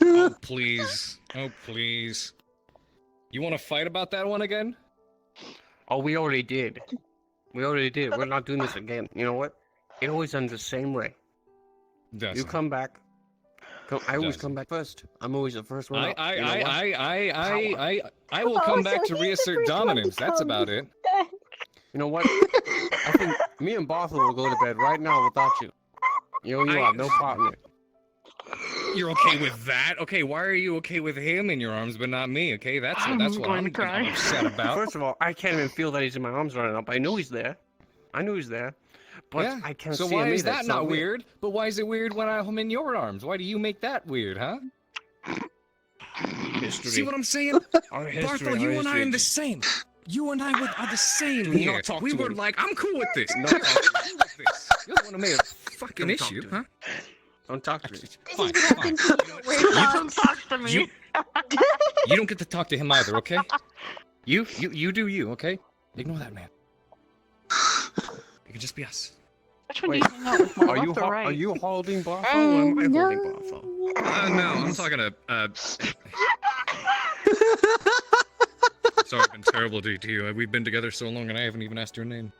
Oh, please. Oh, please. You want to fight about that one again? Oh, we already did. We already did. We're not doing this again. You know what? It always ends the same way. Doesn't. You come back. I always come back first. I'm always the first one. I will come back to reassert dominance. That's about it. You know what? I think me and Barthol will go to bed right now without you. You know, you have no partner. You're okay with that? Okay, why are you okay with him in your arms but not me? Okay, that's what I'm upset about. First of all, I can't even feel that he's in my arms right now. I know he's there. I knew he's there. But Yeah. I can't so see him why is either. that It's not weird? But why is it weird when I'm in your arms? Why do you make that weird, huh? History. See what I'm saying? Our history, Barthol, you our and I history. are the same. You and I are the same Do here. not talk We to were him. like, I'm cool with this. No. I'm cool with this. You're the one who made a fucking Don't talk issue, to huh? him. Don't talk to me. Fine, fine. You don't talk to me. You don't get to talk to him either, okay? You do you, okay? Ignore that man. It can just be us. Which one do you hang out with more, left or right? Are you holding Barthol or am I holding Barthol? No, I'm talking to, Sorry, I've been terrible to you. We've been together so long and I haven't even asked your name.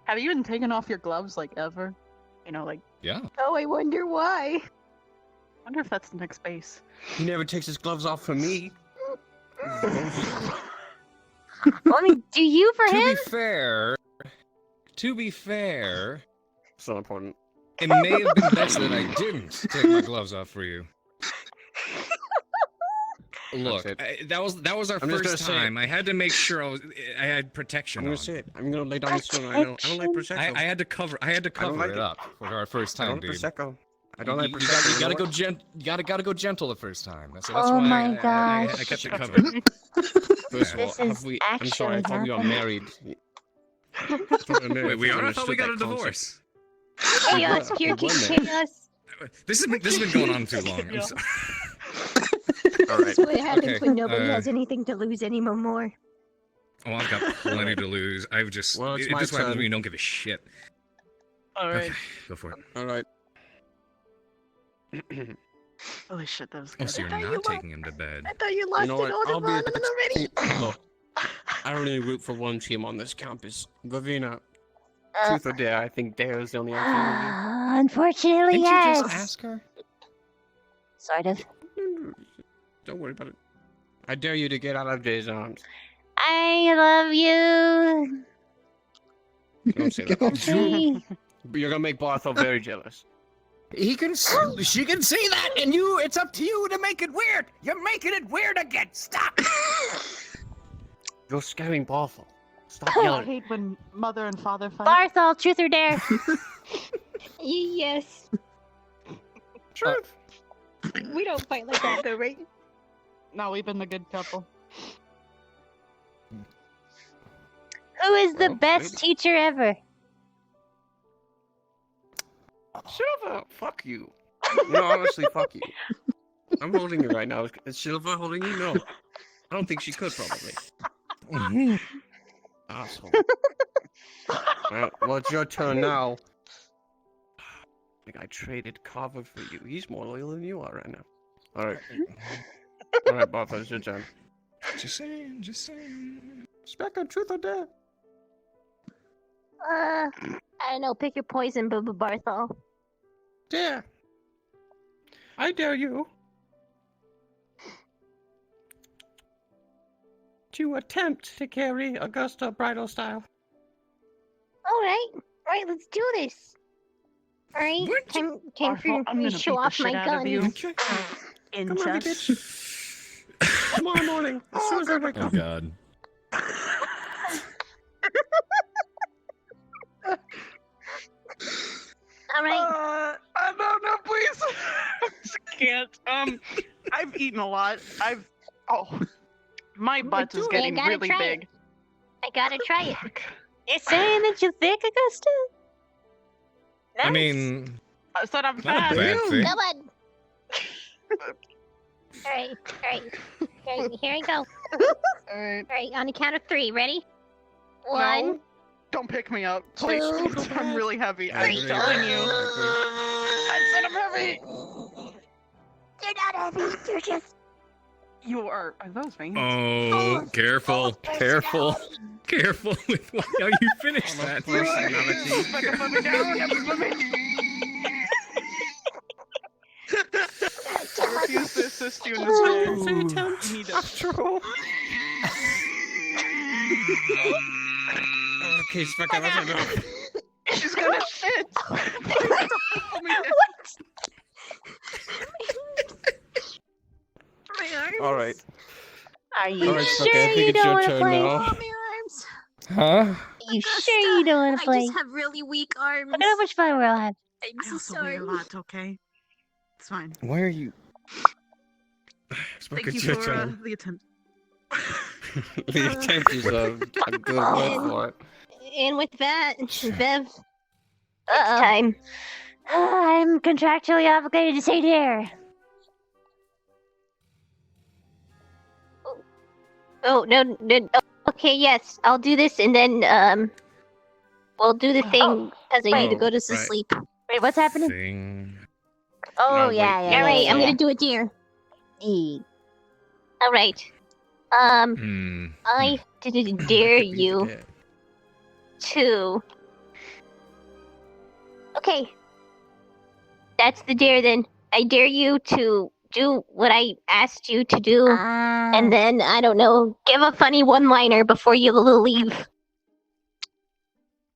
Have you even taken off your gloves, like, ever? You know, like... Yeah. Oh, I wonder why. wonder if that's the next base. He never takes his gloves off for me. I mean, do you for him? To be fair, it's not important. It may have been best that I didn't take my gloves off for you. Look, that was our I'm just gonna first say it. time. I had to make sure I had protection. I'm gonna say it. I'm gonna lay down the stone. I don't like prosecco. I had to cover like it it. up for our first I time, don't like dude. prosecco. I don't like You prosecco. gotta you go know gotta go gentle the first time. So that's Oh why my I gosh. kept it covered. First of all, This have is we? I'm sorry. I actually thought we were happening. married. Wait, we are? I thought we got a divorce. Chaos, pure won that. chaos. This has been going on too long. I'm sorry. All right. That's what happens Okay, when nobody has anything to lose anymore. Oh, I've got plenty to lose. I've just Well, it's this my is what happens turn. when you don't give a shit. Alright. Okay, go for it. All right. Holy shit, that was Oh, good. so you're I thought not you taking him to bed. I thought you lost know it what? all I'll to be Vaughn already. Look, I only root for one team on this campus. Gavina, Uh, truth or dare? I think dare is the only answer. Unfortunately, Didn't yes. you just ask her? Sort of. Don't worry about it. I dare you to get out of Jay's arms. I love you. Don't say that. Okay. You're gonna make Barthol very jealous. She can see that, and it's up to you to make it weird. You're making it weird again. Stop. You're scaring Barthol. Stop I yelling. hate when mother and father fight. Barthol, truth or dare? Yes. Truth. We don't fight like that though, right? No, we've been the good couple. Who is the Well, best maybe. teacher ever? Silva, fuck you. No, honestly, fuck you. I'm holding you right now. Is Silva holding you? No. I don't think she could, probably. Asshole. Well, it's your turn now. I think I traded Carver for you. He's more loyal than you are right now. Alright. Alright, Barthol, it's your turn. Just saying. Spectre, truth or dare? I don't know. Pick your poison, Bubba Barthol. Dare. I dare you to attempt to carry Augusta bridal style. All right, let's do this. All right, time for I'm me gonna to show beat the off shit my out of you. guns. Come on, you Incest. bitch. Tomorrow morning, as soon as I wake Oh up. God. All right. No, please. I just can't. I've eaten a lot. My butt is getting gotta really try big. it. I gotta try it. You're saying that you're thick, Augusta? I mean, I said I'm not fat. a bad thing. Come on. All right, here I go. Alright. All right, on the count of 3, ready? 1. No, don't pick me up, please. Two. I'm really heavy. I'm Three. telling you. I said I'm heavy. You're not heavy. You're just. You are. Are those veins? Oh, careful, careful, careful with how you finish that. Becca, put me down. Put me. I refuse to assist you in this game. You need to. Okay, Spectre, that's enough. She's gonna shit. Alright. Are you Alright, sure Spectre, I think you it's don't your want to turn play? now. Huh? You sure you don't want to I play? just have really weak arms. Look at how much fun we'll have. I'm I so also sorry. weigh a lot, okay? It's fine. Why are you? Thank you it's your for turn. the attempt. The attempt is a good word for it. And with that, Bev, it's Uh-oh. time. I'm contractually obligated to say dare. Oh no, okay, yes, I'll do this, and then we'll do the thing because I need to go to right. sleep. Wait, what's happening? Thing. Oh, No, yeah, wait, yeah. All right, yeah, I'm yeah. gonna do a dare. E. All right. Hmm. I dare you Yeah. to. Okay. That's the dare then. I dare you to do what I asked you to do, and then, I don't know, give a funny one-liner before you leave.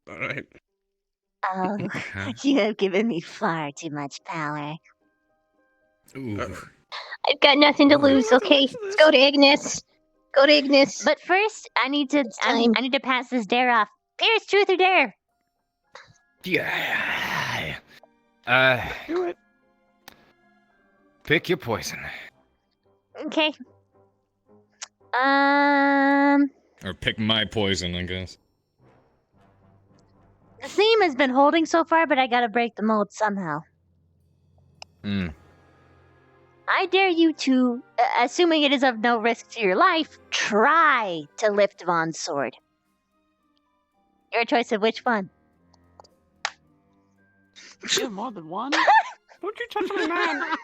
Alright. Oh, you have given me far too much power. Ooh. I've got nothing to lose. Okay, let's go to Ignis. Go to Ignis. But first, I need to I need to pass this dare off. Pierce, truth or dare? Yeah. Do it. Pick your poison. Okay. Or pick my poison, I guess. The theme has been holding so far, but I gotta break the mold somehow. I dare you to, assuming it is of no risk to your life, try to lift Vaughn's sword. Your choice of which one. You have more than one? Don't you touch my man!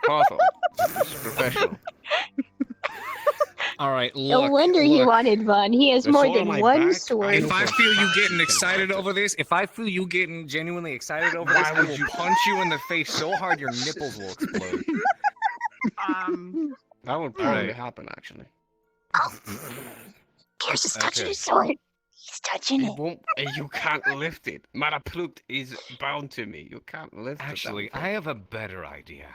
Awful. This is professional. All right, No look. wonder he look. wanted Vaughn. He has The more sword on than my one back, sword. If I feel you getting excited over this, if I feel you getting genuinely excited over this, I will punch you in the face so hard your nipples will explode. That would probably happen, actually. Pierce is touching Okay. his sword. He's touching It it. won't. You can't lift it. Malaplut is bound to me. You can't lift it. Actually, I have a better idea.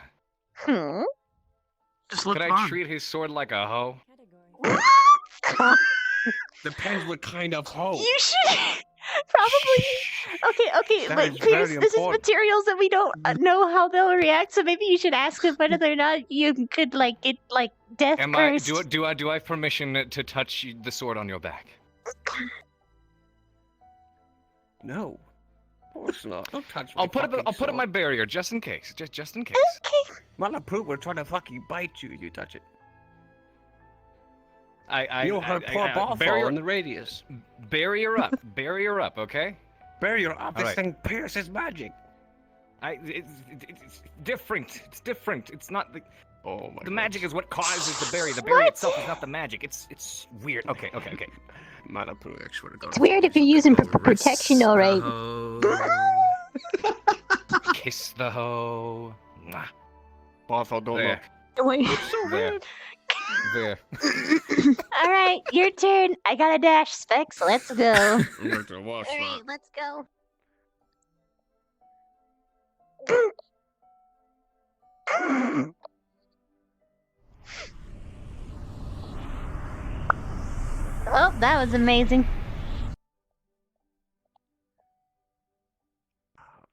Just Could I treat his sword like a hoe? Depends what kind of hoe. You should probably. Okay, That but is Pierce, very this is important. materials that we don't know how they'll react. So maybe you should ask them whether or not you could like get like death Am I cursed. do I have permission to touch the sword on your back? No. Of course not. Don't touch I'll put up my barrier just in case. Just in case. Malaplut will try to fucking bite you if you touch it. You'll hurt poor Balthall in the radius. Barrier up. Barrier up, okay? Barrier up. All This right. thing pierces magic. It's different. It's different. It's not the. Oh my The magic is what causes the berry. The berry itself is not the magic. It's weird. Okay. Malaplut, I swear to God. It's weird if you're using protection, all right. Kiss the hoe. Mwah. Balthall, don't There. look. Wait. There. There. All right, your turn. I got a dash, Specs. Let's go. I'm going to wash All that. right, let's go. Oh, that was amazing.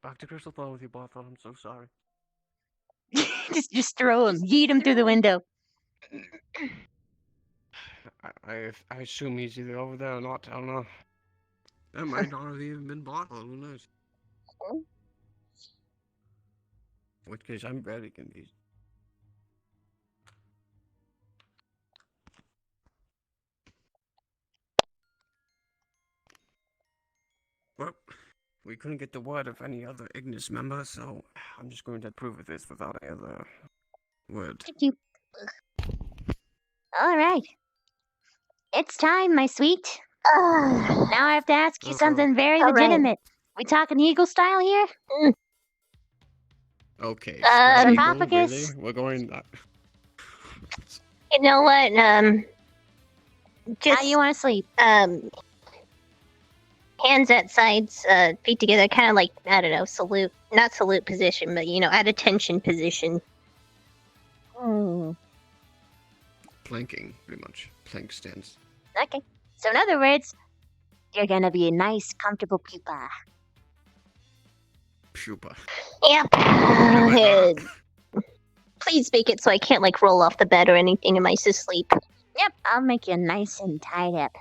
Back to Crystal Ball with you, Balthall. I'm so sorry. just throw him. Yeet him through the window. I assume he's either over there or not. I don't know. That might not have even been Balthall. Who knows? In which case, I'm very confused. Well, we couldn't get the word of any other Ignis member, so I'm just going to approve of this without any other word. All right. It's time, my sweet. Now I have to ask you something very All right. legitimate. We talking Eagle style here? Okay. Sarcophagus. Really? We're going. You know what? Just How you want to sleep? Hands at sides, feet together, kind of like, I don't know, salute. Not salute position, but, you know, at attention position. Planking, pretty much. Plank stance. Okay. So in other words, you're gonna be a nice, comfortable pupa. Pupa. Yep. Please make it so I can't, like, roll off the bed or anything in my asleep. Yep, I'll make you nice and tied up.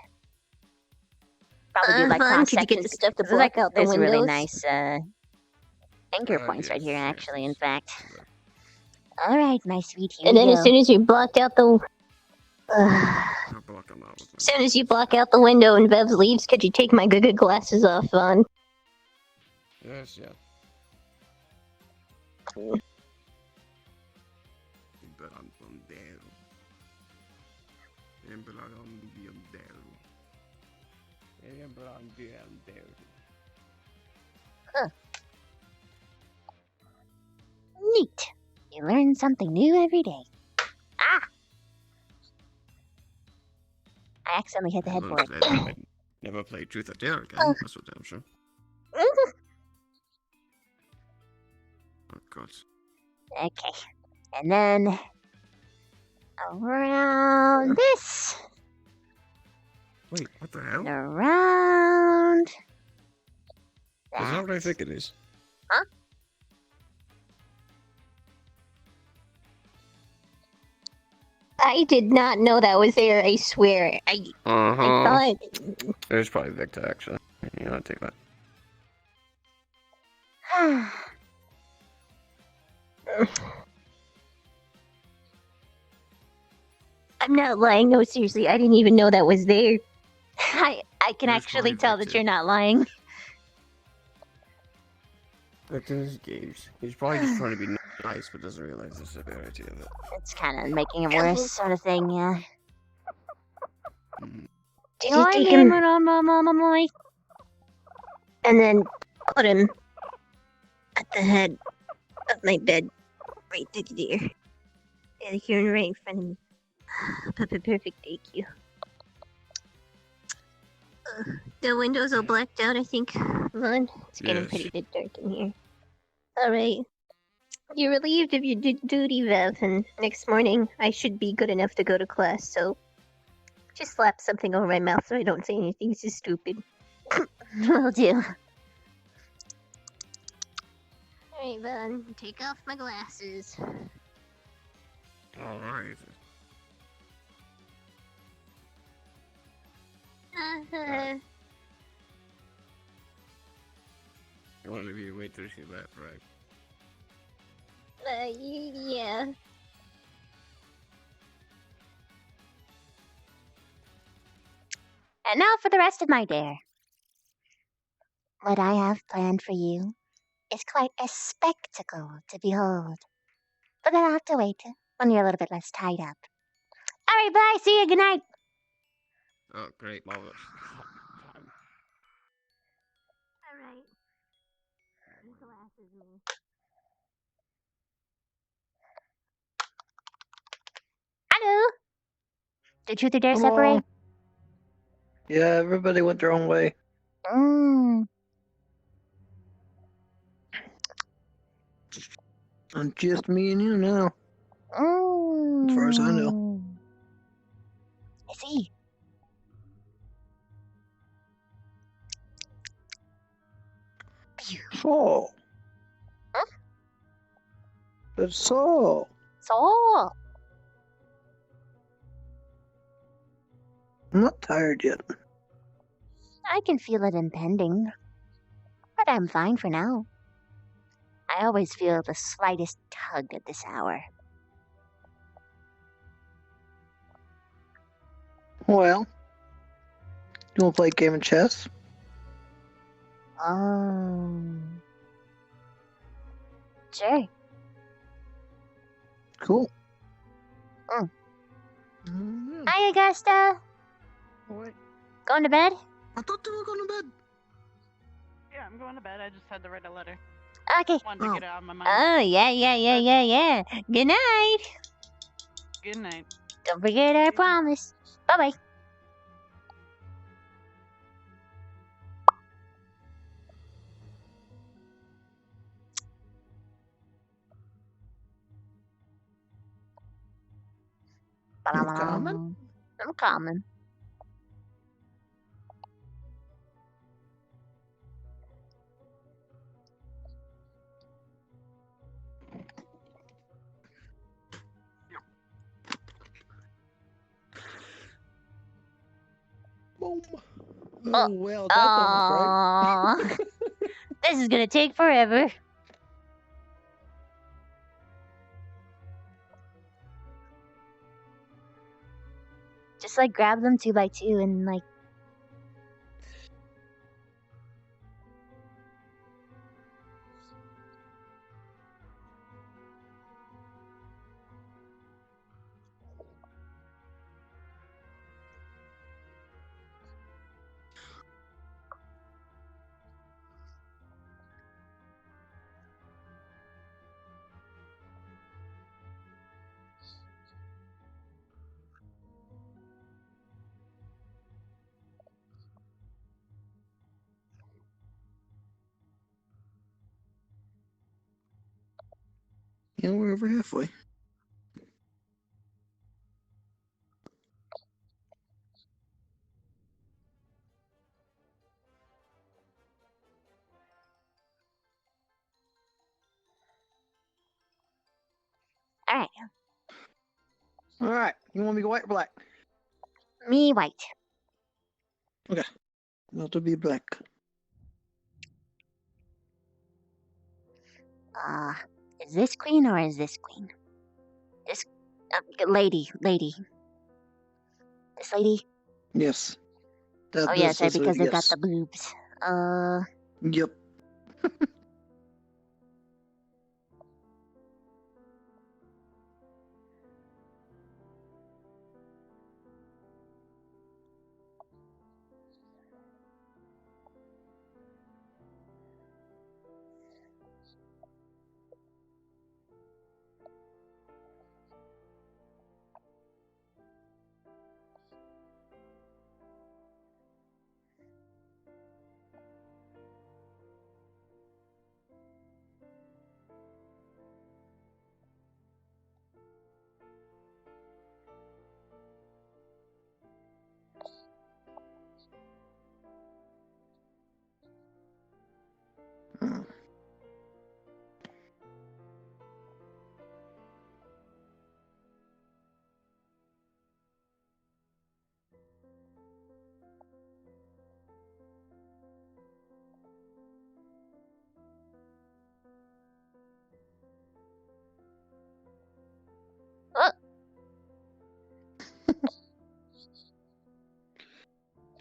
Probably do like Could cross you get the sections. stuff to There's block like out the there's windows? really nice anchor points right here, actually. In fact. All right, my sweet. Here And we then go. as soon as you blocked out the... I'll block them out with As soon as you block out the window and Vev leaves, could you take my good glasses off, Vaughn? Yes, yeah. Huh. Neat. You learn something new every day. Ah! I accidentally hit the headboard. Never play Truth or Dare again. That's what I'm sure. Oh God. Okay. And then Around this. Wait, what the hell? And around. Is that what I think it is? Huh? I did not know that was there, I swear. I thought... There's probably Victor, actually. You know, take that. I'm not lying, no, seriously, I didn't even know that was there. I can actually tell that you're not lying. Victor's games. He's probably just trying to be nice, but doesn't realize the severity of it. It's kind of making it worse, sort of thing, yeah. Did you take him and then put him at the head of my bed, right there? Yeah, here right in front of me. Perfect, thank you. The windows all blacked out, I think. Vaughn, it's getting Yes. pretty dark in here. Alright. You're relieved of your duty, Vev, and next morning I should be good enough to go to class, so just slap something over my mouth so I don't say anything so stupid. Will do. Alright, Vaughn, take off my glasses. Alright. You want to be a waitress in that, right? Yeah. And now for the rest of my day. What I have planned for you is quite a spectacle to behold. But then I'll have to wait when you're a little bit less tied up. Alright, bye, see you, good night. Oh, great, marvelous. Alright. Glasses me. Hello? Did Truth or Dare Hello. separate? Yeah, everybody went their own way. And just me and you now. As far as I know. I see. So. Huh? It's so. So. I'm not tired yet. I can feel it impending. But I'm fine for now. I always feel the slightest tug at this hour. Well. You want to play a game of chess? Sure. Cool. Hi, Augusta. What? Going to bed? I thought you were going to bed. Yeah, I'm going to bed. I just had to write a letter. Okay. Wanted to get it out of my mind. Oh, yeah. Good night. Good night. Don't forget our promise. Bye-bye. You coming? I'm coming. Boom. Oh, well, that's almost right. This is gonna take forever. Just like grab them 2 by 2 and like. Yeah, we're over halfway. All right. All right. You want me to go white or black? Me white. Okay. Not to be black. Is this queen or is this queen? This lady. This lady. Yes. Oh yes, this because they've got yes. the boobs. Yep.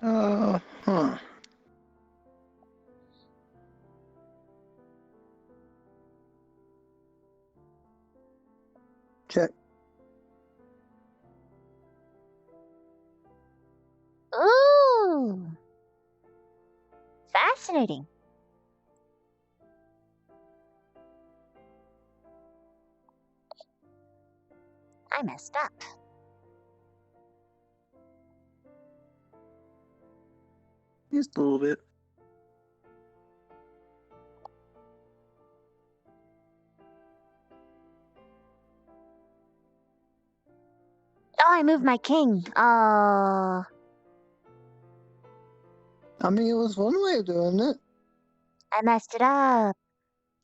Huh. Check. Ooh. Fascinating. I messed up. Just a little bit. Oh, I moved my king. Oh. I mean, it was one way of doing it. I messed it up.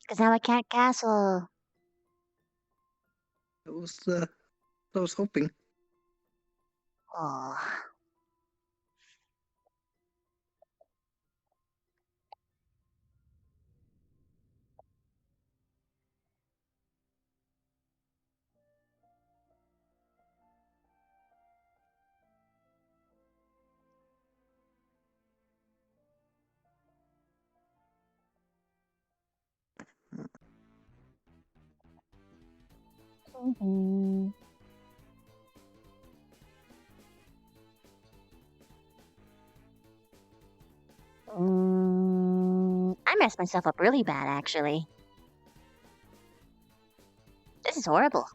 Because now I can't castle. It was I was hoping. Oh. Mm-hmm. I messed myself up really bad, actually. This is horrible.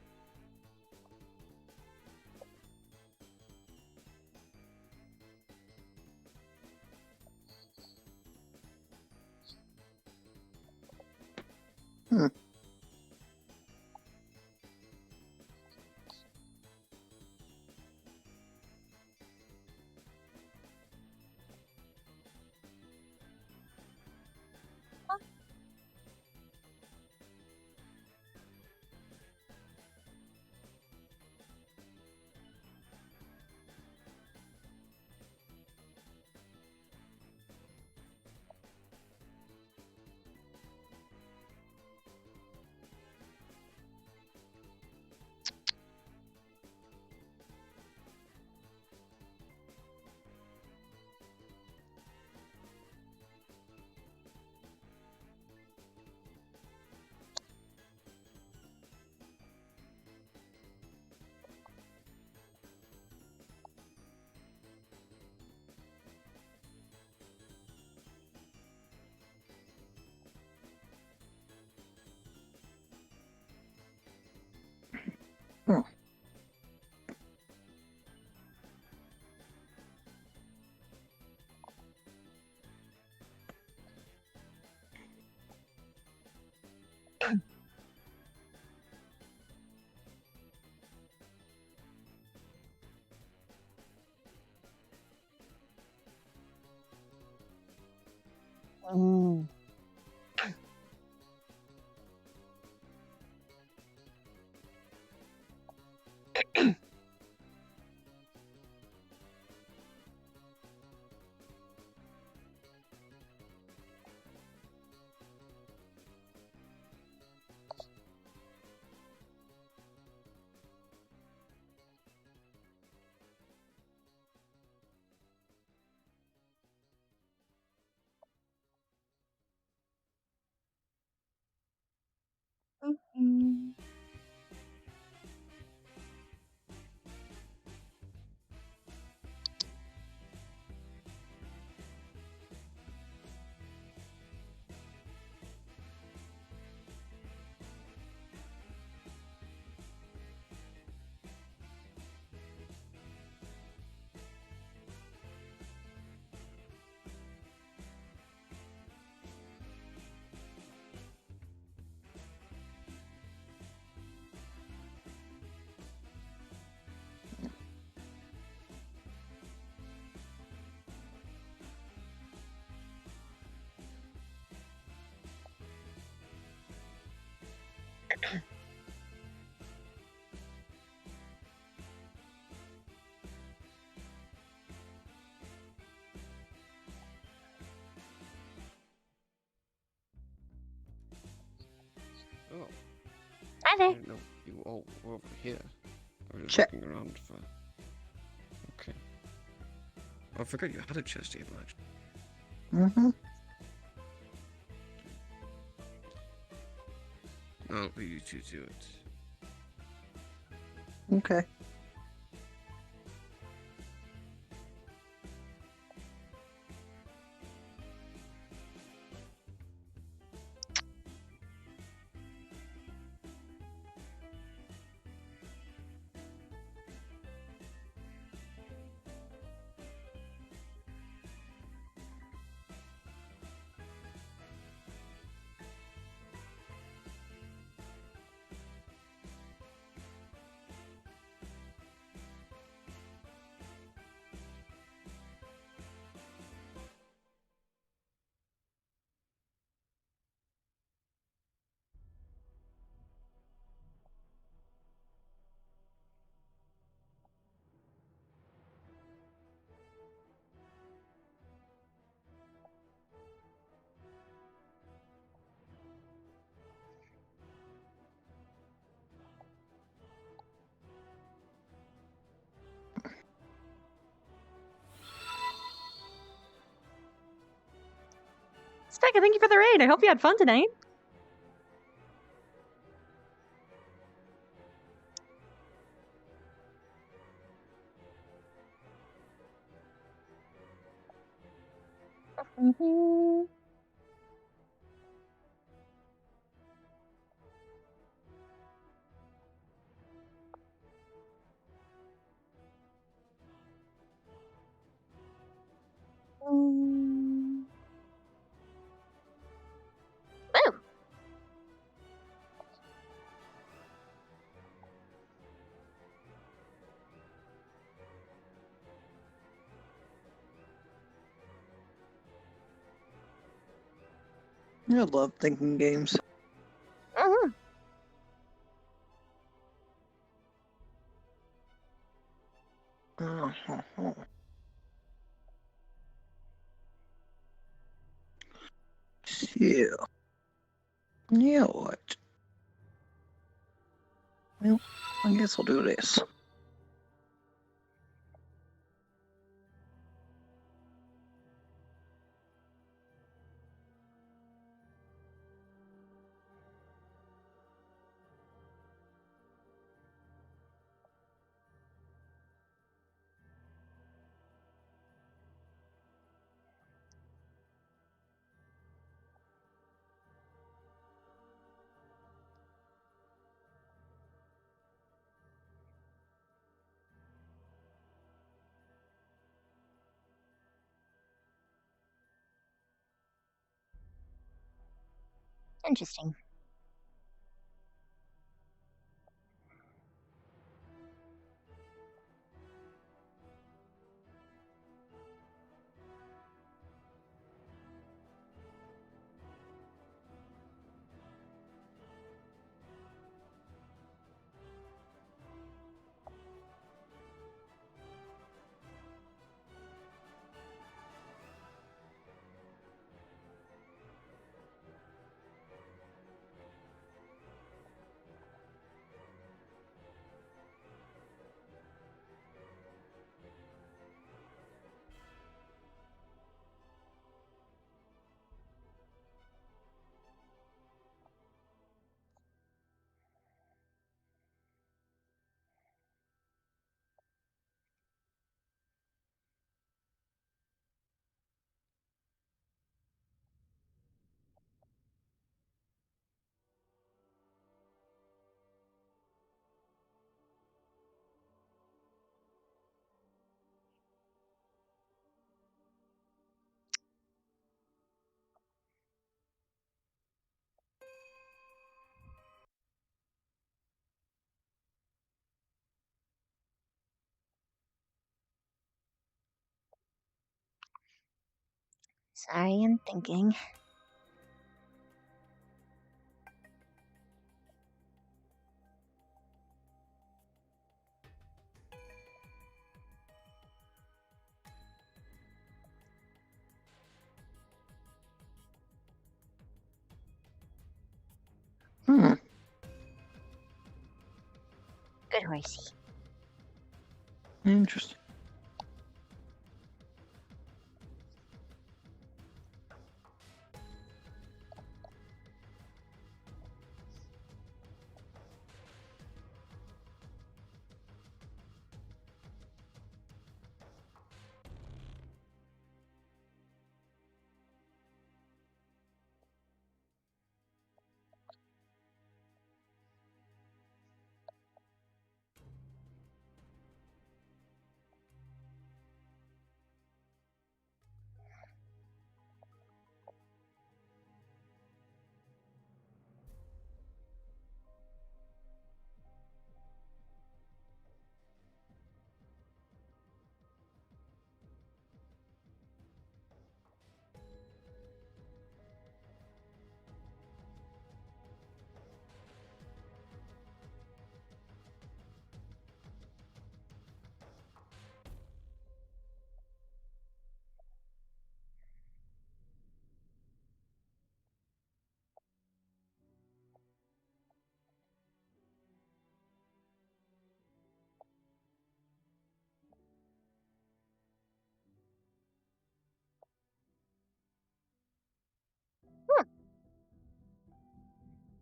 Oh. Hi I there. didn't know you all were over here. I was just Check. looking around for. Okay. I forgot you had a chest table actually. Mm-hmm. I'll leave you two to it. Okay. Specca, thank you for the raid. I hope you had fun tonight. Woo! I love thinking games. Mm-hmm. Uh-huh. Yeah. Yeah, what? Well, I guess I'll do this. Interesting. Sorry, I'm thinking. horsey. Interesting.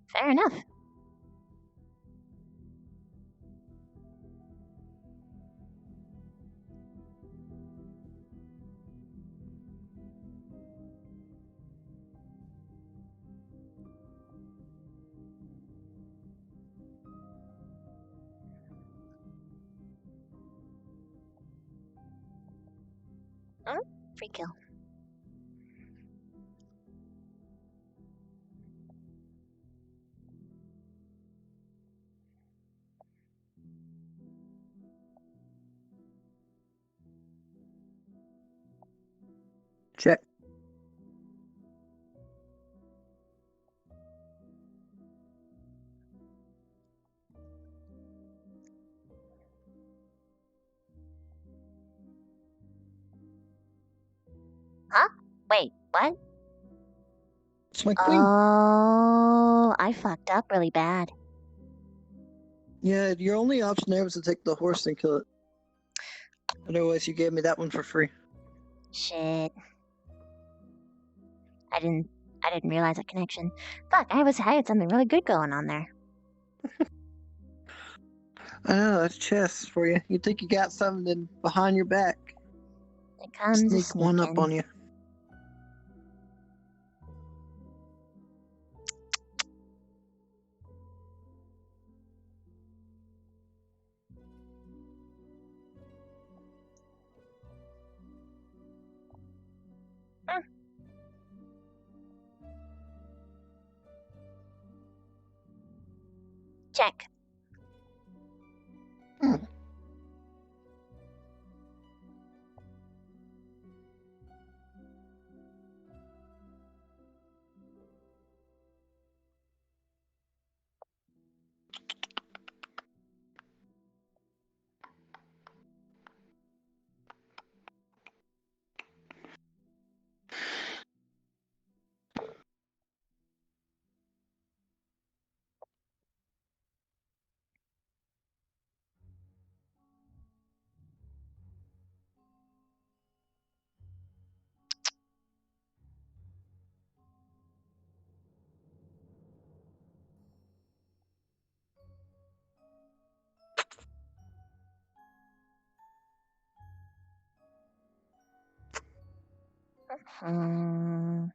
Fair enough. Oh, free kill. Check. Huh? Wait, what? It's my queen. Oh, I fucked up really bad. Yeah, your only option there was to take the horse and kill it. Otherwise, you gave me that one for free. Shit. I didn't realize that connection. Fuck, I had something really good going on there. I know, that's chess for you. You think you got something behind your back. It comes Sneak one up on you. Check. Oh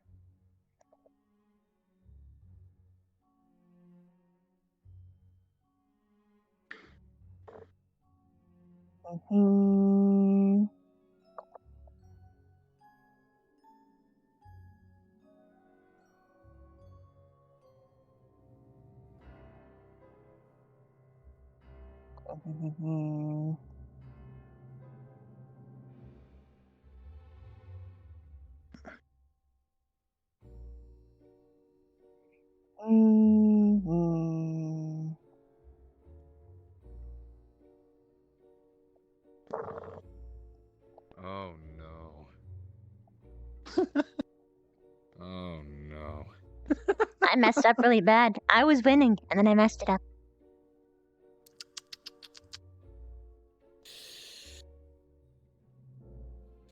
no. Oh no. I messed up really bad. I was winning, and then I messed it up.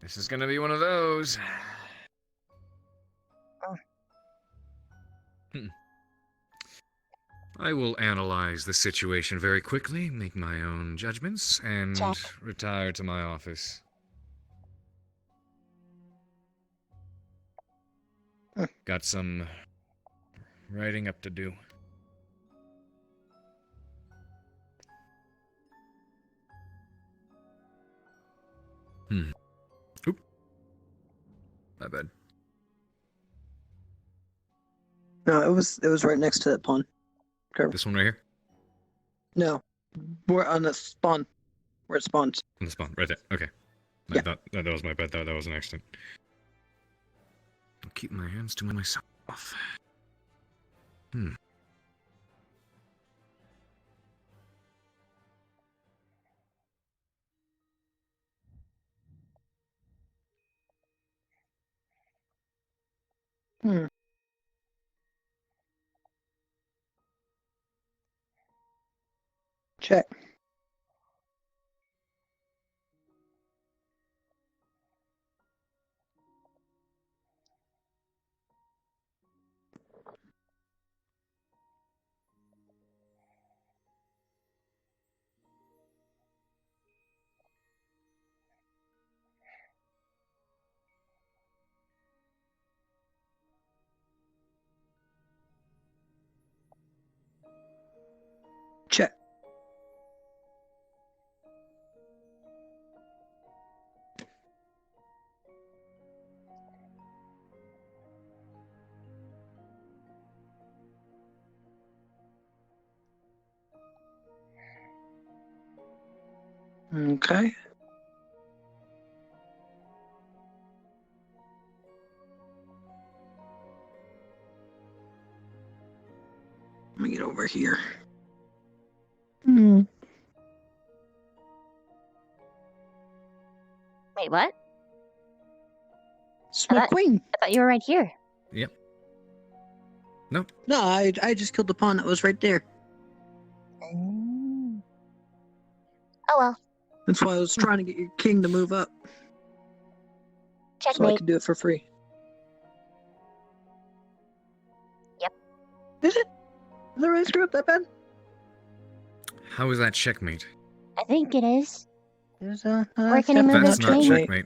This is gonna be one of those. I will analyze the situation very quickly, make my own judgments, and Check. retire to my office. Got some writing up to do. Oop. My bad. No, it was right next to that pond. Carver. This one right here? No, we're on the spawn. Where it spawns. On the spawn, right there. Okay. Yeah. I thought that was my bad. That was an accident. I'll keep my hands to myself. Check. Check. Okay. Let me get over here. Wait, what? It's my queen. I thought you were right here. Yep. No. No, I just killed the pawn that was right there. Oh well. That's why I was trying to get your king to move up. So I Checkmate. could do it for free. Yep. Is it? Is that really screwed up that bad? How is that checkmate? I think it is. There's Where can he move That's his not king? checkmate.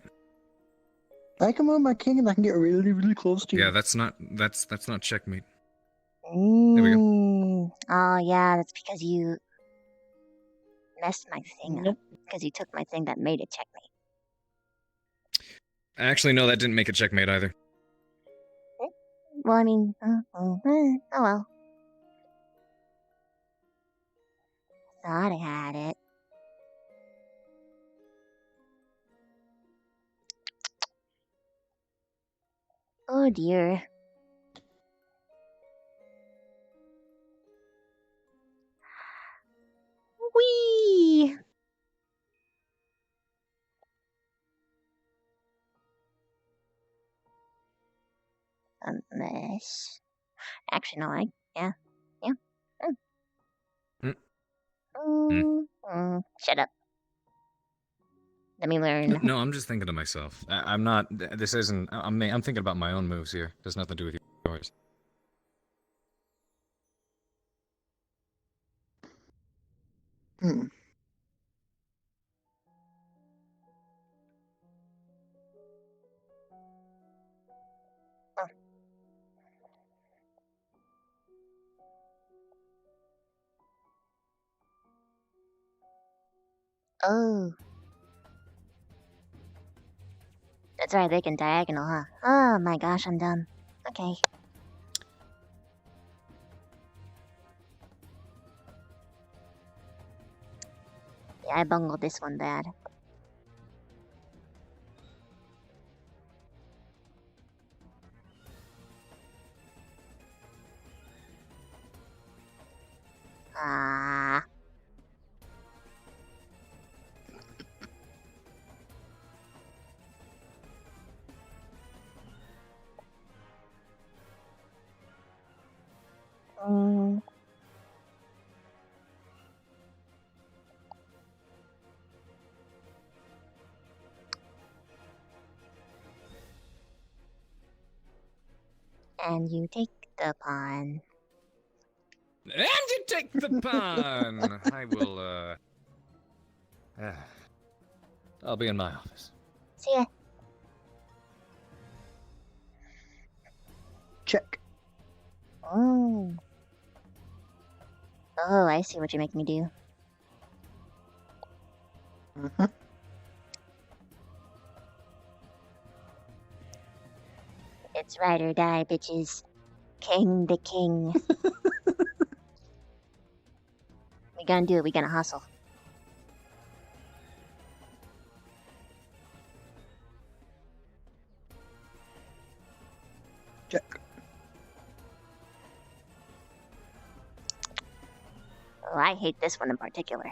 I can move my king and I can get really, really close to you. Yeah, that's not checkmate. Mm. Oh yeah, that's because you messed my thing up. Because you took my thing that made it checkmate. Actually, no, that didn't make it checkmate either. Well, I mean, oh well. Thought I had it. Oh dear. Whee! Unless, actually, no. Yeah. Shut up. Let me learn. No, I'm just thinking to myself. I'm not. This isn't. I'm thinking about my own moves here. There's nothing to do with yours. Oh. That's right, they can diagonal, huh? Oh my gosh, I'm dumb. Okay. Yeah, I bungled this one bad. Ah. And you take the pawn. And you take the pawn! I will, I'll be in my office. See ya. Check. Oh. Oh, I see what you make me do. Mm-hmm. It's ride or die, bitches. King the king. We gonna do it. We gonna hustle. Check. Oh, I hate this one in particular.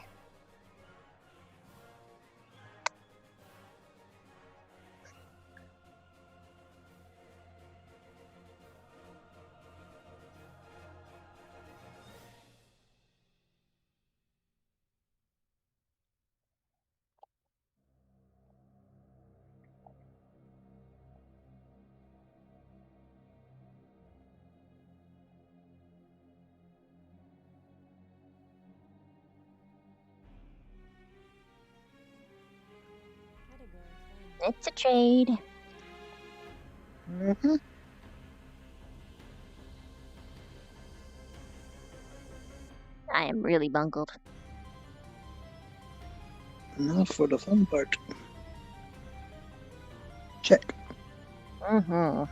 It's a trade. Mm-hmm. I am really bungled. Now for the fun part. Check. Mm-hmm.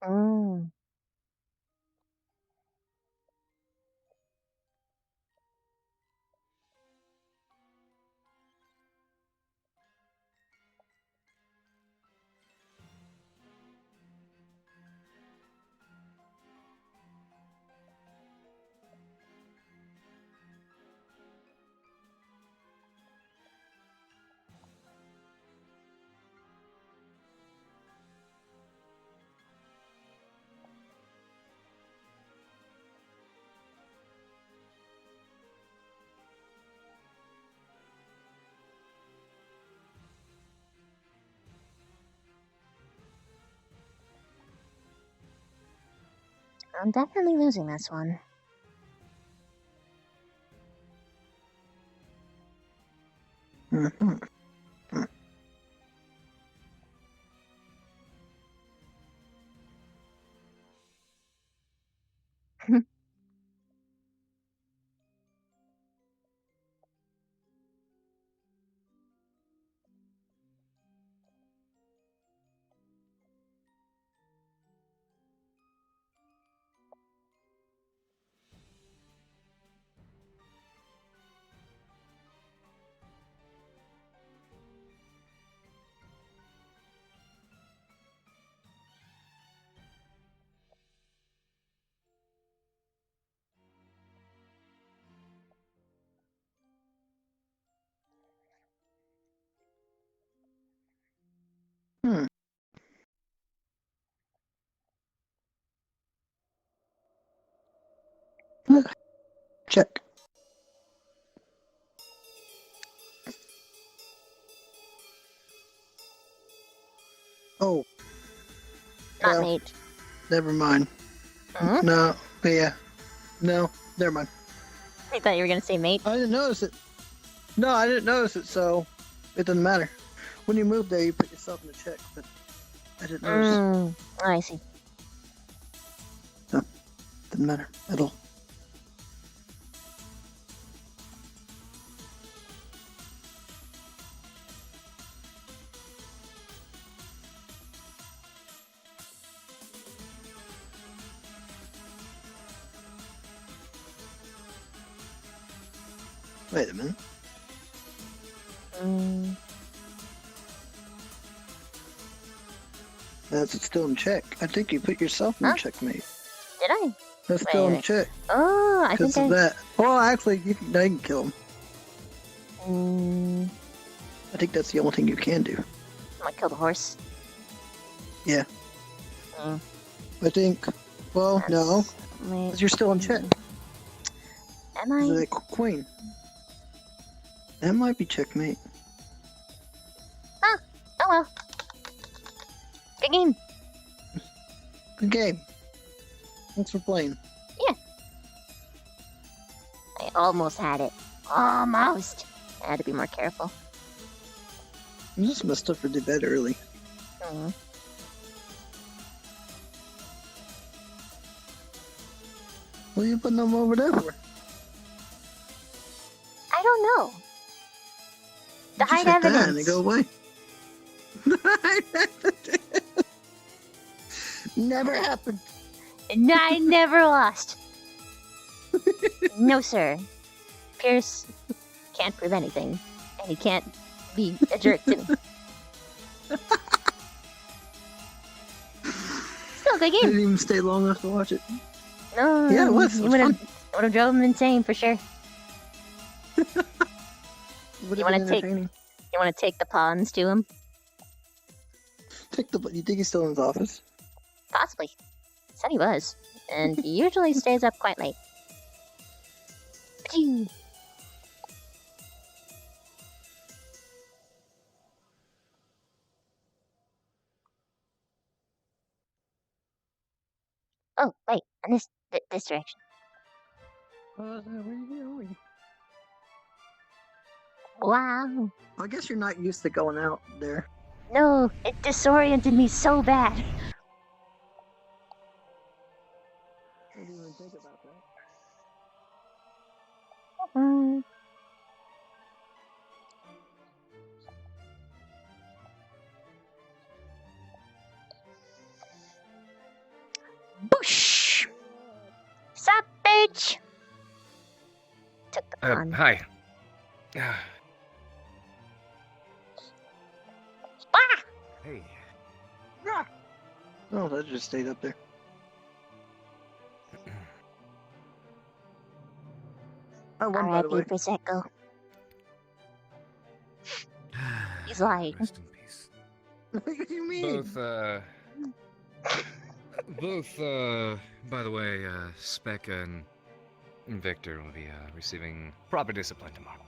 Mm. I'm definitely losing this one. Mm-hmm. Check. Oh. Not Well, mate. never mind. Huh? No, but yeah. No, never mind. I thought you were gonna say mate. I didn't notice it. No, I didn't notice it, so it doesn't matter. When you move there, you put yourself in the check, but I didn't notice. I see. No, doesn't matter at all. Wait a minute. That's still in check. I think you put yourself in Huh? checkmate. Did I? That's still in Wait. check. Oh, I Because think of I. that. Well, actually, you can kill him. Mm, I think that's the only thing you can do. I might kill the horse. Yeah. Mm. I think. Well, no. Wait. Because you're still in check. Am I? The queen. That might be checkmate. Oh well. Good game. Good game. Thanks for playing. Yeah. I almost had it. Almost. I had to be more careful. You just messed up for the bed early. Mm. What are you putting them over there for? I don't know. To Just hide hit that evidence. and they go away. Never happened. No, I never lost. No, sir. Pierce can't prove anything, and he can't be a jerk to me. Still a good I game. didn't even stay long enough to watch it. No, Yeah, it was. It You was would have drove him insane for sure. Would You have want been to take? entertaining. You want to take the pawns to him? Take the. You think he's still in his office? Possibly. Said he was, and he usually stays up quite late. Phew. Oh wait, and this direction. Where are you going? Wow. I guess you're not used to going out there. No, it disoriented me so bad. I didn't even think about that. Mm. Boosh! Sup, bitch? Took the pawn. Hi. Ah! Hey. Oh, that just stayed up there. I won, by the way. R.I.P. Prosecco. He's lying. Rest in peace. What do you mean? By the way, Specca and Victor will be receiving proper discipline tomorrow.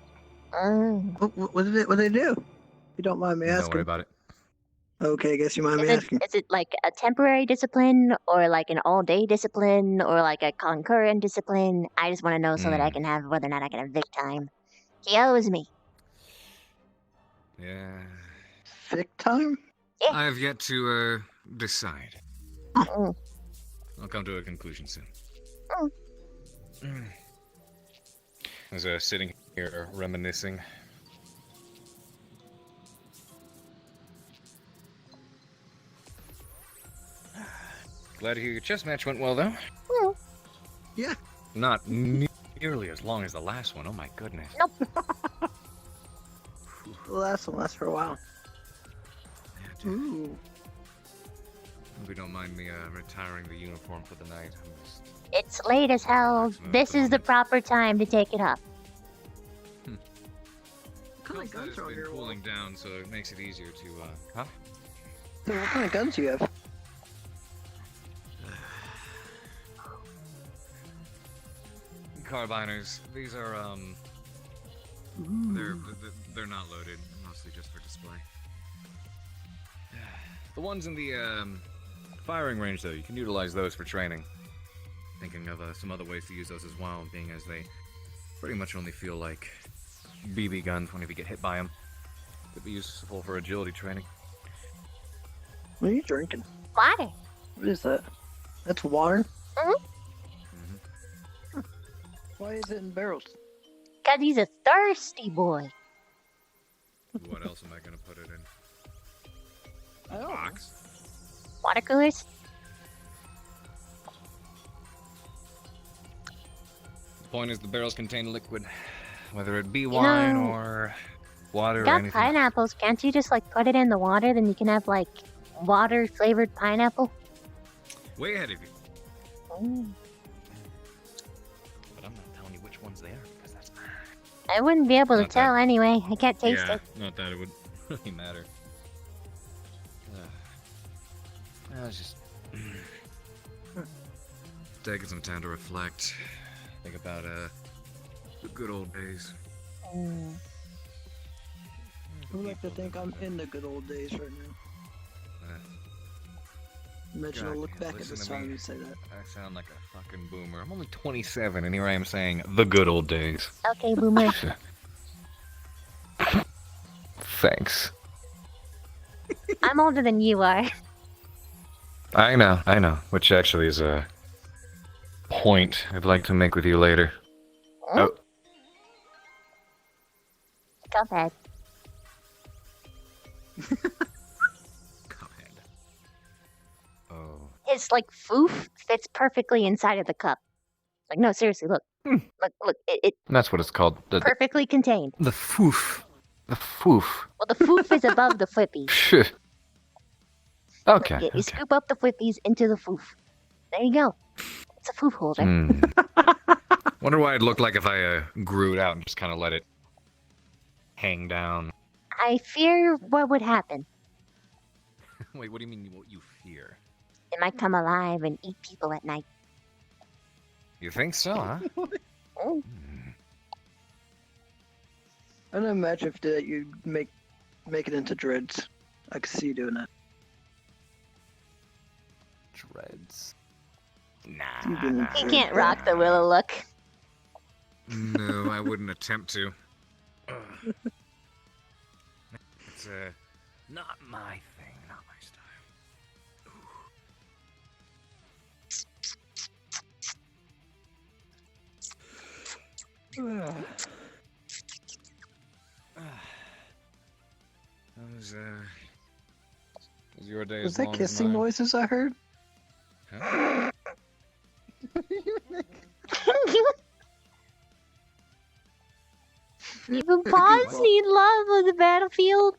What did they do? If you don't mind me asking. Don't worry about it. Okay, I guess you mind me asking. Is it like a temporary discipline, or like an all-day discipline, or like a concurrent discipline? I just want to know so that I can have whether or not I can have Vic time. He owes me. Yeah. Sick time? Yeah. I have yet to decide. Mm. I'll come to a conclusion soon. Mm. I was sitting here reminiscing. Glad to hear your chess match went well, though. Mm. Yeah. Not nearly as long as the last one. Oh my goodness. Nope. The last one lasts for a while. Ooh. Hope you don't mind me retiring the uniform for the night. I'm just... It's late as hell. This is the proper time to take it off. What kind of guns It's are on been your wall? cooling down, so it makes it easier to, huh? So what kind of guns do you have? carbiners. These are they're not loaded, mostly just for display. The ones in the firing range, though, you can utilize those for training. Thinking of some other ways to use those as well, being as they pretty much only feel like BB guns whenever you get hit by them. Could be useful for agility training. What are you drinking? Water. What is that? That's water? Mm-hmm. Why is it in barrels? Because he's a thirsty boy. What else am I gonna put it in? Oh. Box? Water coolers? The point is the barrels contain liquid, whether it be wine know, or water or Got anything. pineapples. Can't you just like put it in the water? Then you can have like water flavored pineapple. Way ahead of you. Oh. But I'm not telling you which ones they are because that's I wouldn't be able to Not tell anyway. I can't taste yeah, it. not that it would really matter. I was just taking some time to reflect, think about the good old days. I would like to think I'm in the good old days right now. Imagine I'll God, look back at listen this to time me. and say that. I sound like a fucking boomer. I'm only 27, and here I am saying the good old days. Okay, boomer. Thanks. I'm older than you are. I know. Which actually is a point I'd like to make with you later. Oh. Go ahead. Oh. His like foof fits perfectly inside of the cup. Like no, seriously, look. Look, it That's what it's called. perfectly contained. The foof. The foof. Well, the foof is above the flippies. Phew. Okay. You scoop up the flippies into the foof. There you go. It's a foof holder. Wonder what it'd look like if I grew it out and just kind of let it hang down. I fear what would happen. Wait, what do you mean what you fear? It might come alive and eat people at night. You think so, huh? Oh. I don't imagine if that you make it into dreads. I could see you doing that. Dreads. You can't rock the Willow look. No, I wouldn't attempt to. It's not my thing, not my style. How's your day Was as that long as kissing mine? noises I heard? Huh? Even pawns need love on the battlefield.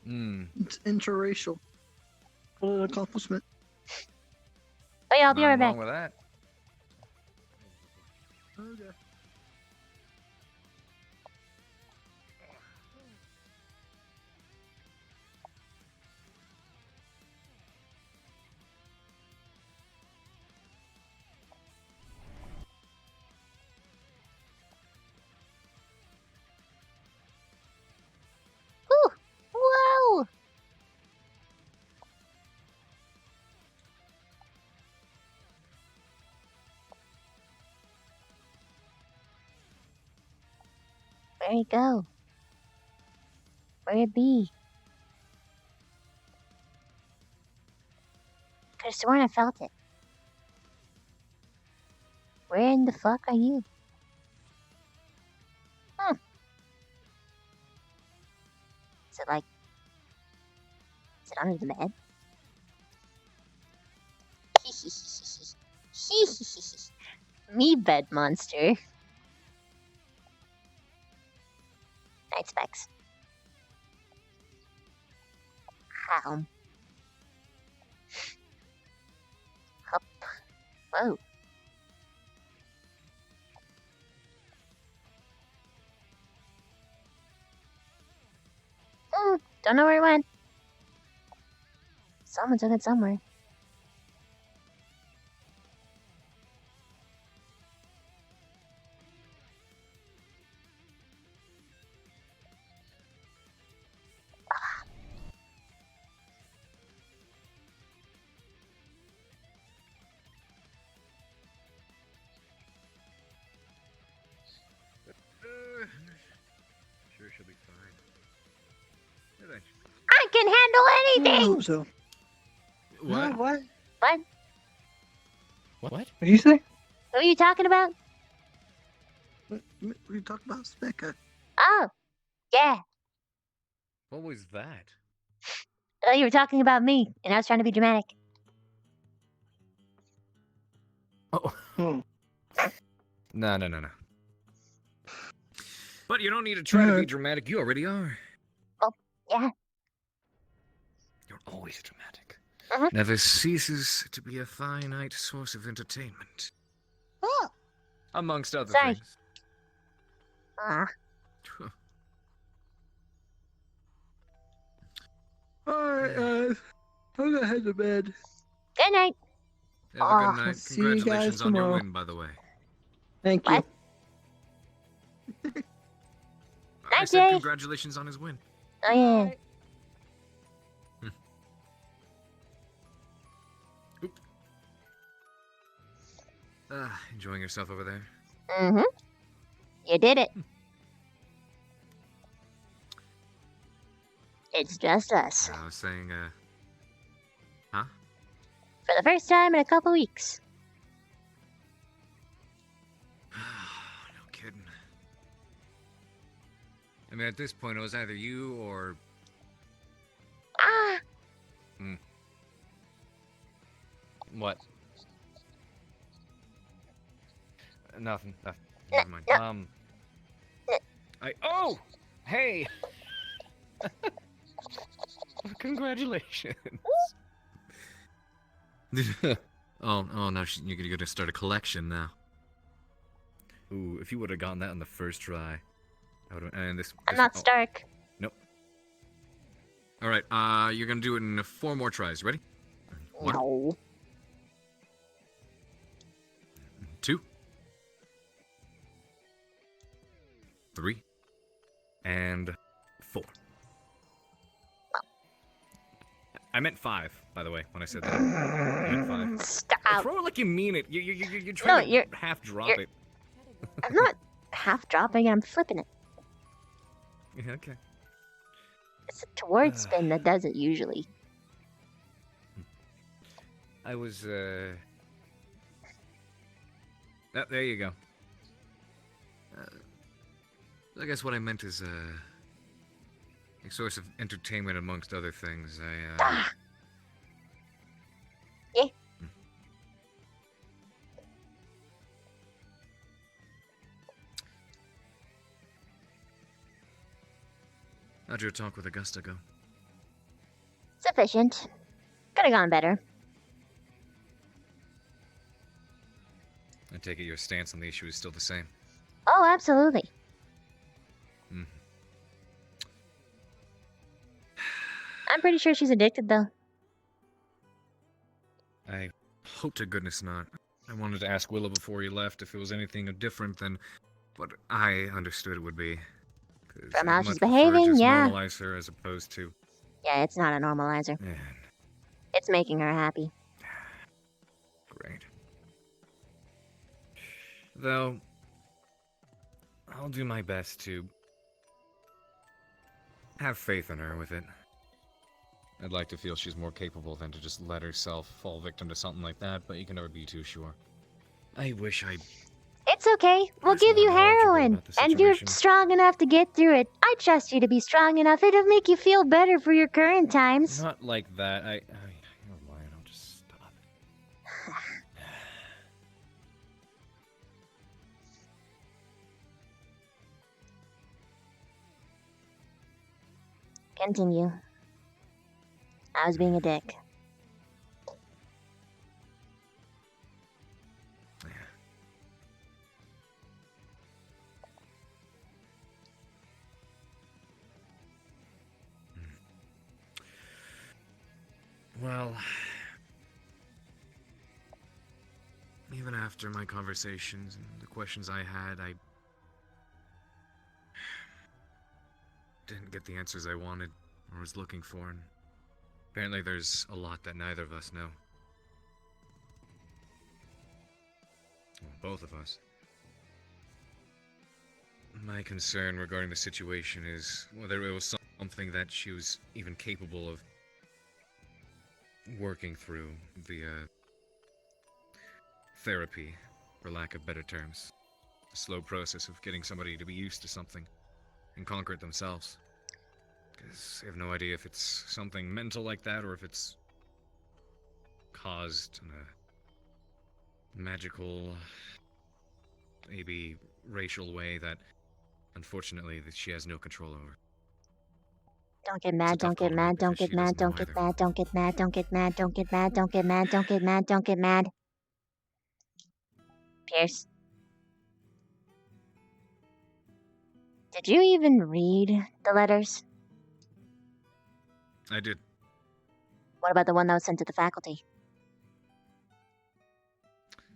It's interracial. What an accomplishment. Oh yeah, I'll be right back. Nothing wrong with that. Okay. Ooh, whoa! Where'd it go? Where'd it be? Could've sworn I felt it. Where in the fuck are you? Hmm. Is it like... Is it under the bed? Me bed monster. Night specs. How? Hup. Whoa. Don't know where it went. Someone took it somewhere. anything. So. What? What? What? What? What did you say? Who are you talking about? We talked about Specca. Oh, yeah. What was that? Oh, you were talking about me, and I was trying to be dramatic. Oh. No. But you don't need to try to be dramatic. You already are. Oh, yeah. You're always dramatic. Uh-huh. Never ceases to be a finite source of entertainment. Oh. Amongst other Sorry. things. Alright, I'm gonna head to bed. Good night. Have a good night. I'll see you guys Congratulations on your tomorrow. win, by the way. Thank you. I said congratulations on his win. Oh, yeah. Enjoying yourself over there? Mm-hmm. You did it. It's just us. I was saying, huh? For the first time in a couple weeks. No kidding. I mean, at this point, it was either you or... Ah! What? Nothing. Never mind. Oh! Hey! Congratulations. oh, now you're gonna start a collection now. Ooh, if you would have gotten that on the first try, I would have. And this. I'm not Stark. Nope. All right. You're gonna do it in 4 more tries. Ready? 1. No. 2. 3. And 4. I meant 5, by the way, when I said that. I meant 5. Stop. Throw it like you mean it. You're trying to half drop it. I'm not half dropping it, I'm flipping it. Yeah, okay. It's a toward spin that does it usually. I was, there you go. I guess what I meant is, a source of entertainment amongst other things. Yeah. How'd your talk with Augusta go? Sufficient. Could have gone better. I take it your stance on the issue is still the same. Oh, absolutely. Hmm. I'm pretty sure she's addicted, though. I hope to goodness not. I wanted to ask Willow before he left if it was anything different than what I understood it would be. From how I'd she's much prefer behaving, just yeah. normalize her as opposed to... Yeah, it's not a normalizer. Man, It's making her happy. great. Though, I'll do my best to have faith in her with it. I'd like to feel she's more capable than to just let herself fall victim to something like that, but you can never be too sure. I wish I... It's okay. We'll give you heroin. And you're strong enough to get through it. I trust you to be strong enough. It'll make you feel better for your current times. Not like that. Never mind, I'll just stop. Continue. I was being a dick. Well, even after my conversations and the questions I had, I didn't get the answers I wanted or was looking for, and apparently there's a lot that neither of us know. Well, both of us. My concern regarding the situation is whether it was something that she was even capable of working through via therapy, for lack of better terms. A slow process of getting somebody to be used to something and conquer it themselves. Because I have no idea if it's something mental like that or if it's caused in a magical, maybe racial way that, unfortunately, that she has no control over. Don't get mad, don't get mad, don't get mad, don't get mad, don't get mad, don't get mad, don't get mad, don't get mad, don't get mad, don't get mad. Pierce. Did you even read the letters? I did. What about the one that was sent to the faculty?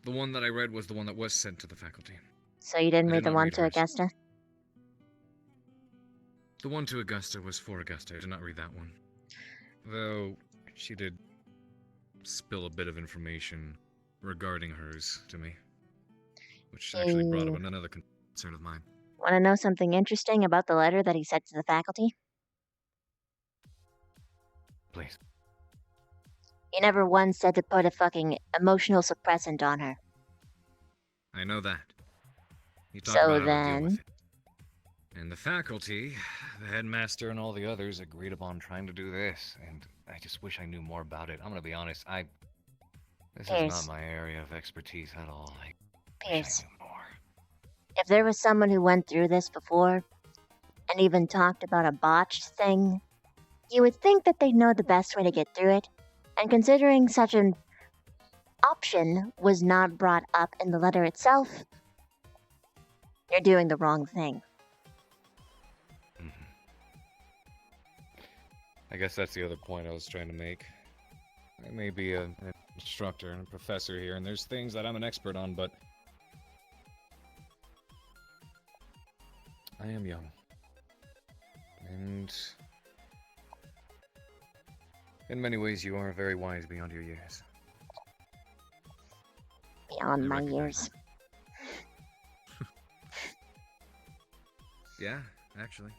The one that I read was the one that was sent to the faculty. So you didn't I read did the not one read to hers. Augusta? The one to Augusta was for Augusta. I did not read that one. Though, she did spill a bit of information regarding hers to me. Which actually brought up another concern of mine. Want to know something interesting about the letter that he sent to the faculty? Please. He never once said to put a fucking emotional suppressant on her. I know that. He talked So about how to deal with then... it. And the faculty, the headmaster and all the others agreed upon trying to do this, and I just wish I knew more about it. I'm gonna be honest, this is Pierce. not my area of expertise at all. Pierce. If there was someone who went through this before, and even talked about a botched thing, you would think that they'd know the best way to get through it. And considering such an option was not brought up in the letter itself, you're doing the wrong thing. I guess that's the other point I was trying to make. I may be an instructor and a professor here, and there's things that I'm an expert on, but I am young. And in many ways, you are very wise beyond your years. Beyond my years. Yeah, actually.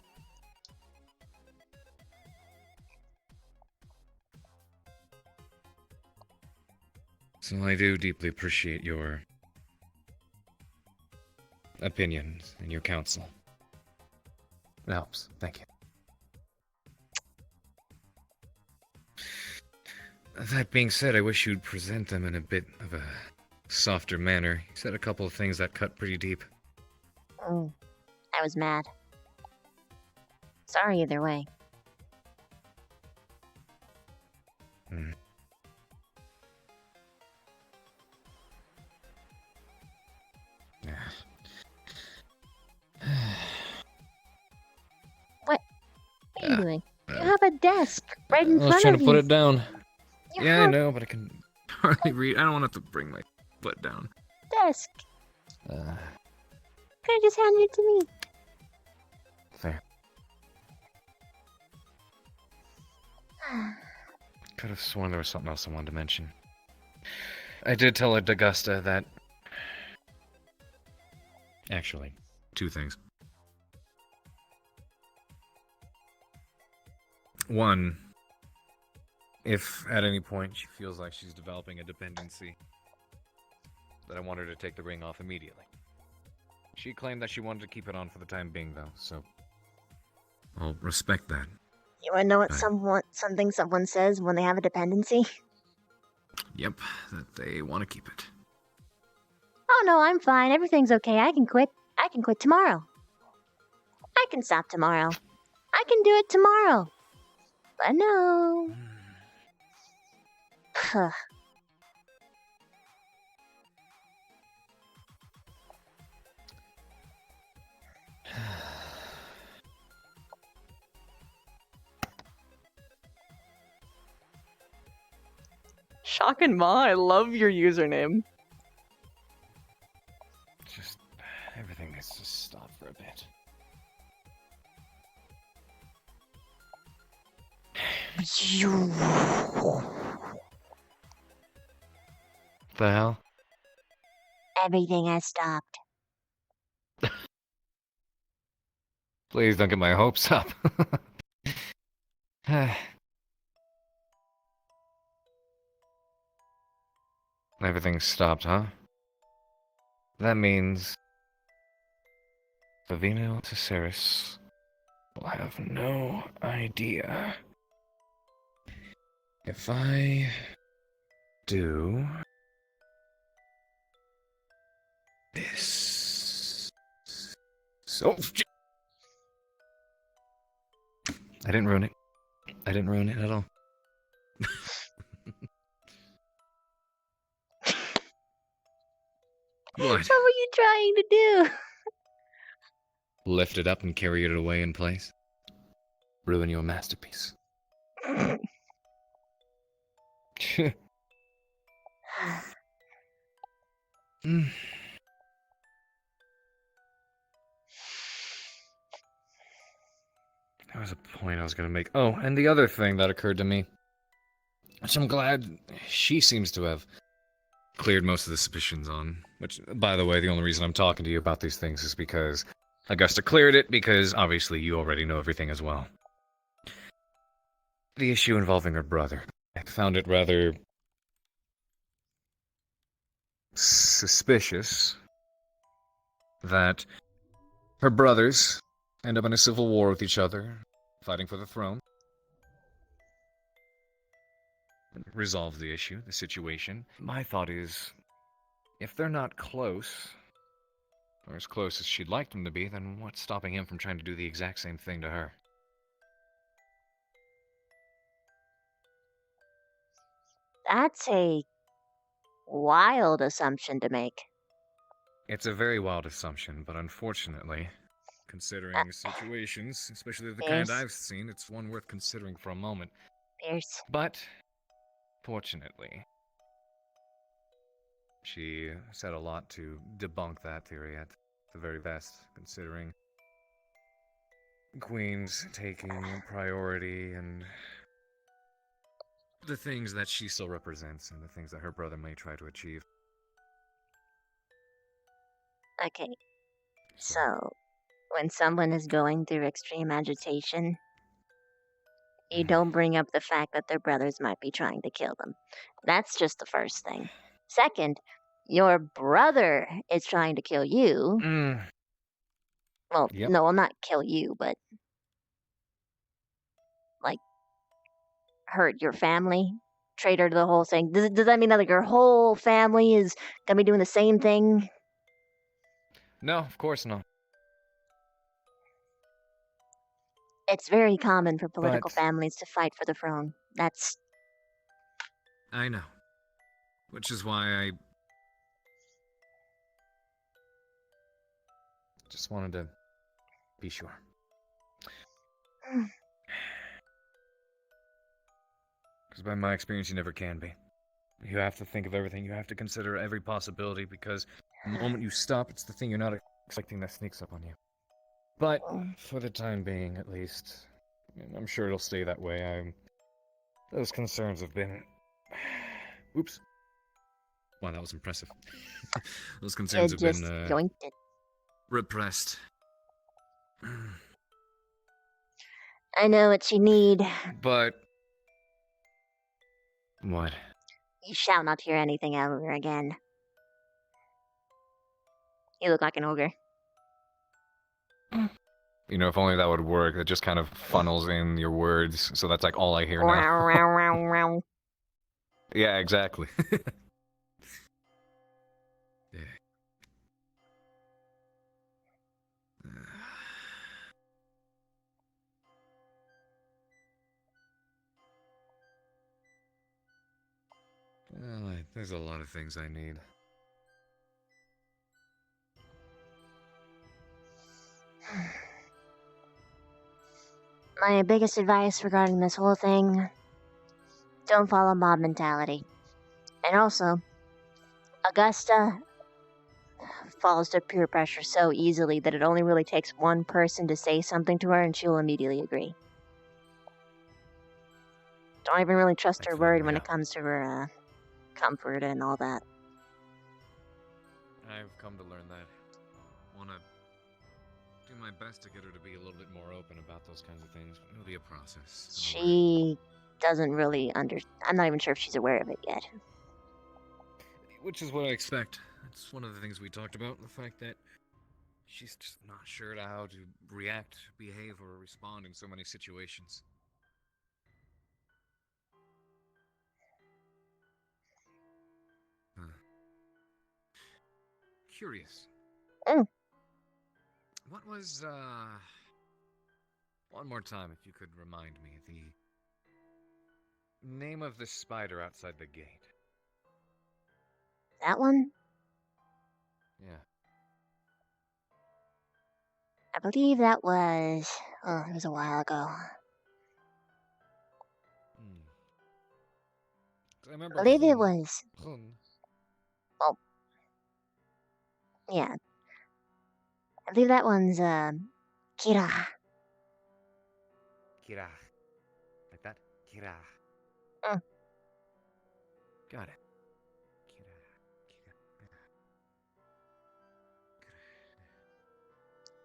So I do deeply appreciate your opinions and your counsel. It helps. Thank you. That being said, I wish you'd present them in a bit of a softer manner. You said a couple of things that cut pretty deep. I was mad. Sorry either way. Hmm. What are you doing? You have a desk right in I was front trying of to you. put it down. You Yeah, I have know, but I can hardly read. I don't want to have to bring my foot down. desk. Could have just handed it to me. Fair. Could have sworn there was something else I wanted to mention. I did tell Augusta that... Actually, two things. One, if at any point she feels like she's developing a dependency, that I want her to take the ring off immediately. She claimed that she wanted to keep it on for the time being, though, so I'll respect that. You wanna know what something someone says when they have a dependency? Yep, that they want to keep it. Oh no, I'm fine. Everything's okay. I can quit. I can quit tomorrow. I can stop tomorrow. I can do it tomorrow. But no. Huh. Shock and Ma, I love your username. Just everything needs to stop for a bit. The hell? Everything has stopped. Please don't get my hopes up. Everything stopped, huh? That means Vivino Tesseris will have no idea. If I do this. So. I didn't ruin it. I didn't ruin it at all. What? What were you trying to do? Lift it up and carry it away in place. Ruin your masterpiece. Mm. There was a point I was going to make. Oh, and the other thing that occurred to me, which I'm glad she seems to have cleared most of the suspicions on. Which, by the way, the only reason I'm talking to you about these things is because Augusta cleared it, because obviously you already know everything as well. The issue involving her brother. I found it rather suspicious that her brothers end up in a civil war with each other, fighting for the throne. Resolve the issue, the situation. My thought is, if they're not close, or as close as she'd like them to be, then what's stopping him from trying to do the exact same thing to her? That's a wild assumption to make. It's a very wild assumption, but unfortunately, considering situations, especially the kind I've seen, it's one worth considering for a moment. Pierce. But, fortunately, she said a lot to debunk that theory at the very best, considering Queen's taking priority and the things that she still represents and the things that her brother may try to achieve. Okay. So, when someone is going through extreme agitation, you don't bring up the fact that their brothers might be trying to kill them. That's just the first thing. Second, your brother is trying to kill you. Well, no, well, not kill you, but like hurt your family, traitor to the whole thing. Does that mean that like your whole family is gonna be doing the same thing? No, of course not. It's very common for political But- families to fight for the throne. That's I know. Which is why I just wanted to be sure. Because by my experience, you never can be. You have to think of everything. You have to consider every possibility, because the moment you stop, it's the thing you're not expecting that sneaks up on you. But for the time being, at least, and I'm sure it'll stay that way. Those concerns have been. Oops. Wow, that was impressive. Those concerns have just been yoinked it. repressed. I know what you need. But what? You shall not hear anything ever again. You look like an ogre. You know, if only that would work. It just kind of funnels in your words, so that's like all I hear now. Yeah, exactly. Yeah. Well, there's a lot of things I need. My biggest advice regarding this whole thing, don't follow mob mentality. And also, Augusta falls to peer pressure so easily that it only really takes one person to say something to her and she'll immediately agree. Don't even really trust her word when it comes to her comfort and all that. I've come to learn that. Want to do my best to get her to be a little bit more open about those kinds of things, but it'll be a process. She doesn't really I'm not even sure if she's aware of it yet. which is what I expect. It's one of the things we talked about, the fact that she's just not sure to how to react, behave, or respond in so many situations. Huh. Curious. What was, one more time, if you could remind me, the name of the spider outside the gate. That one? Yeah. I believe that was... Oh, it was a while ago. I remember I believe it Hun. was... Hun. Oh. Yeah. I believe that one's, Kira. Kira. Like that? Kira. Got it.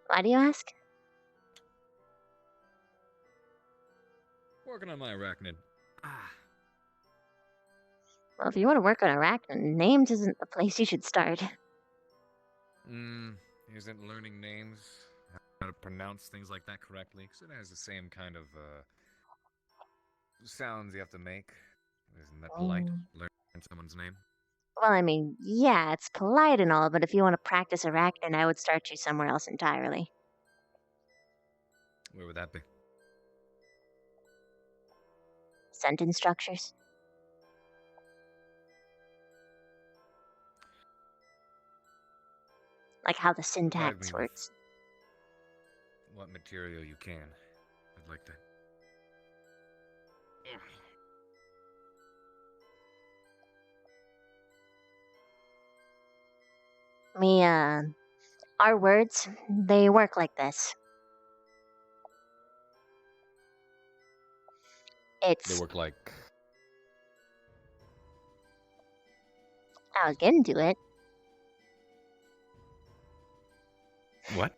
Why do you ask? Working on my arachnid. Well, if you want to work on arachnid, names isn't the place you should start. Isn't learning names, how to pronounce things like that correctly, because it has the same kind of, sounds you have to make. Isn't that polite? Learn someone's name? Well, I mean, yeah, it's polite and all, but if you want to practice arachnid, I would start you somewhere else entirely. Where would that be? Sentence structures. Like how the syntax Provide me works. with what material you can. I'd like that. Our words, they work like this. They work like... I was getting to it. What?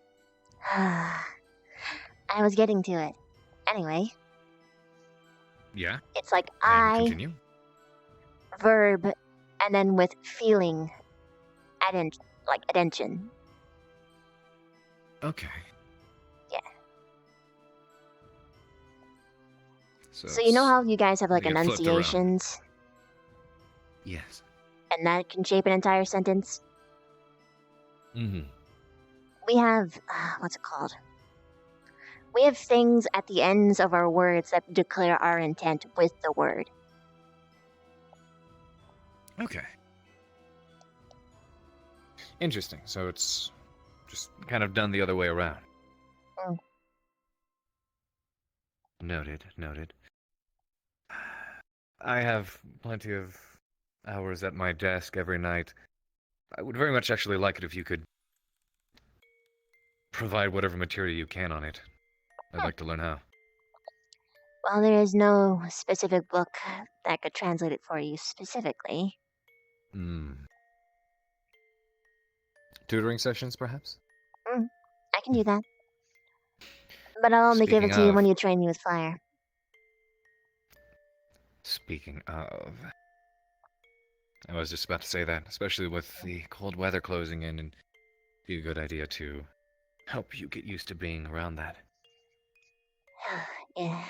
I was getting to it. Anyway, Yeah? it's like And continue? verb, and then with feeling, attention. Okay. Yeah. So you know how you guys have like we get flipped around. enunciations, Yes. and that can shape an entire sentence? Mm-hmm. We have, what's it called? We have things at the ends of our words that declare our intent with the word. Okay. Interesting. So it's just kind of done the other way around. Noted, noted. I have plenty of hours at my desk every night. I would very much actually like it if you could provide whatever material you can on it. I'd like to learn how. Well, there is no specific book that could translate it for you specifically. Tutoring sessions, perhaps? I can do that. But I'll only give it Speaking to you of- when you train me with fire. Speaking of... I was just about to say that, especially with the cold weather closing in, and it'd be a good idea to help you get used to being around that. Yeah.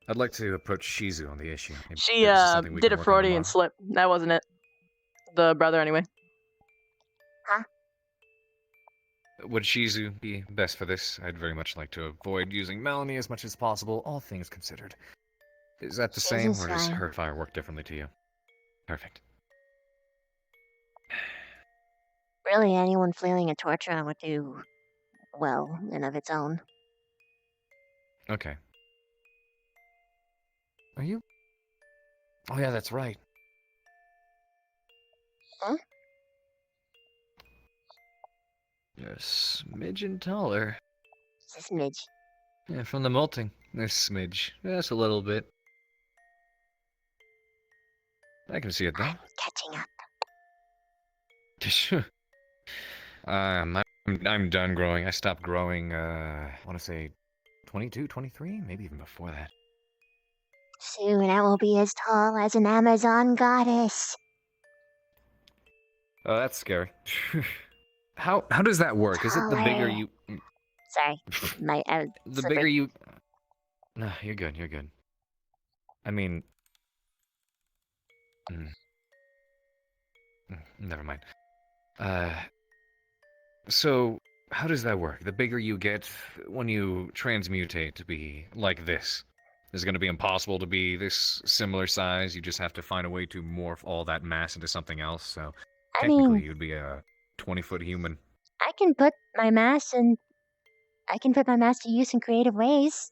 I'd like to approach Shizu on the issue. Maybe She this is something we did can a work on Freudian tomorrow. slip. That wasn't it. The brother, anyway. Would Shizu be best for this? I'd very much like to avoid using Melanie as much as possible, all things considered. Is that the same, Shizu's or does fine. her fire work differently to you? Perfect. Really, anyone flailing a torch around would do well in of its own. Okay. Are you? Oh yeah, that's right. Huh? You're a smidgen taller. It's a smidge. Yeah, from the molting. A smidge. Just a little bit. I can see it though. Catching up. I'm done growing. I stopped growing, I want to say 22, 23? Maybe even before that. Soon I will be as tall as an Amazon goddess. Oh, that's scary. How does that work? Is it the bigger Taller. you? Sorry, my The slippery. bigger you. No, you're good. You're good. I mean, never mind. So how does that work? The bigger you get when you transmutate to be like this, is it going to be impossible to be this similar size? You just have to find a way to morph all that mass into something else. So I technically, mean- you'd be a 20-foot human. I can put my mass to use in creative ways.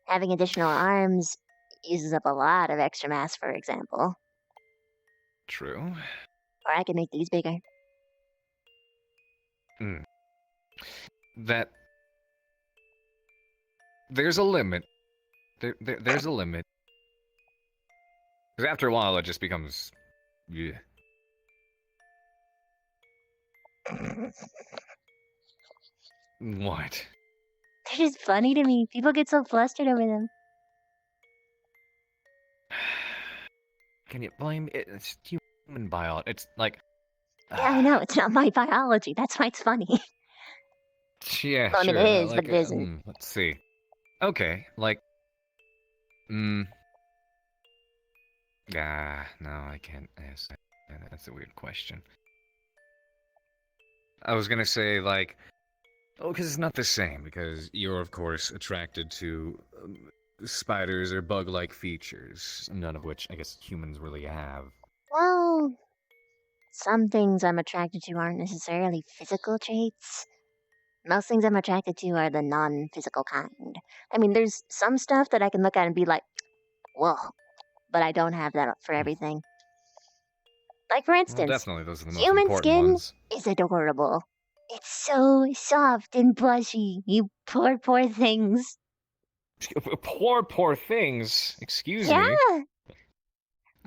Having additional arms uses up a lot of extra mass, for example. True. Or I can make these bigger. That there's a limit. There's a limit. Because after a while, it just becomes, yeah. What? They're just funny to me. People get so flustered over them. Can you blame it? It's human biology. It's like, Yeah, I know. It's not my biology. That's why it's funny. yeah, Well, I mean, sure. it is, but like, it isn't. Let's see. Okay, like, no, I can't ask that. That's a weird question. I was gonna say, like, because it's not the same, because you're, of course, attracted to spiders or bug-like features, none of which, I guess, humans really have. Well, some things I'm attracted to aren't necessarily physical traits. Most things I'm attracted to are the non-physical kind. I mean, there's some stuff that I can look at and be like, whoa, but I don't have that for everything. Like, for Well, instance, definitely, those are the most human important skin ones. is adorable. It's so soft and blushy, you poor, poor things. Poor things. Excuse Yeah, me.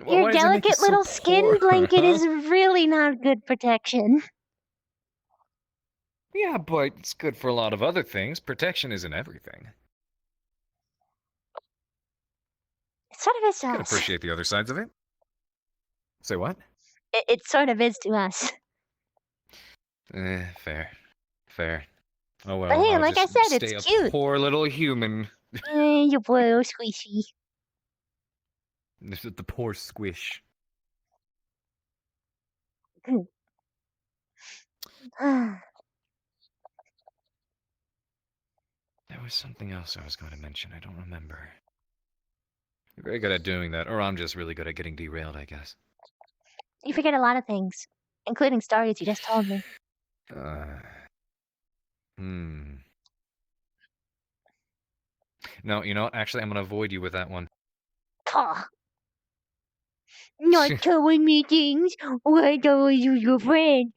your Why does it make delicate it so little skin poor, blanket huh? is really not good protection. Yeah, but it's good for a lot of other things. Protection isn't everything. It sort of is to I can us. appreciate the other sides of it. Say what? It sort of is to us. Fair. Fair. Oh well, But hey, I'll like I just said, stay it's a cute. poor little human. You poor squishy. This is the poor squish. There was something else I was going to mention. I don't remember. You're very good at doing that, or I'm just really good at getting derailed, I guess. You forget a lot of things, including stories you just told me. No, you know what? Actually, I'm going to avoid you with that one. Pah. Not telling me things. Why don't you your friend?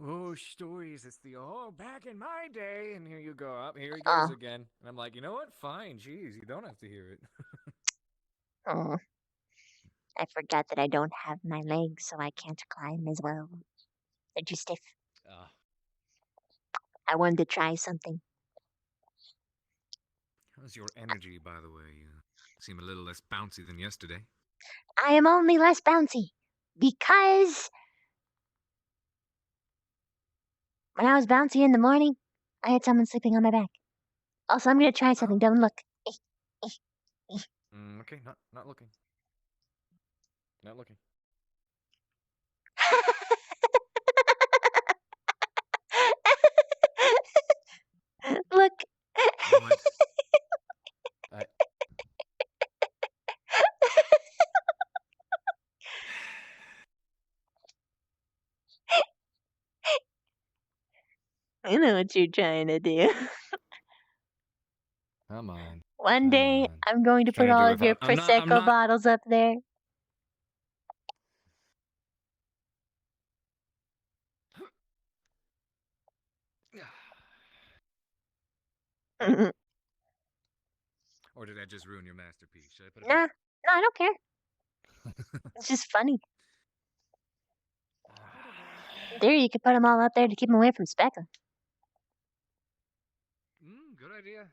Oh, stories. It's the, back in my day. And here you go. Up, here he goes again. And I'm like, you know what? Fine. Jeez, you don't have to hear it. Oh, I forgot that I don't have my legs, so I can't climb as well. They're too stiff. I wanted to try something. How's your energy, by the way? You seem a little less bouncy than yesterday. I am only less bouncy because when I was bouncy in the morning, I had someone sleeping on my back. Also, I'm gonna try something. Don't look. Okay, not looking. Not looking. Look. What? I know what you're trying to do. Come on. One day, I'm going to put Trying to all do of it your I'm Prosecco not- bottles up there. Or did I just ruin your masterpiece? Should I put it Nah, no, I don't care. It's just funny. There, you could put them all up there to keep them away from Speckle. Good idea.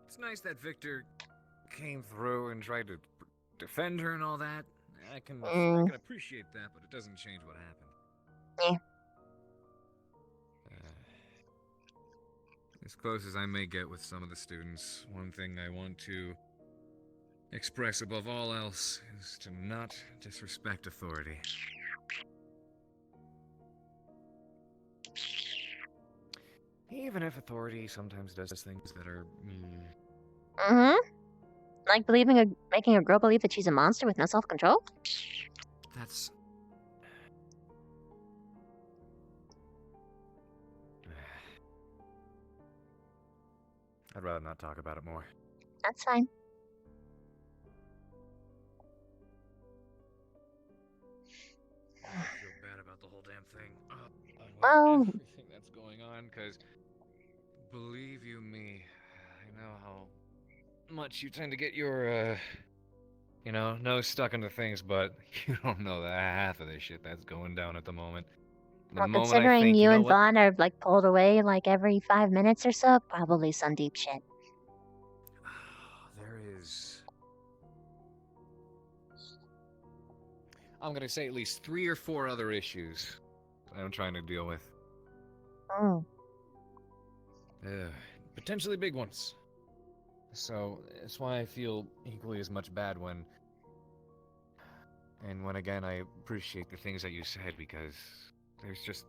It's nice that Victor came through and tried to defend her and all that. I can appreciate that, but it doesn't change what happened. Yeah. As close as I may get with some of the students, one thing I want to express above all else is to not disrespect authority. Even if authority sometimes does things that are... Mm-hmm. Like making a girl believe that she's a monster with no self-control? That's... I'd rather not talk about it more. That's fine. I feel bad about the whole damn thing. Well... Everything that's going on, because... Believe you me, I know how much you tend to get your, nose stuck into things, but you don't know the half of the shit that's going down at the moment. Well, considering you and Vaughn are, like, pulled away, like, every 5 minutes or so, probably some deep shit. There is... I'm gonna say at least 3 or 4 other issues I'm trying to deal with. Oh. Potentially big ones. So, that's why I feel equally as much bad when... And when, again, I appreciate the things that you said, because there's just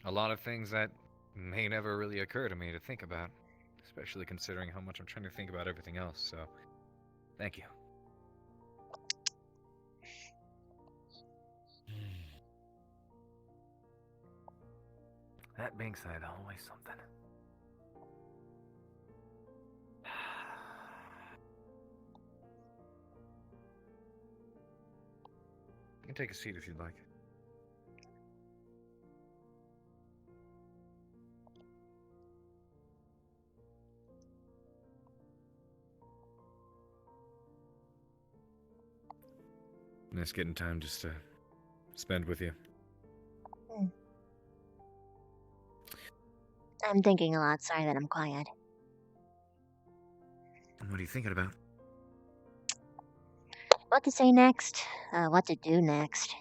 a lot of things that may never really occur to me to think about, especially considering how much I'm trying to think about everything else, so thank you. That being said, always something. You can take a seat if you'd like. Nice getting time just to spend with you. I'm thinking a lot. Sorry that I'm quiet. What are you thinking about? What to say next, what to do next.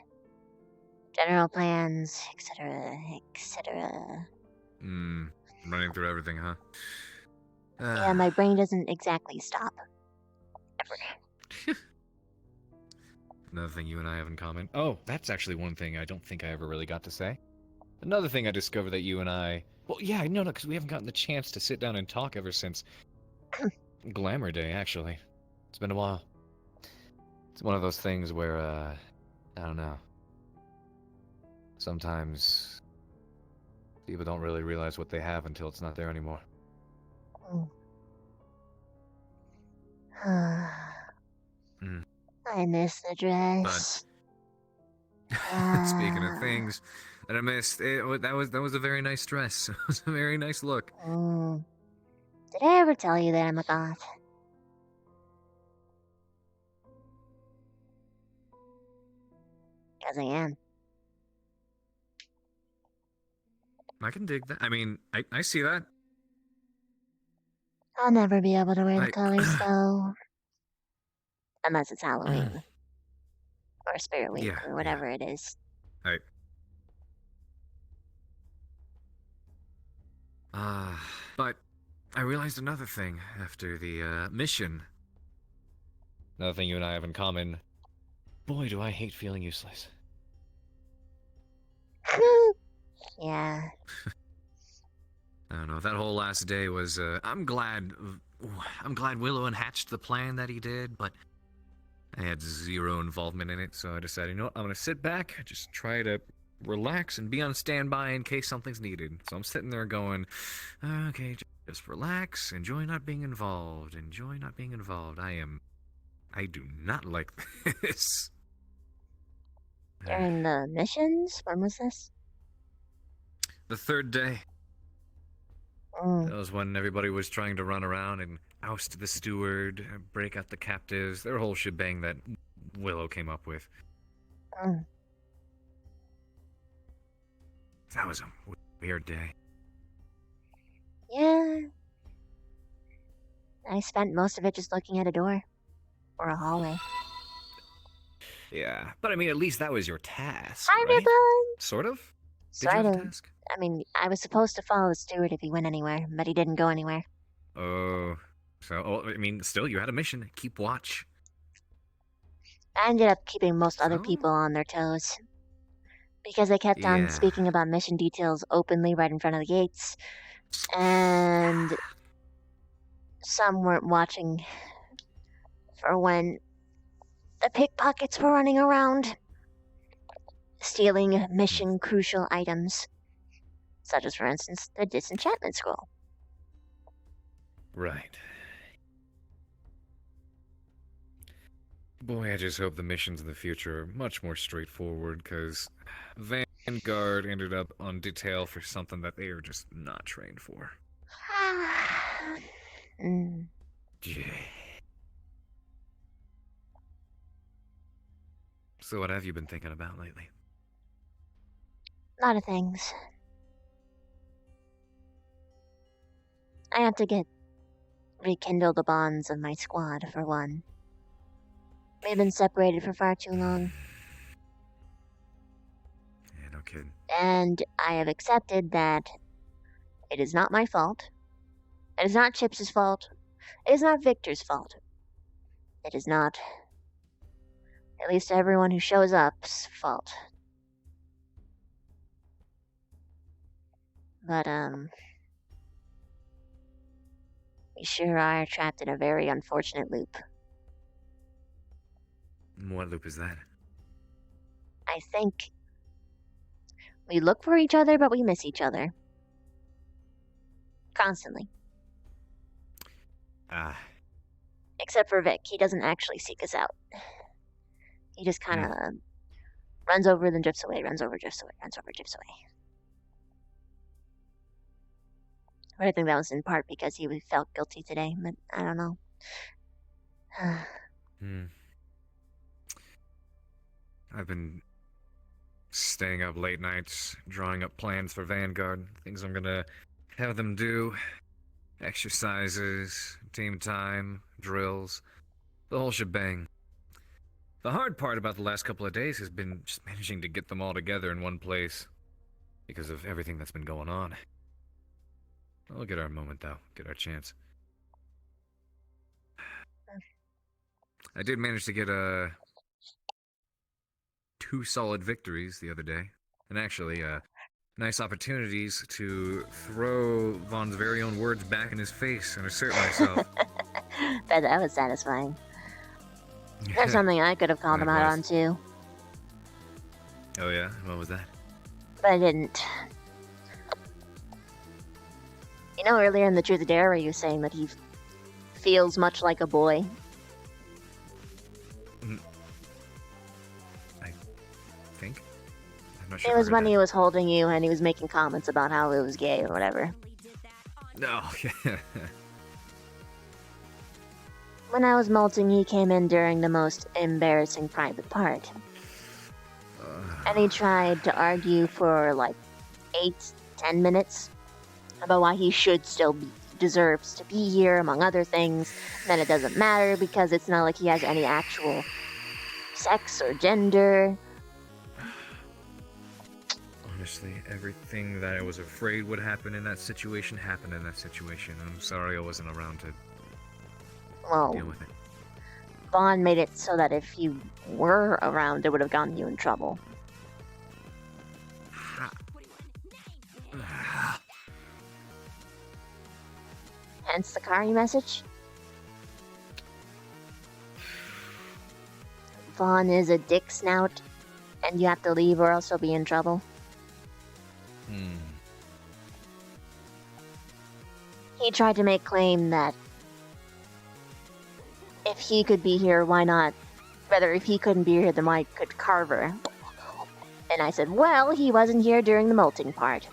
General plans, etc., etc. Running through everything, huh? Yeah, my brain doesn't exactly stop. Ever. Another thing you and I have in common. Oh, that's actually one thing I don't think I ever really got to say. Another thing I discovered that you and I... Well, yeah, no, because we haven't gotten the chance to sit down and talk ever since Glamour Day, actually. It's been a while. It's one of those things where, I don't know. Sometimes people don't really realize what they have until it's not there anymore. I miss the dress. But speaking of things that I missed, that was a very nice dress. It was a very nice look. Did I ever tell you that I'm a goth? Because I am. I can dig that. I mean, I see that. I'll never be able to wear the colors, though. Unless it's Halloween. Or Spirit Week, or whatever it is. But I realized another thing after the mission. Another thing you and I have in common. Boy, do I hate feeling useless. Yeah. I don't know. That whole last day was. I'm glad Willow hatched the plan that he did, but I had zero involvement in it. So I decided, you know what? I'm gonna sit back, just try to relax and be on standby in case something's needed. So I'm sitting there going, okay, just relax, enjoy not being involved, enjoy not being involved. I do not like this. During the missions? When was this? The third day. That was when everybody was trying to run around and oust the steward, break out the captives, their whole shebang that Willow came up with. Oh. That was a weird day. Yeah. I spent most of it just looking at a door. Or a hallway. Yeah, but I mean, at least that was your task, Hi, right? Ribbon! Sort of? Did you Sort have a of. task? I mean, I was supposed to follow the steward if he went anywhere, but he didn't go anywhere. Oh, I mean, still, you had a mission. Keep watch. I ended up keeping most other people on their toes. Because they kept on Yeah. speaking about mission details openly right in front of the gates. And some weren't watching for when the pickpockets were running around, stealing mission crucial items, such as, for instance, the disenchantment scroll. Right. Boy, I just hope the missions in the future are much more straightforward, because Vanguard ended up on detail for something that they are just not trained for. Yeah. So what have you been thinking about lately? A lot of things. I have to rekindle the bonds of my squad, for one. We've been separated for far too long. Yeah, no kidding. And I have accepted that it is not my fault. It is not Chips' fault. It is not Victor's fault. It is not, at least everyone who shows up's fault. But, we sure are trapped in a very unfortunate loop. What loop is that? I think we look for each other, but we miss each other. Constantly. Except for Vic. He doesn't actually seek us out. He just kind of runs over, then drifts away, runs over, drifts away, runs over, drifts away. But I think that was in part because he felt guilty today, but I don't know. I've been staying up late nights, drawing up plans for Vanguard, things I'm gonna have them do. Exercises, team time, drills, the whole shebang. The hard part about the last couple of days has been just managing to get them all together in one place, because of everything that's been going on. We'll get our moment, though. Get our chance. I did manage to get, 2 solid victories the other day. And actually, nice opportunities to throw Vaughn's very own words back in his face and assert myself. But that was satisfying. That's something I could have called him out on, too. Oh yeah? What was that? But I didn't. You know, earlier in the Truth or Dare, where you were saying that he feels much like a boy. I think? I'm not sure. It was when he was holding you and he was making comments about how it was gay or whatever. No, yeah. When I was molting, he came in during the most embarrassing private part. And he tried to argue for like 8-10 minutes about why he should still deserves to be here, among other things. Then it doesn't matter because it's not like he has any actual sex or gender. Honestly, everything that I was afraid would happen in that situation happened in that situation. I'm sorry I wasn't around to deal with it. Vaughn made it so that if you were around, it would have gotten you in trouble. Hence the Kari message. Vaughn is a dick snout, and you have to leave or else you'll be in trouble. He tried to make claim that if he could be here, why not? Rather, if he couldn't be here, then why could Carver? And I said, well, he wasn't here during the molting part.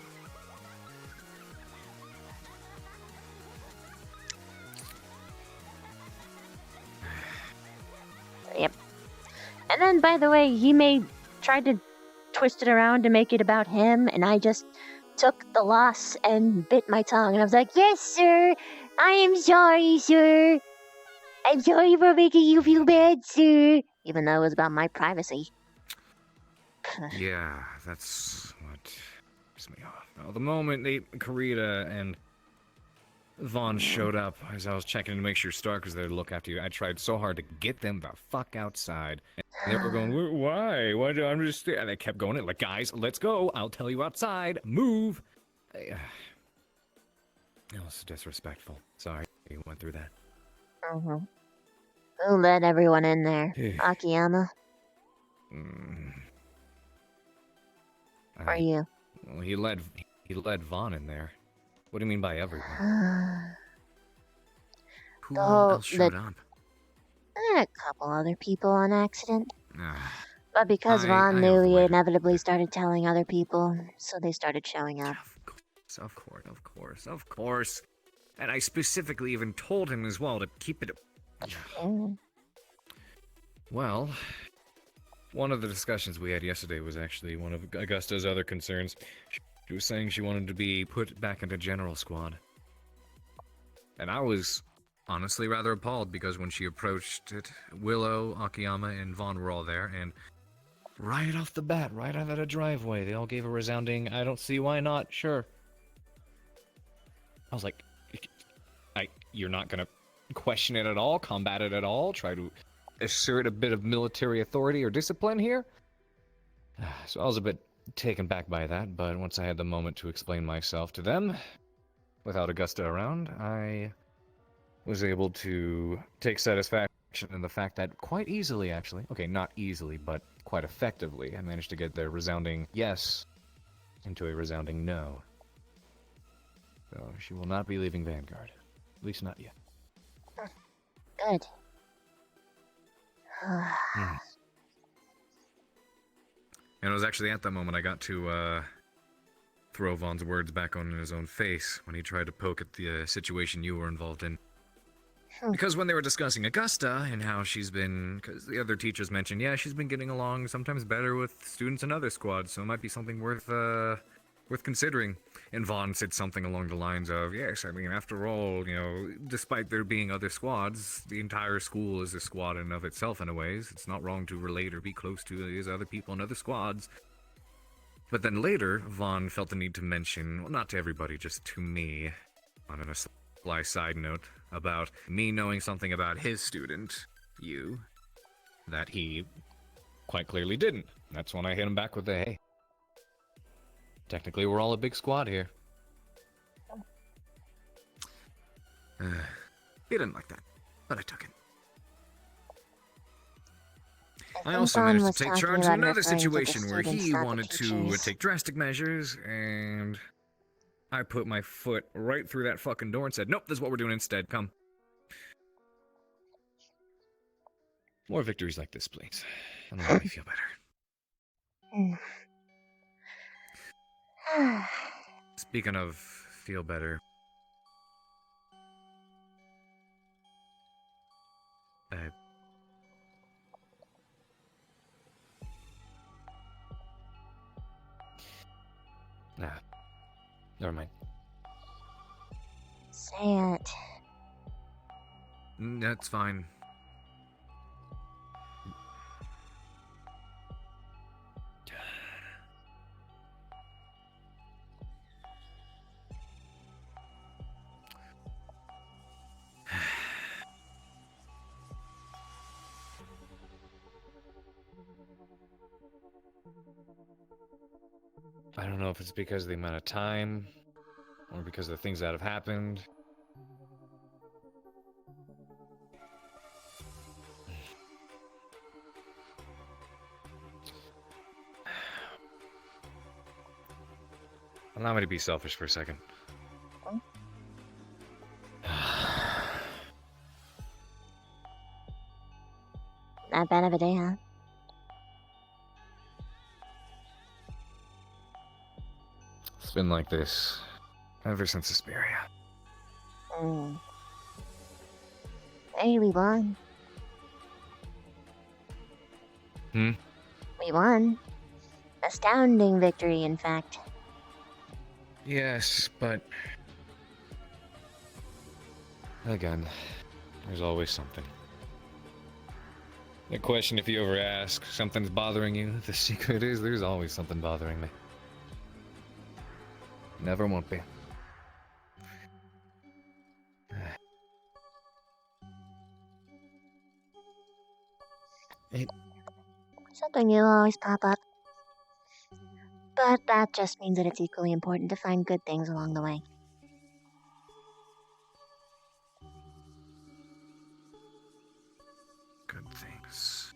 Yep. And then, by the way, he tried to twist it around to make it about him, and I just took the loss and bit my tongue, and I was like, "Yes, sir. I am sorry, sir. I'm sorry for making you feel bad, sir." Even though it was about my privacy. Yeah, that's what pissed me off. Now, the moment Karita and Vaughn showed up, as I was checking to make sure Stark was there to look after you, I tried so hard to get them the fuck outside. And they were going, why? Why do I'm just... And they kept going, like, guys, let's go. I'll tell you outside. Move. It was disrespectful. Sorry you went through that. Mm-hmm. Who let everyone in there? Akiyama? Or you? Well, he led Vaughn in there. What do you mean by everyone? Who else showed up? A couple other people on accident. But because Vaughn knew, he inevitably started telling other people, so they started showing up. Of course. And I specifically even told him as well to keep it... Well, one of the discussions we had yesterday was actually one of Augusta's other concerns. She was saying she wanted to be put back into General Squad. And I was honestly rather appalled because when she approached it, Willow, Akiyama, and Vaughn were all there, and right off the bat, right out of the driveway, they all gave a resounding, I don't see why not, sure. I was like, you're not gonna question it at all, combat it at all, try to assert a bit of military authority or discipline here? So I was a bit taken back by that, but once I had the moment to explain myself to them, without Augusta around, I was able to take satisfaction in the fact that quite easily, actually, okay, not easily, but quite effectively, I managed to get their resounding yes into a resounding no. So she will not be leaving Vanguard. At least not yet. Good. And it was actually at that moment I got to throw Vaughn's words back on his own face when he tried to poke at the situation you were involved in. Because when they were discussing Augusta and how she's been, because the other teachers mentioned, yeah, she's been getting along sometimes better with students in other squads, so it might be something worth considering. And Vaughn said something along the lines of, yes, I mean, after all, you know, despite there being other squads, the entire school is a squad in and of itself in a ways. It's not wrong to relate or be close to these other people in other squads. But then later, Vaughn felt the need to mention, well, not to everybody, just to me, on a sly side note, about me knowing something about his student, you, that he quite clearly didn't. That's when I hit him back with the, hey, technically we're all a big squad here. He didn't like that, but I took it. I also managed to take charge of another situation where he wanted to take drastic measures, and I put my foot right through that fucking door and said, nope, this is what we're doing instead, come. More victories like this, please. That'll make me feel better. Speaking of feel better, never mind. Say it. That's fine. I don't know if it's because of the amount of time, or because of the things that have happened. Allow me to be selfish for a second. Not bad of a day, huh? It's been like this ever since Asperia. Hey, we won. We won. Astounding victory, in fact. Yes, but again, there's always something. The question, if you ever ask, something's bothering you, the secret is there's always something bothering me. Never won't be. Something new will always pop up. But that just means that it's equally important to find good things along the way. Good things.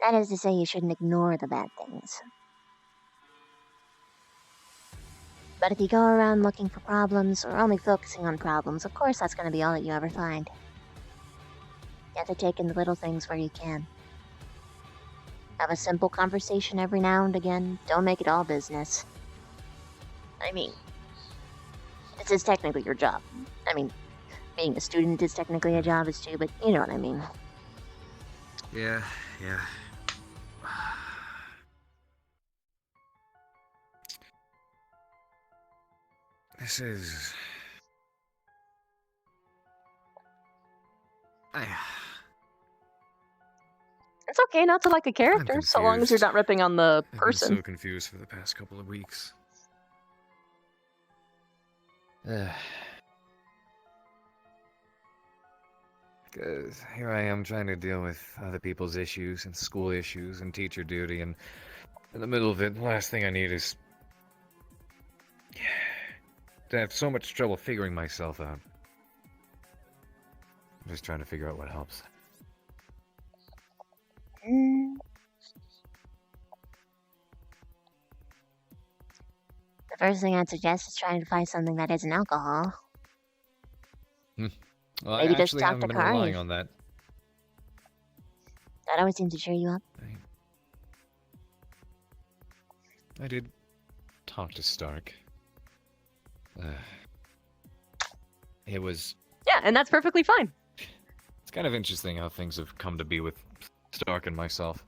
That is to say, you shouldn't ignore the bad things. But if you go around looking for problems, or only focusing on problems, of course that's going to be all that you ever find. You have to take in the little things where you can. Have a simple conversation every now and again. Don't make it all business. I mean, this is technically your job. I mean, being a student is technically a job as too, but you know what I mean. Yeah. This is... It's okay not to like a character, so long as you're not ripping on the person. I've been so confused for the past couple of weeks. Because here I am trying to deal with other people's issues and school issues and teacher duty, and in the middle of it, the last thing I need is to have so much trouble figuring myself out. I'm just trying to figure out what helps. The first thing I'd suggest is trying to find something that isn't alcohol. Well, Maybe I just actually talk haven't to been Kari. relying on that. That always seems to cheer you up. I did talk to Stark. It was... Yeah, and that's perfectly fine. It's kind of interesting how things have come to be with Stark and myself.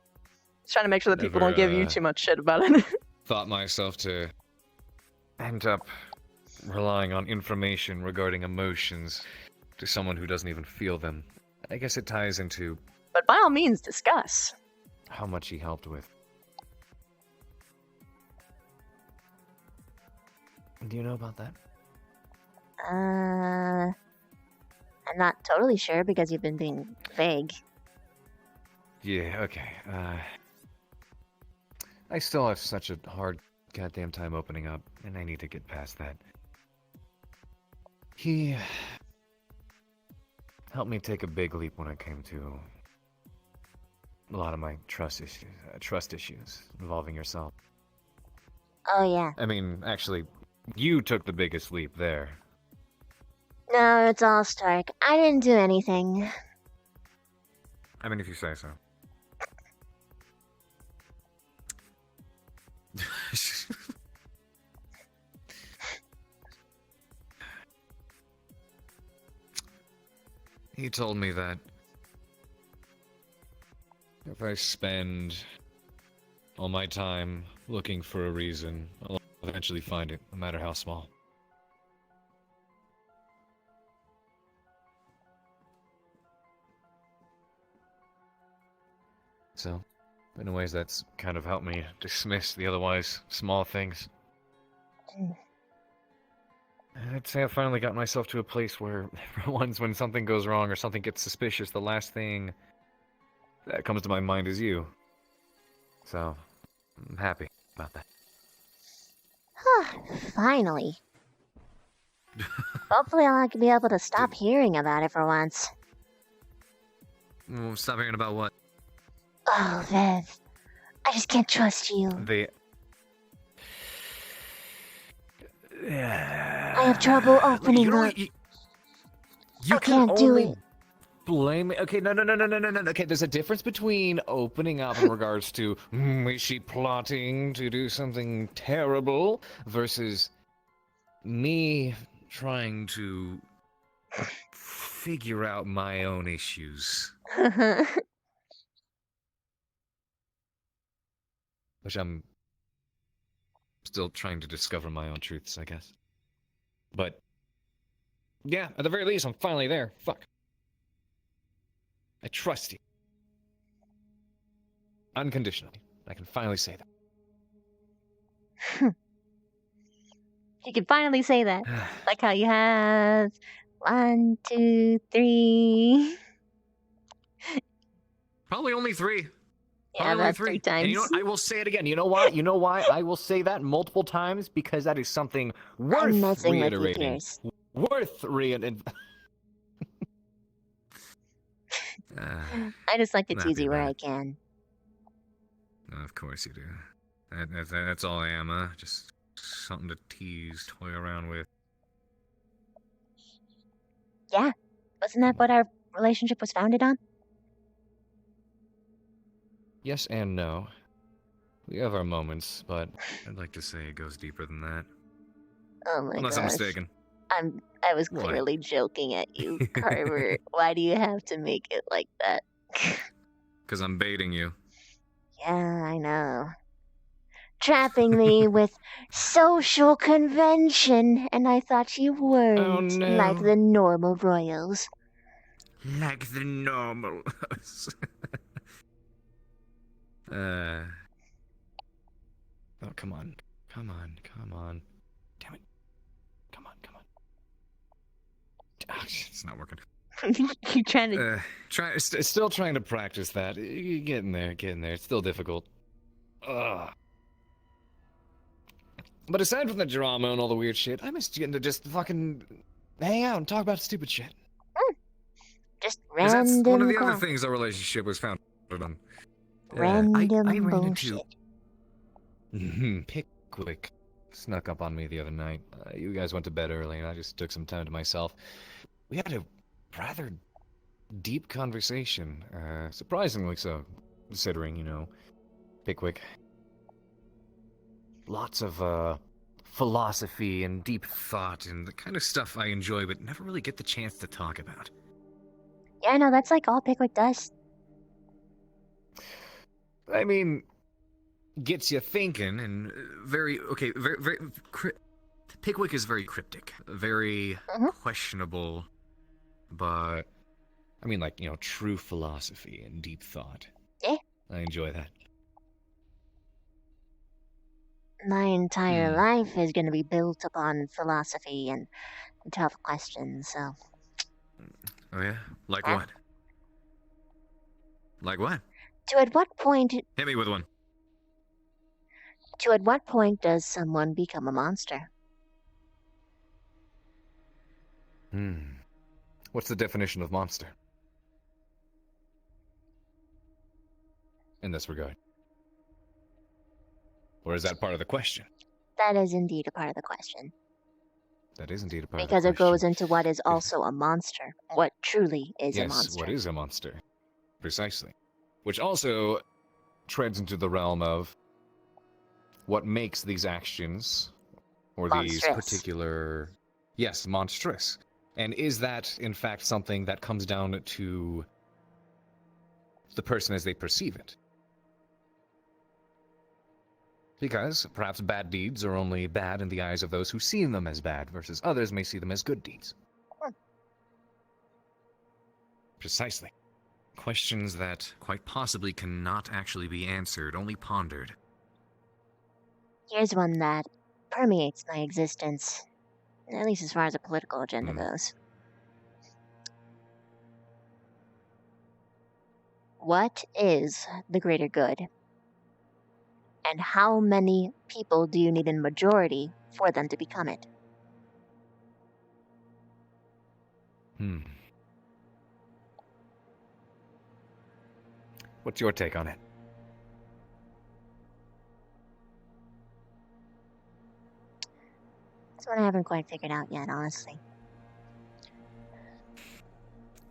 Just trying to make sure that people Never, don't give you too much shit about it. Thought myself to end up relying on information regarding emotions to someone who doesn't even feel them. I guess it ties into But by all means, discuss. how much he helped with. Do you know about that? I'm not totally sure because you've been being vague. Yeah, okay. I still have such a hard goddamn time opening up, and I need to get past that. He helped me take a big leap when it came to a lot of my trust issues involving yourself. Oh, yeah. I mean, actually, you took the biggest leap there. No, it's all Stark. I didn't do anything. I mean, if you say so. He told me that if I spend all my time looking for a reason, I'll eventually find it, no matter how small. So, in ways, that's kind of helped me dismiss the otherwise small things. I'd say I finally got myself to a place where, for once, when something goes wrong or something gets suspicious, the last thing that comes to my mind is you. So, I'm happy about that. Finally. Hopefully I'll be able to stop hearing about it for once. Stop hearing about what? Oh, Viv. I just can't trust you. I have trouble opening up. You I can't do it. Blame me. Okay, no. Okay, there's a difference between opening up in regards to, is she plotting to do something terrible, versus me trying to figure out my own issues. Which I'm still trying to discover my own truths, I guess. But, yeah, at the very least, I'm finally there. Fuck. I trust you. Unconditionally. I can finally say that. You can finally say that. Like how you have 1, 2, 3. Probably only 3. Yeah, Probably only about 3 times. And you know what? I will say it again. You know why? You know why I will say that multiple times? Because that is something worth I'm messing with you, reiterating. Pierce. Worth reiterating. I just like to tease you where I can. Of course you do. That's all I am, huh? Just something to tease, toy around with. Yeah. Wasn't that what our relationship was founded on? Yes and no. We have our moments, but I'd like to say it goes deeper than that. Oh my Unless gosh. I'm mistaken. I was What? clearly joking at you, Carver. Why do you have to make it like that? Because I'm baiting you. Yeah, I know. Trapping me with social convention, and I thought you weren't like the normal royals. Like the normal. Oh, come on. Come on. Come on. Damn it. Come on. Come on. It's not working. You trying to... Still trying to practice that. Getting there. It's still difficult. Ugh. But aside from the drama and all the weird shit, I miss getting to just fucking hang out and talk about stupid shit. Just 'Cause that's random one of the other crap. things our relationship was founded on. Random I ran bullshit. into Pickwick snuck up on me the other night. You guys went to bed early, and I just took some time to myself. We had a rather deep conversation, surprisingly so, considering, you know, Pickwick. Lots of philosophy and deep thought and the kind of stuff I enjoy, but never really get the chance to talk about. Yeah, no, that's like all Pickwick does. I mean, gets you thinking, and very Pickwick is very cryptic, very questionable, but I mean, like, you know, true philosophy and deep thought. Yeah. I enjoy that. My entire life is going to be built upon philosophy and tough questions, so... Oh yeah? Like what? Like what? To at what point Hit me with one. does someone become a monster? What's the definition of monster? In this regard. Or is that part of the question? That is indeed a part of the question. That is indeed a part Because of it the question. goes into what is also a monster. What truly is a Yes, monster. what is a monster? Precisely. Which also treads into the realm of what makes these actions or these Monstrous. particular... Yes, monstrous. And is that, in fact, something that comes down to the person as they perceive it? Because perhaps bad deeds are only bad in the eyes of those who see them as bad, versus others may see them as good deeds. Precisely. Questions that quite possibly cannot actually be answered, only pondered. Here's one that permeates my existence, at least as far as a political agenda goes. What is the greater good? And how many people do you need in majority for them to become it? What's your take on it? That's what I haven't quite figured out yet, honestly.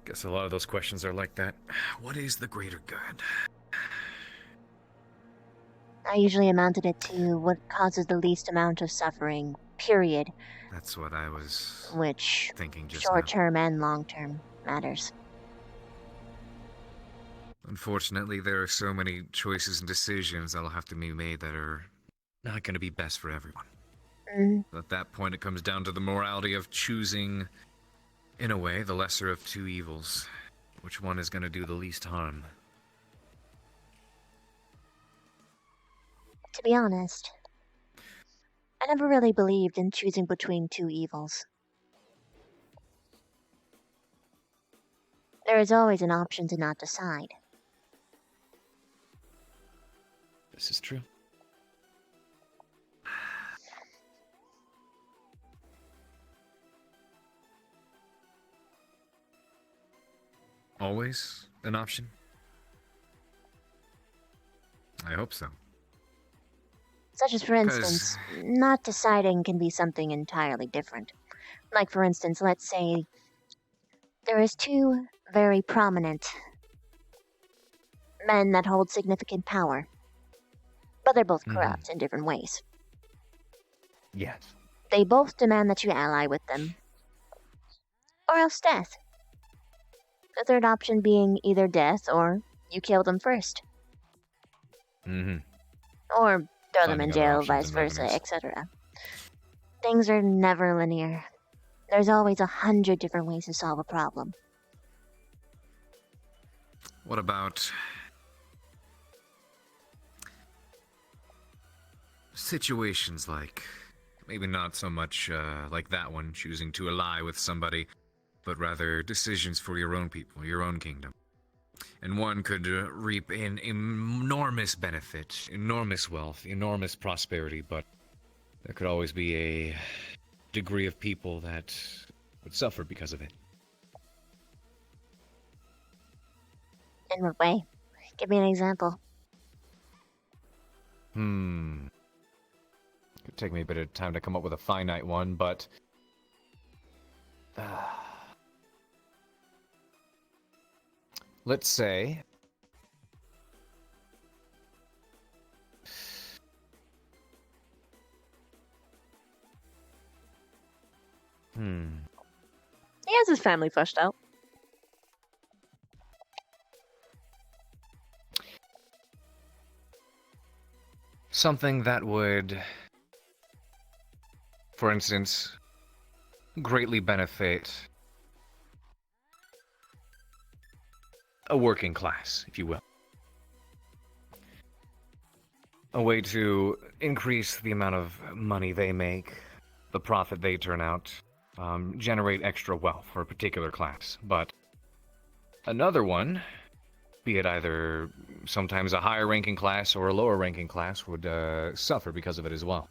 Guess a lot of those questions are like that. What is the greater good? I usually amounted it to what causes the least amount of suffering, period. That's what I was Which, thinking just short now. term and long term, matters. Unfortunately, there are so many choices and decisions that'll have to be made that are not going to be best for everyone. At that point, it comes down to the morality of choosing, in a way, the lesser of two evils. Which one is going to do the least harm? To be honest, I never really believed in choosing between two evils. There is always an option to not decide. This is true. Always an option? I hope so. Such as, for instance, not deciding can be something entirely different. Like, for instance, let's say there is two very prominent men that hold significant power, but they're both corrupt in different ways. Yes. They both demand that you ally with them, or else death. The third option being either death or you kill them first. Or throw them in jail, vice versa, etc. Things are never linear. There's always 100 different ways to solve a problem. What about situations like, maybe not so much like that one, choosing to ally with somebody, but rather decisions for your own people, your own kingdom. And one could reap an enormous benefit, enormous wealth, enormous prosperity, but there could always be a degree of people that would suffer because of it. In what way? Give me an example. Could take me a bit of time to come up with a finite one, but let's say He has his family fleshed out. something that would, for instance, greatly benefit a working class, if you will. A way to increase the amount of money they make, the profit they turn out, generate extra wealth for a particular class. But another one, be it either sometimes a higher ranking class or a lower ranking class, would suffer because of it as well.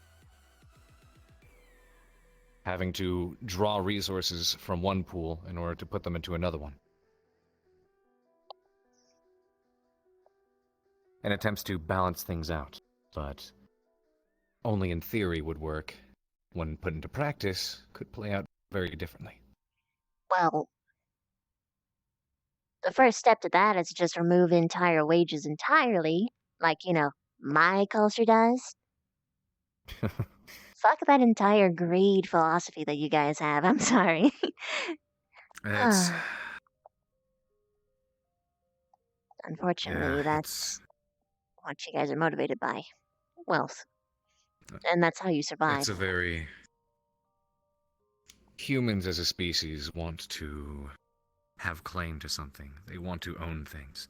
Having to draw resources from one pool in order to put them into another one. And attempts to balance things out, but only in theory would work. When put into practice, could play out very differently. Well, the first step to that is to just remove entire wages entirely, like, my culture does. Fuck that entire greed philosophy that you guys have. I'm sorry. It's... Unfortunately, that's what you guys are motivated by. Wealth. And that's how you survive. It's a very... Humans as a species want to have claim to something. They want to own things.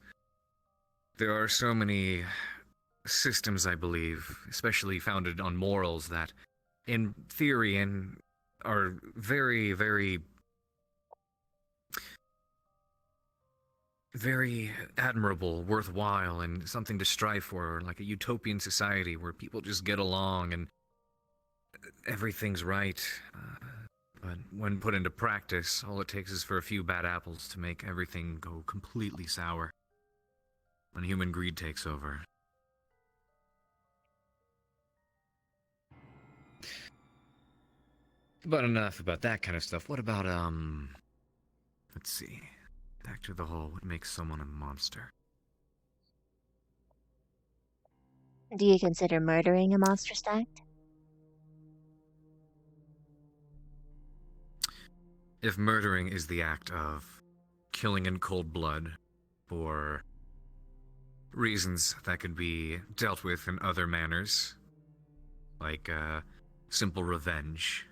There are so many systems, I believe, especially founded on morals, that in theory and are very, very, very admirable, worthwhile, and something to strive for, like a utopian society where people just get along and everything's right. But when put into practice, all it takes is for a few bad apples to make everything go completely sour. When human greed takes over. But enough about that kind of stuff. What about, let's see. Back to the whole, what makes someone a monster? Do you consider murdering a monstrous act? If murdering is the act of killing in cold blood for reasons that could be dealt with in other manners, like simple revenge,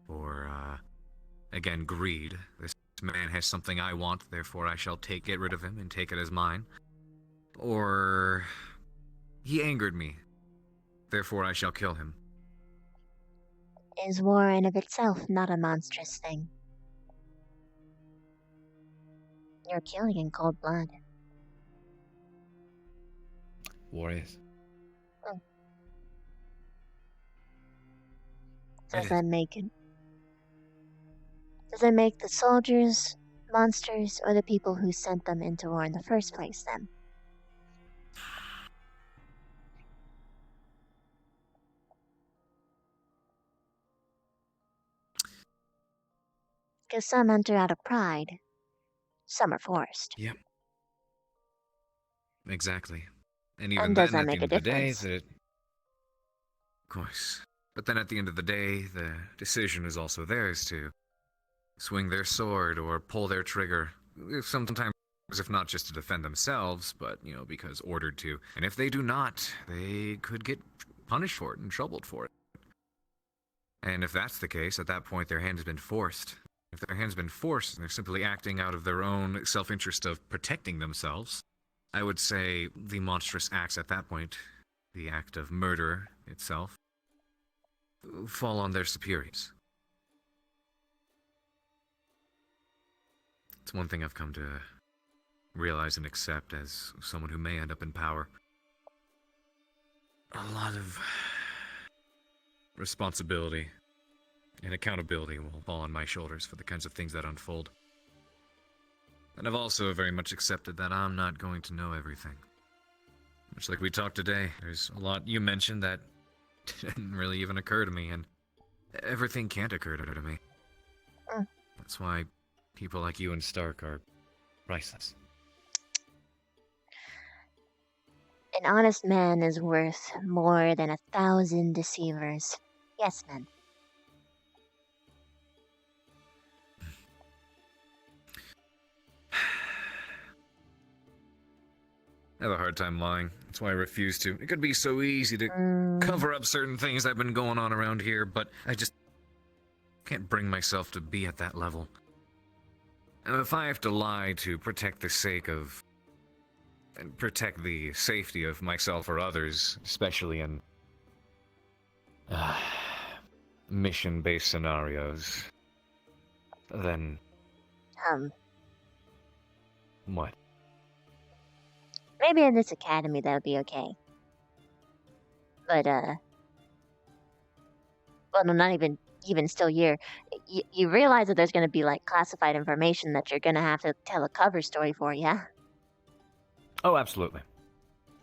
or again, greed. This man has something I want, therefore I shall get rid of him and take it as mine. Or he angered me, therefore I shall kill him. Is war in of itself not a monstrous thing? You're killing in cold blood. War is. Does that make it? Does it make the soldiers monsters, or the people who sent them into war in the first place, then? Because some enter out of pride, some are forced. Yep. Exactly. And even And then, does that at the make end a of the day, difference? of course. But then at the end of the day, the decision is also theirs to swing their sword or pull their trigger. Sometimes, if not just to defend themselves, but, because ordered to. And if they do not, they could get punished for it and troubled for it. And if that's the case, at that point their hand has been forced. If their hand's been forced and they're simply acting out of their own self-interest of protecting themselves, I would say the monstrous acts at that point, the act of murder itself, fall on their superiors. It's one thing I've come to realize and accept as someone who may end up in power. A lot of responsibility and accountability will fall on my shoulders for the kinds of things that unfold. And I've also very much accepted that I'm not going to know everything. Much like we talked today, there's a lot you mentioned that didn't really even occur to me, and everything can't occur to me. That's why people like you and Stark are priceless. An honest man is worth more than 1,000 deceivers. Yes, men. I have a hard time lying. That's why I refuse to. It could be so easy to cover up certain things that have been going on around here, but I just can't bring myself to be at that level. And if I have to lie to protect the sake of... and protect the safety of myself or others, especially in mission-based scenarios, then... What? Maybe in this academy that would be okay. But, well, no, not even still here. You realize that there's going to be, like, classified information that you're going to have to tell a cover story for, yeah? Oh, absolutely.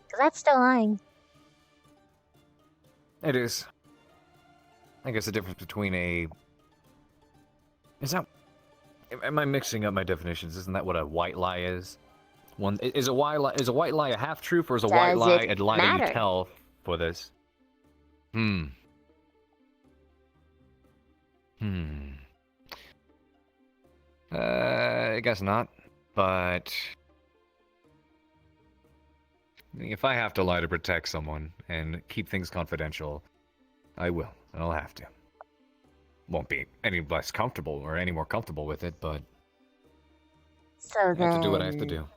Because that's still lying. It is. I guess the difference between a... Is that... Am I mixing up my definitions? Isn't that what a white lie is? One is a white lie a half truth, or is a white lie a lie that you tell for this? I guess not. But if I have to lie to protect someone and keep things confidential, I will. I'll have to. Won't be any less comfortable or any more comfortable with it, but So I then... have to do what I have to do.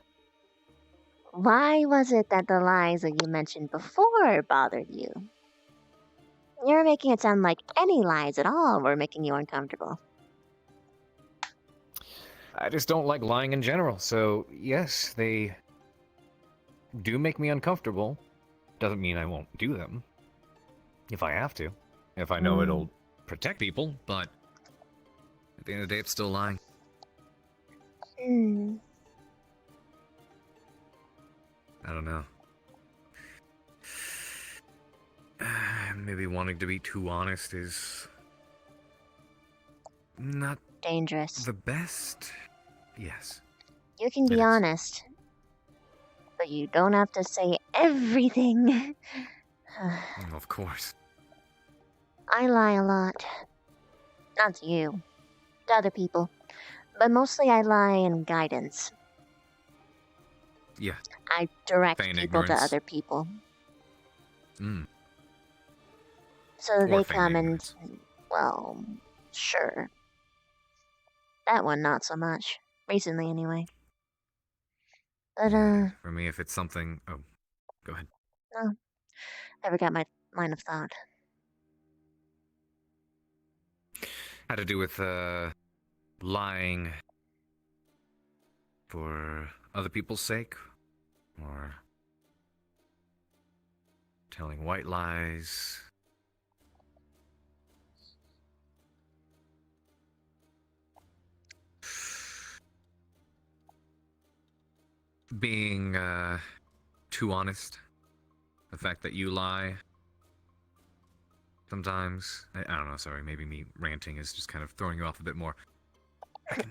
Why was it that the lies that you mentioned before bothered you? You're making it sound like any lies at all were making you uncomfortable. I just don't like lying in general, so yes, they do make me uncomfortable. Doesn't mean I won't do them. If I have to. If I know it'll protect people, but at the end of the day, it's still lying. I don't know. Maybe wanting to be too honest is not dangerous. The best? Yes. You can be honest, but you don't have to say everything Of course. I lie a lot. Not to you, to other people. But mostly I lie in guidance. Yeah. I direct Feign people to ignorance. other people. Mm. So Or they feign come ignorance. and, well, sure. That one, not so much. Recently, anyway. But, For me, if it's something... Oh, go ahead. no. I forgot my line of thought. Had to do with, lying for other people's sake? Or telling white lies? Being, too honest. The fact that you lie. Sometimes. I don't know, sorry, maybe me ranting is just kind of throwing you off a bit more. I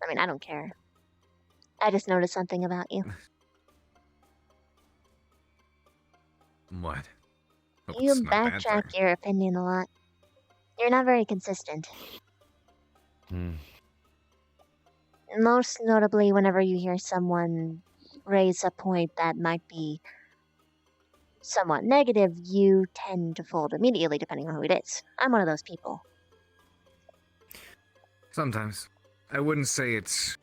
mean, I don't care. I just noticed something about you. What? Hope You it's not a bad backtrack thing. your opinion a lot. You're not very consistent. Most notably, whenever you hear someone raise a point that might be somewhat negative, you tend to fold immediately, depending on who it is. I'm one of those people. Sometimes. I wouldn't say it's...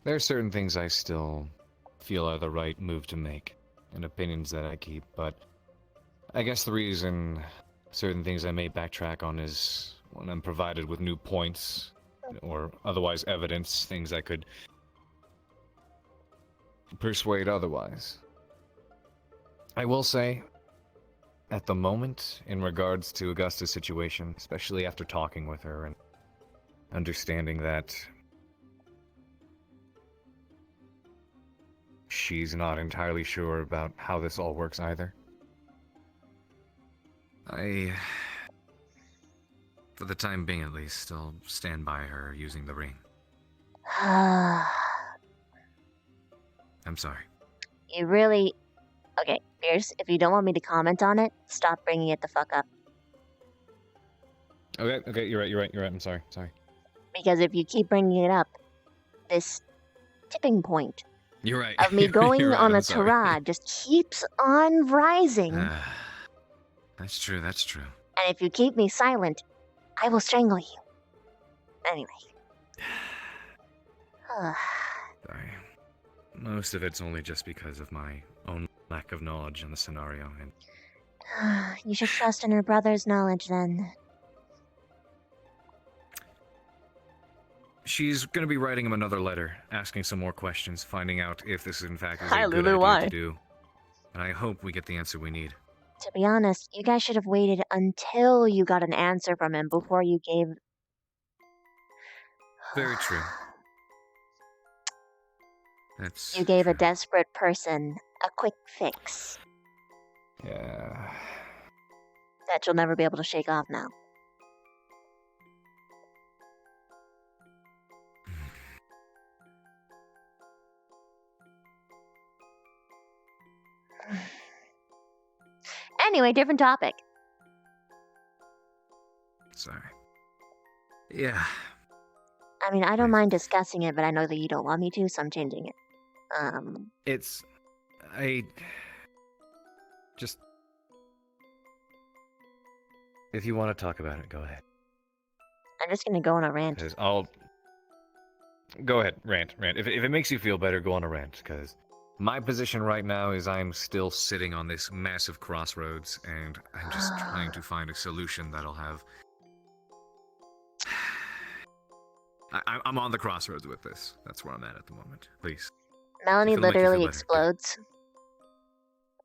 There are certain things I still feel are the right move to make, and opinions that I keep, but I guess the reason certain things I may backtrack on is when I'm provided with new points, or otherwise evidence, things I could persuade otherwise. I will say, at the moment, in regards to Augusta's situation, especially after talking with her and understanding that she's not entirely sure about how this all works either, I, for the time being at least, still stand by her using the ring. I'm sorry. You really... Okay, Pierce, if you don't want me to comment on it, stop bringing it the fuck up. Okay, you're right, I'm sorry. Because if you keep bringing it up, this tipping point You're right. of me going You're right, on I'm a sorry. tirade just keeps on rising. And That's true. if you keep me silent, I will strangle you. Anyway. Sorry. Most of it's only just because of my own lack of knowledge in the scenario, and You should trust in her brother's knowledge, then. she's gonna be writing him another letter, asking some more questions, finding out if this in fact is Hi, a good Lulu, idea why? to do. And I hope we get the answer we need. To be honest, you guys should have waited until you got an answer from him before you gave... Very true. That's You gave a desperate person a quick fix yeah. that you'll never be able to shake off now. Anyway, different topic. Sorry. Yeah. I mean, I don't mind discussing it, but I know that you don't want me to, so I'm changing it. Just... If you want to talk about it, go ahead. I'm just gonna go on a rant. 'Cause I'll... Go ahead, rant. If it makes you feel better, go on a rant, because my position right now is I'm still sitting on this massive crossroads, and I'm just trying to find a solution that'll have... I'm on the crossroads with this. That's where I'm at the moment. Please. Melanie If it'll make you feel literally better. explodes.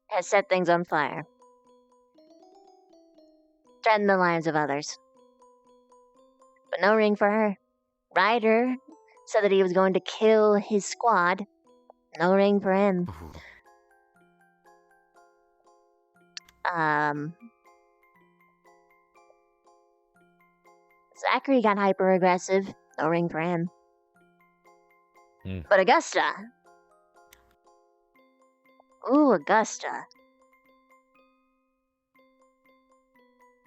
Has set things on fire. Threatened the lives of others. But no ring for her. Ryder said that he was going to kill his squad. No ring for him. Zachary got hyper aggressive. No ring for him. Hmm. But Augusta. Ooh, Augusta.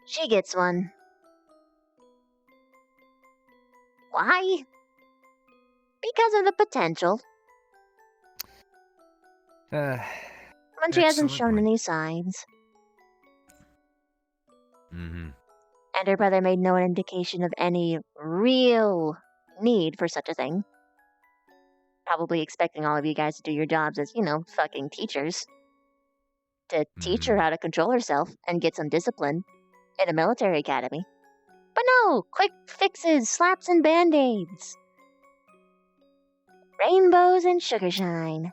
She gets one. Why? Because of the potential. When she hasn't Excellent shown point. any signs. Mm-hmm. And her brother made no indication of any real need for such a thing. Probably expecting all of you guys to do your jobs as, fucking teachers. To teach her how to control herself and get some discipline in a military academy. But no! Quick fixes, slaps, and band-aids. Rainbows and sugar shine.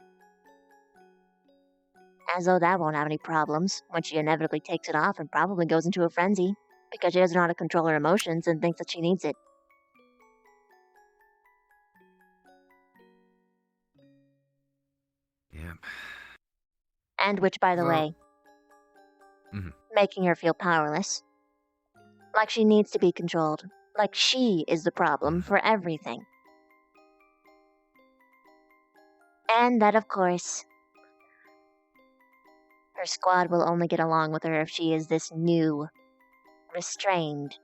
As though that won't have any problems when she inevitably takes it off and probably goes into a frenzy because she doesn't know how to control her emotions and thinks that she needs it. Yep. And which, by the way, making her feel powerless. Like she needs to be controlled. Like she is the problem for everything. And that, of course, her squad will only get along with her if she is this new, restrained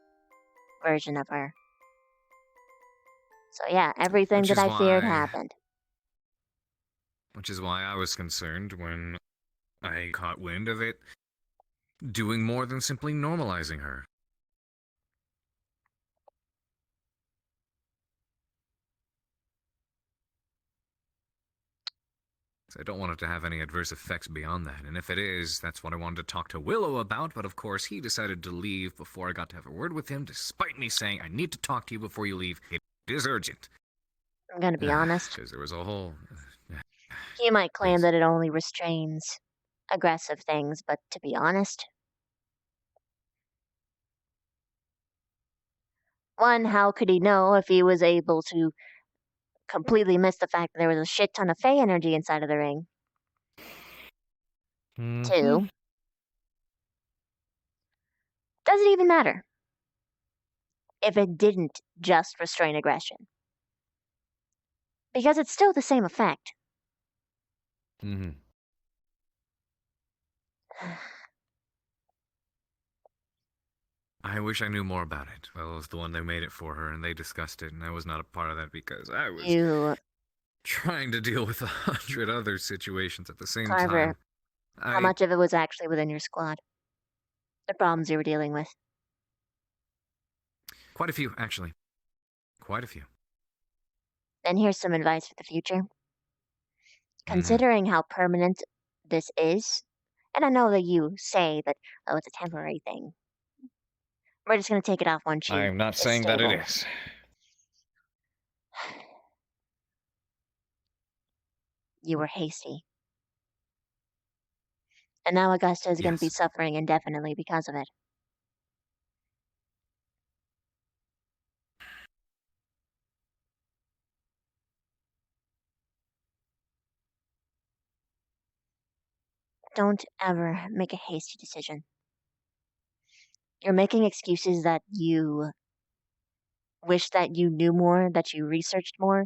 version of her. So yeah, everything Which that is I feared why- happened. Which is why I was concerned when I caught wind of it doing more than simply normalizing her. I don't want it to have any adverse effects beyond that, and if it is, that's what I wanted to talk to Willow about, but of course he decided to leave before I got to have a word with him, despite me saying, I need to talk to you before you leave. It is urgent. I'm gonna be honest. Because there was a whole... He might claim that it only restrains aggressive things, but to be honest, one, how could he know if he was able to completely miss the fact that there was a shit ton of Fey energy inside of the ring? Two, does it even matter if it didn't just restrain aggression? Because it's still the same effect. Mm-hmm. I wish I knew more about it. Well, it was the one that made it for her, and they discussed it, and I was not a part of that because I was You, trying to deal with 100 other situations at the same Carver, time. how much of it was actually within your squad? The problems you were dealing with? Quite a few, actually. Quite a few. Then here's some advice for the future. Considering how permanent this is, and I know that you say that, oh, it's a temporary thing. We're just going to take it off one cheek. I am not saying that it is. You were hasty. And now Augusta is going to be suffering indefinitely because of it. Don't ever make a hasty decision. You're making excuses that you wish that you knew more, that you researched more.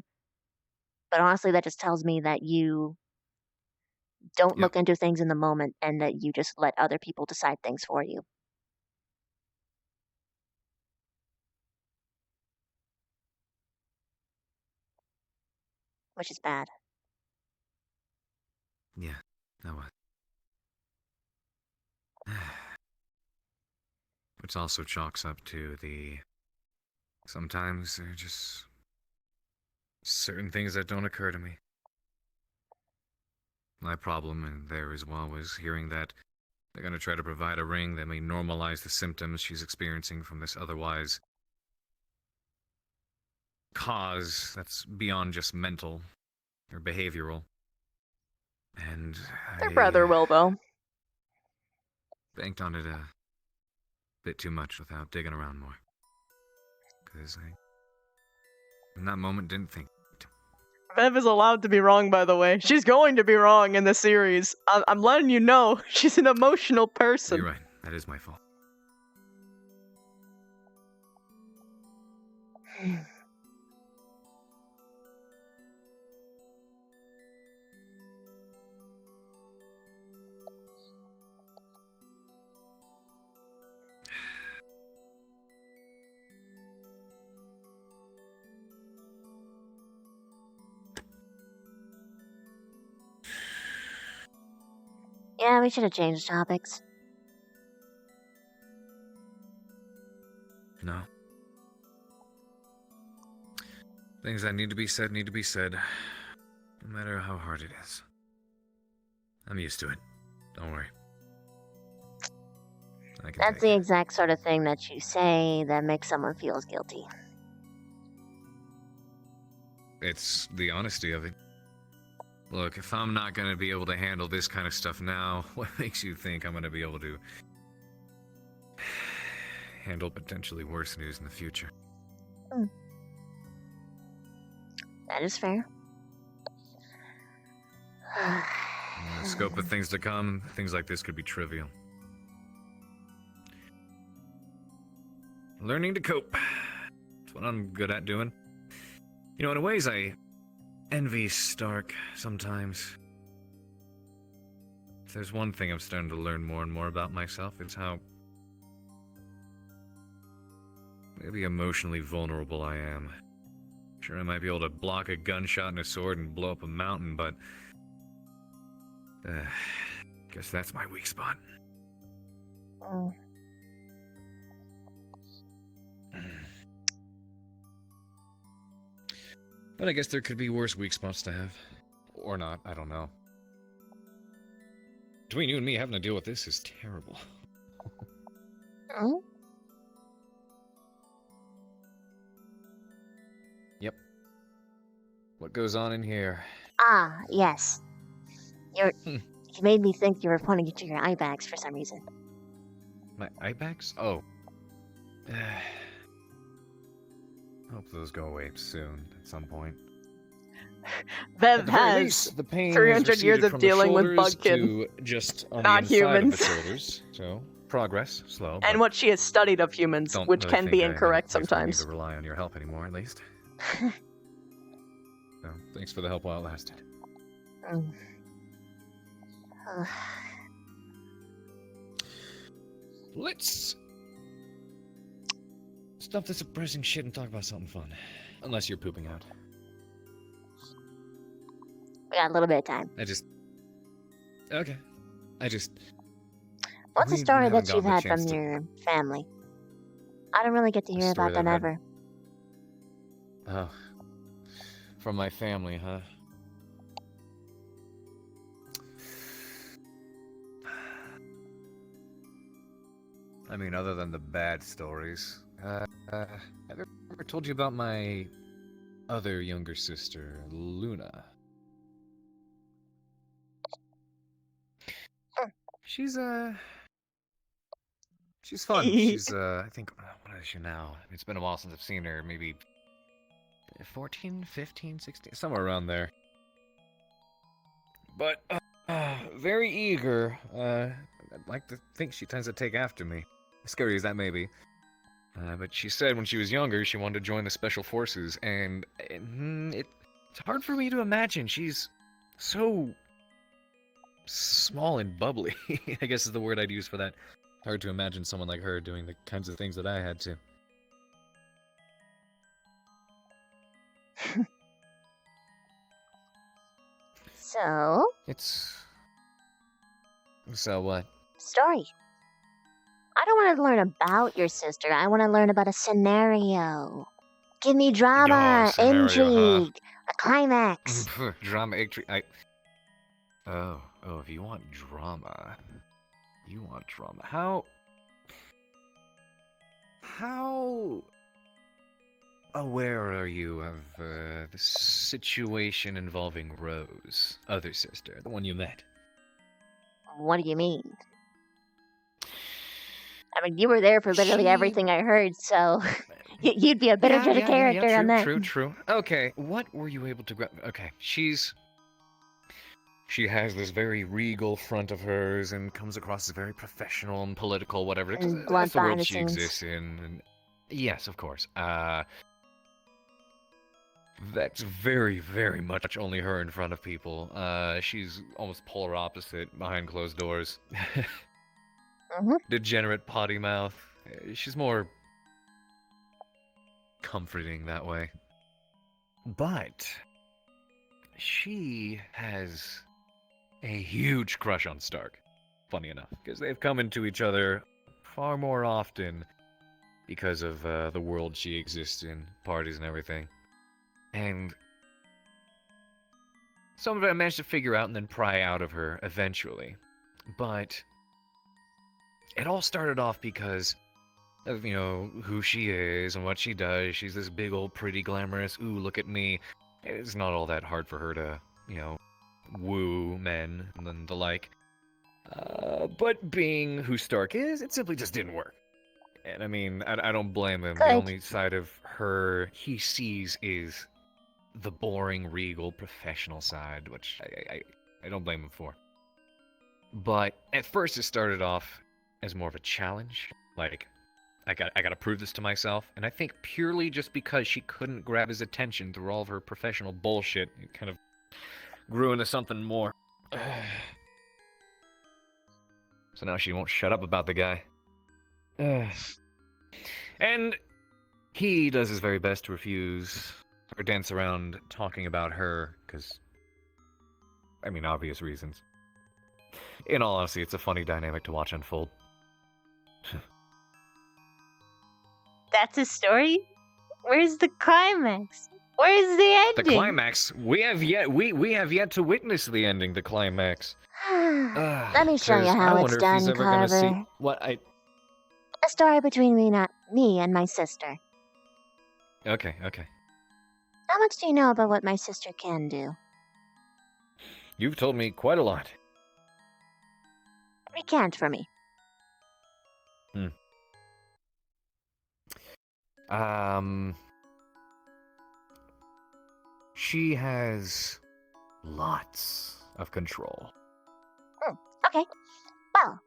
But honestly, that just tells me that you don't look into things in the moment and that you just let other people decide things for you. Which is bad. Yeah, that was. Which also chalks up to the... Sometimes there are just certain things that don't occur to me. My problem, and there as well, was hearing that they're going to try to provide a ring that may normalize the symptoms she's experiencing from this otherwise cause that's beyond just mental or behavioral. And Their brother will, though. Banked on it a bit too much without digging around more. Because I, in that moment, didn't think. Bev is allowed to be wrong, by the way. She's going to be wrong in the series. I'm letting you know. She's an emotional person. You're right. That is my fault. Yeah, we should have changed topics. No. Things that need to be said need to be said, no matter how hard it is. I'm used to it. Don't worry. That's the exact sort of thing that you say that makes someone feel guilty. It's the honesty of it. Look, if I'm not gonna be able to handle this kind of stuff now, what makes you think I'm gonna be able to handle potentially worse news in the future? That is fair. In the scope of things to come, things like this could be trivial. Learning to cope. That's what I'm good at doing. You know, in ways I envy Stark sometimes. If there's one thing I'm starting to learn more and more about myself, it's how maybe emotionally vulnerable I am. Sure, I might be able to block a gunshot and a sword and blow up a mountain, but guess that's my weak spot. But I guess there could be worse weak spots to have. Or not, I don't know. Between you and me, having to deal with this is terrible. Oh? Yep. What goes on in here? Ah, yes. You made me think you were pointing to your eye bags for some reason. My eye bags? Oh. Hope those go away soon, at some point. Bev has the pain 300 years of dealing with Bugkin, just on not the inside humans. Of the shoulders. So progress, slow. And what she has studied of humans, don't which really can think be I incorrect need sometimes. to rely on your help anymore, at least. So, thanks for the help while it lasted. Let's stop this depressing shit and talk about something fun. Unless you're pooping out. We got a little bit of time. Okay. What's a we story haven't that you've gotten a had from chance to- your family? I don't really get to hear story about them that I've ever. Oh. From my family, huh? I mean, other than the bad stories, have I ever told you about my other younger sister, Luna? She's fun. She's, I think, what is she now? It's been a while since I've seen her, maybe 14, 15, 16, somewhere around there. But, very eager. I'd like to think she tends to take after me. As scary as that may be. But she said when she was younger she wanted to join the Special Forces, and it's hard for me to imagine. She's so small and bubbly, I guess is the word I'd use for that. Hard to imagine someone like her doing the kinds of things that I had to. So? So what? Story. I don't want to learn about your sister. I want to learn about a scenario. Give me drama, scenario, intrigue, a climax. Drama, intrigue. Oh, if you want drama, How aware are you of the situation involving Rose, other sister, the one you met? What do you mean? I mean, you were there for literally everything I heard, so you'd be a better judge of character on that. True. Okay, what were you able to grab? Okay, she has this very regal front of hers and comes across as very professional and political, whatever. And That's the world blunt she behind the exists in. And yes, of course. That's very, very much only her in front of people. She's almost polar opposite behind closed doors. Degenerate potty mouth. She's more comforting that way. But she has a huge crush on Stark. funny enough, because they've come into each other far more often because of the world she exists in, parties and everything. And some of it I managed to figure out and then pry out of her eventually. But it all started off because of, you know, who she is and what she does. She's this big old pretty glamorous, ooh, look at me. It's not all that hard for her to, you know, woo men and the like. But being who Stark is, it simply just didn't work. And I mean, I don't blame him. The only side of her he sees is the boring, regal, professional side, which I don't blame him for. But at first it started off as more of a challenge. Like, I gotta prove this to myself. And I think purely just because she couldn't grab his attention through all of her professional bullshit, it kind of grew into something more. So now she won't shut up about the guy. And he does his very best to refuse or dance around talking about her, because, I mean, obvious reasons. In all honesty, it's a funny dynamic to watch unfold. That's a story? Where's the climax? Where's the ending? The climax? We have yet to witness the ending, the climax. Let me show you how it's done, Carver. A story between me and my sister. Okay. How much do you know about what my sister can do? You've told me quite a lot. Recant for me. She has lots of control. Okay. Well,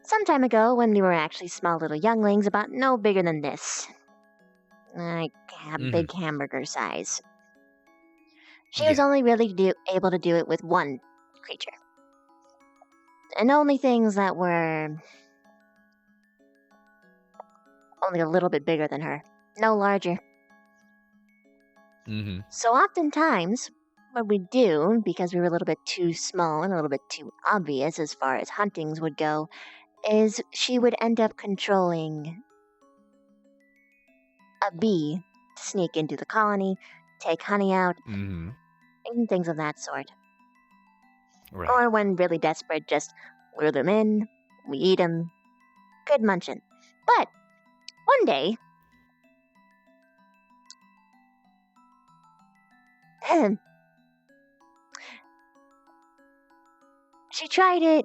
some time ago, when we were actually small little younglings, about no bigger than this. Like, big hamburger size. She was only really able to do it with one creature. And only things that were only a little bit bigger than her. No larger. So oftentimes, what we do, because we were a little bit too small and a little bit too obvious as far as huntings would go, is she would end up controlling a bee to sneak into the colony, take honey out, and things of that sort. Right. Or when really desperate, just lure them in, we eat them. Good munchin'. But one day, she tried it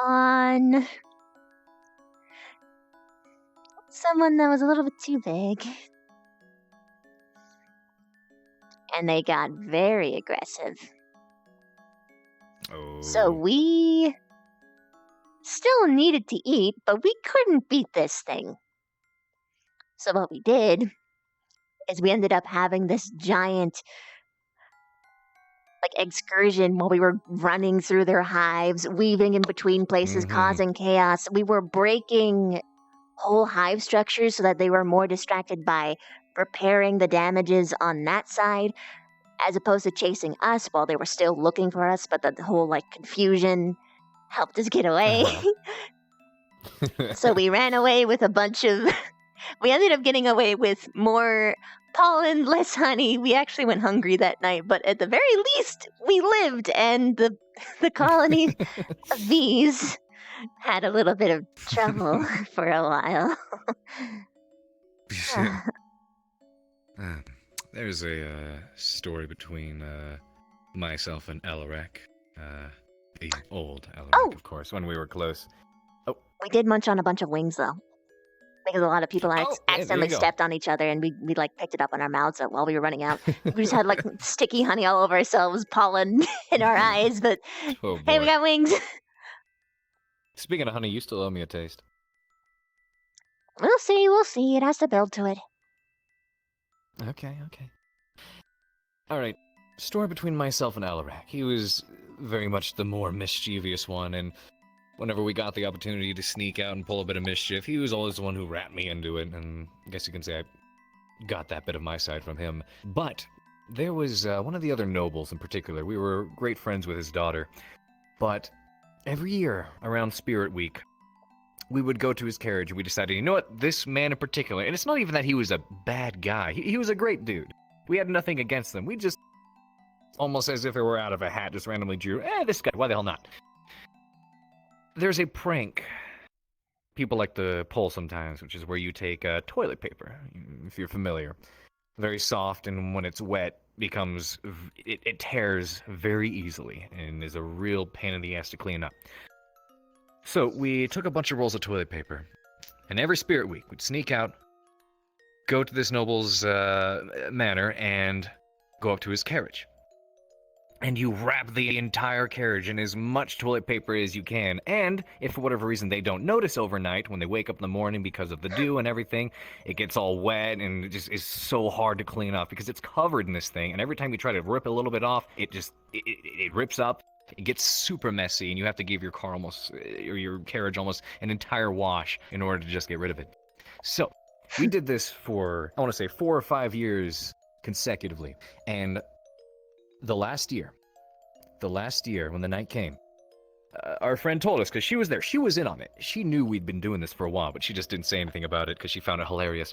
on someone that was a little bit too big. And they got very aggressive. So we still needed to eat, but we couldn't beat this thing. So what we did is we ended up having this giant excursion while we were running through their hives, weaving in between places, causing chaos. We were breaking whole hive structures so that they were more distracted by repairing the damages on that side, as opposed to chasing us while they were still looking for us, but the whole confusion helped us get away. So we ran away with a bunch of... We ended up getting away with more pollen, less honey. We actually went hungry that night, but at the very least, we lived, and the colony of bees had a little bit of trouble for a while. There's a story between myself and Alarak. The old Alarak, of course, when we were close. We did munch on a bunch of wings, though. Because a lot of people accidentally stepped on each other, and we picked it up on our mouths while we were running out. We just had sticky honey all over ourselves, pollen in our eyes, but hey, we got wings. Speaking of honey, you still owe me a taste. We'll see. It has to build to it. Okay. Alright, story between myself and Alarak. He was very much the more mischievous one, and whenever we got the opportunity to sneak out and pull a bit of mischief, he was always the one who wrapped me into it, and I guess you can say I got that bit of my side from him. But there was one of the other nobles in particular. We were great friends with his daughter, but every year around Spirit Week, we would go to his carriage and we decided, you know what, this man in particular, and it's not even that he was a bad guy, he was a great dude. We had nothing against him. We just, almost as if it were out of a hat, just randomly drew, this guy, why the hell not? There's a prank people like to pull sometimes, which is where you take toilet paper, if you're familiar. Very soft, and when it's wet, it tears very easily and is a real pain in the ass to clean up. So we took a bunch of rolls of toilet paper, and every Spirit Week we'd sneak out, go to this noble's manor, and go up to his carriage. And you wrap the entire carriage in as much toilet paper as you can, and if for whatever reason they don't notice overnight, when they wake up in the morning because of the dew and everything, it gets all wet and it just is so hard to clean off because it's covered in this thing, and every time you try to rip a little bit off, it rips up. It gets super messy, and you have to give your car almost, or your carriage almost, an entire wash in order to just get rid of it. So, we did this for, I want to say, 4 or 5 years consecutively, and the last year, when the night came, our friend told us, because she was there, she was in on it. She knew we'd been doing this for a while, but she just didn't say anything about it because she found it hilarious.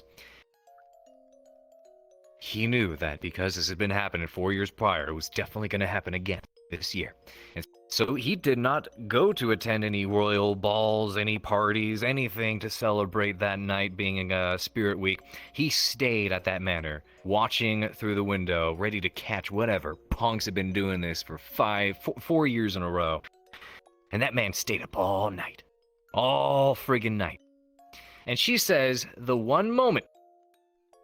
He knew that because this had been happening 4 years prior, it was definitely going to happen again this year. And so he did not go to attend any royal balls, any parties, anything to celebrate that night being a Spirit Week. He stayed at that manor, watching through the window, ready to catch whatever. Punks had been doing this for 4 years in a row. And that man stayed up all night. All friggin' night. And she says the one moment,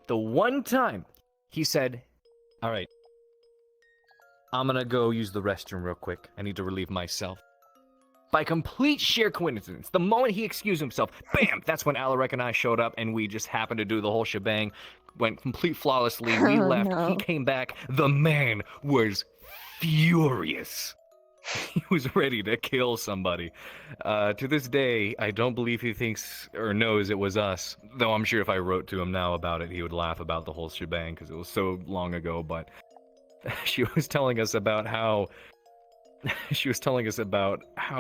the one time, he said, all right, I'm gonna go use the restroom real quick. I need to relieve myself. By complete sheer coincidence, the moment he excused himself, bam! That's when Alaric and I showed up, and we just happened to do the whole shebang. Went complete flawlessly. We left. No. He came back. The man was furious. He was ready to kill somebody. To this day, I don't believe he thinks or knows it was us. Though I'm sure if I wrote to him now about it, he would laugh about the whole shebang because it was so long ago. But she was telling us about how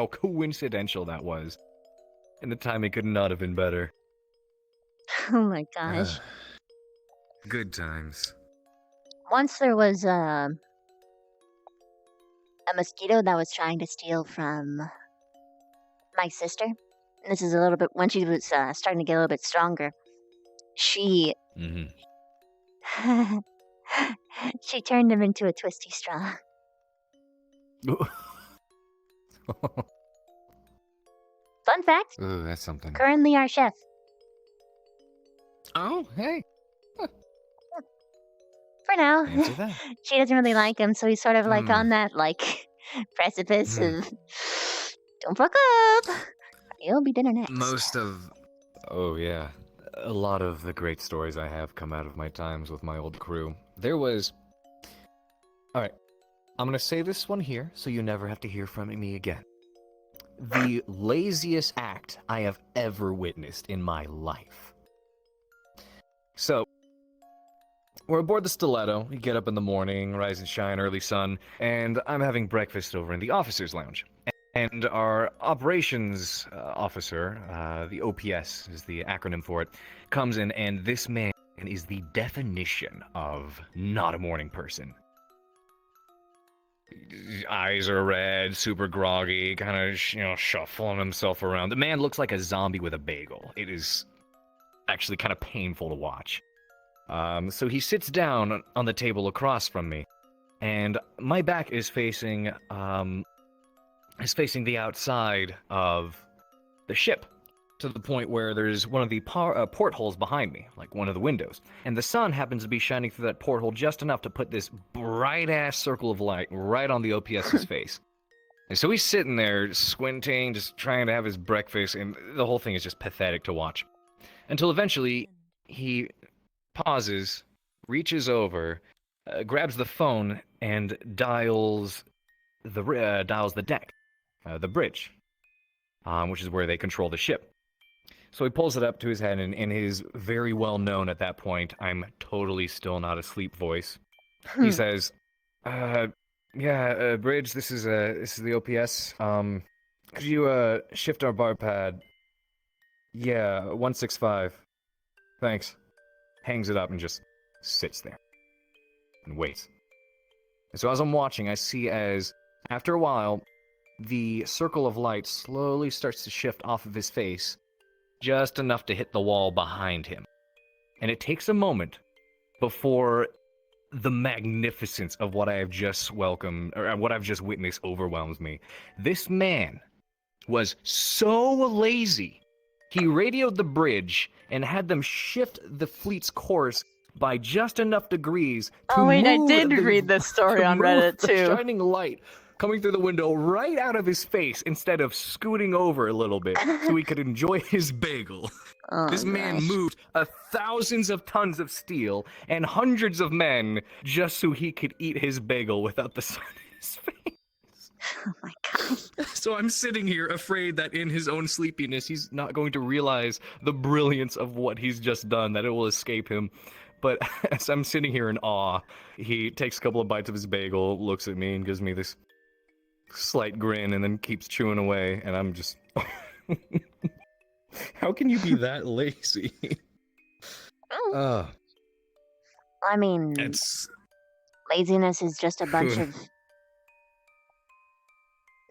coincidental that was, and the timing could not have been better. Oh my gosh. Good times. Once there was a mosquito that was trying to steal from my sister. And this is a little bit when she was starting to get a little bit stronger. She she turned him into a twisty straw. Fun fact. Ooh, that's something. Currently our chef. Oh, hey. For now. Answer that. She doesn't really like him, so he's sort of like on that precipice of don't fuck up. You'll be dinner next. Oh yeah. A lot of the great stories I have come out of my times with my old crew. There was... Alright, I'm gonna say this one here, so you never have to hear from me again. The laziest act I have ever witnessed in my life. So, we're aboard the Stiletto. We get up in the morning, rise and shine, early sun, and I'm having breakfast over in the officers' lounge. And our operations officer, the OPS is the acronym for it, comes in, and this man is the definition of not a morning person. Eyes are red, super groggy, kind of, shuffling himself around. The man looks like a zombie with a bagel. It is actually kind of painful to watch. So he sits down on the table across from me, and my back is facing the outside of the ship, to the point where there's one of the portholes behind me, like one of the windows. And the sun happens to be shining through that porthole just enough to put this bright-ass circle of light right on the OPS's face. And so he's sitting there, squinting, just trying to have his breakfast, and the whole thing is just pathetic to watch. Until eventually, he pauses, reaches over, grabs the phone, and dials the deck. The bridge, which is where they control the ship. So he pulls it up to his head, and in his very well known at that point, I'm totally still not asleep voice, he says, "Yeah, Bridge, this is the OPS. Could you shift our bar pad? Yeah, 165. Thanks. Hangs it up and just sits there and waits. And so as I'm watching, I see as after a while, the circle of light slowly starts to shift off of his face, just enough to hit the wall behind him. And it takes a moment before the magnificence of what I have just welcomed, or what I've just witnessed, overwhelms me. This man was so lazy, he radioed the bridge and had them shift the fleet's course by just enough degrees to Oh wait, I move did the- read this story to on move Reddit the too. shining light coming through the window right out of his face instead of scooting over a little bit so he could enjoy his bagel. Oh, This man gosh. moved thousands of tons of steel and hundreds of men just so he could eat his bagel without the sun in his face. Oh my god. So I'm sitting here afraid that in his own sleepiness, he's not going to realize the brilliance of what he's just done, that it will escape him. But as I'm sitting here in awe, he takes a couple of bites of his bagel, looks at me, and gives me this slight grin, and then keeps chewing away, and I'm just... How can you be that lazy? I mean, It's... laziness is just a bunch of.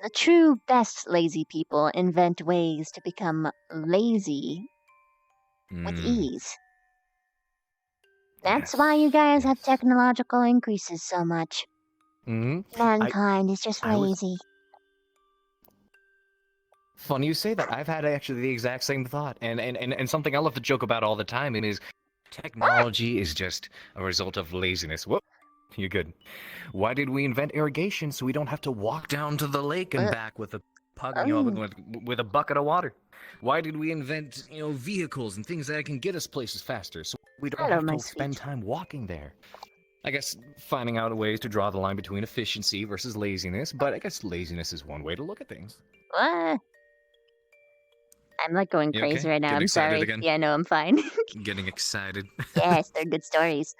The true best lazy people invent ways to become lazy with ease. That's why you guys have technological increases so much. Mankind is just I was- lazy. Funny you say that. I've had actually the exact same thought, and something I love to joke about all the time is technology is just a result of laziness. Whoop, you're good. Why did we invent irrigation so we don't have to walk down to the lake and back with a with a bucket of water? Why did we invent vehicles and things that can get us places faster so we don't Hello, have my to spend time walking there? I guess finding out ways to draw the line between efficiency versus laziness, but I guess laziness is one way to look at things. What? I'm like going You crazy okay? right now. Getting I'm excited sorry. again? Yeah, no, I'm fine. Getting excited. Yes, they're good stories.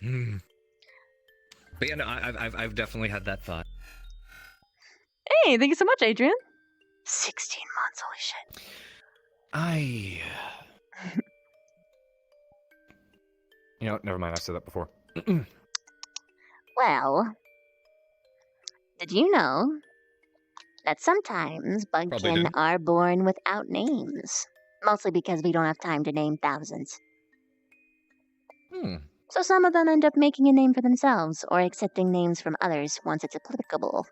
But yeah, no, I've definitely had that thought. Hey, thank you so much, Adrian. 16 months, holy shit. Never mind. I said that before. Well, did you know that sometimes Probably bugkin didn't. are born without names? Mostly because we don't have time to name thousands. So some of them end up making a name for themselves or accepting names from others once it's applicable.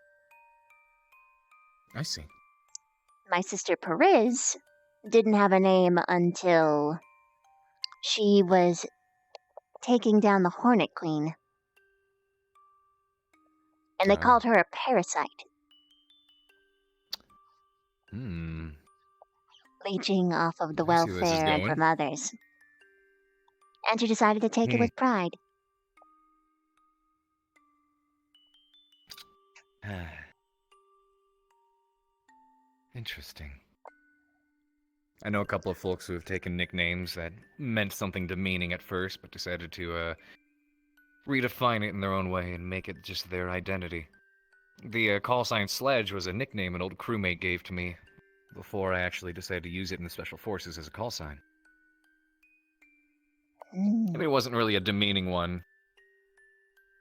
I see. My sister Periz didn't have a name until she was taking down the Hornet Queen. And they called her a parasite, leeching off of the I see where this is welfare going. from others. And she decided to take it with pride. Interesting. I know a couple of folks who have taken nicknames that meant something demeaning at first, but decided to redefine it in their own way and make it just their identity. The call sign Sledge was a nickname an old crewmate gave to me before I actually decided to use it in the Special Forces as a call sign. I mean, it wasn't really a demeaning one.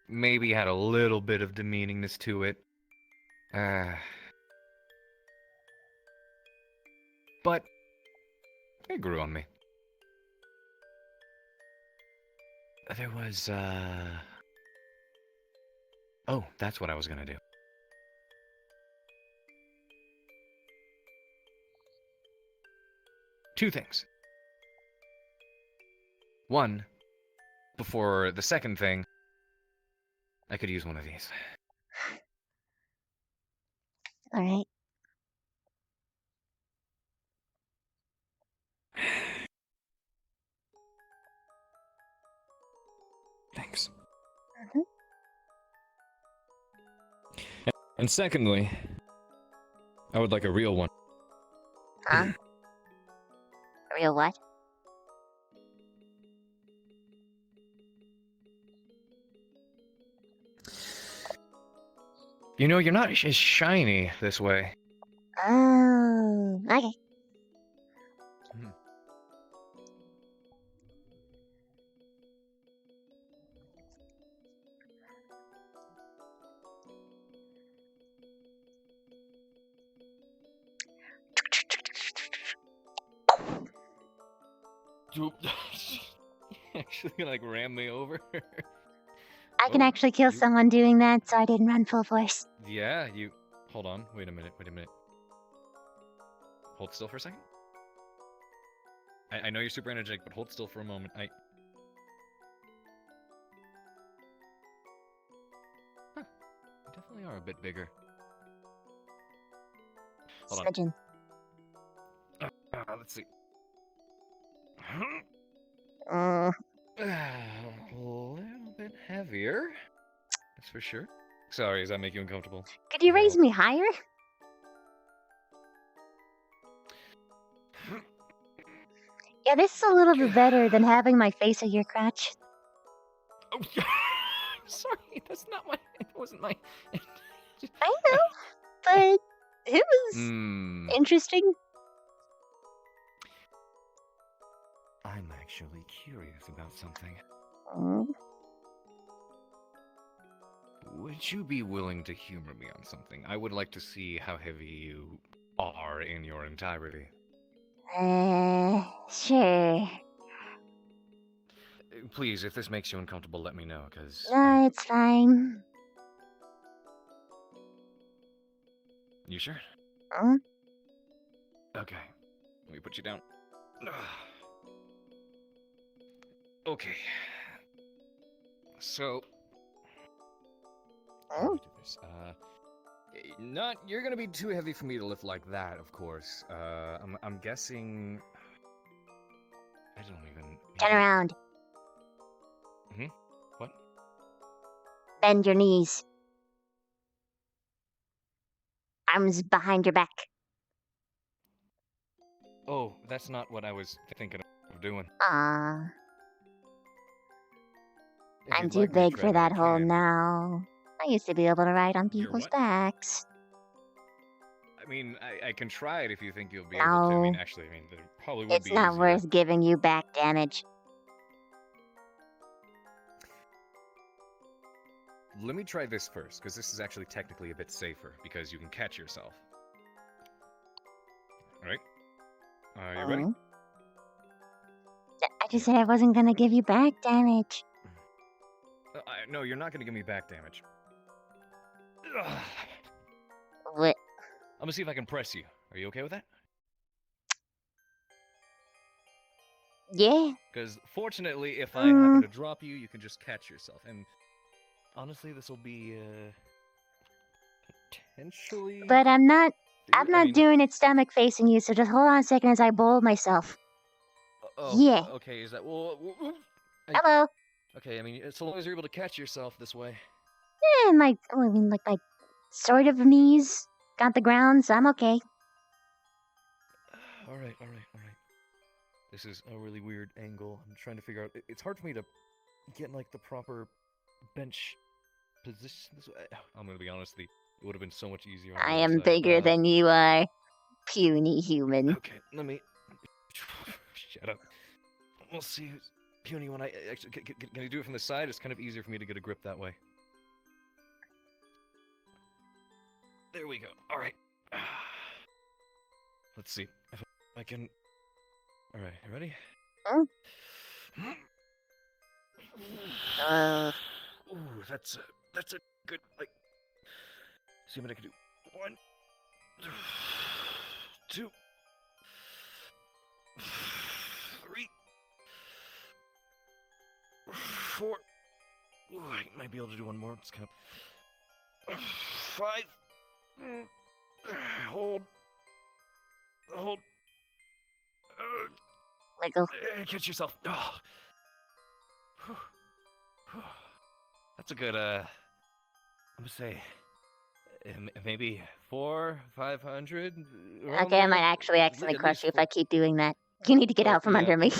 Maybe had a little bit of demeaningness to it. But it grew on me. There was, Oh, that's what I was gonna do. Two things. One, before the second thing, I could use one of these. Alright. Thanks. And secondly, I would like a real one. Huh? A real what? You're not as shiny this way. Okay. Actually, like, ram me over. I can actually kill someone doing that, so I didn't run full force. Yeah, you. Hold on. Wait a minute. Hold still for a second. I know you're super energetic, but hold still for a moment. Huh. You definitely are a bit bigger. Hold Smidgen. on. Let's see. Uh, A little bit heavier. That's for sure. Sorry, does that make you uncomfortable? could you raise me higher? Yeah, this is a little bit better than having my face at your crotch. Oh, sorry, that's not my. It wasn't my. I know, but it was interesting. I'm actually curious about something. Would you be willing to humor me on something? I would like to see how heavy you are in your entirety. Sure. Please, if this makes you uncomfortable, let me know, because... No, it's fine. You sure? Okay. Let me put you down. Okay. So... how do we do this? You're gonna be too heavy for me to lift like that, of course. I'm guessing... I don't even... Turn around. What? Bend your knees. Arms behind your back. Oh, that's not what I was thinking of doing. Ah. If I'm you'd too like me to big try for that, that I hole can. now. I used to be able to ride on people's what? backs. I mean, I can try it if you think you'll be able to. I mean, No. actually, there probably would It's be not easier. worth giving you back damage. Let me try this first, because this is actually technically a bit safer, because you can catch yourself. Alright? You ready? I just said I wasn't gonna give you back damage. No, you're not going to give me back damage. Ugh. What? I'm going to see if I can press you. Are you okay with that? Yeah. Because fortunately, if I happen to drop you, you can just catch yourself. And honestly, this will be potentially. But I'm not I mean- doing it stomach facing you, so just hold on a second as I bowl myself. Oh, Yeah. Okay, is that well? Hello. Okay, I mean, so long as you're able to catch yourself this way. Yeah, my sort of knees got the ground, so I'm okay. All right. This is a really weird angle. I'm trying to figure out. It's hard for me to get like the proper bench position. This way. I'm gonna be honest. It would have been so much easier. On the I other am side. bigger than you are, puny human. Okay, let me. Shut up. We'll see who's puny when I actually. Can you do it from the side? It's kind of easier for me to get a grip that way. There we go. All right. Let's see if I can. All right, you ready? Ooh, that's a good like. See what I can do. 1, 2, 3, 4. Ooh, I might be able to do one more. It's kind of 5. Hold. Wiggle. Catch yourself. Oh. That's a good. I'm gonna say maybe 400-500. Okay, I might actually accidentally crush you if I keep doing that. You need to get out from under me.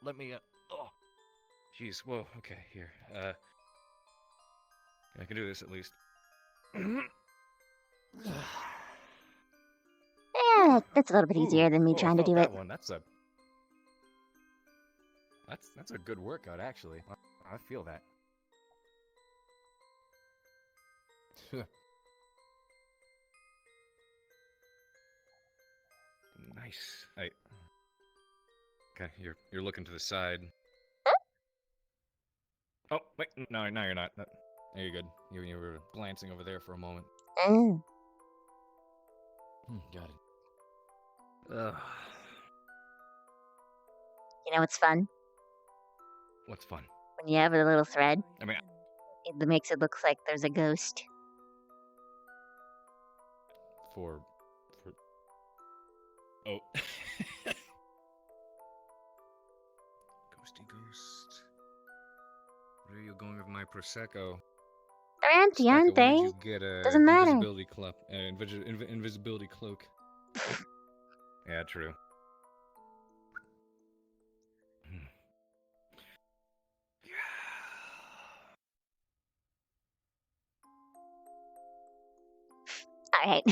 Let me. Oh, jeez. Whoa. Okay, here. I can do this at least. Yeah, That's a little bit easier than me trying to do it. That one. That's a good workout, actually. I feel that. Nice. Okay, you're looking to the side. Oh wait, no, you're not. No, you're good. You were glancing over there for a moment. Oh. Got it. Ugh. You know what's fun? What's fun? When you have a little thread, I mean, it makes it look like there's a ghost. for oh. Ghosty ghost. Where are you going with my prosecco? They're empty, Specca, aren't when they? did you get a Doesn't matter. invisibility cloak. Yeah, true. Alright.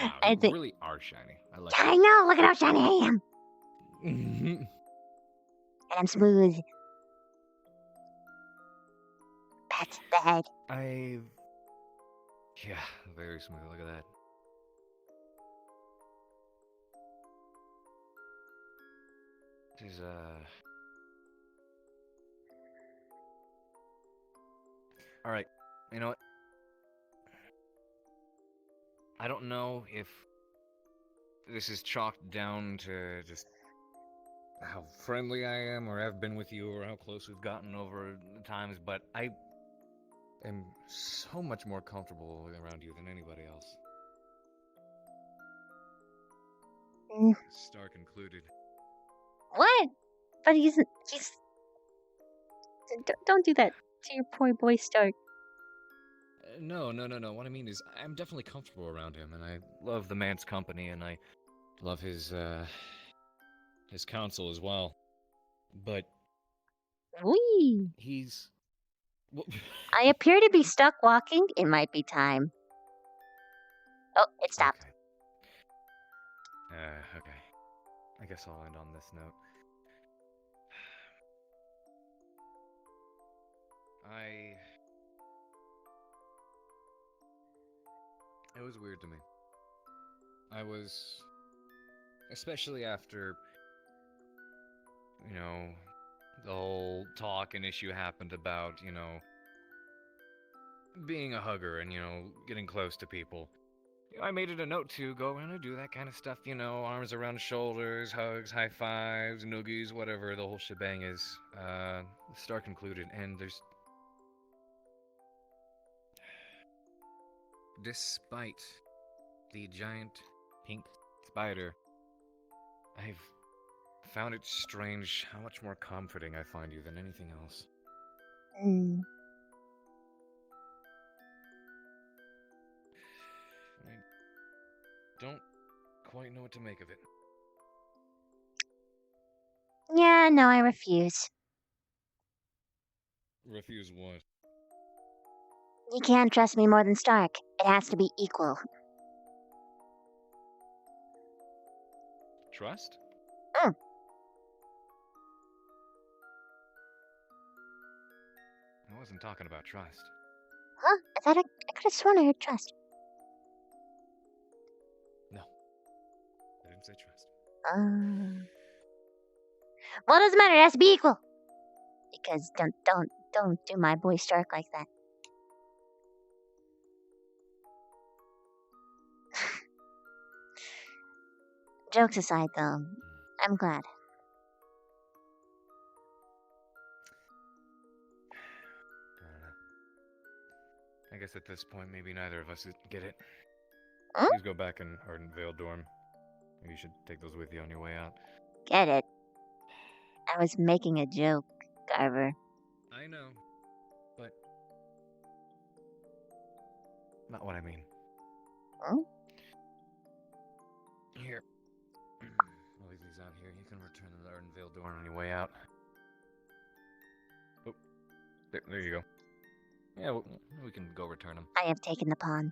Wow, I you think. really are shiny. I like I it. know! Look at how shiny I am! And I'm smooth. That's the head. Yeah, very smooth. Look at that. This is All right. You know what? I don't know if this is chalked down to just how friendly I am or have been with you or how close we've gotten over the times, but I am so much more comfortable around you than anybody else. Stark included. What? But he's. Don't do that to your poor boy Stark. No. What I mean is, I'm definitely comfortable around him, and I love the man's company, and I love his counsel as well. But Whee! he's. I appear to be stuck walking. It might be time. Oh, it stopped. Okay. I guess I'll end on this note. It was weird to me. I was, especially after, the whole talk and issue happened about, being a hugger and, getting close to people. I made it a note to go around and do that kind of stuff, arms around shoulders, hugs, high fives, noogies, whatever the whole shebang is. Stark included, and there's... Despite the giant pink spider, I've found it strange how much more comforting I find you than anything else. I don't quite know what to make of it. Yeah, no, I refuse. Refuse what? You can't trust me more than Stark. It has to be equal. Trust? Mm. I wasn't talking about trust. Huh? I thought I could have sworn I heard trust. No. I didn't say trust. Well, it doesn't matter. It has to be equal. Because don't do my boy Stark like that. Jokes aside, though, I'm glad. I guess at this point, maybe neither of us get it. Hmm? Please go back in Ardenvale dorm. Maybe you should take those with you on your way out. Get it? I was making a joke, Carver. I know, but not what I mean. Hmm? Here. I'll leave these out here. You can return to the Ardenvale dorm on your way out. Oh, there you go. Yeah, we can go return them. I have taken the pawn.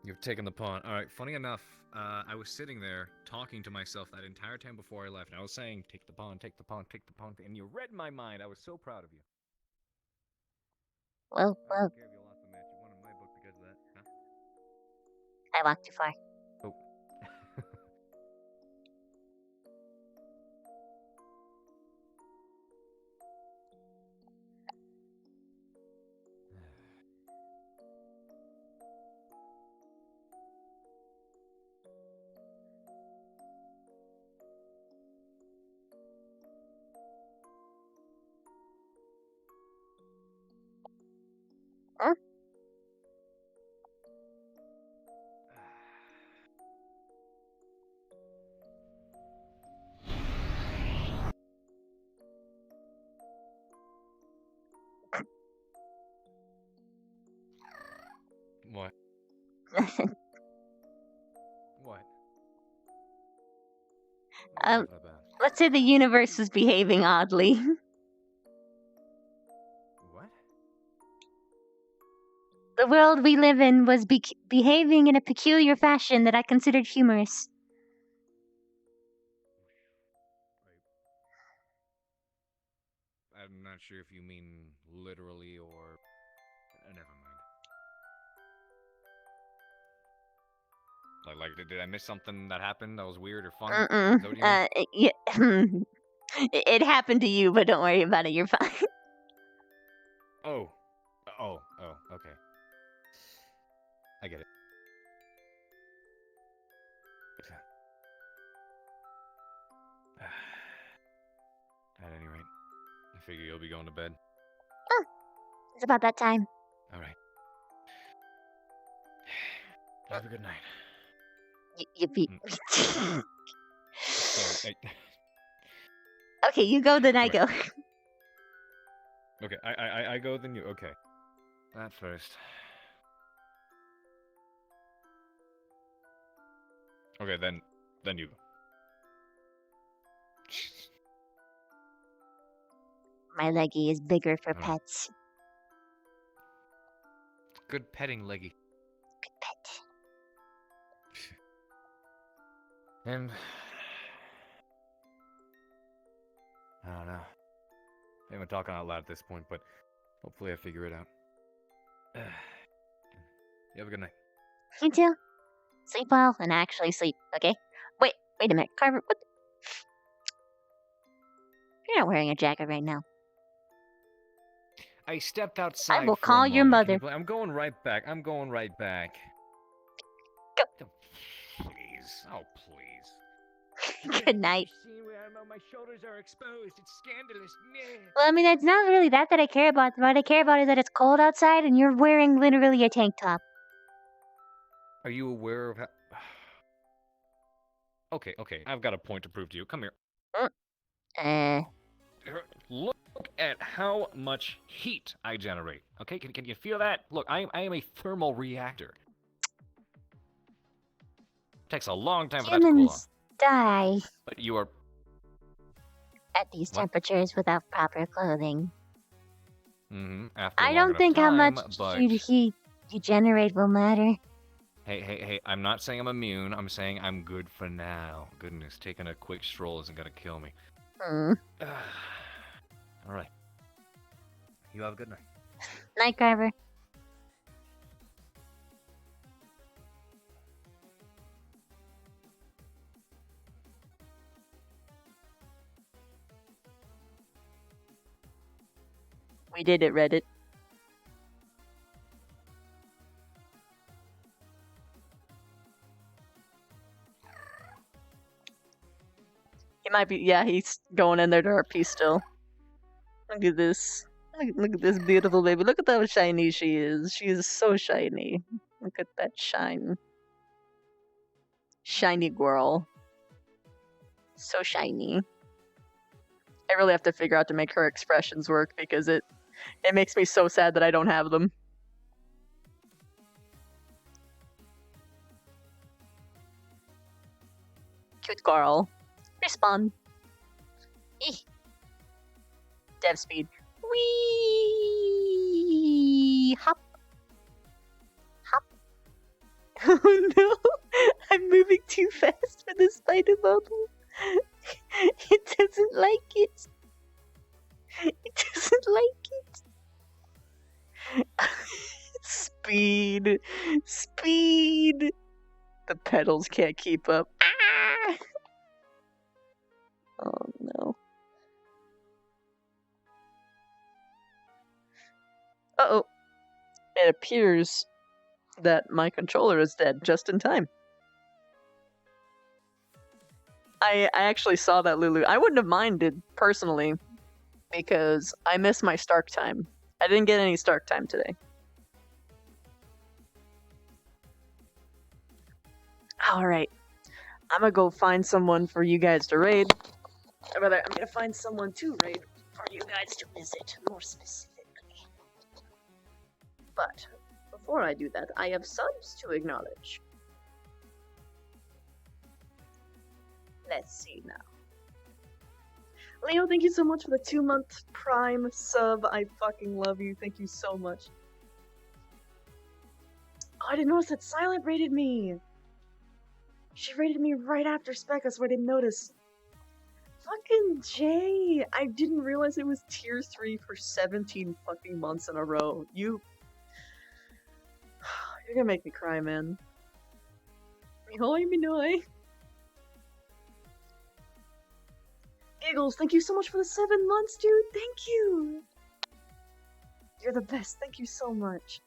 You've taken the pawn. Alright, funny enough, I was sitting there talking to myself that entire time before I left, and I was saying, take the pawn, take the pawn, take the pawn, and you read my mind. I was so proud of you. Well, I don't care if you lost the match. You won in my book because of that. Huh? I walked too far. Oh. Huh? What? What? Let's say the universe was behaving oddly. What? The world we live in was behaving in a peculiar fashion that I considered humorous. I'm not sure if you mean literally or... never mind. Like, did I miss something that happened that was weird or fun? Is that what you mean? Yeah. It happened to you, but don't worry about it. You're fine. Oh, okay. I get it. At any rate, I figure you'll be going to bed. Oh, it's about that time. All right. Have a good night. You beat me. Sorry. Okay, you go, then I go. Okay, I go, then you. Okay. That first. Okay, then you go. My leggy is bigger for pets. Good petting, Leggy. Good pet. And I don't know. Maybe I'm talking out loud at this point, but hopefully I figure it out. You have a good night. You too. Sleep well and actually sleep, okay? Wait a minute, Carver. What? You're not wearing a jacket right now. I stepped outside. I will for a call your moment. mother. I'm going right back. I'm going right back. Go. Please. Oh, please. Good night. My shoulders are exposed. It's scandalous. Well, I mean, it's not really that I care about. What I care about is that it's cold outside and you're wearing literally a tank top. Are you aware of how... Okay. I've got a point to prove to you. Come here. Look at how much heat I generate. Okay, can you feel that? Look, I am a thermal reactor. Takes a long time for that to cool off. Humans die But you are... at these temperatures without proper clothing. After I long don't enough think how time, much but... heat you generate will matter. Hey, I'm not saying I'm immune. I'm saying I'm good for now. Goodness, taking a quick stroll isn't gonna kill me. Alright. You have a good night. Night, Carver. We did it, Reddit. He might be, yeah, he's going in there to RP still. Look at this. Look at this beautiful baby. Look at how shiny she is. She is so shiny. Look at that shine. Shiny girl. So shiny. I really have to figure out to make her expressions work because it makes me so sad that I don't have them. Cute girl. Respawn. Eeh. Dev speed. Wee. Hop. Hop. Oh no! I'm moving too fast for the spider bubble. It doesn't like it. It doesn't like it. Speed. Speed. The pedals can't keep up. Ah! Oh no. Uh-oh. It appears that my controller is dead just in time. I actually saw that, Lulu. I wouldn't have minded, personally, because I missed my Stark time. I didn't get any Stark time today. Alright. I'm gonna go find someone for you guys to raid. Or rather, I'm gonna find someone to raid for you guys to visit, more specifically. But, before I do that, I have subs to acknowledge. Let's see now. Leo, thank you so much for the 2-month Prime sub. I fucking love you. Thank you so much. Oh, I didn't notice that Silent rated me. She rated me right after Specca, so I didn't notice. Fucking Jay! I didn't realize it was tier 3 for 17 fucking months in a row. You're gonna make me cry, man. Mihoy Minoi. Giggles, thank you so much for the 7 months, dude. Thank you. You're the best. Thank you so much.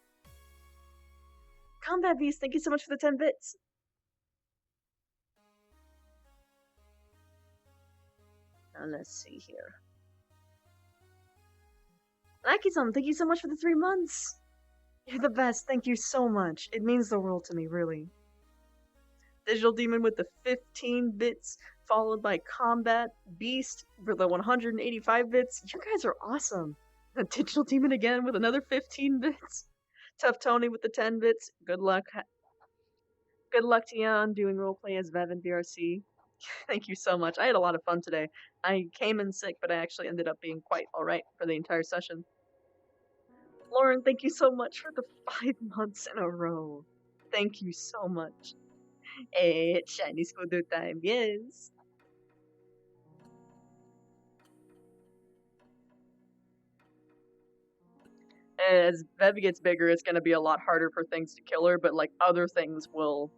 Combat Beast, thank you so much for the 10 bits. Now let's see here. Nike-san, thank you so much for the 3 months. You're the best. Thank you so much. It means the world to me, really. Digital Demon with the 15 bits, followed by Combat Beast for the 185 bits. You guys are awesome. The Digital Demon again with another 15 bits. Tough Tony with the 10 bits. Good luck. Good luck to you on doing roleplay as Vev in VRC. Thank you so much. I had a lot of fun today. I came in sick, but I actually ended up being quite alright for the entire session. Lauren, thank you so much for the 5 months in a row. Thank you so much. It's shiny scooter time, yes. As Vev gets bigger, it's gonna be a lot harder for things to kill her, but like other things will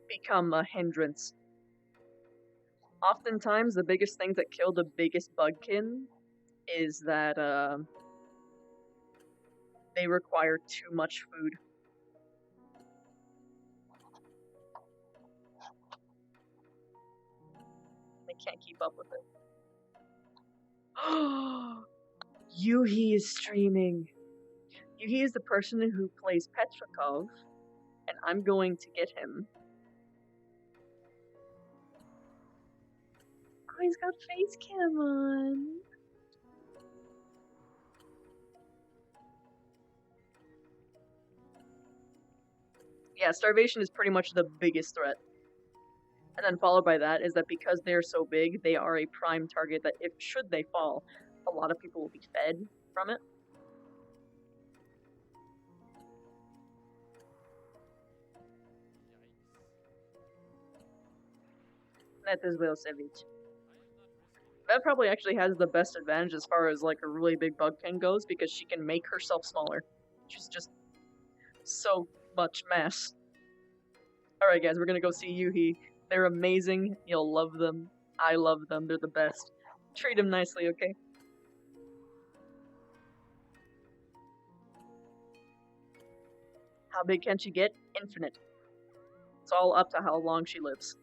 become a hindrance. Oftentimes, the biggest things that kill the biggest bugkin is that they require too much food. They can't keep up with it. Yuhi is streaming. Yuhi is the person who plays Petrakov, and I'm going to get him. Oh, he's got face cam on. Yeah, starvation is pretty much the biggest threat. And then followed by that is that because they're so big, they are a prime target that if should they fall, a lot of people will be fed from it. That is well savage. That probably actually has the best advantage as far as like a really big bugkin goes because she can make herself smaller. She's just so much mass. Alright guys, we're gonna go see Yuhi. They're amazing. You'll love them. I love them. They're the best. Treat them nicely, okay? How big can she get? Infinite. It's all up to how long she lives.